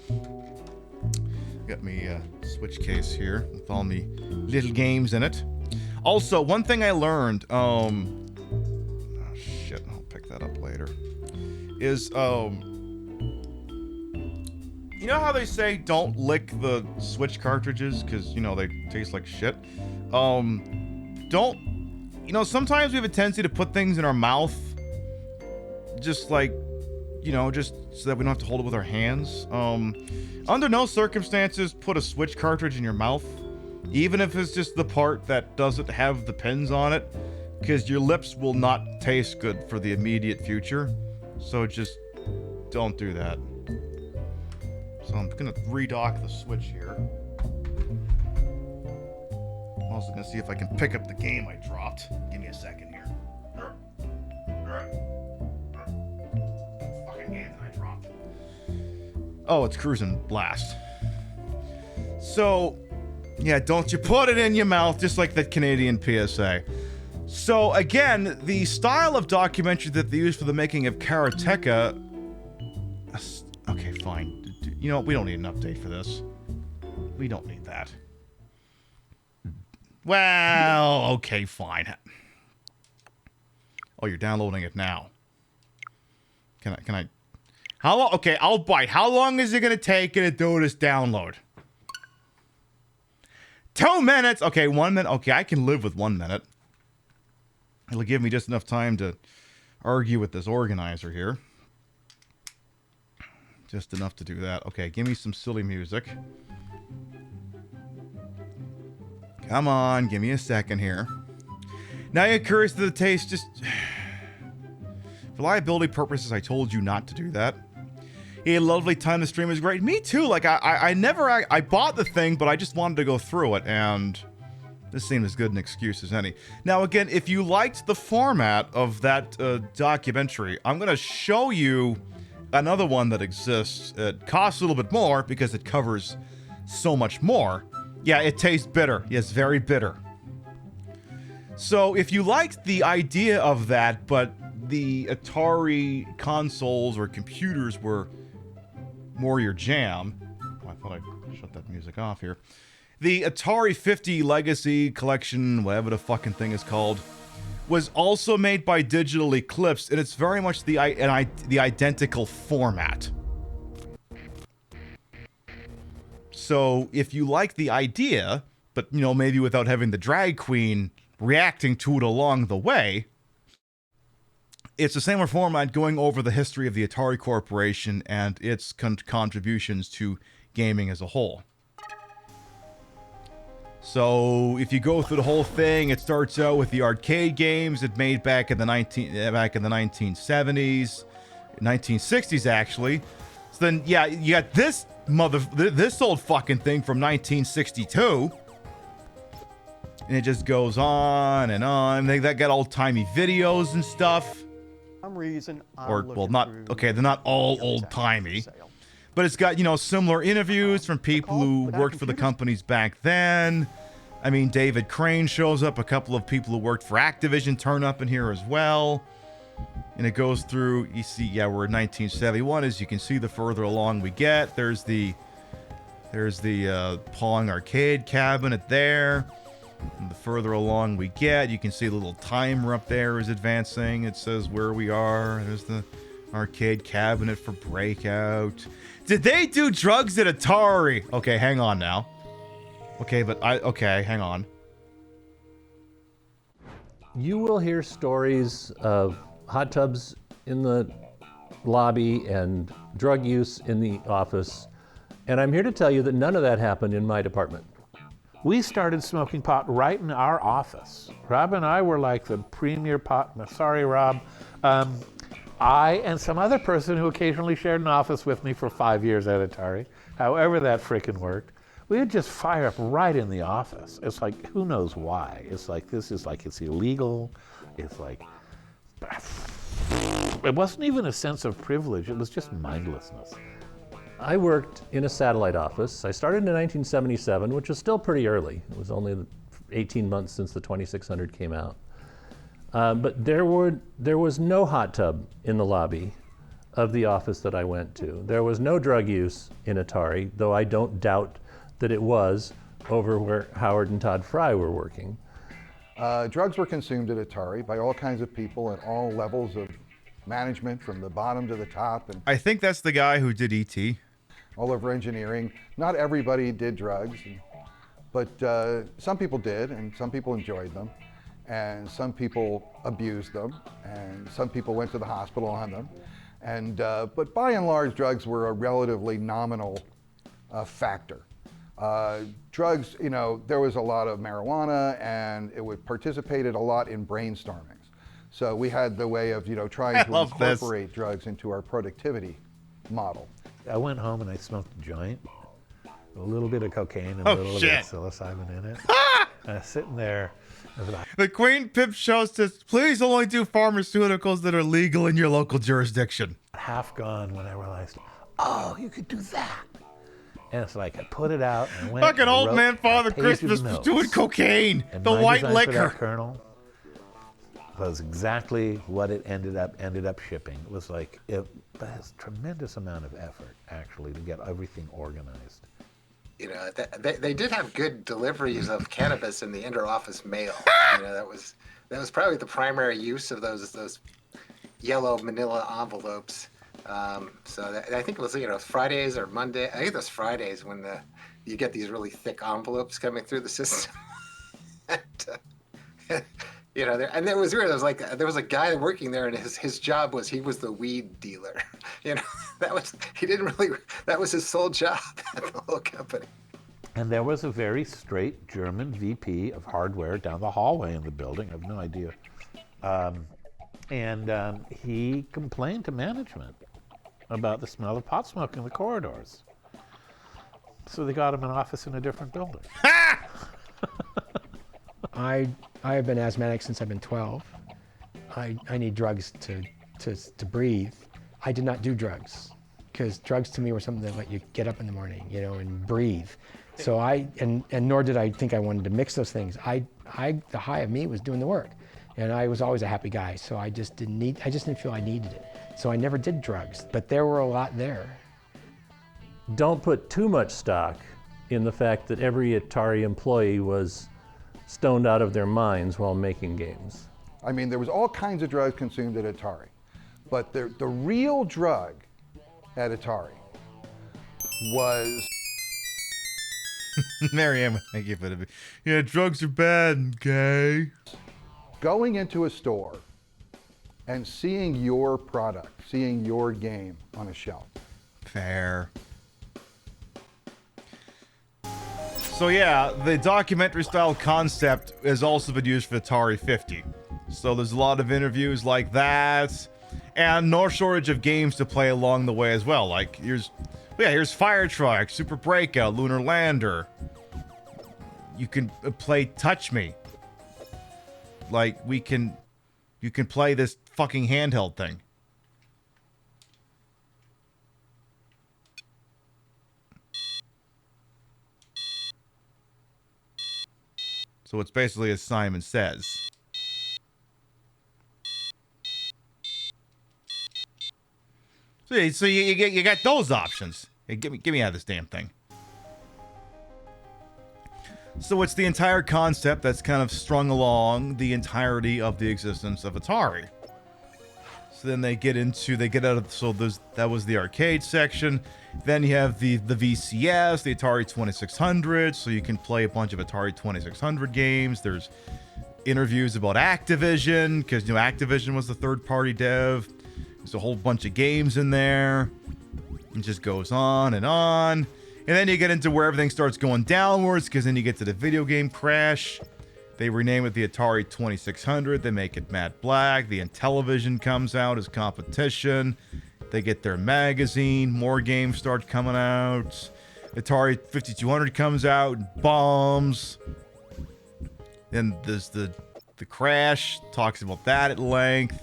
Got me a Switch case here with all me little games in it. Also, one thing I learned... oh, shit. I'll pick that up later. Is you know how they say don't lick the Switch cartridges because, you know, they taste like shit? Don't, you know, sometimes we have a tendency to put things in our mouth just like, you know, just so that we don't have to hold it with our hands. Under no circumstances put a Switch cartridge in your mouth, even if it's just the part that doesn't have the pins on it, because your lips will not taste good for the immediate future. So just don't do that. So I'm gonna redock the Switch here. I'm also gonna see if I can pick up the game I dropped. Give me a second here. Fucking game that I dropped. Oh, it's Cruisin' Blast. So, yeah, don't you put it in your mouth, just like that Canadian PSA. So again, the style of documentary that they use for the making of Karateka. Okay, fine. You know what? We don't need an update for this. We don't need that. Well, okay, fine. Oh, you're downloading it now. Can I? How long? Okay, I'll bite. How long is it gonna take you to do this download? 2 minutes. Okay, 1 minute. Okay, I can live with 1 minute. It'll give me just enough time to argue with this organizer here. Just enough to do that. Okay, give me some silly music. Come on, give me a second here. Now you're curious to the taste, just... For liability purposes, I told you not to do that. He had a lovely time, the stream was great. Me too, like, I bought the thing, but I just wanted to go through it, and... This seemed as good an excuse as any. Now, again, if you liked the format of that documentary, I'm going to show you another one that exists. It costs a little bit more because it covers so much more. Yeah, it tastes bitter. Yes, very bitter. So, if you liked the idea of that, but the Atari consoles or computers were more your jam... Oh, I thought I'd shut that music off here. The Atari 50 Legacy Collection, whatever the fucking thing is called, was also made by Digital Eclipse, and it's very much the identical format. So, if you like the idea, but, you know, maybe without having the drag queen reacting to it along the way, it's the same format going over the history of the Atari Corporation and its contributions to gaming as a whole. So if you go through the whole thing, it starts out with the arcade games it made back in the 1970s, 1960s actually. So then, yeah, you got this old fucking thing from 1962, and it just goes on and on. They got old-timey videos and stuff. Some reason, or well, not okay. They're not all old-timey. But it's got, you know, similar interviews from people who worked for the companies back then. I mean, David Crane shows up. A couple of people who worked for Activision turn up in here as well. And it goes through, you see, yeah, we're in 1971. As you can see, the further along we get, there's the Pong arcade cabinet there. And the further along we get, you can see the little timer up there is advancing. It says where we are. There's the arcade cabinet for Breakout. Did they do drugs at Atari? Okay, hang on now. Okay, hang on. You will hear stories of hot tubs in the lobby and drug use in the office. And I'm here to tell you that none of that happened in my department. We started smoking pot right in our office. Rob and I were like the premier pot. Sorry, Rob. I and some other person who occasionally shared an office with me for 5 years at Atari, however that frickin' worked, we would just fire up right in the office. It's like, who knows why? It's like, this is like, it's illegal. It's like, it wasn't even a sense of privilege. It was just mindlessness. I worked in a satellite office. I started in 1977, which was still pretty early. It was only 18 months since the 2600 came out. But there was no hot tub in the lobby of the office that I went to. There was no drug use in Atari, though I don't doubt that it was over where Howard and Todd Fry were working. Drugs were consumed at Atari by all kinds of people at all levels of management from the bottom to the top. And I think that's the guy who did E.T. all over engineering. Not everybody did drugs, but some people did, and some people enjoyed them, and some people abused them, and some people went to the hospital on them. And but by and large, drugs were a relatively nominal factor. Drugs, you know, there was a lot of marijuana, and it would participated a lot in brainstormings. So we had the way of, you know, trying to incorporate drugs into our productivity model. I went home and I smoked a joint, a little bit of cocaine and a little bit of psilocybin in it. And I was sitting there. I was like, The Queen Pip show says, please only do pharmaceuticals that are legal in your local jurisdiction. half gone when I realized, oh, you could do that. And it's like I put it out and I went. Fucking and old wrote man Father a page of Christmas was notes. doing cocaine. And The my white design for liquor. that kernel was exactly what it ended up shipping. It was like it has tremendous amount of effort actually to get everything organized. You know, they did have good deliveries of cannabis in the inter-office mail. You know, that was probably the primary use of those yellow manila envelopes. So I think it was, you know, Fridays or Monday. I think it was Fridays when you get these really thick envelopes coming through the system. And, you know, and it was weird. It was like there was a guy working there, and his job was he was the weed dealer. You know, that was his sole job at the whole company. And there was a very straight German VP of hardware down the hallway in the building. I have no idea. And he complained to management about the smell of pot smoke in the corridors. So they got him an office in a different building. I have been asthmatic since I've been 12. I need drugs to breathe. I did not do drugs because drugs to me were something that let you get up in the morning, you know, and breathe. So and nor did I think I wanted to mix those things. The high of me was doing the work, and I was always a happy guy. So I just didn't feel I needed it. So I never did drugs, but there were a lot there. Don't put too much stock in the fact that every Atari employee was stoned out of their minds while making games. I mean, there was all kinds of drugs consumed at Atari, but the real drug at Atari was... Marianne, thank you for the... Yeah, drugs are bad, okay? Going into a store and seeing your product, seeing your game on a shelf. Fair. So yeah, the documentary style concept has also been used for Atari 50. So there's a lot of interviews like that, and no shortage of games to play along the way as well. Like here's Fire Truck, Super Breakout, Lunar Lander. You can play Touch Me. Like you can play this fucking handheld thing. So it's basically as Simon says. So you got those options. Hey, get me out of this damn thing. So it's the entire concept that's kind of strung along the entirety of the existence of Atari. So then they get out of, so that was the arcade section. Then you have the VCS, the Atari 2600, so you can play a bunch of Atari 2600 games. There's interviews about Activision, because, you know, Activision was the third-party dev. There's a whole bunch of games in there. It just goes on. And then you get into where everything starts going downwards, because then you get to the video game crash. They rename it the Atari 2600. They make it matte black. The Intellivision comes out as competition. They get their magazine. More games start coming out. Atari 5200 comes out, bombs. Then there's the crash. Talks about that at length.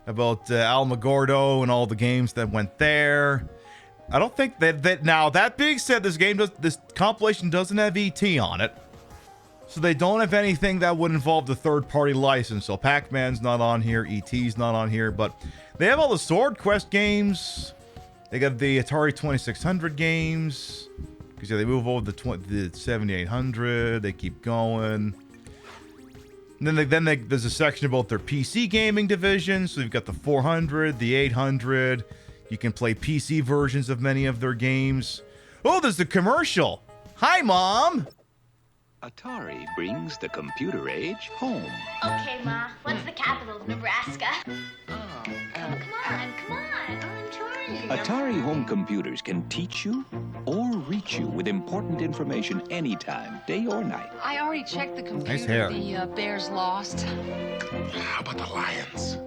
About Alamogordo and all the games that went there. I don't think that now, that being said, this compilation doesn't have ET on it. So they don't have anything that would involve the third-party license. So Pac-Man's not on here, ET's not on here, but they have all the Sword Quest games. They got the Atari 2600 games. Because yeah, they move over the 7800. They keep going. And then there's a section about their PC gaming division. So you've got the 400, the 800. You can play PC versions of many of their games. Oh, there's the commercial. Hi, Mom. Atari brings the computer age home. Okay, Ma. What's the capital of Nebraska? Come on. I'm trying. Atari home computers can teach you or reach you with important information anytime, day or night. I already checked the computer. Nice hair. The Bears lost. How about the Lions?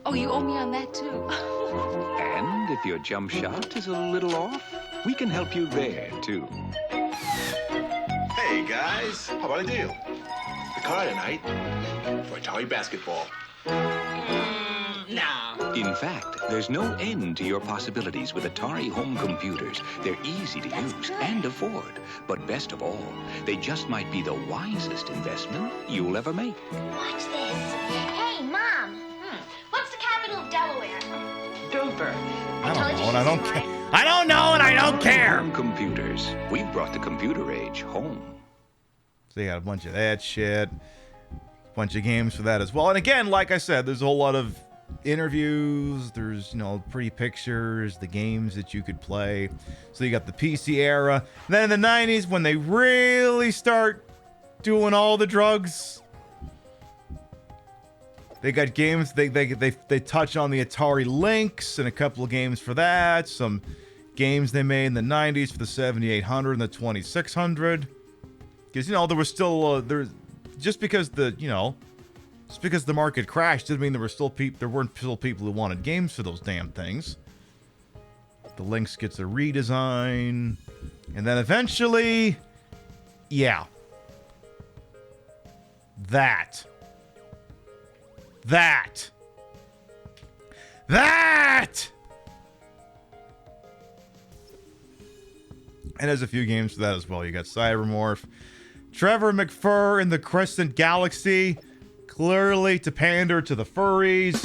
Oh, you owe me on that too. And if your jump shot is a little off, we can help you there, too. Hey, guys, how about a deal? The car tonight for Atari basketball. Nah. In fact, there's no end to your possibilities with Atari home computers. They're easy to use and afford. But best of all, they just might be the wisest investment you'll ever make. Watch this. Hey, Mom. What's the capital of Delaware? Dover. I don't know and I don't care. I don't know and I don't care. Home computers. We've brought the computer age home. So you got a bunch of that shit. Bunch of games for that as well. And again, like I said, there's a whole lot of interviews. There's, pretty pictures, the games that you could play. So you got the PC era. And then in the 90s, when they really start doing all the drugs, they got games. They touch on the Atari Lynx and a couple of games for that. Some games they made in the 90s for the 7800 and the 2600. Because, there was still just because the market crashed didn't mean there weren't still people who wanted games for those damn things. The Lynx gets a redesign, and then eventually, yeah, that, and there's a few games for that as well. You got Cybermorph. Trevor McFur in the Crescent Galaxy, clearly to pander to the furries.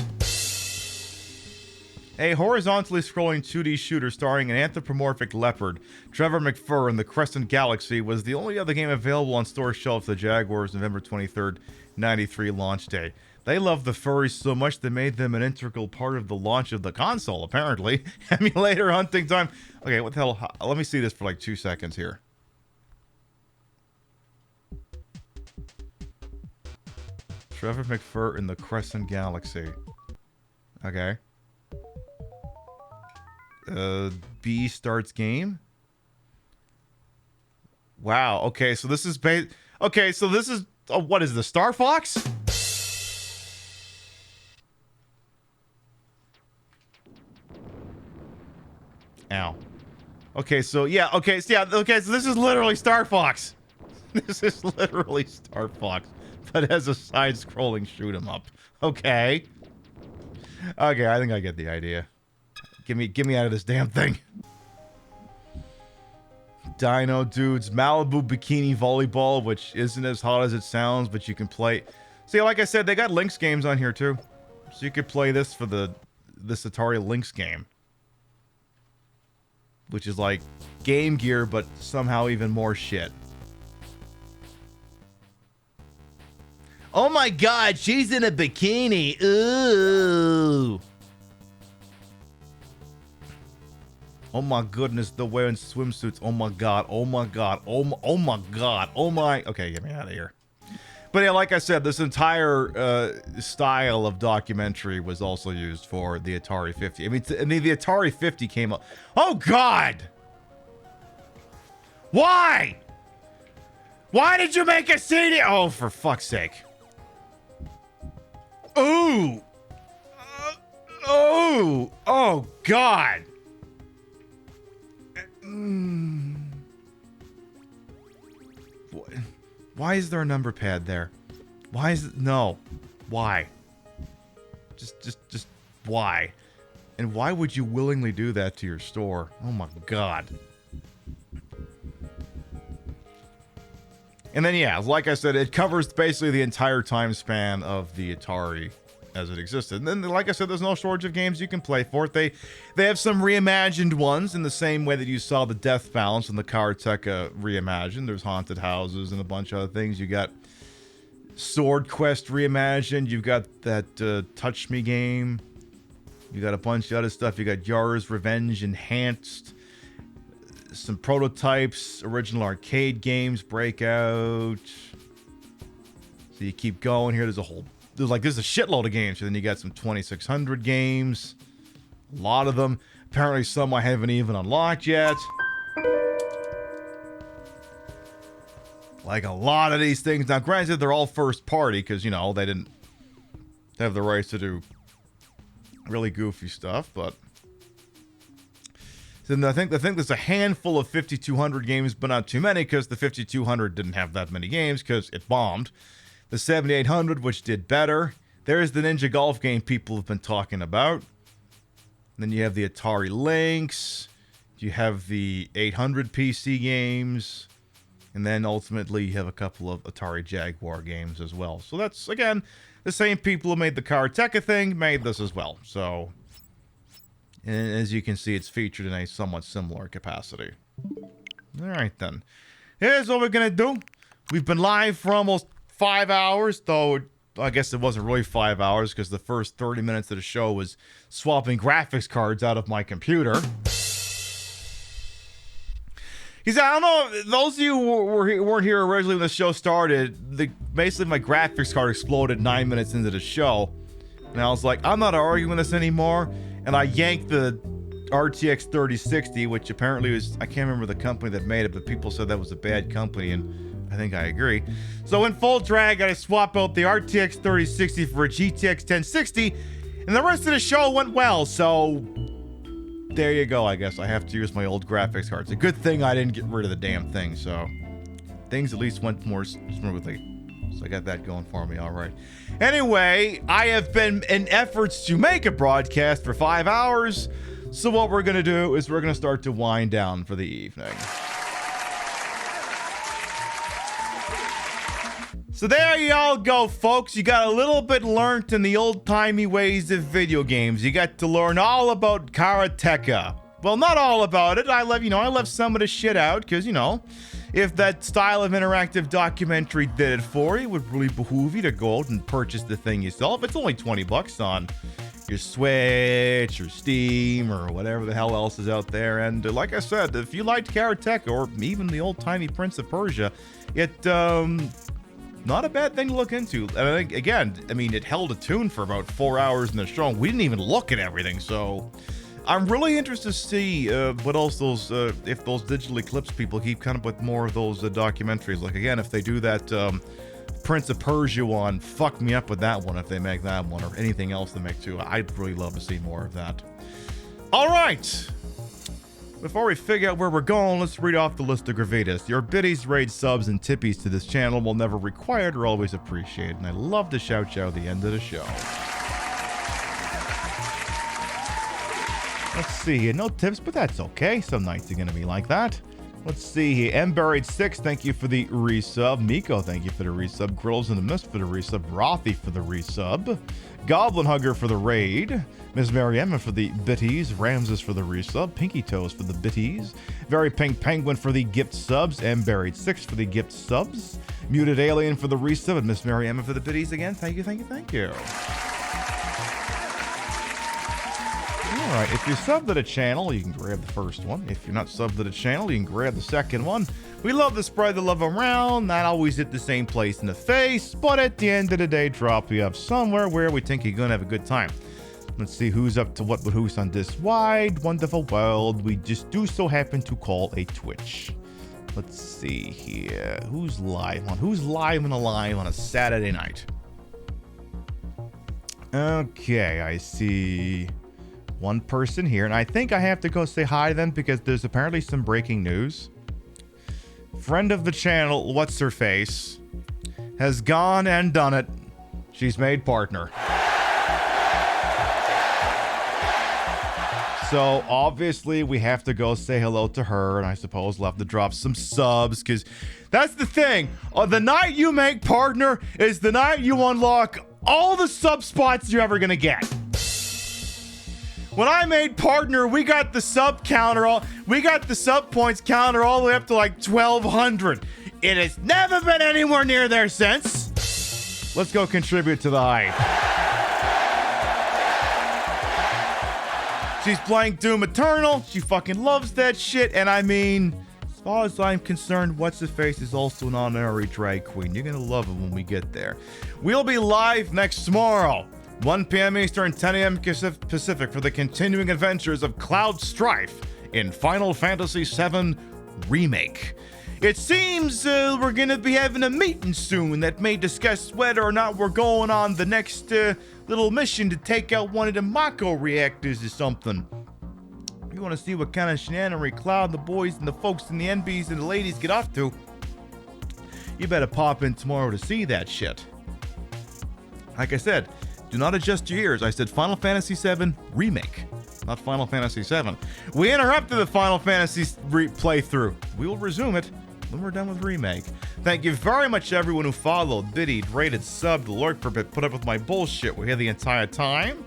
A horizontally scrolling 2D shooter starring an anthropomorphic leopard. Trevor McFur in the Crescent Galaxy was the only other game available on store shelves the Jaguars' November 23rd, 93 launch day. They loved the furries so much they made them an integral part of the launch of the console, apparently. Emulator hunting time. Okay, what the hell? Let me see this for like 2 seconds here. Trevor McFur in the Crescent Galaxy. Okay. B starts game. Wow. Okay, so this is okay, so this is what is the Star Fox? Ow. Okay, so yeah, okay, so this is literally Star Fox. This is literally Star Fox. But as a side-scrolling shoot-'em-up. Okay. Okay, I think I get the idea. Get me out of this damn thing. Dino Dudes, Malibu Bikini Volleyball, which isn't as hot as it sounds, but you can play. See, like I said, they got Lynx games on here too, so you could play this for this Atari Lynx game, which is like Game Gear, but somehow even more shit. Oh my God, she's in a bikini. Ooh. Oh my goodness, they're wearing swimsuits. Oh my God. Oh my God. Oh my God. Oh my. Okay, get me out of here. But yeah, like I said, this entire style of documentary was also used for the Atari 50. I mean, the Atari 50 came up. Oh God. Why? Why did you make a CD? Oh, for fuck's sake. Ooh. Oh. Oh, God. Why is there a number pad there? Why is it? No. Why? Just why? And why would you willingly do that to your store? Oh, my God. And then, yeah, like I said, it covers basically the entire time span of the Atari as it existed. And then, like I said, there's no shortage of games you can play for it. They have some reimagined ones in the same way that you saw the Death Balance and the Karateka reimagined. There's haunted houses and a bunch of other things. You got Sword Quest Reimagined. You've got that Touch Me game. You got a bunch of other stuff. You got Yar's Revenge Enhanced. Some prototypes, original arcade games, Breakout. So you keep going here. There's a shitload of games. And then you got some 2600 games. A lot of them. Apparently some I haven't even unlocked yet. Like a lot of these things. Now, granted, they're all first party because, you know, they didn't have the rights to do really goofy stuff, but then I think there's a handful of 5200 games, but not too many because the 5200 didn't have that many games because it bombed. The 7800, which did better. There's the Ninja Golf game people have been talking about. Then you have the Atari Lynx. You have the 800 PC games. And then ultimately you have a couple of Atari Jaguar games as well. So that's, again, the same people who made the Karateka thing made this as well. So, and as you can see, it's featured in a somewhat similar capacity. All right, then. Here's what we're going to do. We've been live for almost 5 hours, though I guess it wasn't really 5 hours because the first 30 minutes of the show was swapping graphics cards out of my computer. Because I don't know, those of you who weren't here originally when the show started, basically my graphics card exploded 9 minutes into the show. And I was like, I'm not arguing this anymore. And I yanked the RTX 3060, which apparently was, I can't remember the company that made it, but people said that was a bad company, and I think I agree. So in full drag, I swap out the RTX 3060 for a GTX 1060, and the rest of the show went well, so there you go, I guess. I have to use my old graphics cards. A good thing I didn't get rid of the damn thing, so things at least went more smoothly. So I got that going for me, all right. Anyway, I have been in efforts to make a broadcast for 5 hours, so what we're going to do is we're going to start to wind down for the evening. So there you all go, folks. You got a little bit learnt in the old-timey ways of video games. You got to learn all about Karateka. Well, not all about it. I left some of the shit out because, if that style of interactive documentary did it for you, it would really behoove you to go out and purchase the thing yourself. It's only $20 on your Switch or Steam or whatever the hell else is out there. And like I said, if you liked Karateka or even the old-timey Prince of Persia, it, not a bad thing to look into. And I think, again, it held a tune for about 4 hours in the show. We didn't even look at everything, so I'm really interested to see what else if those digital eclipse people keep coming up with more of those documentaries. Like, again, if they do that Prince of Persia one, fuck me up with that one if they make that one, or anything else they make too. I'd really love to see more of that. All right. Before we figure out where we're going, let's read off the list of gravitas. Your biddies, raids, subs, and tippies to this channel will never required or always appreciated, and I love to shout you out at the end of the show. Let's see here. No tips, but that's okay. Some nights are going to be like that. Let's see here. mburied6, thank you for the resub. Miko, thank you for the resub. Grills in the Mist for the resub. Rothy for the resub. Goblin Hugger for the raid. Ms. Mariemma for the bitties. Ramses for the resub. Pinky Toes for the bitties. Very Pink Penguin for the gift subs. mburied6 for the gift subs. Muted Alien for the resub. And Ms. Mariemma for the bitties again. Thank you, thank you, thank you. Alright, if you're subbed to the channel, you can grab the first one. If you're not subbed to the channel, you can grab the second one. We love to spread the love around, not always hit the same place in the face, but at the end of the day, drop you up somewhere where we think you're gonna have a good time. Let's see who's up to what with who's on this wide, wonderful world we just do so happen to call a Twitch. Let's see here. Who's live and alive on a Saturday night? Okay, I see one person here, and I think I have to go say hi to them because there's apparently some breaking news. Friend of the channel, what's her face, has gone and done it. She's made partner. So obviously we have to go say hello to her, and I suppose we'll have to drop some subs because that's the thing. The night you make partner is the night you unlock all the sub spots you're ever gonna get. When I made partner, we got the sub points counter all the way up to like 1,200. It has never been anywhere near there since. Let's go contribute to the hype. She's playing Doom Eternal. She fucking loves that shit. And I mean, as far as I'm concerned, What's-His-Face is also an honorary drag queen. You're gonna love him when we get there. We'll be live next tomorrow, 1 p.m. Eastern, 10 a.m. Pacific, for the continuing adventures of Cloud Strife in Final Fantasy VII Remake. It seems we're gonna be having a meeting soon that may discuss whether or not we're going on the next little mission to take out one of the Mako reactors or something. If you want to see what kind of shenanery Cloud, the boys, and the folks, and the NBs, and the ladies get up to, you better pop in tomorrow to see that shit. Like I said, do not adjust your ears. I said Final Fantasy VII Remake, not Final Fantasy VII. We interrupted the Final Fantasy playthrough. We will resume it when we're done with Remake. Thank you very much to everyone who followed, biddied, rated, subbed, lurked for a bit, put up with my bullshit. We're here the entire time.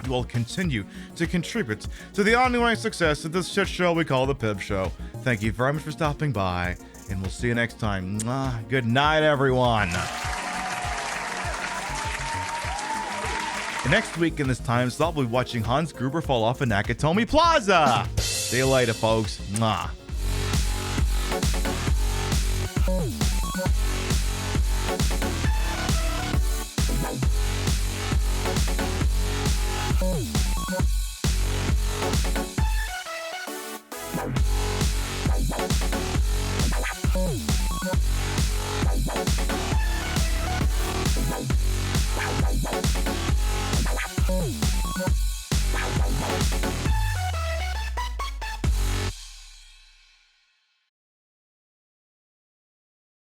You will continue to contribute to the ongoing success of this shit show we call the Pib Show. Thank you very much for stopping by, and we'll see you next time. Mwah. Good night, everyone. And next week in this time slot, we'll be watching Hans Gruber fall off of Nakatomi Plaza. See you later, folks. Mwah. Wow.